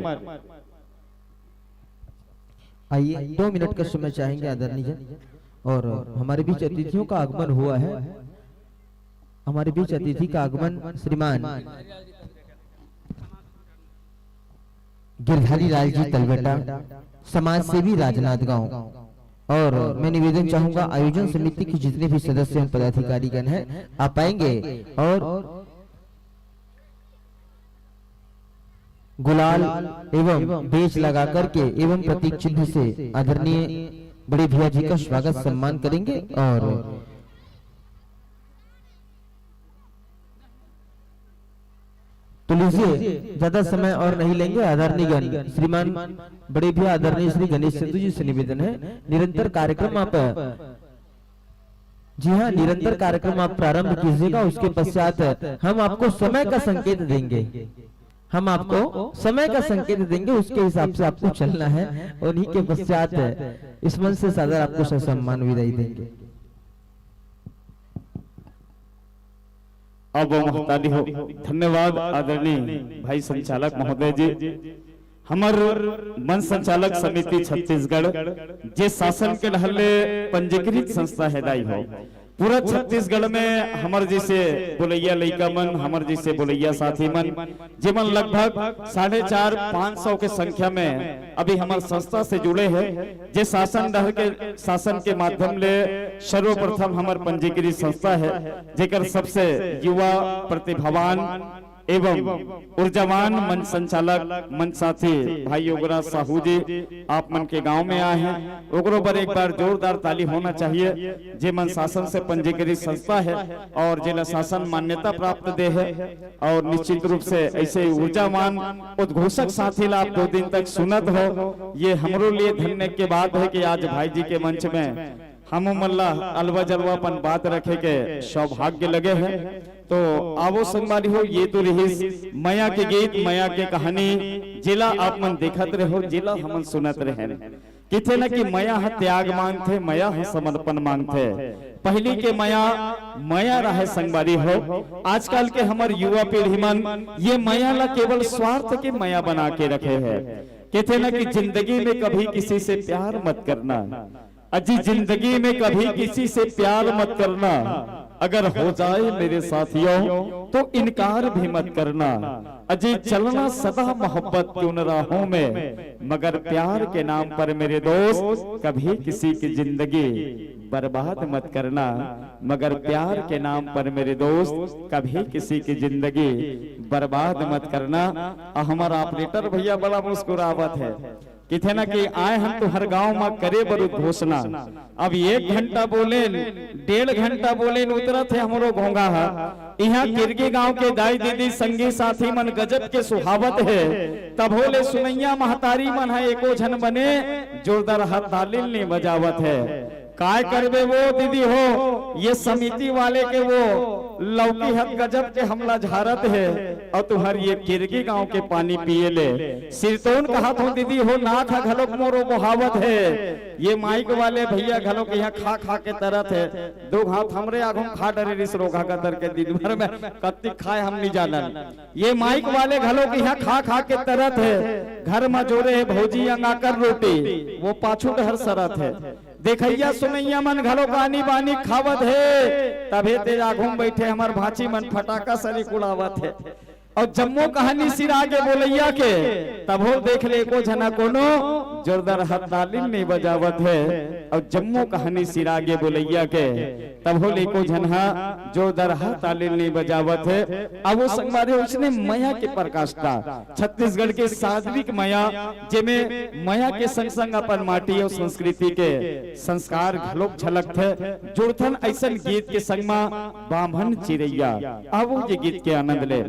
आइए 2 मिनट का समय चाहेंगे आदरणीय जन और हमारे बीच अतिथियों का आगमन हुआ है। हमारे बीच अतिथि का आगमन श्रीमान गिरधारी लाल जी तलबेटा समाज सेवी राजनांदगांव और मैं निवेदन चाहूंगा आयोजन समिति के जितने भी सदस्य एवं पदाधिकारीगण हैं आप आएंगे और गुलाल एवं बेच लगा करके एवं प्रतीक चिन्ह से आदरणीय बड़े भैया जी का स्वागत सम्मान करेंगे। और तो लीजिए ज्यादा समय और नहीं लेंगे। आदरणीय श्रीमान बड़े भैया आदरणीय श्री गणेश सिंधु जी से निवेदन है निरंतर कार्यक्रम आप जी हाँ निरंतर कार्यक्रम आप प्रारंभ कीजिएगा। उसके पश्चात हम आपको समय का संकेत देंगे। हम आपको समय का संकेत देंगे उसके हिसाब से आपको चलना है। उन्हीं के पश्चात इस मंच से सादर आपको ससम्मान विदाई देंगे। अब महताली हो धन्यवाद आदरणीय भाई संचालक महोदय जी हमर मन संचालक समिति छत्तीसगढ़ जे शासन के रहले पंजीकृत संस्था हैदाई हो पूरा छत्तीसगढ़ में हमर जैसे बोलैया लइका मन हमर जैसे बोलैया साथी मन जेमन लगभग 450-500 के संख्या में अभी हमार संस्था से जुड़े हैं जे शासन के माध्यम ले सर्वप्रथम हमार पंजीकृत संस्था है जेकर सबसे युवा प्रतिभावान एवं ऊर्जावान मंच संचालक मंच साथी भाई योगराज साहू जी आप मन के गांव में आए हैं ओकरो पर एक बार जोरदार ताली होना चाहिए। जे मन शासन से पंजीकृत संस्था है और जिला शासन मान्यता प्राप्त दे है और निश्चित रूप से ऐसे ऊर्जावान उद्घोषक साथी ला आप 2 दिन तक सुनत हो ये हमरो लिए धन्य के बात है कि आज भाई जी के मंच में हम मल्ला अलवा जलवापन बात रखे के सौभाग्य लगे हैं। तो आवो संगवारी हो ये तो रही माया के गीत माया के कहानी जिला आप मन देखत रहे हो जिला हमन सुनत रहे किथे न कि माया ह त्याग मांगथे माया ह समर्पण मांगथे पहली के माया रहे संगवारी हो आजकल के हमार युवा पीढ़ी मन ये माया ला केवल स्वार्थ के माया बना के रखे है कहते न कि जिंदगी में कभी किसी से प्यार मत करना अजी जिंदगी में कभी किसी से प्यार मत करना अगर हो जाए मेरे साथियों तो इनकार भी मत करना। अजय चलना सदा मोहब्बत की उन राहों में, मगर प्यार के नाम पर मेरे दोस्त कभी किसी की जिंदगी बर्बाद मत करना। मगर प्यार के नाम पर मेरे दोस्त कभी किसी की जिंदगी बर्बाद मत करना। हमारा ऑपरेटर भैया बड़ा मुस्कुरावत है कि थे ना कि आए हम तो हर गांव में करे बरु घोषणा। अब 1 घंटा बोले 1.5 घंटा बोले उतरा थे हमरो घोंगा है। यहाँ किरगी गांव के दाई दीदी संगी साथी मन गजब के सुहावत है। तब होले सुनैया महतारी मन है एको झन बने जोरदार हाथ तालिल नहीं बजावत है। काय करबे वो दीदी हो, ये समिति वाले के वो लौकी हद गजब के हमला झारत है और तुहर ये किरगी गांव के पानी पिए ले। सिरतोन कहा तो दीदी हो ना खा घलोक मोरो बहावत है। ये माइक वाले भैया घलोक यहाँ खा खा के तरत है। 2 हाथ हमरे आगुम खा डरे रिस रोगा का तर के दिन भर में कत्ती खाए हम नहीं जानन। ये माइक वाले घलोक यहाँ खा खा के तरत है। घर में जोरे है भौजी अंगाकर रोटी वो पाछू डहर सरत है। देखैया सुनैया मन घलो गानी बानी खावत है। तभे तेरा घूम बैठे हमार भाची मन फटाका सरी उड़ावत है। और जम्मो कहानी सिर आगे बोलैया के तब हो देख ले को जना कोनो जोरदार हाथ तालिल नहीं बजावत है। और जम्मो कहानी सिर आगे बोलैया के तब हो ले को जना जोरदार हाथ तालिल नहीं बजावत है। अब वो संगवारी उसने माया के प्रकाशता छत्तीसगढ़ के सात्विक माया जेमे माया के संग संग अपन माटी और संस्कृति के संस्कार घलोक झलक थे। जुड़थन ऐसन गीत के संग मा बामन चिरैया। अब वो ये गीत के आनंद ले।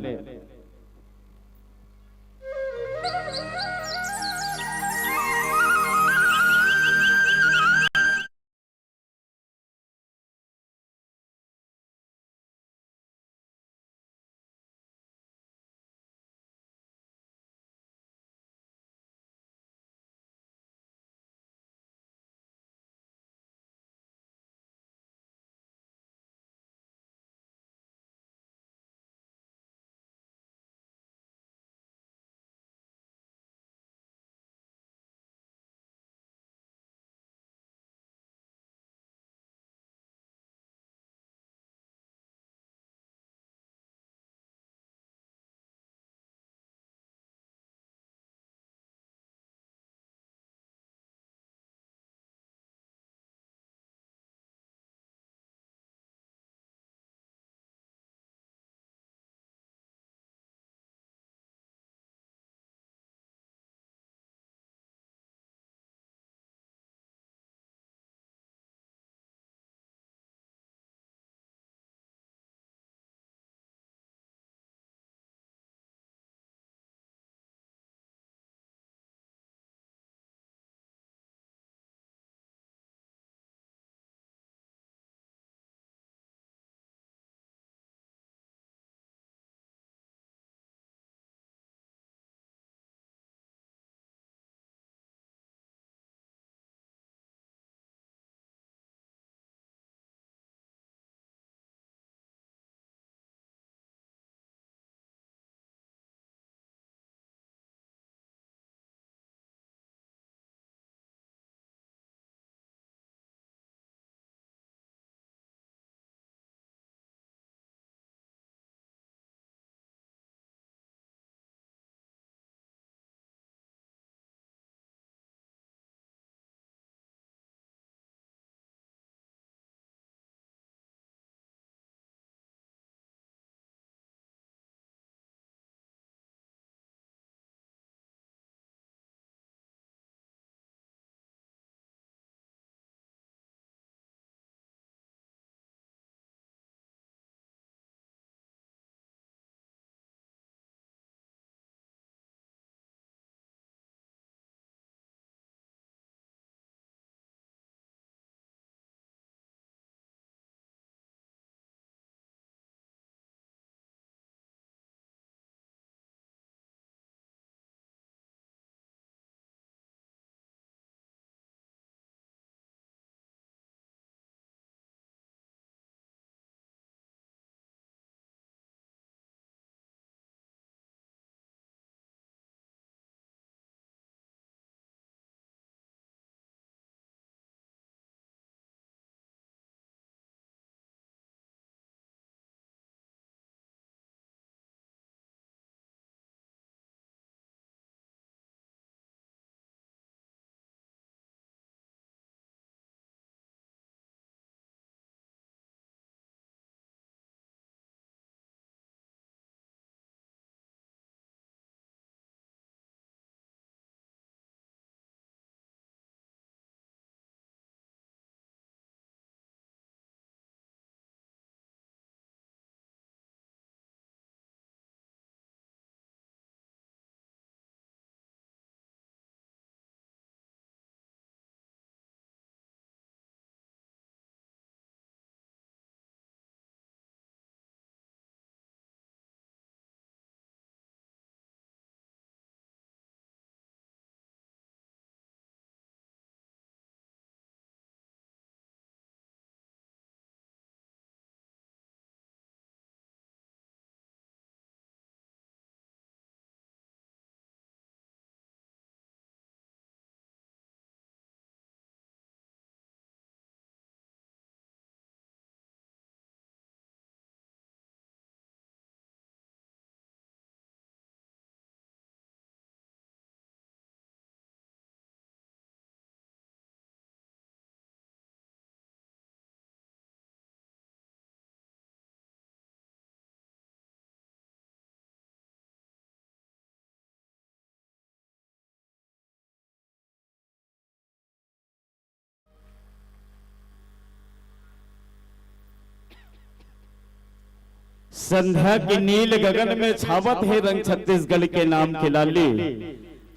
संध्या की नील गगन में छावत है रंग छत्तीसगढ़ के नाम के लाली।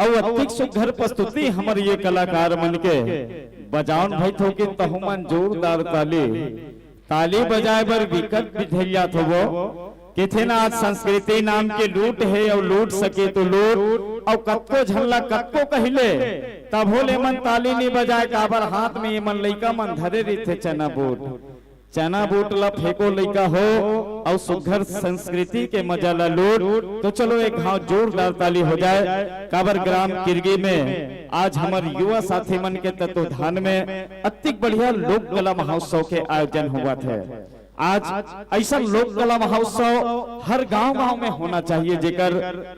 और अतिक सुघर प्रस्तुति हमारे ये कलाकार मन के बजाउन भाई थो के तहुमन जोरदार ताली ताली बजाए बर विकट विधेया थो वो किथे ना आज संस्कृति नाम के लूट है और लूट सके तो लूट और कत्को झल्ला कत्को कहले तब होले मन ताली नहीं बजाए काबर हाथ में ये मन लइका मन धरे रही चना बूट ला फेंको लइका हो और सुघर संस्कृति के मजा ला लूट। तो चलो एक घाव जोरदार ताली हो जाए काबर ग्राम किरगी में आज हमारे युवा साथी मन के तत्वाधान में अतिक बढ़िया लोक कला महोत्सव के आयोजन हुआ थे। आज ऐसा लोक कला महोत्सव हर गांव-गांव में होना चाहिए जेकर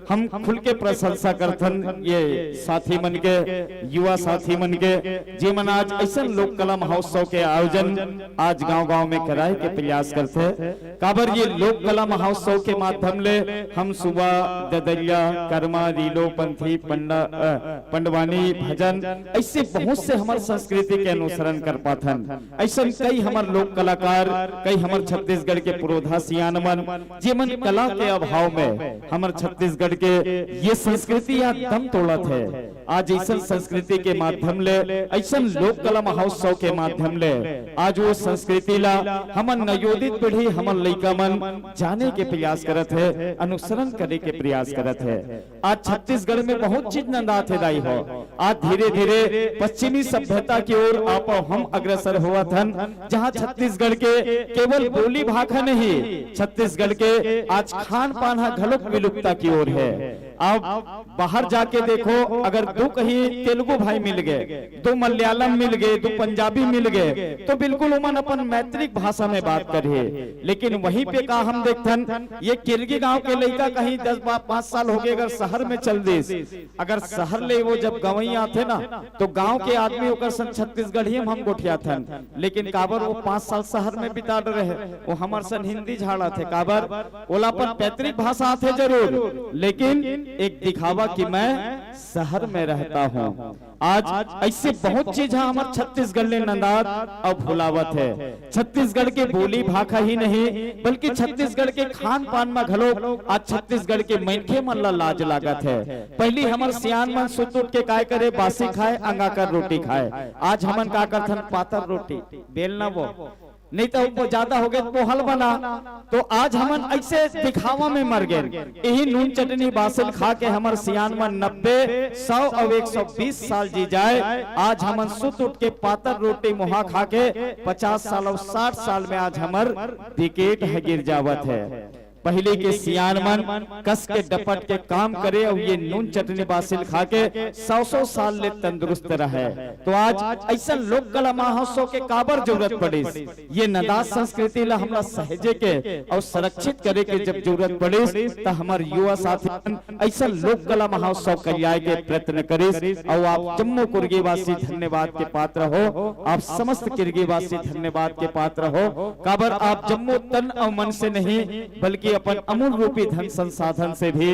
हम खुल के प्रशंसा करथन ये साथी मन के युवा साथी मन के जे मन आज ऐसा लोक कला महोत्सव के आयोजन आज गांव-गांव में कराए के प्रयास करते काबर ये लोक कला महोत्सव के माध्यम ले हम सुबह ददरिया कर्मा रीलो पंथी पंडवानी भजन ऐसे बहुत से हमारे संस्कृति के अनुसरण कर पाथन। ऐसा कई हमारे लोक कलाकार कई हमारे छत्तीसगढ़ के पुरोधा सियान मन जीवन कला के अभाव में हमारे छत्तीसगढ़ के ये संस्कृति या दम तोड़त है। आज ऐसा संस्कृति के माध्यम ले ऐसा लोक कला महोत्सव के माध्यम ले आज वो संस्कृति ला हमन नवोदित पीढ़ी हमन लइका मन जाने के प्रयास करत है अनुसरण करे के प्रयास करत है। आज छत्तीसगढ़ में बहुत चीज नंदात है दाई हो। आज धीरे धीरे पश्चिमी सभ्यता की ओर आप हम अग्रसर हुआ थन जहाँ छत्तीसगढ़ के केवल बोली भाषा नहीं छत्तीसगढ़ के आज खान पान घलोक विलुप्तता की ओर है। अब बाहर जाके देखो अगर दो कहीं तेलुगु भाई मिल गए दो मलयालम मिल गए दो पंजाबी मिल गए तो बिल्कुल उमन अपन मैत्रिक भाषा में बात करिए। लेकिन वहीं पे का हम देखथन ये किरगी गांव के लड़का कहीं 10-5 साल हो गए अगर शहर में चल दिस अगर शहर ले वो जब गवई आते ना तो गांव के आदमी होकर सन छत्तीसगढ़ी हम गोठिया थन। लेकिन काबर वो 5 साल शहर में बिता रहे वो हमार सन हिंदी झाड़ा थे काबर ओला पर पैतृक भाषा आते जरूर लेकिन एक दिखावा कि मैं शहर में रहता हूँ। आज ऐसे बहुत चीज है हमारे छत्तीसगढ़ ने नंदात और भुलावत है। छत्तीसगढ़ के बोली भाषा ही नहीं बल्कि छत्तीसगढ़ के खान पान में घलो आज छत्तीसगढ़ के मनखे मन ला लाज लागत है। पहली हमारे सियान मन सुत उठ के काय करे बासी खाए अंगा कर रोटी खाए। आज हमन का करथन पातर रोटी बेलना वो नहीं तो वो ज्यादा हो गए तो हल बना। तो आज हमन ऐसे दिखावा में मर गए। यही नून चटनी बासिल खा के हमारे सियान में 90, 100 और 120 साल जी जाए। आज हमन सुत उठ के पातर रोटी मुहा खा के 50 साल और 60 साल में आज हमार विकेट है गिर जावत है। पहले के सियान मन कस के डपट के काम करे और ये नून चटनी बासिल खा के 100 साल ले तंदुरुस्त रहे। तो आज ऐसा लोक कला महोत्सव के काबर जरूरत पड़ी ये नदास संस्कृति ला हमरा सहेजे के और संरक्षित करे के जब जरूरत पड़ी तो हमारे युवा साथी ऐसा लोक कला महोत्सव कराए के प्रयत्न करे। और आप जम्मू किरगी वासी धन्यवाद के पात्र हो। आप समस्त किरगी वासी धन्यवाद के पात्र हो। काबर आप जम्मू तन और मन से नहीं बल्कि अपन अमूल रूपी धन संसाधन से भी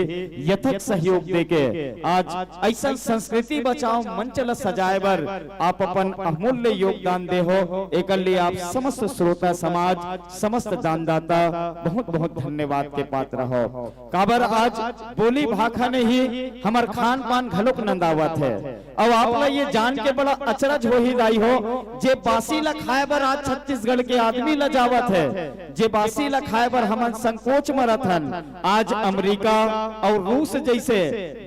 यथक सहयोग देके आज ऐसा संस्कृति बचाओ मंच ला सजाए बर आप अपन अमूल्य योगदान दे हो। एक लिए आप समस्त श्रोता समाज समस्त दानदाता बहुत बहुत धन्यवाद के पात्र हो। काबर आज बोली भाषा नहीं हमार खान पान घलोक नंदावत है। अब आप ला ये जान के बड़ा अचरज हो ही रही हो जे बासी ला खाए बर आज छत्तीसगढ़ के आदमी ला जावत है। जे बासी ला खाए बर हमन संकोच मरथन आज अमेरिका और रूस जैसे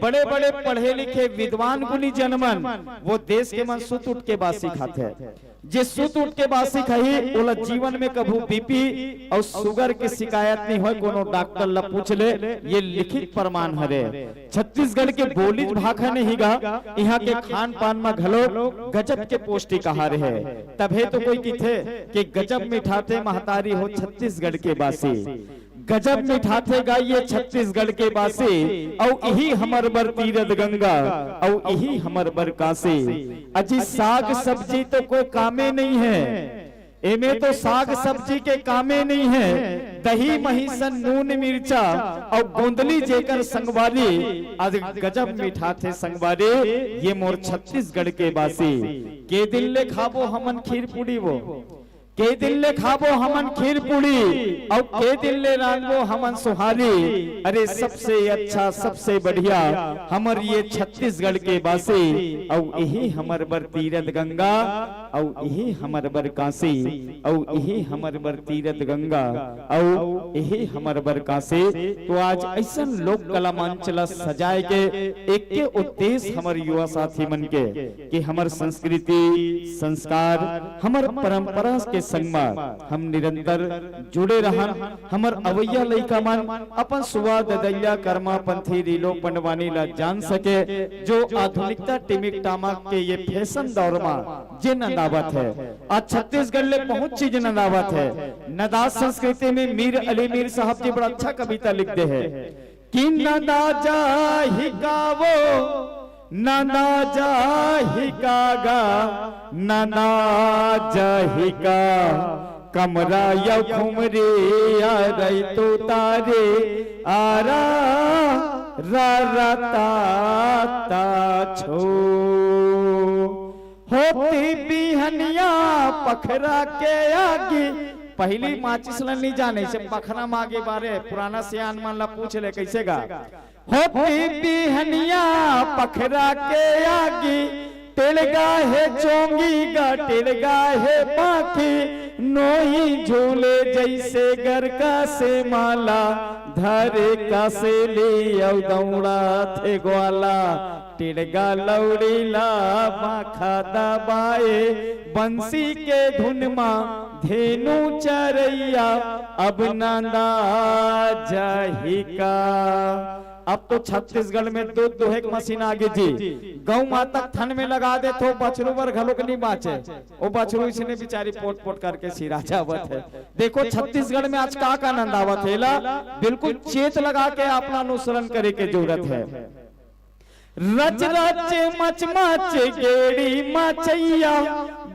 बड़े बड़े पढ़े लिखे विद्वान गुनी जनमन वो देश के मन सुत उठ के बासी खाते हैं। जे सुत उठ के बासी खाई ओला जीवन में कभू बीपी और शुगर की शिकायत नहीं हो। कोनो डॉक्टर ला पूछ ले ये लिखित प्रमाण हरे। छत्तीसगढ़ के बोली भाषा नहीं गा यहाँ के खान पान में घलो गजब के पौष्टिक आहार है। तभे तो कोई किथे कि गजब मिठाते महतारी हो छत्तीसगढ़ के बासी गजब मिठाते गाइए छत्तीसगढ़ के बासी और यही हमर बर तीरथ गंगा और यही हमर बर काशी। अजी साग सब्जी तो कोई कामे नहीं है एमे तो साग सब्जी के कामे नहीं है। दही महीसन नून मिर्चा और गोंदली जेकर संगवारी आज गजब मिठाते संगवारी ये मोर छत्तीसगढ़ के बासी के दिल ले खाबो हमन खीर पूड़ी वो के दिन ले खाबो हमन खीर पूड़ी और के दिन ले रांगो हमन सुहारी। अरे सबसे अच्छा सबसे बढ़िया हमर ये छत्तीसगढ़ के बासी और यही हमर बर तीरथ गंगा और यही हमर बर काशी और यही हमर बर तीरथ गंगा और यही हमर बर काशी। तो आज ऐसा लोक कला मंच ला सजाए के एक के उद्देश्य हमर युवा साथी मन के कि हमर संस्कृति संस्कार हमर परंपरा के संग में हम निरंतर जुड़े रहन। हमर अवैया लइका मन अपन सुवा ददैया कर्मा पंथी रीलो पंडवानी ला जान सके जो आधुनिकता टिमिक टामक के ये फैशन दौर में जिन नदावत है। आज छत्तीसगढ़ ले बहुत चीज नदावत है। नदाज संस्कृति में मीर अली मीर साहब जी बड़ा अच्छा कविता लिखते हैं कि नदा जाहि गावो नना जाहि कागा नना जाहि का कमरा या खुमरे आ रही तो तारे आरा रा रा ता छो होती बिहनिया पखरा के आगे। पहली माचिस नहीं जाने से पखरा मागे बारे पुराना सियान मान ला पूछ ले कैसे गा। होती बिहनिया पखरा के आगे टिलगा है चोंगी गा टिलगा है पाखी नोही झूले जैसे घर का से माला धरे का से ले दौड़ा थे ग्वाला टिलगा लौड़ीला माखा दबाए बंसी के धुन मा धेनु चरैया अब नंदा जाहिका। अब तो छत्तीसगढ़ में दूध दोहे मशीन आगे जी गौ माता थन में लगा दे तो बछरू बर घलोक नहीं बाचे वो बछरू इसने बेचारी पोट पोट करके सिरा जावत है। देखो छत्तीसगढ़ में आज का नंदावत है ला बिल्कुल चेत लगा के अपना अनुसरण करे के जरूरत है। रच रच मच मच गेड़ी मचैया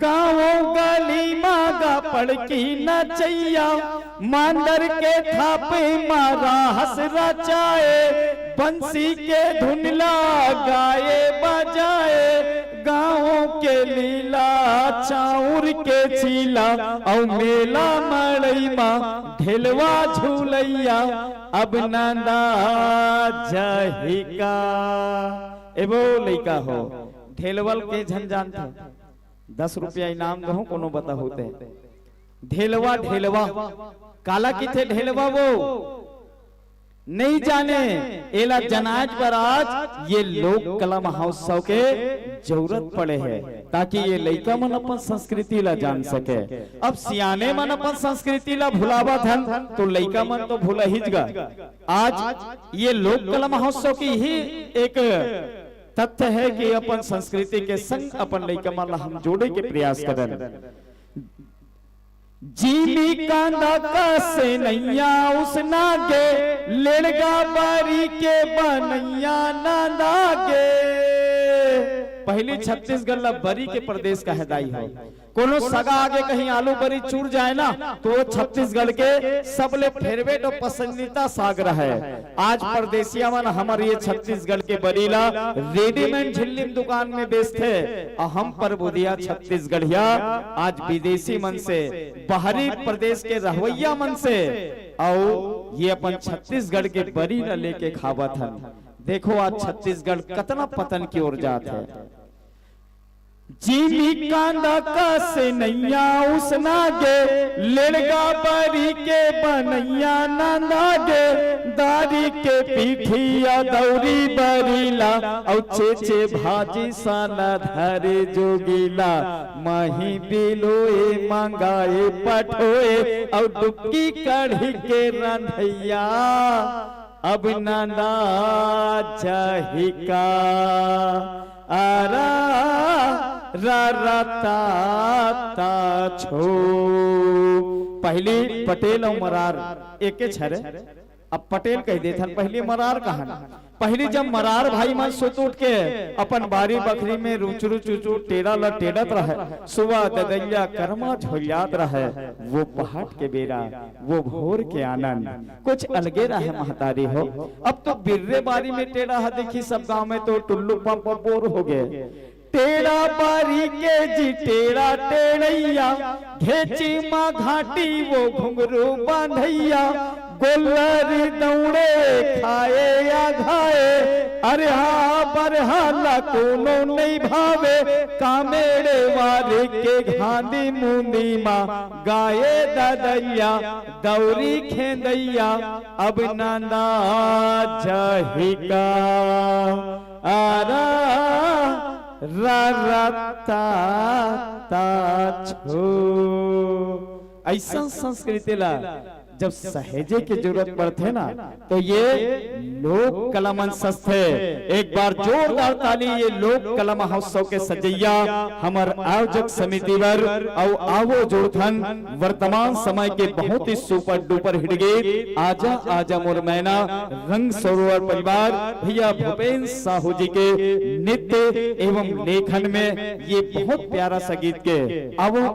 गाँव गली मागा पड़की नचैया मांदर के थापे मारा हंस रचाए बंसी के धुनला गाए बजाए गाँव के लीला चाउर के छीला और मेला मड़ई मा ढेलवा झूलैया अब नंदा जाहिका। एबो लइका हो ढेलवल के झंझान था 10 रुपया इनाम दहो कोनो बता होते ढेलवा ढेलवा काला की थे ढेलवा वो नहीं जाने एला जनाज पर आज ये लोक कला महोत्सव के जरूरत पड़े है ताकि ये लइका मन अपन संस्कृति ला जान सके। अब सियाने मन अपन संस्कृति ला भुलावा धन तो लइका मन तो भूला ही गा। आज ये लोक कला महोत्सव की ही एक तथ्य है कि अपन संस्कृति के संग अपन लइका मन हम जोड़े के प्रयास करन। जीली कांदा का से नैया उस नागे लेड़गा बारी के बनैया नागे। पहली छत्तीसगढ़ ला बरी के प्रदेश का हैदाई हो कोनो सगा आगे कहीं आलू बरी चूर जाए ना तो वो छत्तीसगढ़ के सबले फेवरेट और पसंदीदा साग है। आज परदेसिया मन हमारे ये छत्तीसगढ़ के बरीला रेडीमेड झिल्ली दुकान में बेचते और हम पर बुधिया छत्तीसगढ़िया आज विदेशी मन से बाहरी प्रदेश के रहवैया मन से और ये अपन छत्तीसगढ़ के बरी न लेके खावत हन। देखो आज छत्तीसगढ़ कितना पतन की ओर जात है। जीली कांदा का से नैया उस नागे लेड़गा बरी के बनैया नागे दारी के पीठिया दौरी बरीला और चेचे भाजी साना धरे जोगीला माही बिलोए मंगाए पठोए और डुबकी कढ़ी के रंधैया अब नंदा जाहिका आरा रा रा ता छो। पहली पटेल और मरार एके छरे अब पटेल कह देथन पहली मरार कहन। पहली जब मरार भाई मन सुत उठ के अपन बारी बकरी में रुचुरु चुचु टेढ़ा ल टेढ़त रहे सुबह ददैया कर्मा झोलियात रहे वो पहाड़ के बेरा वो भोर के आनंद कुछ अलगे रहे महतारी हो। अब तो बिर्रे बारी में टेढ़ा है देखी सब गांव में तो टुल्लू पंप बोर हो गए टेढ़ा बारी के जी टेढ़ा टेढ़ैया घेची माँ घाटी वो घुंघरू बांधैया गोलरी दौड़े खाए या घाए अरे हाँ बरहाला कोनो नहीं भावे कामेड़े वाले के घांदी मुंदी माँ गाये दादैया दौरी खेदैया अब नाना जहिका आरा ऐसा संस्कृति ला जब सहेजे की जरूरत पड़ते ना तो ये लोक कला मंच थे। एक बार जोरदार ताली ये लोक कला महोत्सव के सजैया हमार आयोजक समिति वर और आवो जोड़थन वर्तमान समय के बहुत ही सुपर डुपर हिट गीत आजा आजा मोर मैना रंग सरोवर परिवार भैया भूपेन्द्र साहू जी के नृत्य एवं लेखन में ये बहुत प्यारा सा गीत के आवो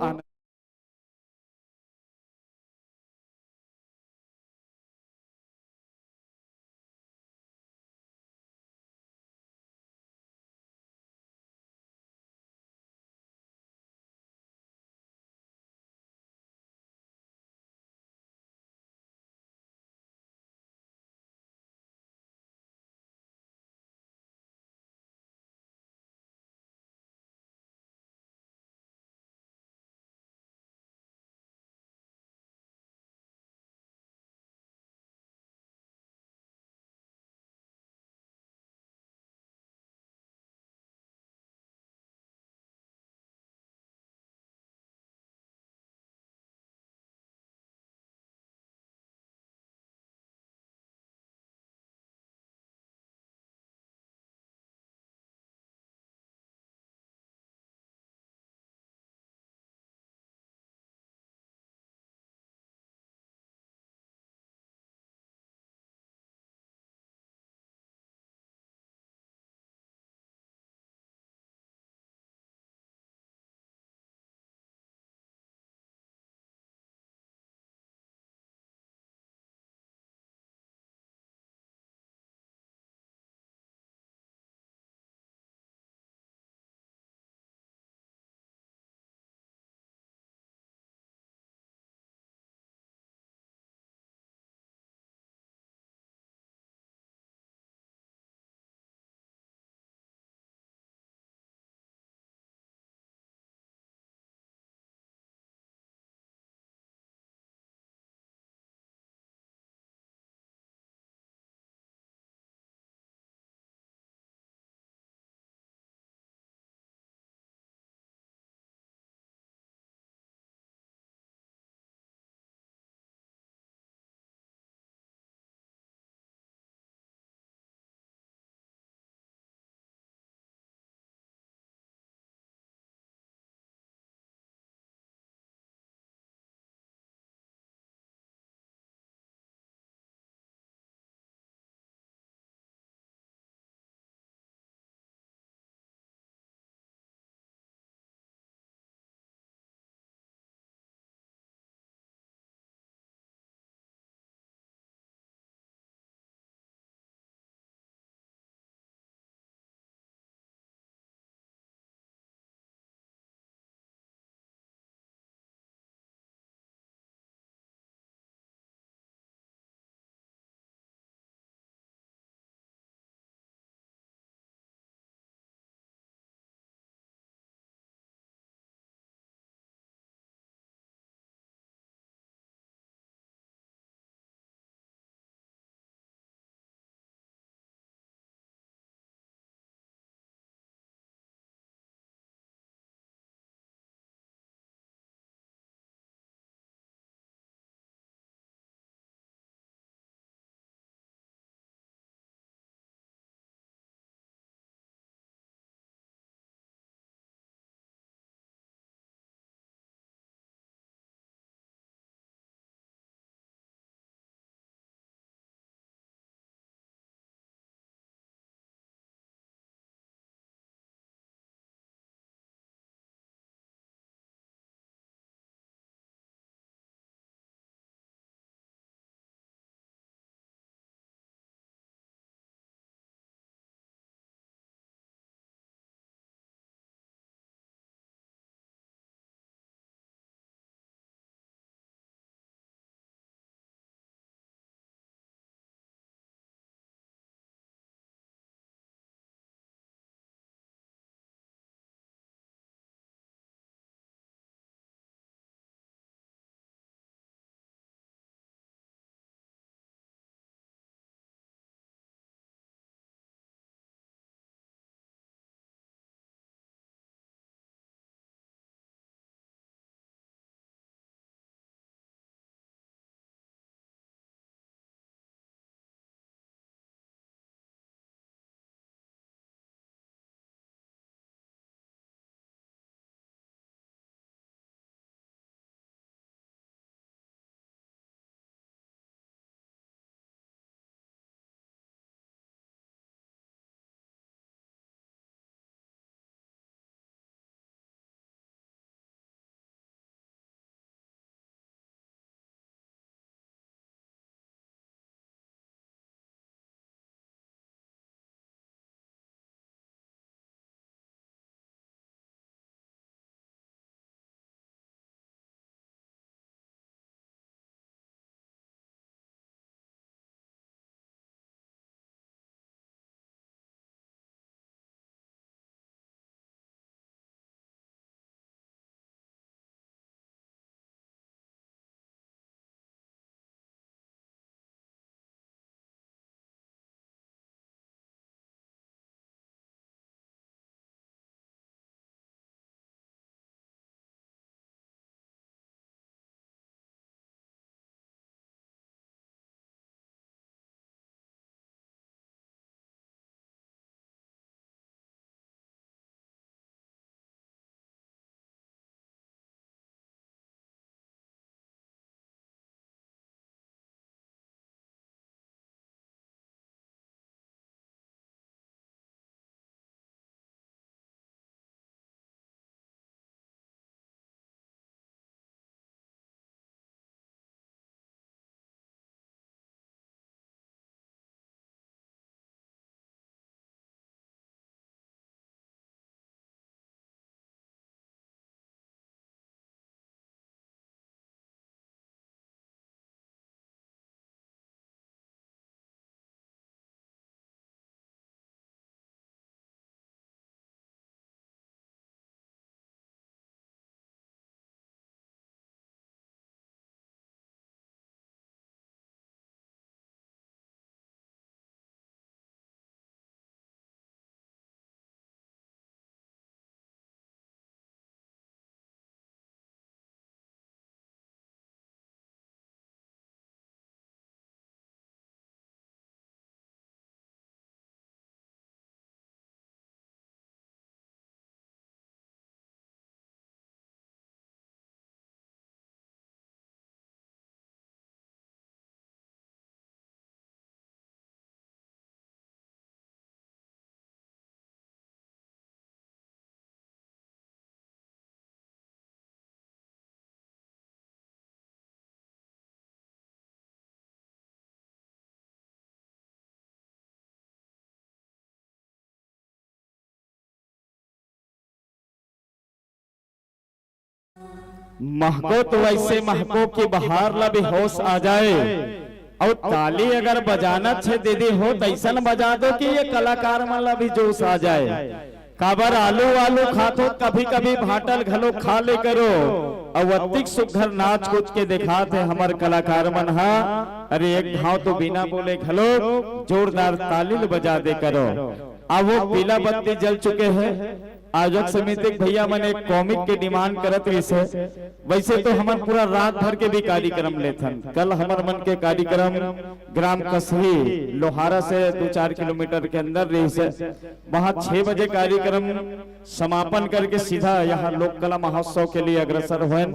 महको तो वैसे महको की बहार ला भी होश आ जाए, और ताली अगर बजाना छे दीदी हो तो ऐसा बजा दो कि ये कलाकार मन ला भी जोश आ जाए। काबर आलू आलू खातो कभी कभी भाटल घलो खा ले करो, अवतिक सुघर नाच कूद के दिखाते हमार कलाकार मन हा। अरे एक घाव तो बिना बोले घलो जोरदार ताली बजा दे करो। अब वो पीला बत्ती जल चुके हैं। आयोजक समिति भैया मन एक कॉमिक के डिमांड करत विषय, वैसे तो हमार पूरा रात भर के भी कार्यक्रम लेथन। कल हमार मन के कार्यक्रम ग्राम कसही लोहारा से 2-4 किलोमीटर के अंदर रही से, वहां 6 बजे कार्यक्रम समापन करके सीधा यहाँ लोक कला महोत्सव के लिए अग्रसर हुए।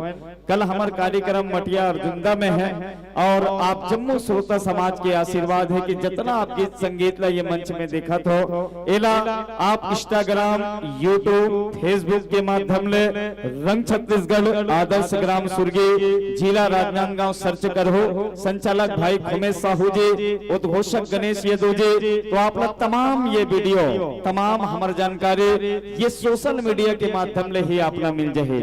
कल हमार कार्यक्रम मटिया अर्जुंदा में है, और आप जम्मू श्रोता समाज के आशीर्वाद है कि जितना आप गीत संगीत ला ये मंच में देखत हो, एला आप इंस्टाग्राम, यूट्यूब, फेसबुक के माध्यम ले रंग छत्तीसगढ़ आदर्श ग्राम सुरगी जिला राजनांदगांव सर्च करो। संचालक भाई खुमेश साहू जी, उद्घोषक गणेश यादव जी, तो आप लोग तमाम ये वीडियो, तमाम हमार जानकारी ये सोशल मीडिया के माध्यम ले ही आपला मिल जाए,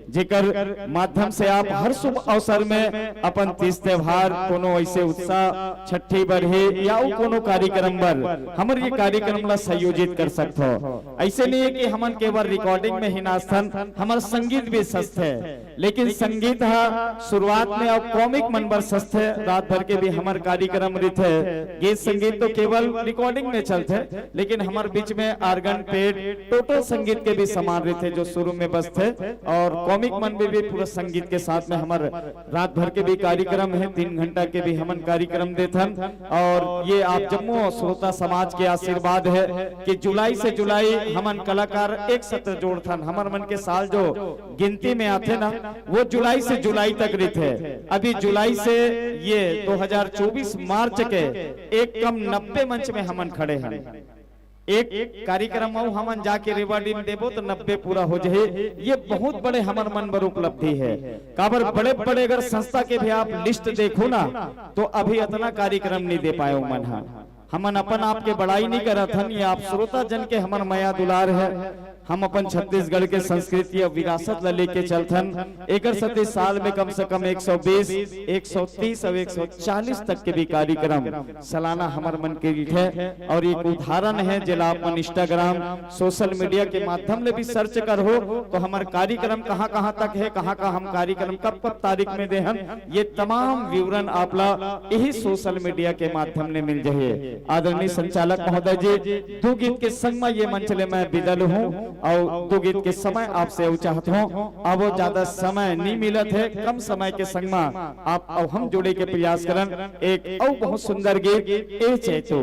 जेकर माध्यम से आप हर शुभ अवसर में अपन तीज त्योहार कोनो ऐसे उत्साह छठी बरहे या कोनो कार्यक्रम बर हमर ये कार्यक्रम ला संयोजित कर सकते हो। ऐसे नहीं है कि हमन केवल रिकॉर्डिंग में ही नाचथन, हमार संगीत भी सस्त है, लेकिन संगीत हा शुरुआत में और कॉमिक मन बर सस्त है। रात भर के भी हमार कार्यक्रम रहते, गीत संगीत तो केवल रिकॉर्डिंग में चलते, लेकिन हमार बीच में आर्गन पेड टोटल संगीत के भी समान रहते जो शुरू में बसते, और कॉमिक मन में भी पूरा संगीत के साथ में हमारे रात भर के भी कार्यक्रम है। 3 घंटा के भी हमन कार्यक्रम देथन, और ये आप जम्मू श्रोता समाज के आशीर्वाद है कि जुलाई से जुलाई हमन कलाकार एक सत्र जोड़थन। हमार मन के साल जो गिनती में आते ना, वो जुलाई से जुलाई तक रहते। अभी जुलाई से ये 2024 मार्च के एक कम 90 मंच में हमन खड़े हैं। एक कार्यक्रम हमन जाके रिवार्डिंग देबो तो 90 पूरा हो जाए। ये बहुत बड़े हमार मन बर उपलब्धि है। काबर बड़े बड़े अगर संस्था के भी आप लिस्ट देखो ना, तो अभी इतना कार्यक्रम नहीं दे पाए मन हा। हमन अपन आप के बड़ाई नहीं करत हन, ये आप श्रोता जन के हमन माया दुलार है। हम अपन छत्तीसगढ़ के संस्कृति और विरासत ला लेके चलथन। एकर सती साल में कम से कम 120, 130 और 140 तक के भी कार्यक्रम सालाना हमार मन के है। और एक उदाहरण है जिला अपन इंस्टाग्राम सोशल मीडिया के माध्यम ले भी सर्च कर हो तो हमार कार्यक्रम कहाँ कहाँ तक है, कहाँ कहाँ हम कार्यक्रम कब कब तारीख में देहन, ये तमाम विवरण आपला यही सोशल मीडिया के माध्यम ने मिल जाए। आदरणीय संचालक महोदय जी, 2 गीत के संग में ये मंच ले मैं विदल हूँ, और 2 गीत के समय आपसे चाहत हूँ। अब ज्यादा समय नहीं मिलत है, कम समय के संग में आप और हम जुड़े के प्रयास करन। एक और बहुत सुंदर गीत ए चैतो,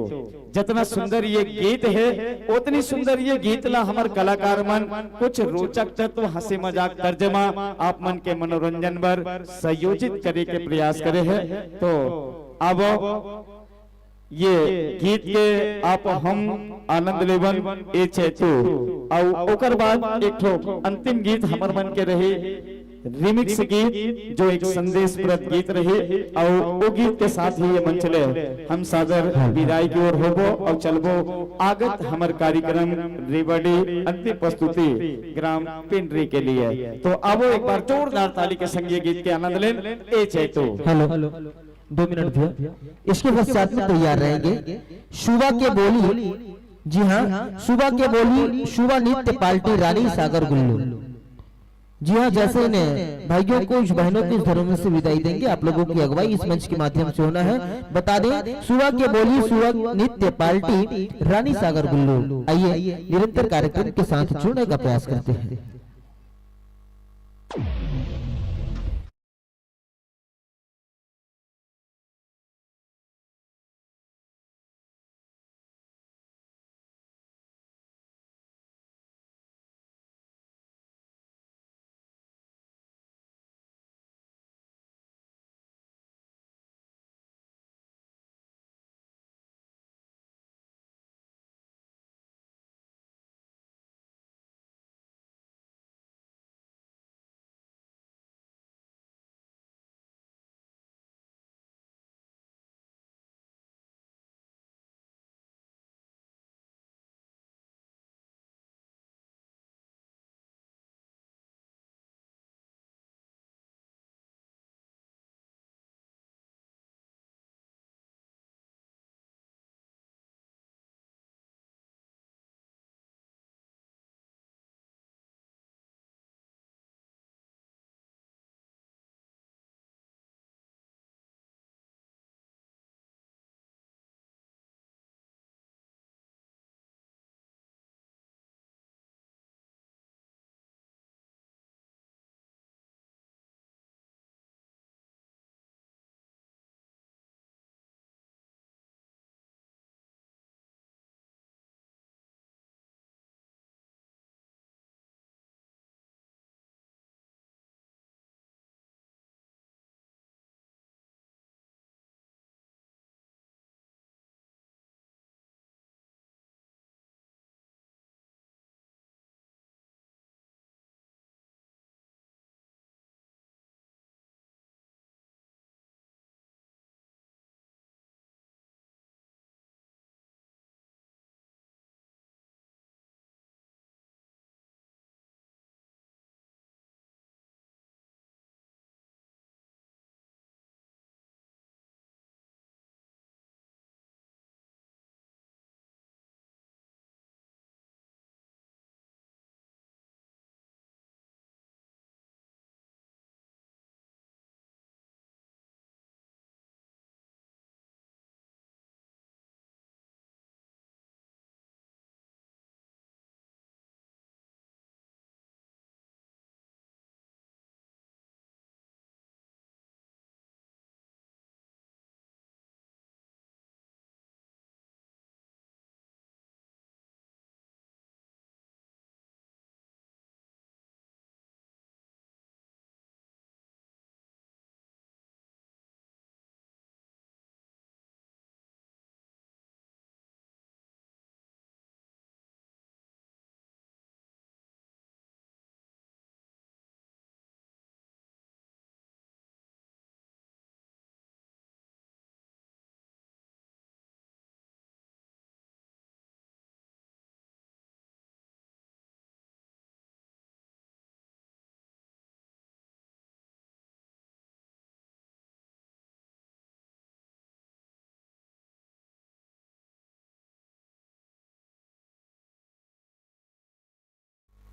जितना सुंदर ये गीत है उतनी सुंदर ये गीत ला हमार कलाकार मन कुछ रोचक तत्व हंसी मजाक तर्जमा आप मन के मनोरंजन पर संयोजित करे के प्रयास करे है। तो अब ये गीत के आप हम आनंद लेवन ए चैतू, और ओकर बाद एक ठो अंतिम गीत हमर मन के रहे रिमिक्स गीत जो एक संदेशप्रद गीत रहे, और वो गीत के साथ ही ये मंच ले हम सादर विदाई की ओर होबो और चलबो आगत हमर कार्यक्रम रेवड़ी अंतिम प्रस्तुति ग्राम पिंडरी के लिए। तो अब एक बार जोरदार ताली के संग ये गीत के आनंद लें। ए चैतू हेलो 2 मिनट भैया, इसके पश्चात में तैयार रहेंगे शुभा के बोली। जी हाँ, शुभा के बोली शुभा नृत्य पार्टी रानी सागर गुल्लू। जी हाँ, जैसे इन्हें भाइयों को इस बहनों को इस धर्म से विदाई देंगे, आप लोगों की अगुवाई इस मंच के माध्यम से होना है। बता दें शुभा के बोली शुभा नृत्य पार्टी रानी सागर गुल्लू। आइए निरंतर कार्यक्रम के साथ जुड़ने का प्रयास करते हैं।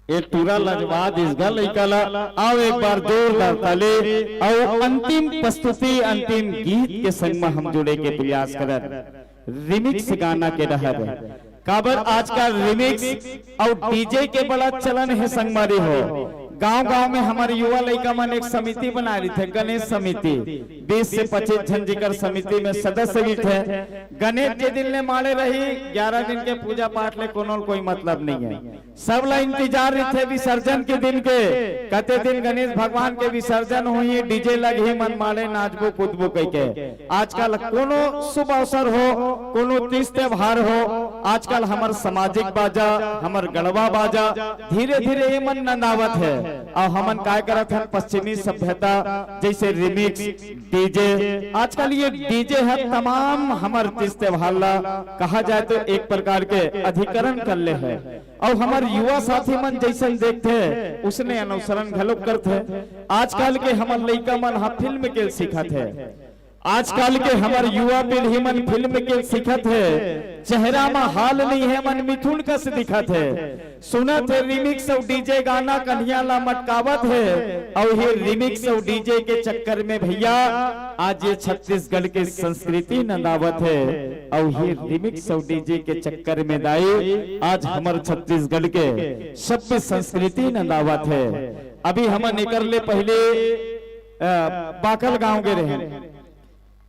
एक पूरा लजवाद इसगा लइकाला आओ एक बार जोरदार ताली और अंतिम प्रस्तुति अंतिम गीत के संग में हम जुड़े के प्रयास करत रिमिक्स गाना के रहर काबर आज का रिमिक्स और डीजे के बड़ा चलन है संगमारी हो। गांव गांव में हमारे युवा लड़का मन एक समिति बना रही थे, गणेश समिति 20 से 25 जन जिकर समिति में सदस्य भी थे। गणेश के दिन ले माले रही 11 दिन के पूजा पाठ ले कोई मतलब नहीं है। सब ला इंतजार रही थे विसर्जन के दिन के, कहते दिन गणेश भगवान के विसर्जन हुई डीजे लगे मन माले नाचबो कूदबो कह के। आजकल कोनो शुभ अवसर हो कोनो तीज त्योहार हो आजकल हमार सामाजिक बाजा हमार गढ़वा बाजा धीरे धीरे ये मन नंदावत है और हमन काय करत है पश्चिमी सभ्यता जैसे रिमिक्स डीजे। आजकल ये डीजे है तमाम हमार तीज त्योहार ला कहा जाए तो एक प्रकार के अधिकरण कर ले है और हमारे युवा साथी मन जैसे देखते उसने अनुसरण घलोक करते। आजकल के हमार लड़का मन फिल्म के सीखत है, आजकल के हमारे युवा पीढ़ी मन फिल्म के सीखत है, चेहरा में हाल नहीं है मन मिथुन कस दिखत है। सुनत है रिमिक्स और डीजे गाना कन्हैया ला मटकावत है और ये रिमिक्स और डीजे के चक्कर में भैया आज ये छत्तीसगढ़ के संस्कृति नंदावत है और ये रिमिक्स और डीजे के चक्कर में दाई आज हमारे छत्तीसगढ़ के सभ्य संस्कृति नंदावत है। अभी हम निकल ले पहले बाकल गांव के रहे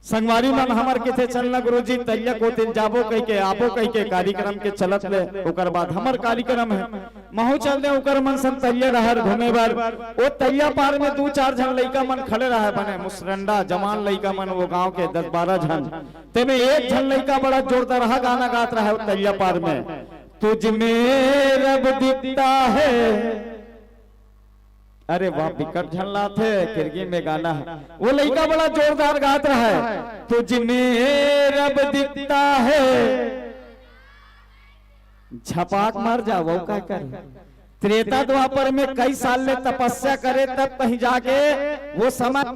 संगवारी मन हमार के चलना गुरुजी तैया को दिन जाबो कह के आपो कह के कार्यक्रम के चलत ले ओकर बाद हमार कार्यक्रम है महू चल दे ओकर मन सन तैया रहर घूमे बार ओ तैया पार में 2-4 जन लइका मन खड़े रहे बने मुसरंडा जवान लइका मन वो गांव के 10-12 जन ते में एक जन लइका बड़ा जोरदार गाना गात रहा है तैया पार में तुझ में रब दिखता है। अरे वाह बिकट झल्ला थे किरगी में गाना है वो लड़का बड़ा जोरदार गाता है तुझ में रब दिखता है झपाक मार जाओ क्या कर। त्रेता द्वापर में कई साल ले तपस्या करे तब कहीं जाके वो समय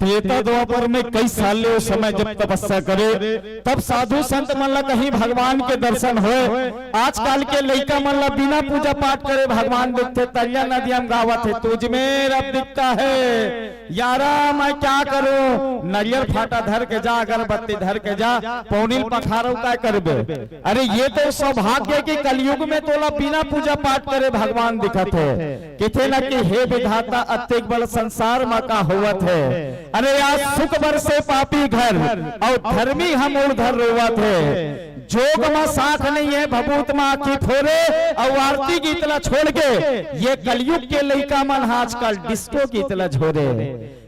त्रेता द्वापर में कई साल ले समय जब तपस्या करे तब साधु संत मन ला कहीं भगवान के दर्शन हो। आजकल के लड़का मन ला बिना पूजा पाठ करे भगवान दिखते तरिया नदिया में गावत है तुझ में रब दिखता है यारा मैं क्या करूं नरियर फाटा धर के जा अगरबत्ती धर के जा पौनील पखारो क्या करबे। अरे ये तो सौभाग्य के कलयुग में तोला बिना पूजा पाठ करे भगवान दिखत है किथे न कि हे विधाता अत्यधिक बड़ संसार में का होवत है। अरे आज सुख बरसे पापी घर और धर्मी हम और घर रोवत है जोग में साख नहीं है भभूत में आखी फोरे और आरती की इतना छोड़ के ये कलयुग के लड़का मन आजकल डिस्को की इतना छोड़े।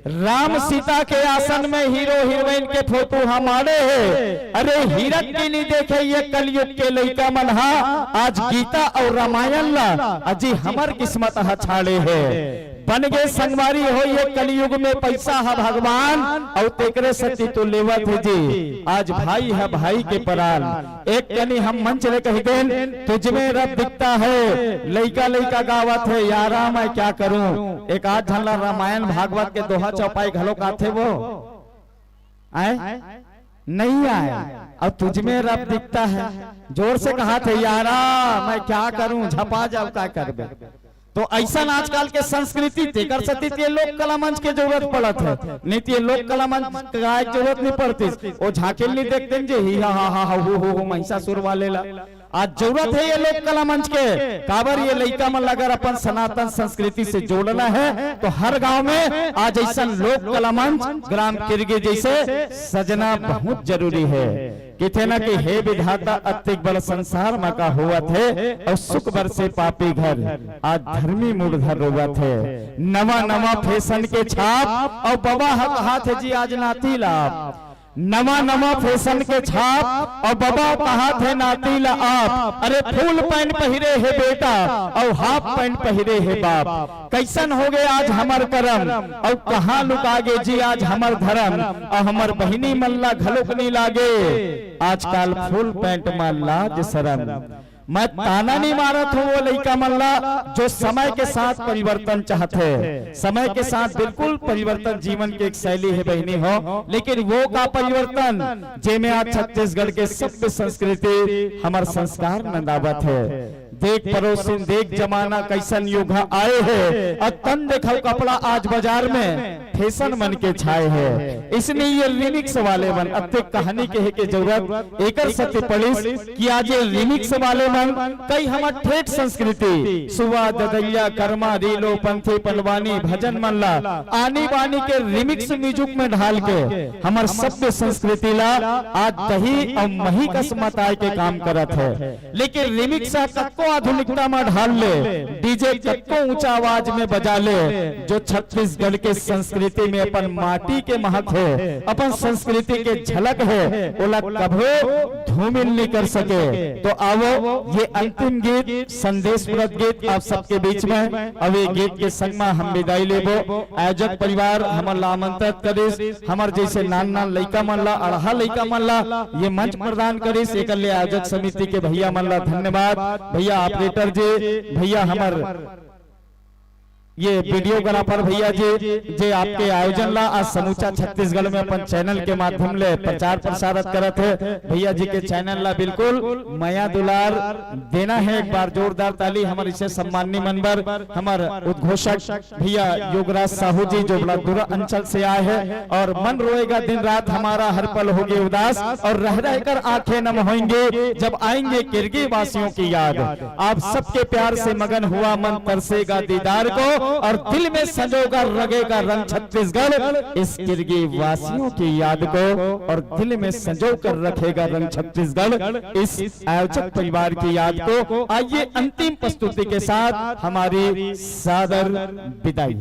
राम सीता के आसन में हीरो हीरोइन के फोटो हमारे है। अरे हीरक की नहीं देखे ये कलयुग के लड़का मन आज गीता और रामायण ला अजी हमार किस्मत छाड़े है बन गए संगवारी हो ये कलयुग में पैसा है भगवान और तेकरे सती तो लेवत है जी आज भाई है भाई के परान। एक कनी हम मंच ले कही देन तुझ में रब दिखता है लइका लइका गावत है यारा मैं क्या करूं। एक आध झल्ला रामायण भागवत के दोहा चौपाई घलोक आथे वो आए नहीं आए और तुझ में रब दिखता है जोर से कहा थे यारा मैं क्या करूं झपा जाओ क्या करबे। तो ऐसा आजकल के संस्कृति तेकर सती लोक कला मंच के जरूरत पड़त है नहीं तो लोक कला मंच का जरूरत नहीं पड़ती वो झांकिल नहीं देखते जे ही हा हो महिषासुर वाले ला आज जरूरत है ये लोक कला मंच के काबर ये लड़का मन अगर अपन सनातन संस्कृति से जोड़ना है तो हर गांव में आज ऐसा लोक कला मंच ग्राम किरगी जैसे सजना बहुत जरूरी है किथे न कि हे विधाता अत्यधिक बड़ संसार में का हुआ थे और सुख बरसे पापी घर आज धर्मी मूर्धर रोवत है नवा नवा फैशन के छाप और बाबा कहा थे जी आज नाती लाभ नवा नवा फैशन के छाप और बाबा कहा थे नाती ला आप, अरे फुल पैंट पहिरे है बेटा और हाफ पैंट पहिरे है बाप। कैसन हो गए आज हमर करम और कहाँ लुकागे जी आज हमर धर्म, और हमर बहिनी मल्ला घलोक नहीं लागे आजकल फुल पैंट में लाज शरम। मैं ताना नहीं मारत हूँ वो लड़का मल्ला जो समय के साथ परिवर्तन चाहते हैं, समय के साथ बिल्कुल परिवर्तन जीवन की एक शैली है बहनी हो, लेकिन वो का परिवर्तन जेमे आज छत्तीसगढ़ के सभ्य संस्कृति हमार संस्कार नंदावत है। देख पड़ोसिन देख जमाना कैसन युग आए है, और तन देखो कपड़ा आज बाजार में फैशन मन के छाए है। इसलिए ये रिमिक्स वाले मन अत्य कहानी के जरूरत एकर सत्य पड़िस कि आज ये रिमिक्स वाले मन कई हमार ठेठ संस्कृति सुवा ददैया कर्मा रीलो पंथी पलवानी भजन मल्ला आनी बानी के रिमिक्स म्यूजिक में ढाल के हमार सभ्य संस्कृति ला आज दही और मही कसमताए के काम करत है। लेकिन रिमिक्स कक्को आधुनिकता में ढाल ले, डीजे कक्को ऊंचा आवाज में बजा ले, जो छत्तीसगढ़ के संस्कृति में अपन माटी के महक है, अपन संस्कृति के झलक है, ओला कभो धूमिल नहीं कर सके। तो आओ ये अंतिम गीत संदेशप्रद गीत आप सबके बीच में, अब ये गीत के संग में हम विदाई लेबो। आयोजक परिवार हमर आमंत्रित करिस, हमर जैसे नान नान लइका मन ला अड़हा लइका मन ला ये मंच प्रदान करिस, एक आयोजक समिति के भैया मन ला धन्यवाद। भैया ऑपरेटर जी, भैया हमर ये वीडियोग्राफर भैया जी जे आपके आयोजन ला आज समूचा छत्तीसगढ़ में अपन चैनल के माध्यम ले प्रचार प्रसारित करत है। भैया जी के चैनल ला बिल्कुल माया दुलार देना है, एक बार जोरदार ताली। हमारे इसे सम्माननीय मेंबर हमार उद्घोषक भैया योगराज साहू जी जो बड़ा दूर अंचल से आए हैं, और मन रोएगा दिन रात हमारा हर पल होगी उदास, और रह रह कर आंखें नम होंगे जब आएंगे किरगी वासियों की याद। आप सबके प्यार से मगन हुआ मन तरसेगा दीदार को, और दिल में संजोगा रगेगा रंग छत्तीसगढ़ इस किरगी वासियों की याद को, और दिल में संजो कर रखेगा रंग छत्तीसगढ़ इस आयोजक परिवार की याद को। आइए अंतिम प्रस्तुति के साथ हमारी सादर विदाई।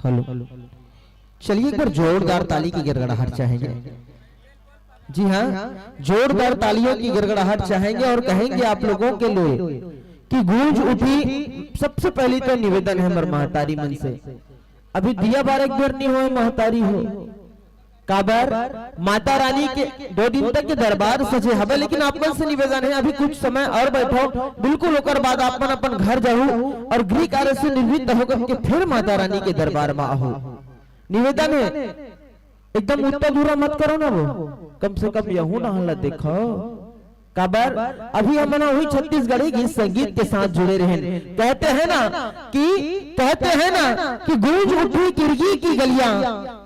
हेलो, चलिए एक बार जोरदार ताली की गड़गड़ाहट चाहेंगे। जी हाँ, जोरदार तालियों की गड़गड़ाहट चाहेंगे और कहेंगे आप लोगों के लिए कि गूंज उठी। सबसे पहली तो निवेदन है हमारे महतारी मन से, अभी दिया बार एक बार नहीं हुआ महतारी हो काबर माता रानी के 2 दिन तक के दरबार सजे हवे, लेकिन आप मन से निवेदन है अभी कुछ समय और बैठो बिल्कुल, ओकर बाद अपन अपन घर जाओ और गृह कार्य से निवृत्त होकर के फिर माता रानी के दरबार में आओ। निवेदन है एकदम उत्तर दूरा मत करो ना, वो कम से कम यहू ना हल्ला देखो काबर अभी हम वही छत्तीसगढ़ी गीत संगीत के साथ जुड़े रहे। कहते हैं ना कि गूंज उठी किरगी की गलियां,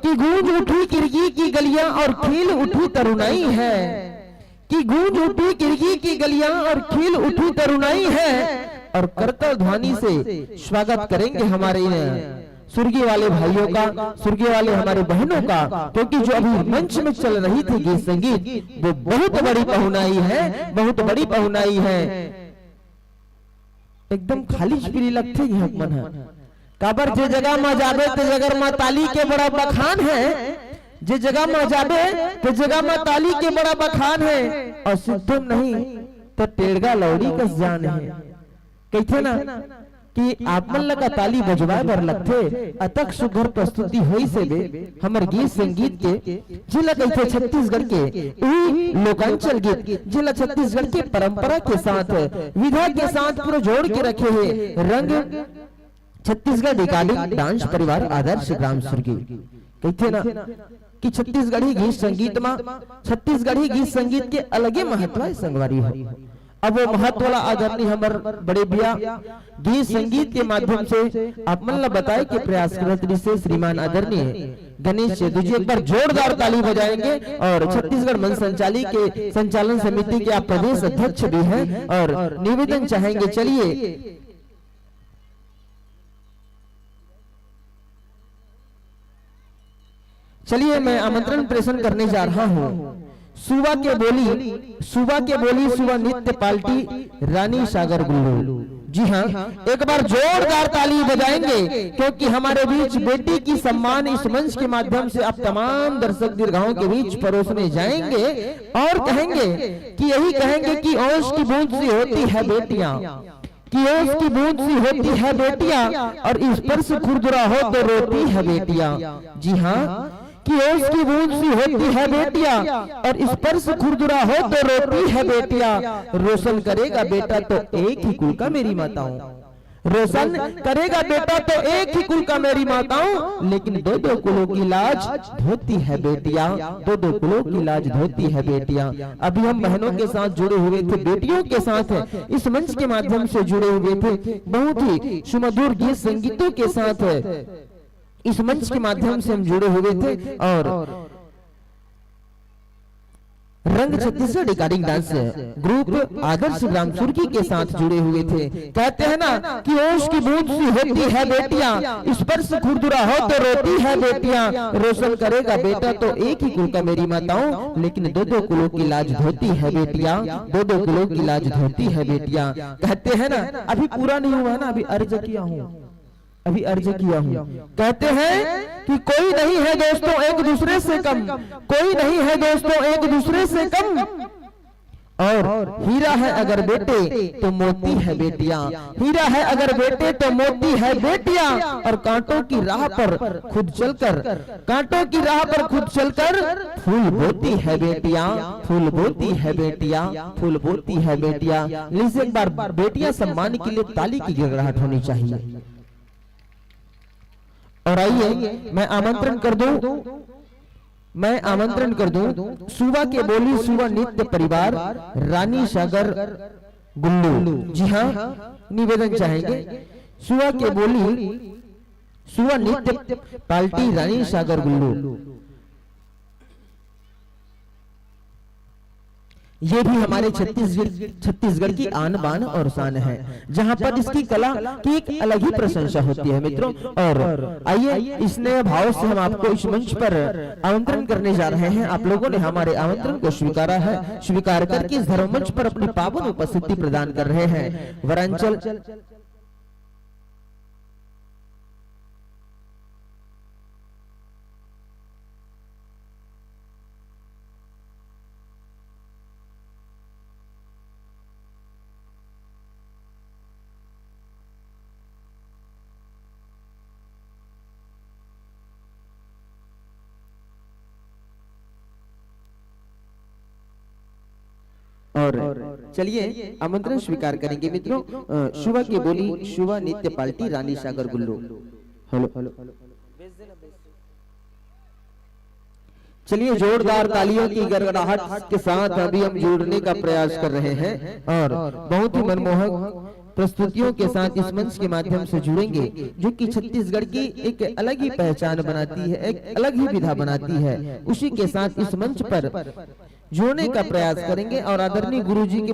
कि गूंज उठी किरगी की गलियां और खिल उठी तरुणाई है, कि गूंज उठी किरगी की गलियां और खिल उठी तरुणाई है। और करतल ध्वनि से स्वागत करेंगे हमारे स्वर्गीय वाले भाइयों का, स्वर्गीय वाले हमारे बहनों का, क्योंकि जो अभी मंच में चल रही थी गीत संगीत वो बहुत बड़ी पहुनाई है, बहुत बड़ी पहुनाई है। एकदम खाली चिपरी लगते हैं मन है काबर जे जगह में जाबे ते जगह में ताली के बड़ा बखान है, जे जगह में जाबे ते जगह में ताली के बड़ा बखान है। और सिद्धम नहीं तो टेढ़गा लौड़ी कस जान है। कहते ना कि आप मन लगा ताली बजवाए बर लगथे, अतक सुघर प्रस्तुति होई से बे हमर गीत संगीत के जिला कहते छत्तीसगढ़ के यही लोकांचल गीत, जिला छत्तीसगढ़ की परंपरा के साथ विधा के साथ पूरा जोड़ के रखे हैं रंग छत्तीसगढ़ रिकॉर्डिंग डांस परिवार आदर्श ग्राम सुर्गी। कहते ना कि छत्तीसगढ़ी गीत संगीत में छत्तीसगढ़ी गीत संगीत के अलगे महत्व है संगवारी है। अब वो महत्व वाला आदरणीय हमार बड़े भैया गीत संगीत के माध्यम से आप मन ला बताए कि प्रयास करत से श्रीमान आदरणीय गणेश सेतु जी एक बार जोरदार ताली बजाएंगे। और छत्तीसगढ़ मन संचाली के संचालन समिति के आप प्रदेश अध्यक्ष भी हैं और निवेदन चाहेंगे। चलिए मैं आमंत्रण प्रेषण करने जा रहा हूँ सुबह के बोली सुबह नृत्य पार्टी रानी सागर गुल्लू। जी हाँ, एक बार जोरदार ताली बजाएंगे क्योंकि हमारे बीच बेटी की सम्मान इस मंच के माध्यम से आप तमाम दर्शक दीर्घाओं के बीच परोसने जाएंगे और कहेंगे कि ओश की बूंद सी होती है बेटियां, कि ओश की बूंद सी होती है बेटियां और इस पर से खुरदुरा हो तो रोती है बेटियां। जी हाँ, कि ओस की बूंद सी होती है बेटिया और इस पर से खुरदुरा हो तो रोती है बेटिया। रोशन करेगा बेटा तो एक ही कुल का मेरी माताओं, रोशन करेगा बेटा तो एक ही कुल का मेरी माताओं, लेकिन 2-2 कुलों की लाज धोती है बेटिया, 2-2 कुलों की लाज धोती है बेटिया। अभी हम बहनों के साथ जुड़े हुए थे, बेटियों के साथ इस मंच के माध्यम से जुड़े हुए थे, बहुत ही सुमधुर गीत संगीतों के साथ इस मंच के माध्यम से हम जुड़े हुए थे और रंग Chhattisgarh recording dance group Adarsh Gram सुर्गी के साथ जुड़े हुए थे। कहते हैं ना कि ओश की बूंद सी होती है बेटियां, इस पर से खुरदुरा हो तो रोती है बेटियां। रोशन करेगा बेटा तो एक ही कुल का मेरी माताओं, लेकिन 2-2 कुलों की लाज धोती है बेटियां, 2-2 कुलों की लाज धोती है बेटियां। कहते हैं ना अभी पूरा नहीं हुआ ना, अभी अर्ज किया हूँ, अभी अर्ज किया हूँ। कहते हैं कि कोई नहीं है दोस्तों एक दूसरे से कम, कोई नहीं है दोस्तों एक दूसरे से कम, और हीरा है अगर बेटे तो मोती है बेटियां, हीरा है अगर बेटे तो मोती है बेटियां। और कांटों की राह पर खुद चलकर, कांटों की राह पर खुद चलकर फूल बोती है बेटियां, फूल बोती है बेटियां, फूल बोती है बेटियां। लीजिए एक बार बेटियां सम्मान के लिए ताली की गिड़गिड़ाहट होनी चाहिए। और आइए मैं आमंत्रण कर दूं सुबह के बोली सुबह नित्य परिवार रानी सागर गुल्लू। जी हाँ, निवेदन चाहेंगे सुबह के बोली सुबह नित्य पार्टी रानी सागर गुल्लू। ये भी हमारे छत्तीसगढ़ की आन बान और शान है, जहां पर इसकी कला की एक अलग ही प्रशंसा होती है मित्रों। और आइए इस नए भाव से हम आपको इस मंच पर आमंत्रण करने जा रहे हैं। आप लोगों ने हमारे आमंत्रण को स्वीकारा है, स्वीकार करके इस धर्म मंच पर अपनी पावन उपस्थिति प्रदान कर रहे हैं। वरांचल और चलिए आमंत्रण स्वीकार करेंगे मित्रों। शुभा की बोली शुभा नित्य पाल्टी रानी सागर गुल्लू। हेलो चलिए जोरदार तालियों की गड़गड़ाहट के साथ अभी हम जुड़ने का प्रयास कर रहे हैं और बहुत ही मनमोहक प्रस्तुतियों के साथ इस मंच के माध्यम से जुड़ेंगे, जो कि छत्तीसगढ़ की एक अलग ही पहचान बनाती है, एक अलग ही विधा बनाती है। उसी के साथ इस मंच पर जोड़ने का प्रयास करेंगे और आदरणीय गुरुजी के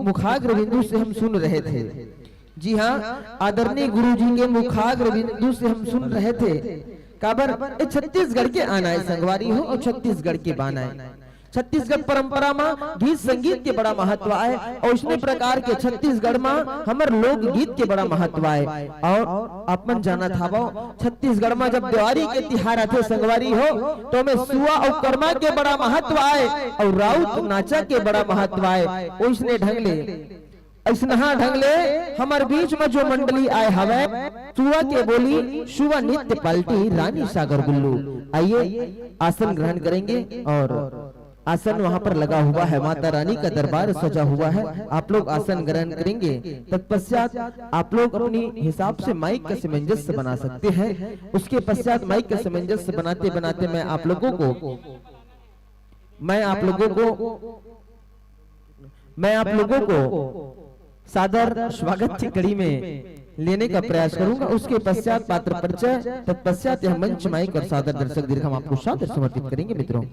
मुखाग्र बिंदु से हम सुन रहे थे। जी हाँ, आदरणीय गुरुजी के मुखाग्र बिंदु से हम सुन रहे थे काबर छत्तीसगढ़ के आना है संगवारी हो और छत्तीसगढ़ के बाना है। छत्तीसगढ़ परंपरा में गीत संगीत के बड़ा महत्व है और उसने प्रकार के छत्तीसगढ़ में हमार लोक गीत के बड़ा महत्व है। और अपन जाना था वो छत्तीसगढ़ में जब दिवाली के तिहार आते संगवारी हो तो में सुआ और कर्मा के बड़ा महत्व है और राउत नाचा के बड़ा महत्व है। उसने ढंग ले ऐसनहा ढंग ले हमारे बीच में जो मंडली आए हवे सुआ के बोली शुभा नित्य पलटी रानी सागर गुल्लू। आइए आसन ग्रहण करेंगे और आसन वहां पर लगा हुआ है, माता रानी का दरबार सजा हुआ है। आप लोग आसन ग्रहण करेंगे, तत्पश्चात आप लोग अपनी हिसाब से माइक का सामंजस्य बना सकते हैं। उसके पश्चात माइक का सामंजस्य बनाते बनाते मैं आप लोगों को सादर स्वागत की कड़ी में लेने का प्रयास करूंगा। उसके पश्चात पात्र परिचय, तत्पश्चात यह मंच माइक और सादर दर्शक दीर्घ हम आपको सादर समर्पित करेंगे मित्रों।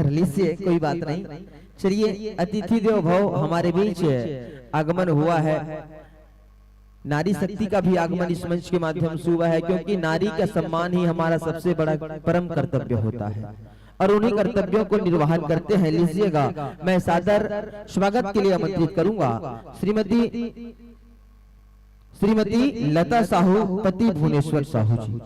लीजिए कोई बात नहीं। चलिए अतिथि देव भव हमारे बीच आगमन हुआ है। नारी शक्ति का भी आगमन इस मंच के माध्यम से हुआ है, क्योंकि नारी का सम्मान ही हमारा सबसे बड़ा परम कर्तव्य होता है और उन्हीं कर्तव्यों को निर्वहन करते हैं। लीजिएगा मैं सादर स्वागत के लिए आमंत्रित करूंगा श्रीमती लता साहू पति भुवनेश्वर साहू जी।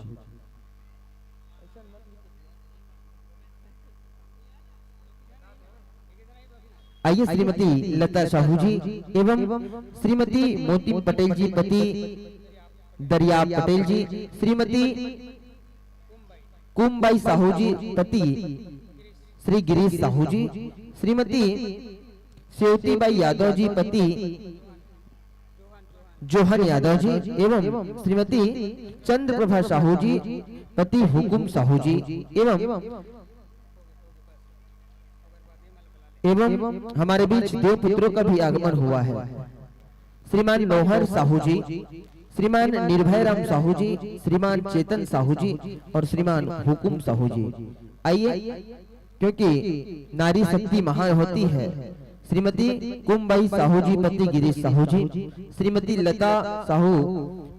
आइए श्रीमती लता साहू जी एवं श्रीमती मोती पटेल जी पति दरिया पटेल जी, श्रीमती कुमबाई साहू जी पति श्री गिरीश साहू जी, श्रीमती सेवतीबाई यादव जी पति जोहन यादव जी एवं श्रीमती चंद्रप्रभा साहू जी पति हुकुम साहू जी एवं हमारे बीच देव पुत्रों का भी आगमन हुआ है। श्रीमान नौहर साहू जी, श्रीमान निर्भय राम साहू जी, श्रीमान चेतन साहू जी और श्रीमान हुकुम साहू जी। आइए, क्योंकि नारी शक्ति महान होती है। श्रीमती कुमबाई साहू जी पति गिरीश साहू जी, श्रीमती लता साहू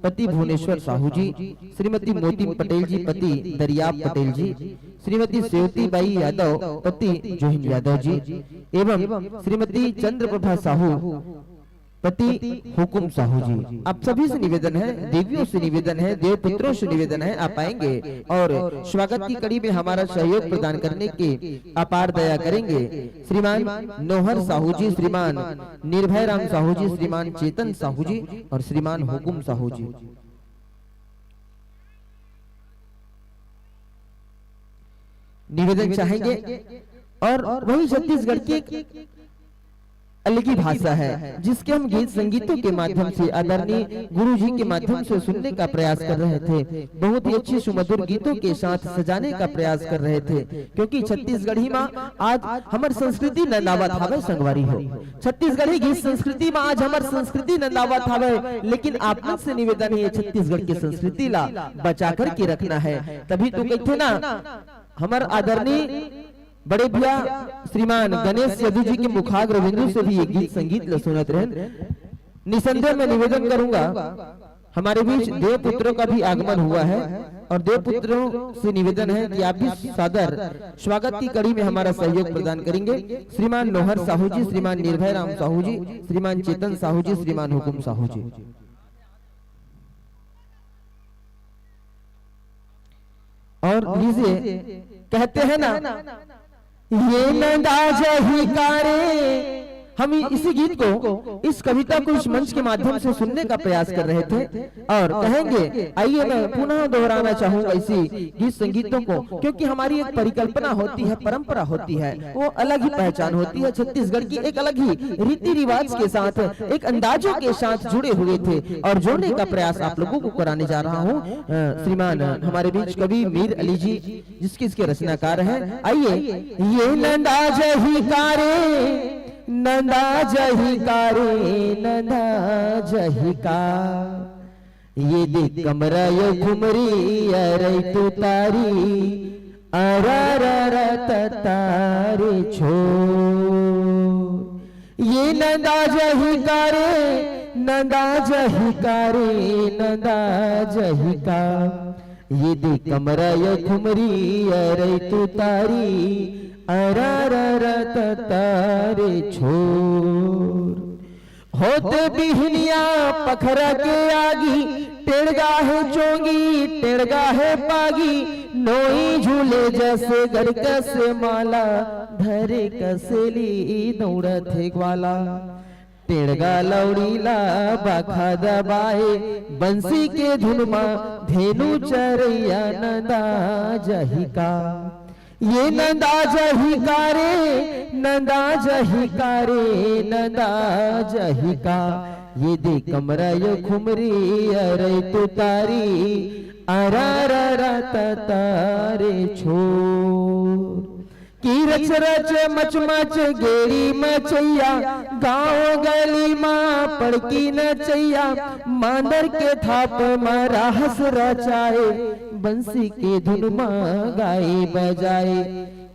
पति भुवनेश्वर साहू जी, श्रीमती मोती पटेल जी पति दरियाब पटेल जी, श्रीमती सेवतीबाई यादव पति जोहिन यादव जी एवं श्रीमती चंद्रप्रभा साहू पति हुकुम साहू जी। आप सभी से निवेदन है, देवियों से निवेदन है, देव पुत्रों से निवेदन है, आप आएंगे और स्वागत की कड़ी में हमारा सहयोग प्रदान करने की अपार दया करेंगे। श्रीमान नौहर साहू जी, श्रीमान निर्भय राम साहू जी, श्रीमान चेतन साहू जी और श्रीमान हुकुम साहू जी। निवेदन चाहेंगे और वही छत्तीसगढ़ की अलग ही भाषा है, जिसके हम गीत संगीतों के माध्यम से आदरणीय गुरु जी के माध्यम से सुनने का प्रयास कर रहे थे। बहुत ही अच्छी सुमधुर गीतों के साथ सजाने का प्रयास कर रहे थे, क्योंकि छत्तीसगढ़ी में आज हमारी संस्कृति नंदावत हवे संगवारी हो। छत्तीसगढ़ी गीत संस्कृति में आज हमारी संस्कृति नंदावत हवे, लेकिन आप लोग से निवेदन है छत्तीसगढ़ की संस्कृति ला बचा कर के रखना है। तभी तो कहते ना हमार आदरणीय बड़े भैया श्रीमान गणेश यदु जी के मुखाग्र बिंदु से भी ये गीत संगीत ल सुनत रहे। निसंदेह मैं निवेदन करूंगा, हमारे बीच देवपुत्रों का भी आगमन हुआ है और देवपुत्रों से निवेदन है कि आप भी सादर स्वागत की कड़ी में हमारा सहयोग प्रदान करेंगे। श्रीमान नोहर साहू जी, श्रीमान निर्भय राम साहू जी, श्रीमान चेतन साहू जी, श्रीमान हुकुम साहू जी। और लीजिए, कहते हैं ना ये नंदाज ही कारे, हम इसी गीत को, इस कविता को इस मंच के माध्यम से सुनने का प्रयास कर रहे थे और कहेंगे, आइए मैं पुनः दोहराना चाहूंगा इसी गीत संगीतों को, क्योंकि हमारी एक परिकल्पना होती है, परंपरा होती है, वो अलग ही पहचान होती है। छत्तीसगढ़ की एक अलग ही रीति रिवाज के साथ, एक अंदाजों के साथ जुड़े हुए थे और जोड़ने का प्रयास आप लोगों को कराने जा रहा हूँ। श्रीमान हमारे बीच कवि मीर अली जी, जिसके इसके रचनाकार हैं। आइए, ये नंदाज ही कारे, नंदा जही कारे, नंदा जही का, ये देख कमरा यो घुमरी अरे तो तारी, अरर तारे छो, ये नंदा जही कारे, नंदा जही कारे, नंदा जही का, ये देख कमरा यो घुमरी अरे तो तारी, अरर तारे छोर, होते बिहनिया पखरा के आगी, टेढ़गा है चोंगी, टेढ़गा है पागी, नोई झूले जैसे घर कसे माला, धरे कसेली दौड़त है ग्वाला, टेढ़गा लौड़ीला बाखा दबाए, बंसी के धुनमा धेनु चरैया, नंदा जही का, ये नंदा जही कारे, नंदा जही कारे, नंदा जही का, ये दे कमरा यो खुमरी अरे तो तारी, अरर तारे छोर, की रच रच मच मच गेड़ी मचैया, गाँव गली माँ पड़की नचैया, मांदर के थाप मारा हंस रचाए, बंसी के धुन माँ गाए बजाए,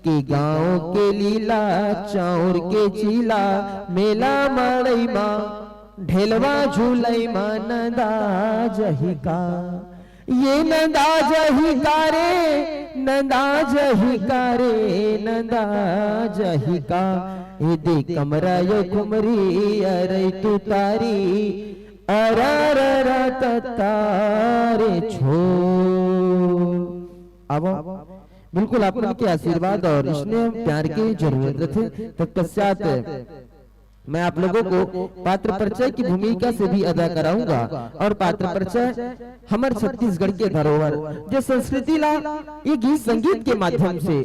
के गाँव के लीला चाउर के चीला, मेला मड़ई माँ ढेलवा झूलई माँ, नंदा जही का, ये नंदा जही कारे, नंदा जही कारे, नंदा जही का, ये दे कमरा यो घुमरी अरे तू तारी, अरर तारे छो। अब बिल्कुल आप लोगों के आशीर्वाद और स्नेह प्यार की जरूरत थे। तत्पश्चात मैं आप लोगों को पात्र परिचय की भूमिका से भी अदा कराऊंगा और पात्र परिचय हमारे छत्तीसगढ़ के धरोहर जो संस्कृति ला ये गीत संगीत के माध्यम से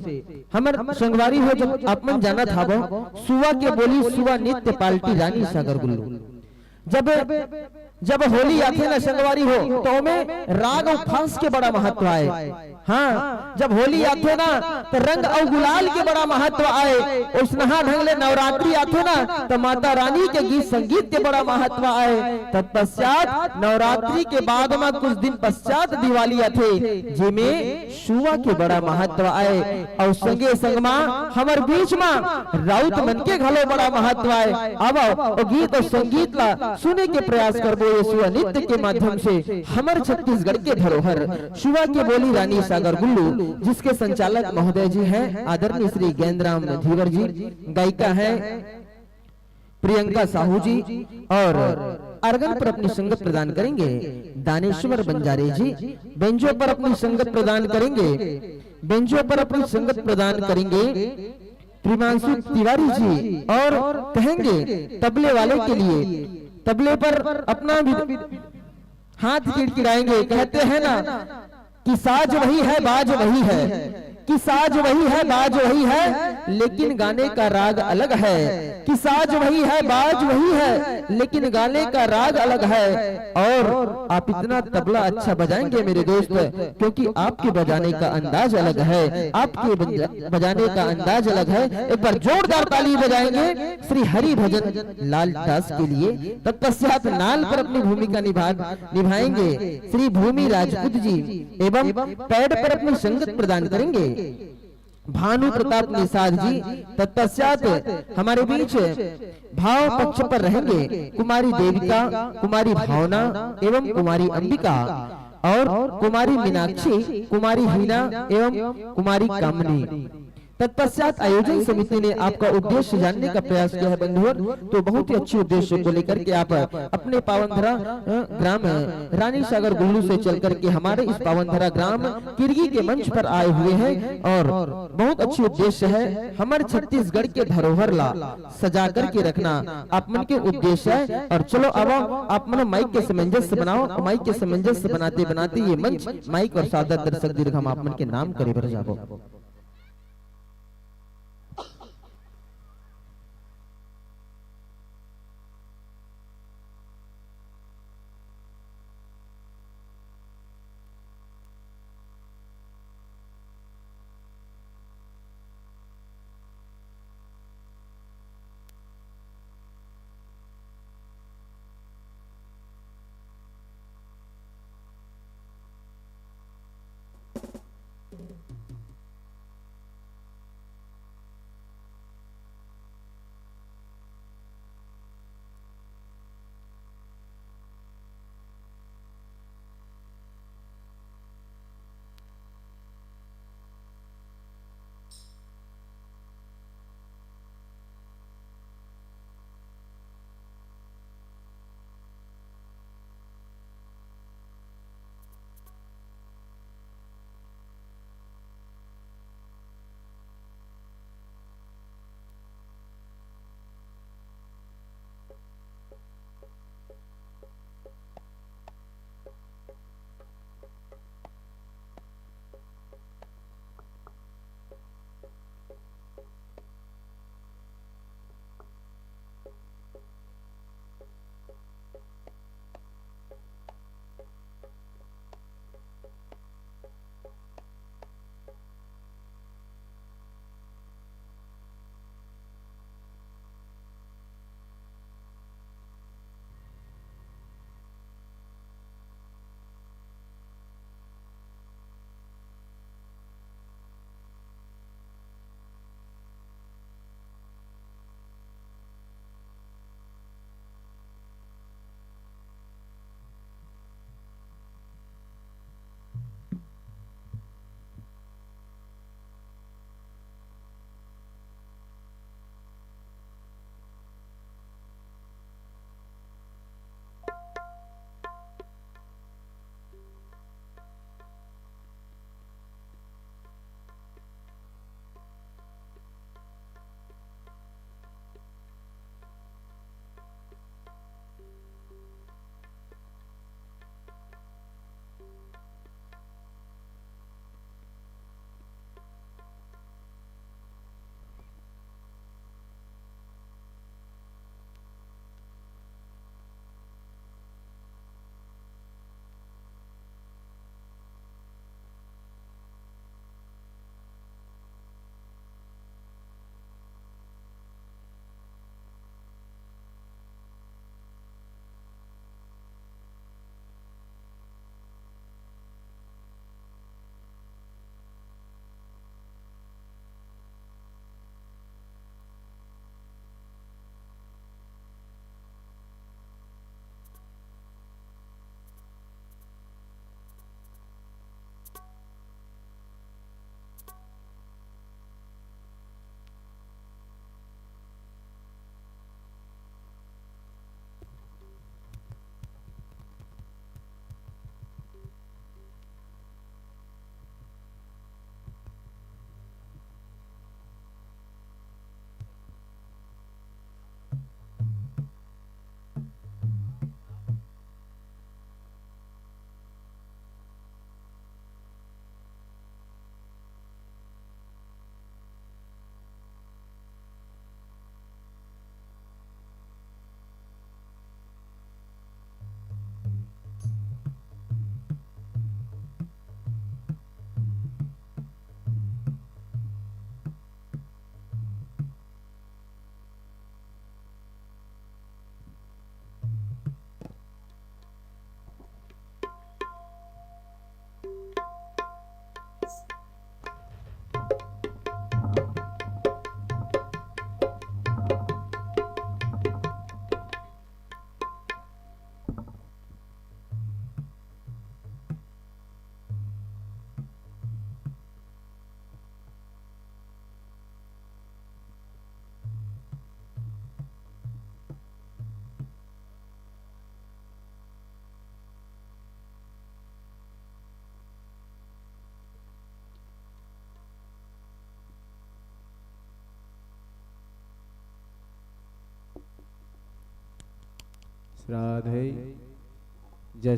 हमारे संगवारी हो, जब आपमन जाना था वो सुवा के बोली सुवा नित्य पाल्टी रानी सागर गुल्लू। जब होली आते ना संगवारी हो तो में राग और फांस के बड़ा महत्व आए। हाँ, जब होली आते ना तो रंग और गुलाल के बड़ा महत्व आए। उस नहा ढंगले नवरात्रि आते ना तो माता रानी के गीत संगीत के बड़ा महत्व आए। तत्पश्चात नवरात्रि के बाद में कुछ दिन पश्चात दिवाली आते जिसमें सुवा के बड़ा महत्व आए। और संगे संग में हमारे बीच में राउत मन के घलो बड़ा महत्व आए। अब गीत और संगीत ला सुने के प्रयास करबो सुवा नृत्य के माध्यम से हमारे छत्तीसगढ़ के धरोहर सुवा के बोली रानी सागर गुल्लू, जिसके संचालक महोदय जी हैं आदरणीय श्री गेंद्राम धीवर जी, गायिका है प्रियंका साहू जी और अर्गन पर अपनी संगत प्रदान करेंगे दानेश्वर बंजारे जी, बेंजो पर अपनी संगत प्रदान करेंगे, बेंजो पर अपनी संगत प्रदान करेंगे प्रिमांशु तिवारी जी और कहेंगे तबले वाले के लिए तबले पर अपना भी हाथ किड़किड़ाएंगे। कहते हैं ना कि साज वही है बाज वही है, कि साज वही है बाज वही है लेकिन गाने का राग अलग है, कि साज वही है बाज वही है लेकिन गाने का राग अलग है। और आप इतना तबला अच्छा बजाएंगे मेरे दोस्त, क्योंकि आपके बजाने का अंदाज अलग है, आपके बजाने का अंदाज अलग है। एक बार जोरदार ताली बजाएंगे श्री हरि भजन लाल दास के लिए। तत्पश्चात नाल पर अपनी भूमिका निभाएंगे श्री भूमि राजपूत जी एवं पैड पर अपनी संगत प्रदान करेंगे भानु प्रताप निषाद जी। तत्पश्चात हमारे बीच भाव पक्ष पर रहेंगे कुमारी देविका, कुमारी भावना एवं कुमारी अंबिका और कुमारी मीनाक्षी, कुमारी हीना एवं कुमारी कामनी। तत्पश्चात आयोजन समिति ने आपका उद्देश्य जानने का प्रयास किया है बंधुओं, तो बहुत ही अच्छे उद्देश्य को लेकर के आप अपने पावनधरा ग्राम रानी सागर गुल्लू से चल करके हमारे इस पावनधरा ग्राम किरगी के मंच पर आए हुए हैं और बहुत अच्छी उद्देश्य है हमारे छत्तीसगढ़ के धरोहर ला सजा करके रखना आप मन के उद्देश्य है। और चलो अब आप मन माइक के सामंजस्य बनाओ, माइक के सामंजस्य बनाते बनाते ये मंच माइक और सादर दर्शक दीर्घ हम आप मन के नाम करे भर जाबो। राधे जय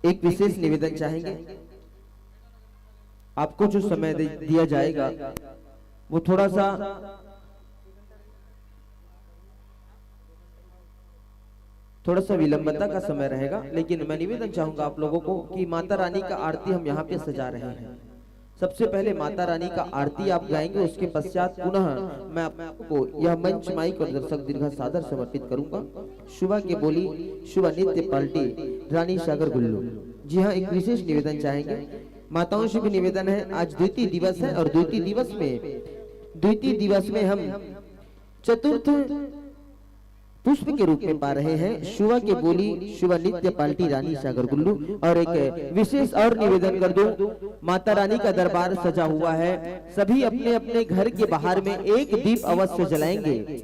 एक विशेष निवेदन चाहेंगे। आपको जो समय दिया जाएगा वो थोड़ा सा विलंबता का समय रहेगा, लेकिन मैं निवेदन चाहूंगा आप लोगों को कि माता रानी का आरती हम यहाँ पे सजा रहे हैं। सबसे पहले माता रानी का आरती आप गाएंगे, उसके पश्चात पुनः मैं आपको यह मंच माइक और दर्शक दीर्घ सादर समर्पित करूंगा। शुभा के बोली शुभा नित्य पाल्टी रानी सागर गुल्लू। जी हाँ, एक विशेष निवेदन चाहेंगे। माताओं से भी निवेदन है, आज द्वितीय दिवस है और द्वितीय दिवस में हम चतुर्थ पुष्प के रूप में पा रहे हैं शुभा के बोली शुभा नित्य पाल्टी रानी सागर गुल्लू। और एक विशेष और निवेदन कर दूं, माता रानी का दरबार सजा हुआ है, सभी अपने अपने घर के बाहर में एक दीप अवश्य जलाएंगे,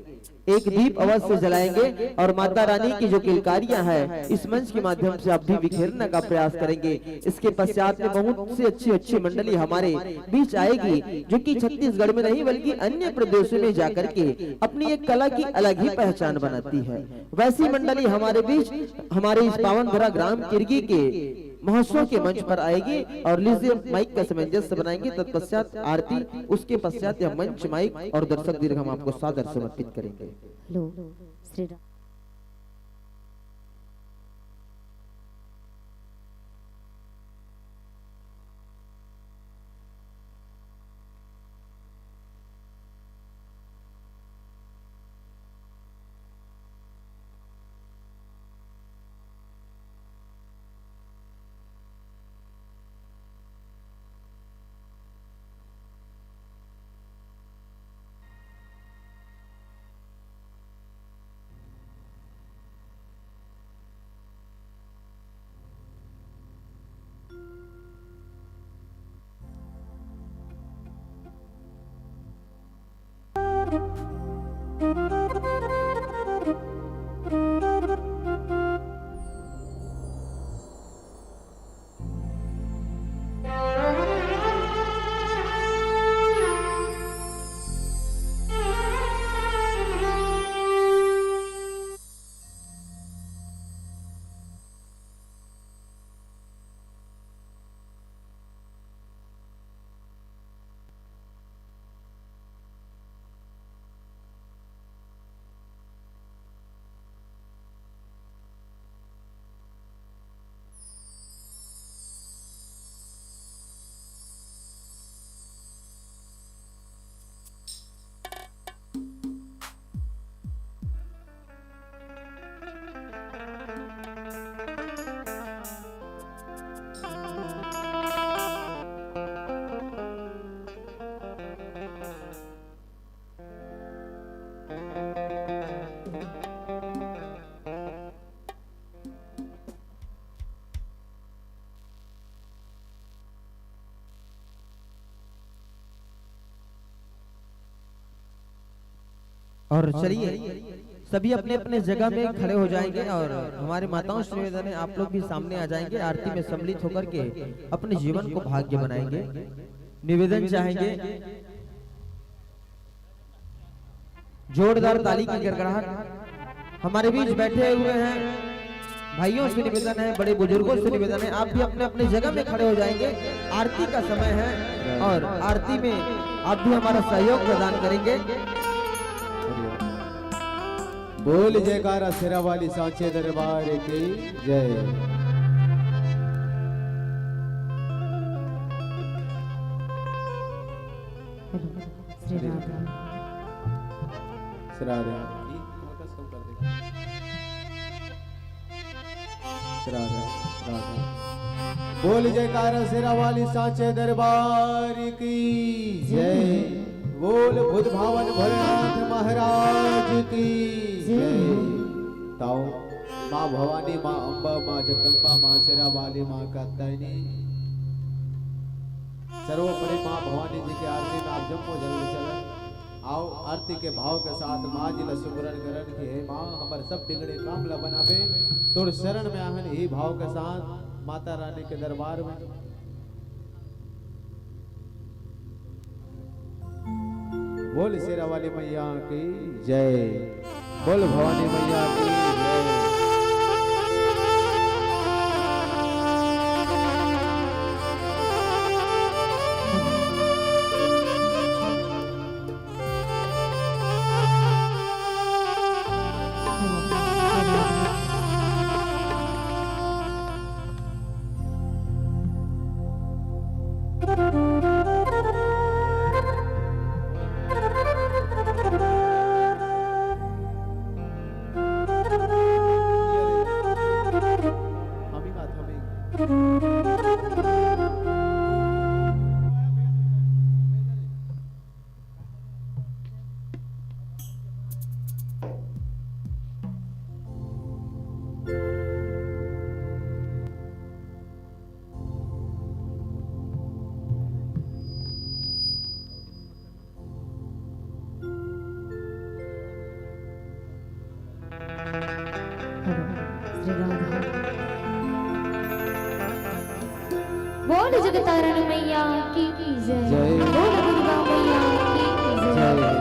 एक दीप अवश्य जलाएंगे और माता रानी की जो किलकारियां हैं इस मंच के माध्यम से आप भी बिखेरने का प्रयास करेंगे। इसके पश्चात में बहुत से अच्छी मंडली हमारे बीच आएगी जो कि छत्तीसगढ़ में नहीं बल्कि अन्य प्रदेशों में जाकर के अपनी एक कला की अलग ही पहचान बनाती है। वैसी मंडली हमारे बीच हमारे इस पावन भरा ग्राम किरगी के महोत्सव के मंच पर आएगी और लीजिए माइक का सामंजस्य बनाएंगे। तत्पश्चात आरती, उसके पश्चात यह मंच माइक और दर्शक दीर्घ हम आपको सादर समर्पित करेंगे। हेलो श्री राम। और चलिए सभी अपने अपने जगह में खड़े हो जाएंगे और हमारे माताओं से निवेदन है आप लोग भी सामने आ जाएंगे, आरती में सम्मिलित होकर के अपने जीवन को भाग्य बनाएंगे। निवेदन चाहेंगे जोरदार ताली की गड़गड़ाहट। हमारे बीच बैठे हुए हैं भाइयों से निवेदन है, बड़े बुजुर्गों से निवेदन है, आप भी अपने अपने जगह में खड़े हो जाएंगे। आरती का समय है और आरती में आप भी हमारा सहयोग प्रदान करेंगे। बोल जयकारा सिरा वाली सांचे दरबार की जय। श्री राधा श्राद्ध बोल जयकारा सिरा वाली सांचे दरबार की जय। बोल बुध भावन भोलेनाथ महाराज की जय। ताओ माँ भवानी, माँ अम्बा, माँ जगदम्बा, माँ सिरा वाली, माँ कात्यायनी, सर्वोपरि माँ भवानी जी की आरती में आप जम्मो जल्दी चले आओ। आरती के भाव के साथ माँ जी ला सुमरन करन की हे माँ हमारे सब बिगड़े काम ला बनावे, तोड़ शरण में आहन ही भाव के साथ माता रानी के दरबार में। बोल शेरा वाली मैया की जय। बोल भवानी मैया की जय। बोल जगतारण मैया की जय। बोल दुर्गा मैया की जय।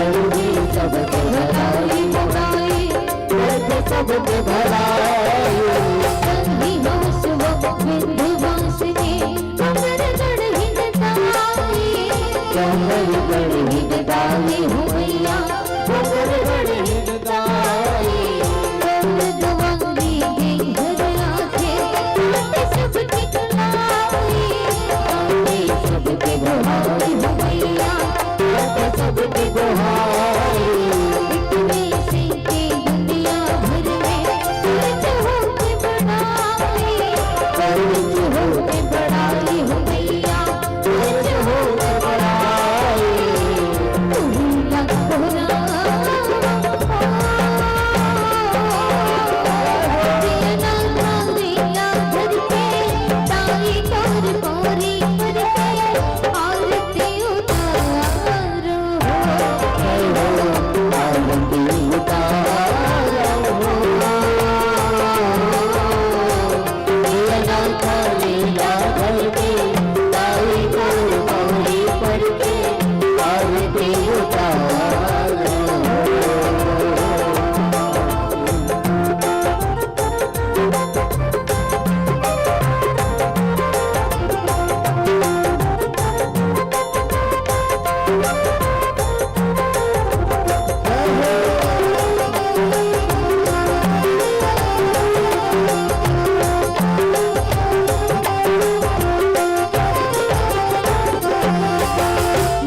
करके सबके भलाई भलाई करके सबके भलाई संगी होश वो विंध्यवासिनी अमरगढ़ हिंदताई अमरगढ़ हिंदताई हो मैया अमरगढ़ हिंदताई सबके बहाई हो मैया सबके बहाई इतने से के दुनिया भर में कर्ज होके बढ़ाई हो मैया कर्ज होके बढ़ाई तुहिया कोरा दिया ना दिया घर के ताई तोर कोरी आरती उतारो आरती उतारो दिया खालीला घर के ताई तोर कोरी पर के आरती उतारो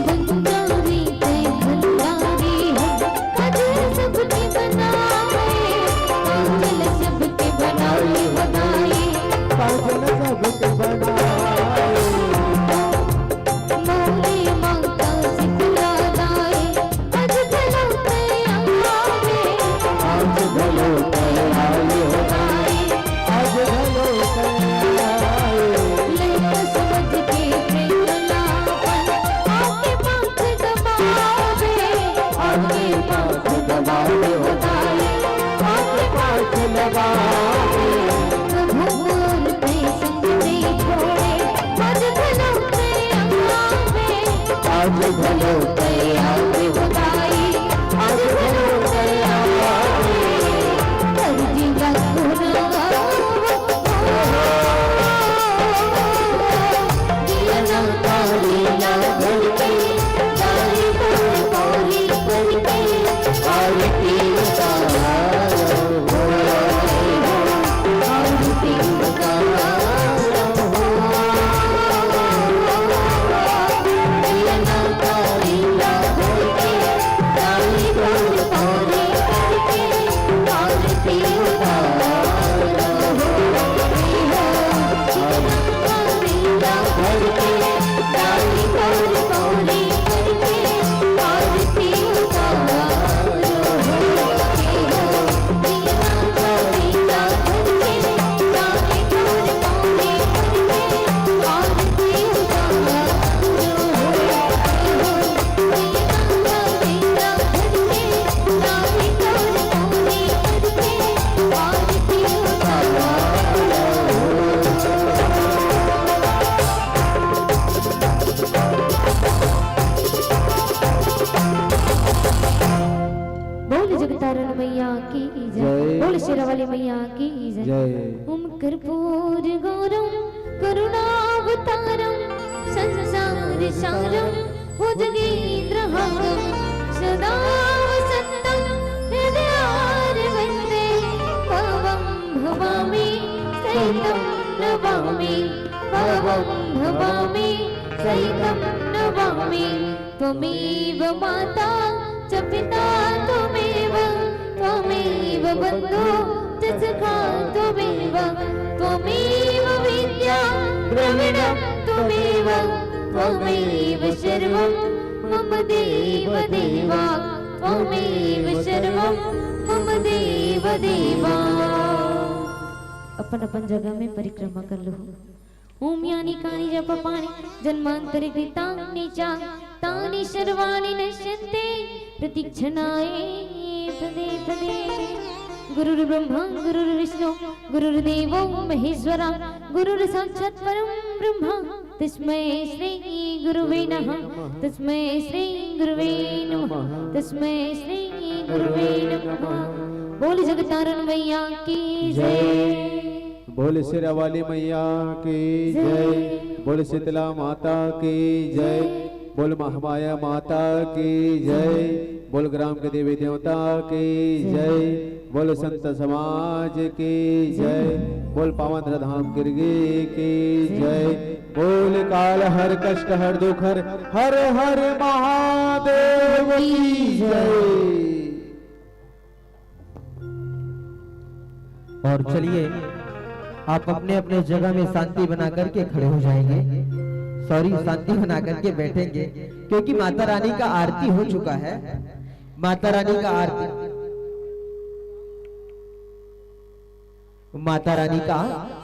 भंडारी ते भंडारी है अजर सबके बनाए पागल सबके बनाए बनाए पागल सबके बनाए मौली माता सिखला दाए आज भलो ते आवे आज भलो ते आवे होताए आज भलो ते आए ले समझ के प्रेमलापन आके पांख दबावे होताए आके पांख दबावे प्रभु मोर पे संग नहीं छोड़े आज भलो ते आवे आज भलो ते आवे होताए आज भलो ते आवे अर्जी रखना दिया ना कालीला घर के ताई तोर कोरी करके आरती उतारो आरती उतारो दिया ना कालीला घर के ताई तोर कोरी करके आरती उतारो कालीला घर के ताई तोर कोरी करके आरती उतारो बोल जगतारण मैया की जय बोल शेरावाली मैया की जय ओम कर्पूर गौरम करुणावतारम संसार सारम भुजगेन्द्रहारम सदा वसन्तं हृदयार वन्दे भवं भवामि सहितं नमामि भवं भवामि सहितं नमामि त्वमेव माता च पिता त्वमेव त्वमेव बन्धु च सखा त्वमेव त्वमेव विद्या द्रविणं त्वमेव त्वमेव सर्वं मम देव देवा त्वमेव सर्वं मम देव देवा। अपन अपन जगह में परिक्रमा कर लो। ओम यानी कानि जप पानि जन्मांतरे कृतानि च तानि सर्वाणि नश्यन्ते प्रतीक्षणाय पदे पदे। गुरुर्ब्रह्मा गुरुर्विष्णु गुरुर्देवो महेश्वरा गुरुर्साक्षात् परं ब्रह्म तस्मै श्री गुरुवे नमः तस्मै श्री गुरुवे नमः तस्मै श्री गुरुवे नमः। बोल जगतारण मैया की जय। बोल शेरा वाली मैया की जय। बोल शीतला माता की जय। बोल महामाया माता की जय। बोल ग्राम के देवी देवता की जय। बोल संत समाज की जय। बोल पावन धाम गिरगी की जय। बोल काल हर कष्ट हर दुख हर हर हर महादेव की जय। और चलिए आप अपने अपने जगह में शांति बना करके खड़े हो जाएंगे। सॉरी, शांति बना करके बैठेंगे क्योंकि माता रानी का आरती हो चुका है। माता रानी का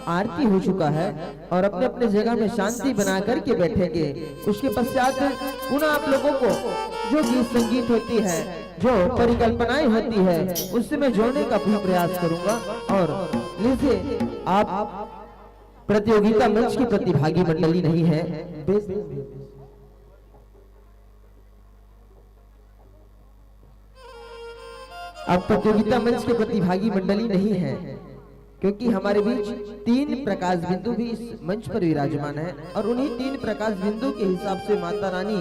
आरती हो चुका है और अपने अपने जगह में शांति बना करके बैठेंगे। उसके पश्चात पुनः आप लोगों को जो गीत संगीत होती है, जो परिकल्पनाएं होती है, उससे मैं जोड़ने का पूरा प्रयास करूंगा। और लीजिए, आप प्रतियोगिता मंच की प्रतिभागी मंडली नहीं है। आप प्रतियोगिता मंच के प्रतिभागी मंडली नहीं है क्योंकि हमारे बीच 3 प्रकाश बिंदु भी इस मंच पर विराजमान है और उन्हीं 3 प्रकाश बिंदु के हिसाब से माता रानी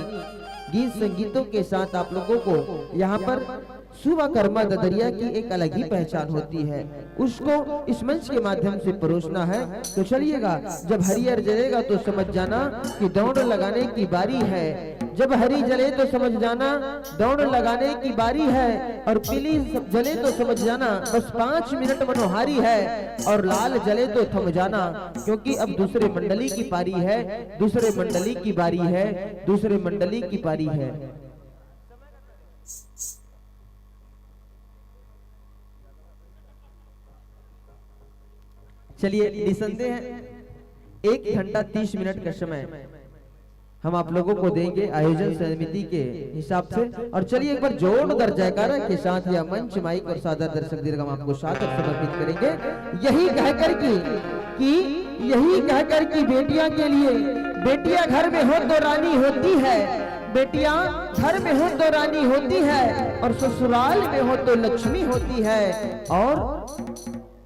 गीत संगीतों के साथ आप लोगों को यहाँ पर सुबह कर्मा ददरिया की एक अलग ही पहचान होती है, उसको इस मंच के माध्यम से परोसना है। तो चलिएगा, जब हरियर जलेगा तो समझ जाना कि दौड़ लगाने की बारी है। जब हरी जले तो समझ जाना दौड़ लगाने की बारी है, और पीली जले तो समझ जाना बस 5 मिनट मनोहारी है, और लाल जले तो थम जाना क्योंकि अब दूसरे मंडली की पारी है, दूसरे मंडली की बारी है, दूसरे मंडली की पारी है। चलिए, निसंदेह 1 घंटा 30 मिनट का समय हम आप लोगों को देंगे आयोजन समिति के हिसाब से। और चलिए एक बार जोरदार जयकारा के साथ यह मंच माइक और सादर दर्शक दीर्घ हम आपको सादर समर्पित करेंगे। यही कहकर कि बेटियां के लिए, बेटियां घर में हो तो रानी होती है, बेटियां घर में हो तो रानी होती है, और ससुराल में हो तो लक्ष्मी होती है। और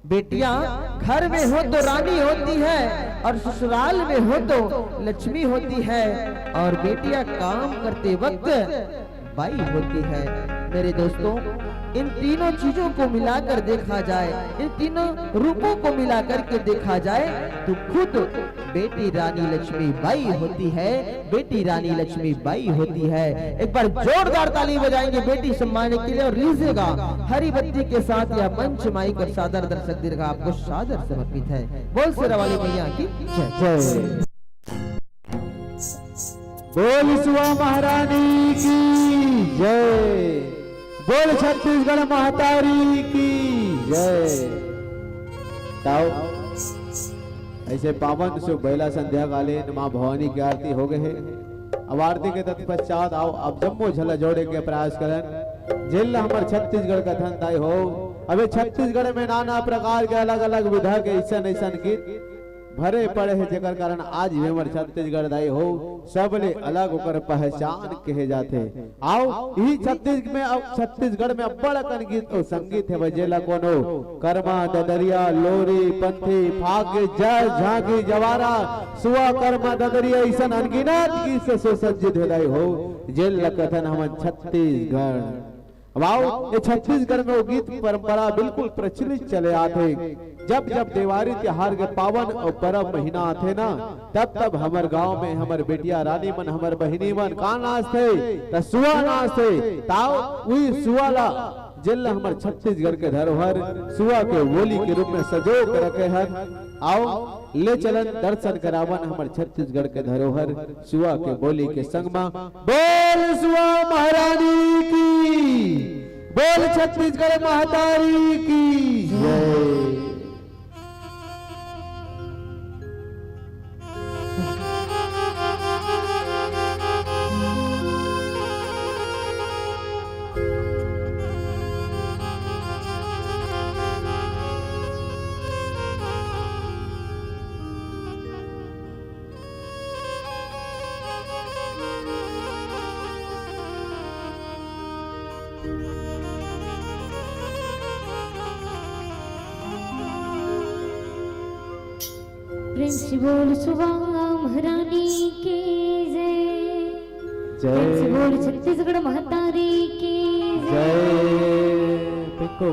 बेटियां घर में हो तो रानी होती है और ससुराल में हो तो लक्ष्मी होती है, और बेटियां काम करते वक्त बाई होती है। मेरे दोस्तों, इन तीनों चीजों को मिलाकर देखा जाए, इन तीनों रूपों को मिलाकर के देखा जाए तो खुद बेटी रानी लक्ष्मी बाई होती है, बेटी रानी लक्ष्मी बाई होती है। एक बार जोरदार ताली बजाएंगे बेटी सम्मान के लिए, और लीजिएगा हरी बत्ती के साथ यह मंच माइक और सादर दर्शक दीर्घ आपको सादर समर्पित है। बोल शेरा वाली मैया की जय। बोल सुआ महारानी की जय। बोल छत्तीसगढ़ महतारी की जय। ताओ ऐसे पावन शुभ बेला संध्या कालीन माँ भवानी की आरती हो गए है। अब आरती के तत्पश्चात आओ अब जम्मो झला जोड़े के प्रयास करन जिला हमारे छत्तीसगढ़ का धन दाई हो। अबे छत्तीसगढ़ में नाना प्रकार के अलग अलग विधा के ऐसा गीत भरे पड़े है, जेकर कारण आज भी हमारे छत्तीसगढ़ दाई हो सबले अलग होकर पहचान कहे जाते। आओ यही छत्तीसगढ़ में बड़ा कन गीत और संगीत है बजेला कोनो कर्मा ददरिया लोरी पंथी फाग जय झांकी जवारा सुआ कर्मा ददरिया ऐसा अनगिनत गीत से सुसज्जित है हो जेल कथन हम छत्तीसगढ़। अब आओ ये छत्तीसगढ़ में वो गीत परंपरा बिल्कुल प्रचलित चले आते। जब जब दिवाली त्योहार के पावन और पर्व महीना आते ना, तब तब हमारे गांव में हमारे बेटिया रानी मन हमारे बहिनी मन का नाचते त सुआ नाचते। ताओ वही सुआला जिला हमारे छत्तीसगढ़ के धरोहर सुआ के बोली के रूप में सजो कर रखे हैं। आओ ले चलन दर्शन करावन हमारे छत्तीसगढ़ के धरोहर सुआ के बोली के संग में। बोल सुआ महारानी की, बोल छत्तीसगढ़ महतारी की जय। प्रेम से बोल सुबह महारानी की जय। प्रेम से बोल छत्तीसगढ़ महतारी की जय। पिंको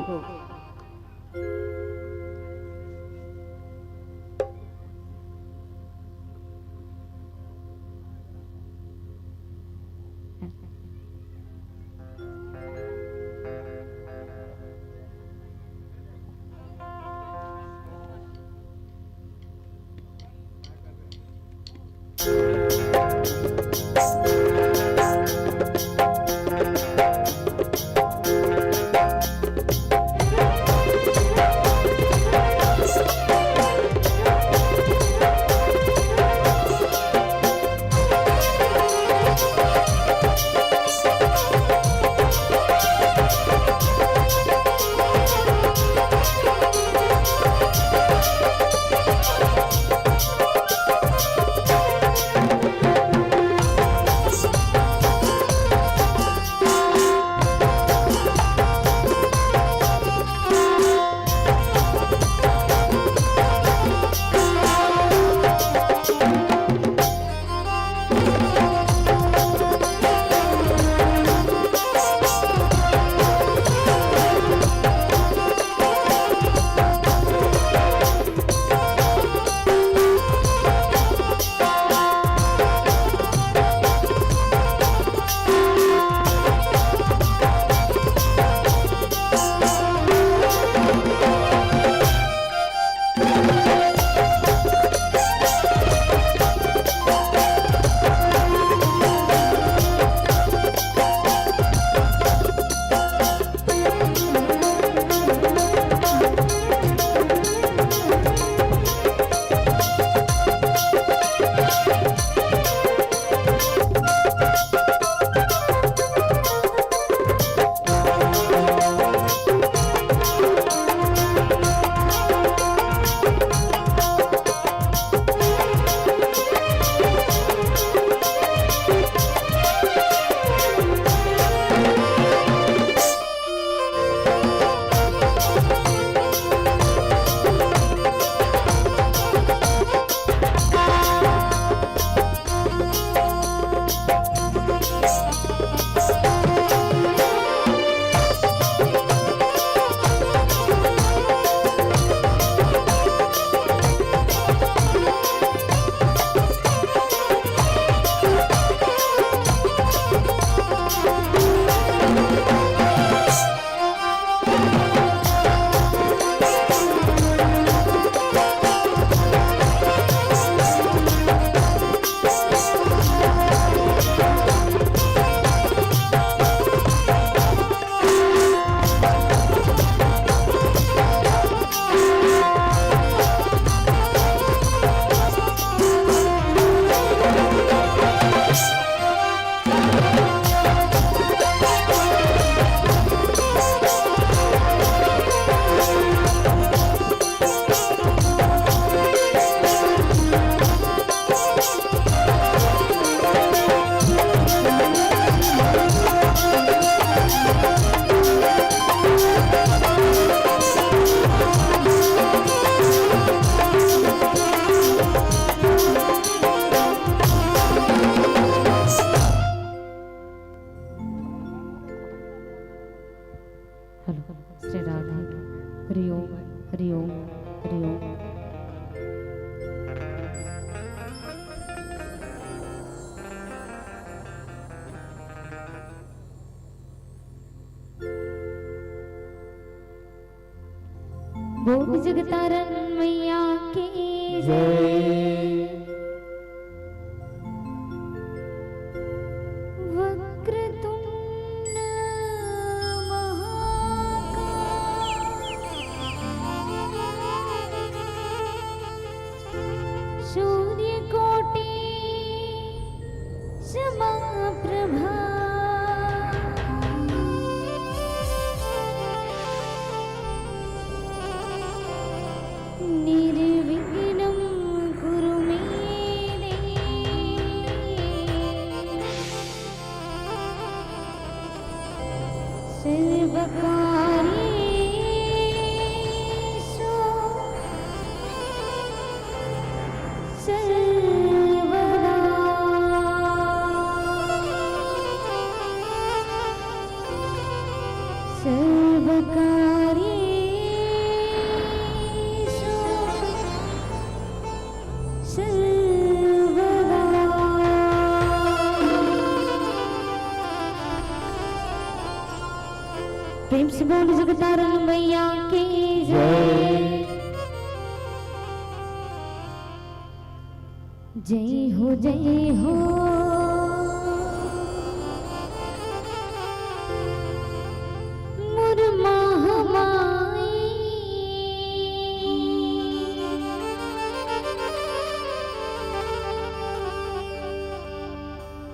बोल जगतारन मैया की जय। वक्रतुंड महाकाय सूर्यकोटि समप्रभा निर्विघ्नं कुरु मे सर्वकार्येषु सर्वदा सर्वकार्येषु सर्वदा प्रेम से बोल जगतारण मैया की जय जय हो जय हो मुरमा हमाई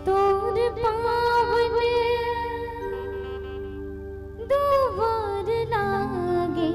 तोर पावन दुआर लागे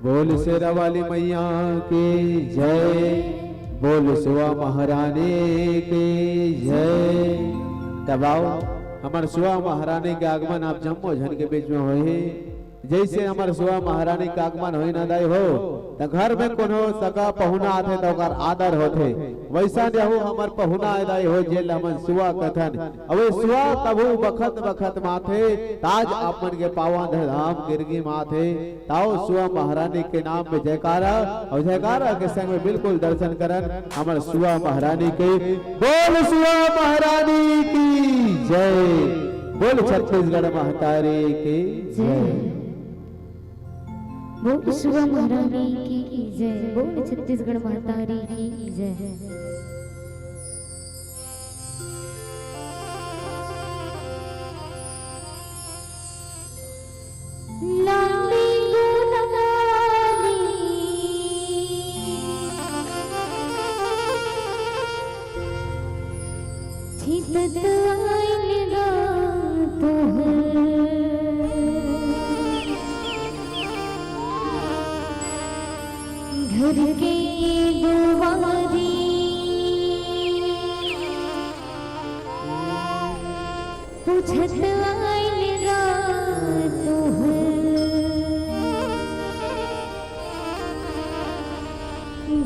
बोल शेरा वाली मैया की जय, बोल सुआ महारानी की जय। तब आओ हमारे सुआ महारानी के आगमन आप जम्मो झन के बीच में होए। जैसे हमारे सुआ महारानी का आगमन हो न दाई हो तो घर में कोनो सका पहुना आथे तो ओकर आदर होथे, वैसा देहु हमर पहुना दाई हो जेल हमन सुआ कथन। अबे सुआ तबु बखत बखत माथे ताज आपन के पावन धाम गिरगी माथे। ताओ सुआ महारानी के नाम पे जयकारा और जयकारा के संग में बिल्कुल दर्शन करन हमर सुआ महारानी के। बोल सुआ महारानी की जय, बोल छत्तीसगढ़ महतारी की जय। बोल सुआ महारानी की जय, बोल छत्तीसगढ़ महतारी की जय। लाली गुलाली छितत आइल गा घर के दुआरी पूछत आइल गा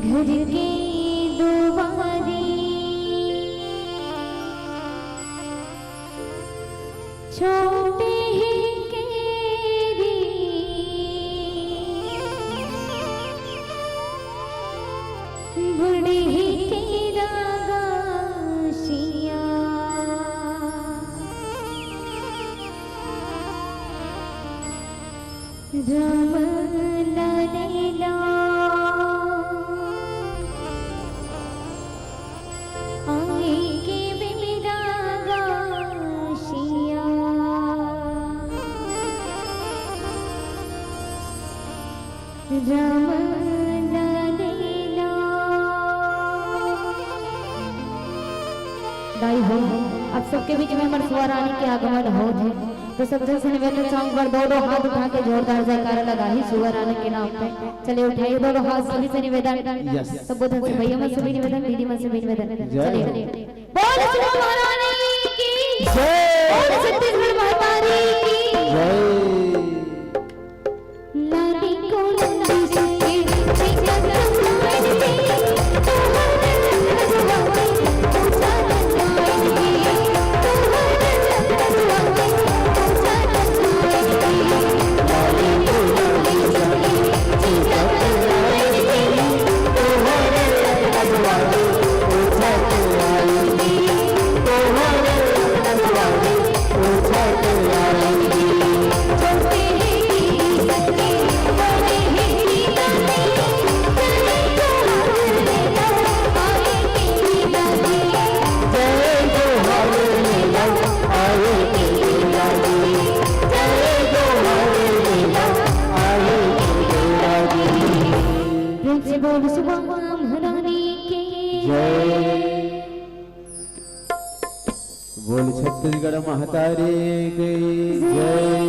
घर के दुआरी छोटे बड़े के रागाशिया राम लैला आए के मेरा गाशिया राम दाई हो। अब सबके बीच में हमारे सुआ रानी के आगमन हो थे तो सब जन से निवेदन सॉन्ग पर दो हाथ उठा के जोरदार जयकारा लगा ही सुआ रानी के नाम पे। चलिए उठाइए दोनों हाथ सभी से निवेदन, सब बुधन से भैया मन से भी निवेदन, दीदी मन से भी निवेदन। चलिए बोल सुआ महारानी की जय, बोल छत्तीसगढ़ महतारी की जय। लाली को लंबी से बोल सुआ महारानी की जय, बोल छत्तीसगढ़ महतारी की जय।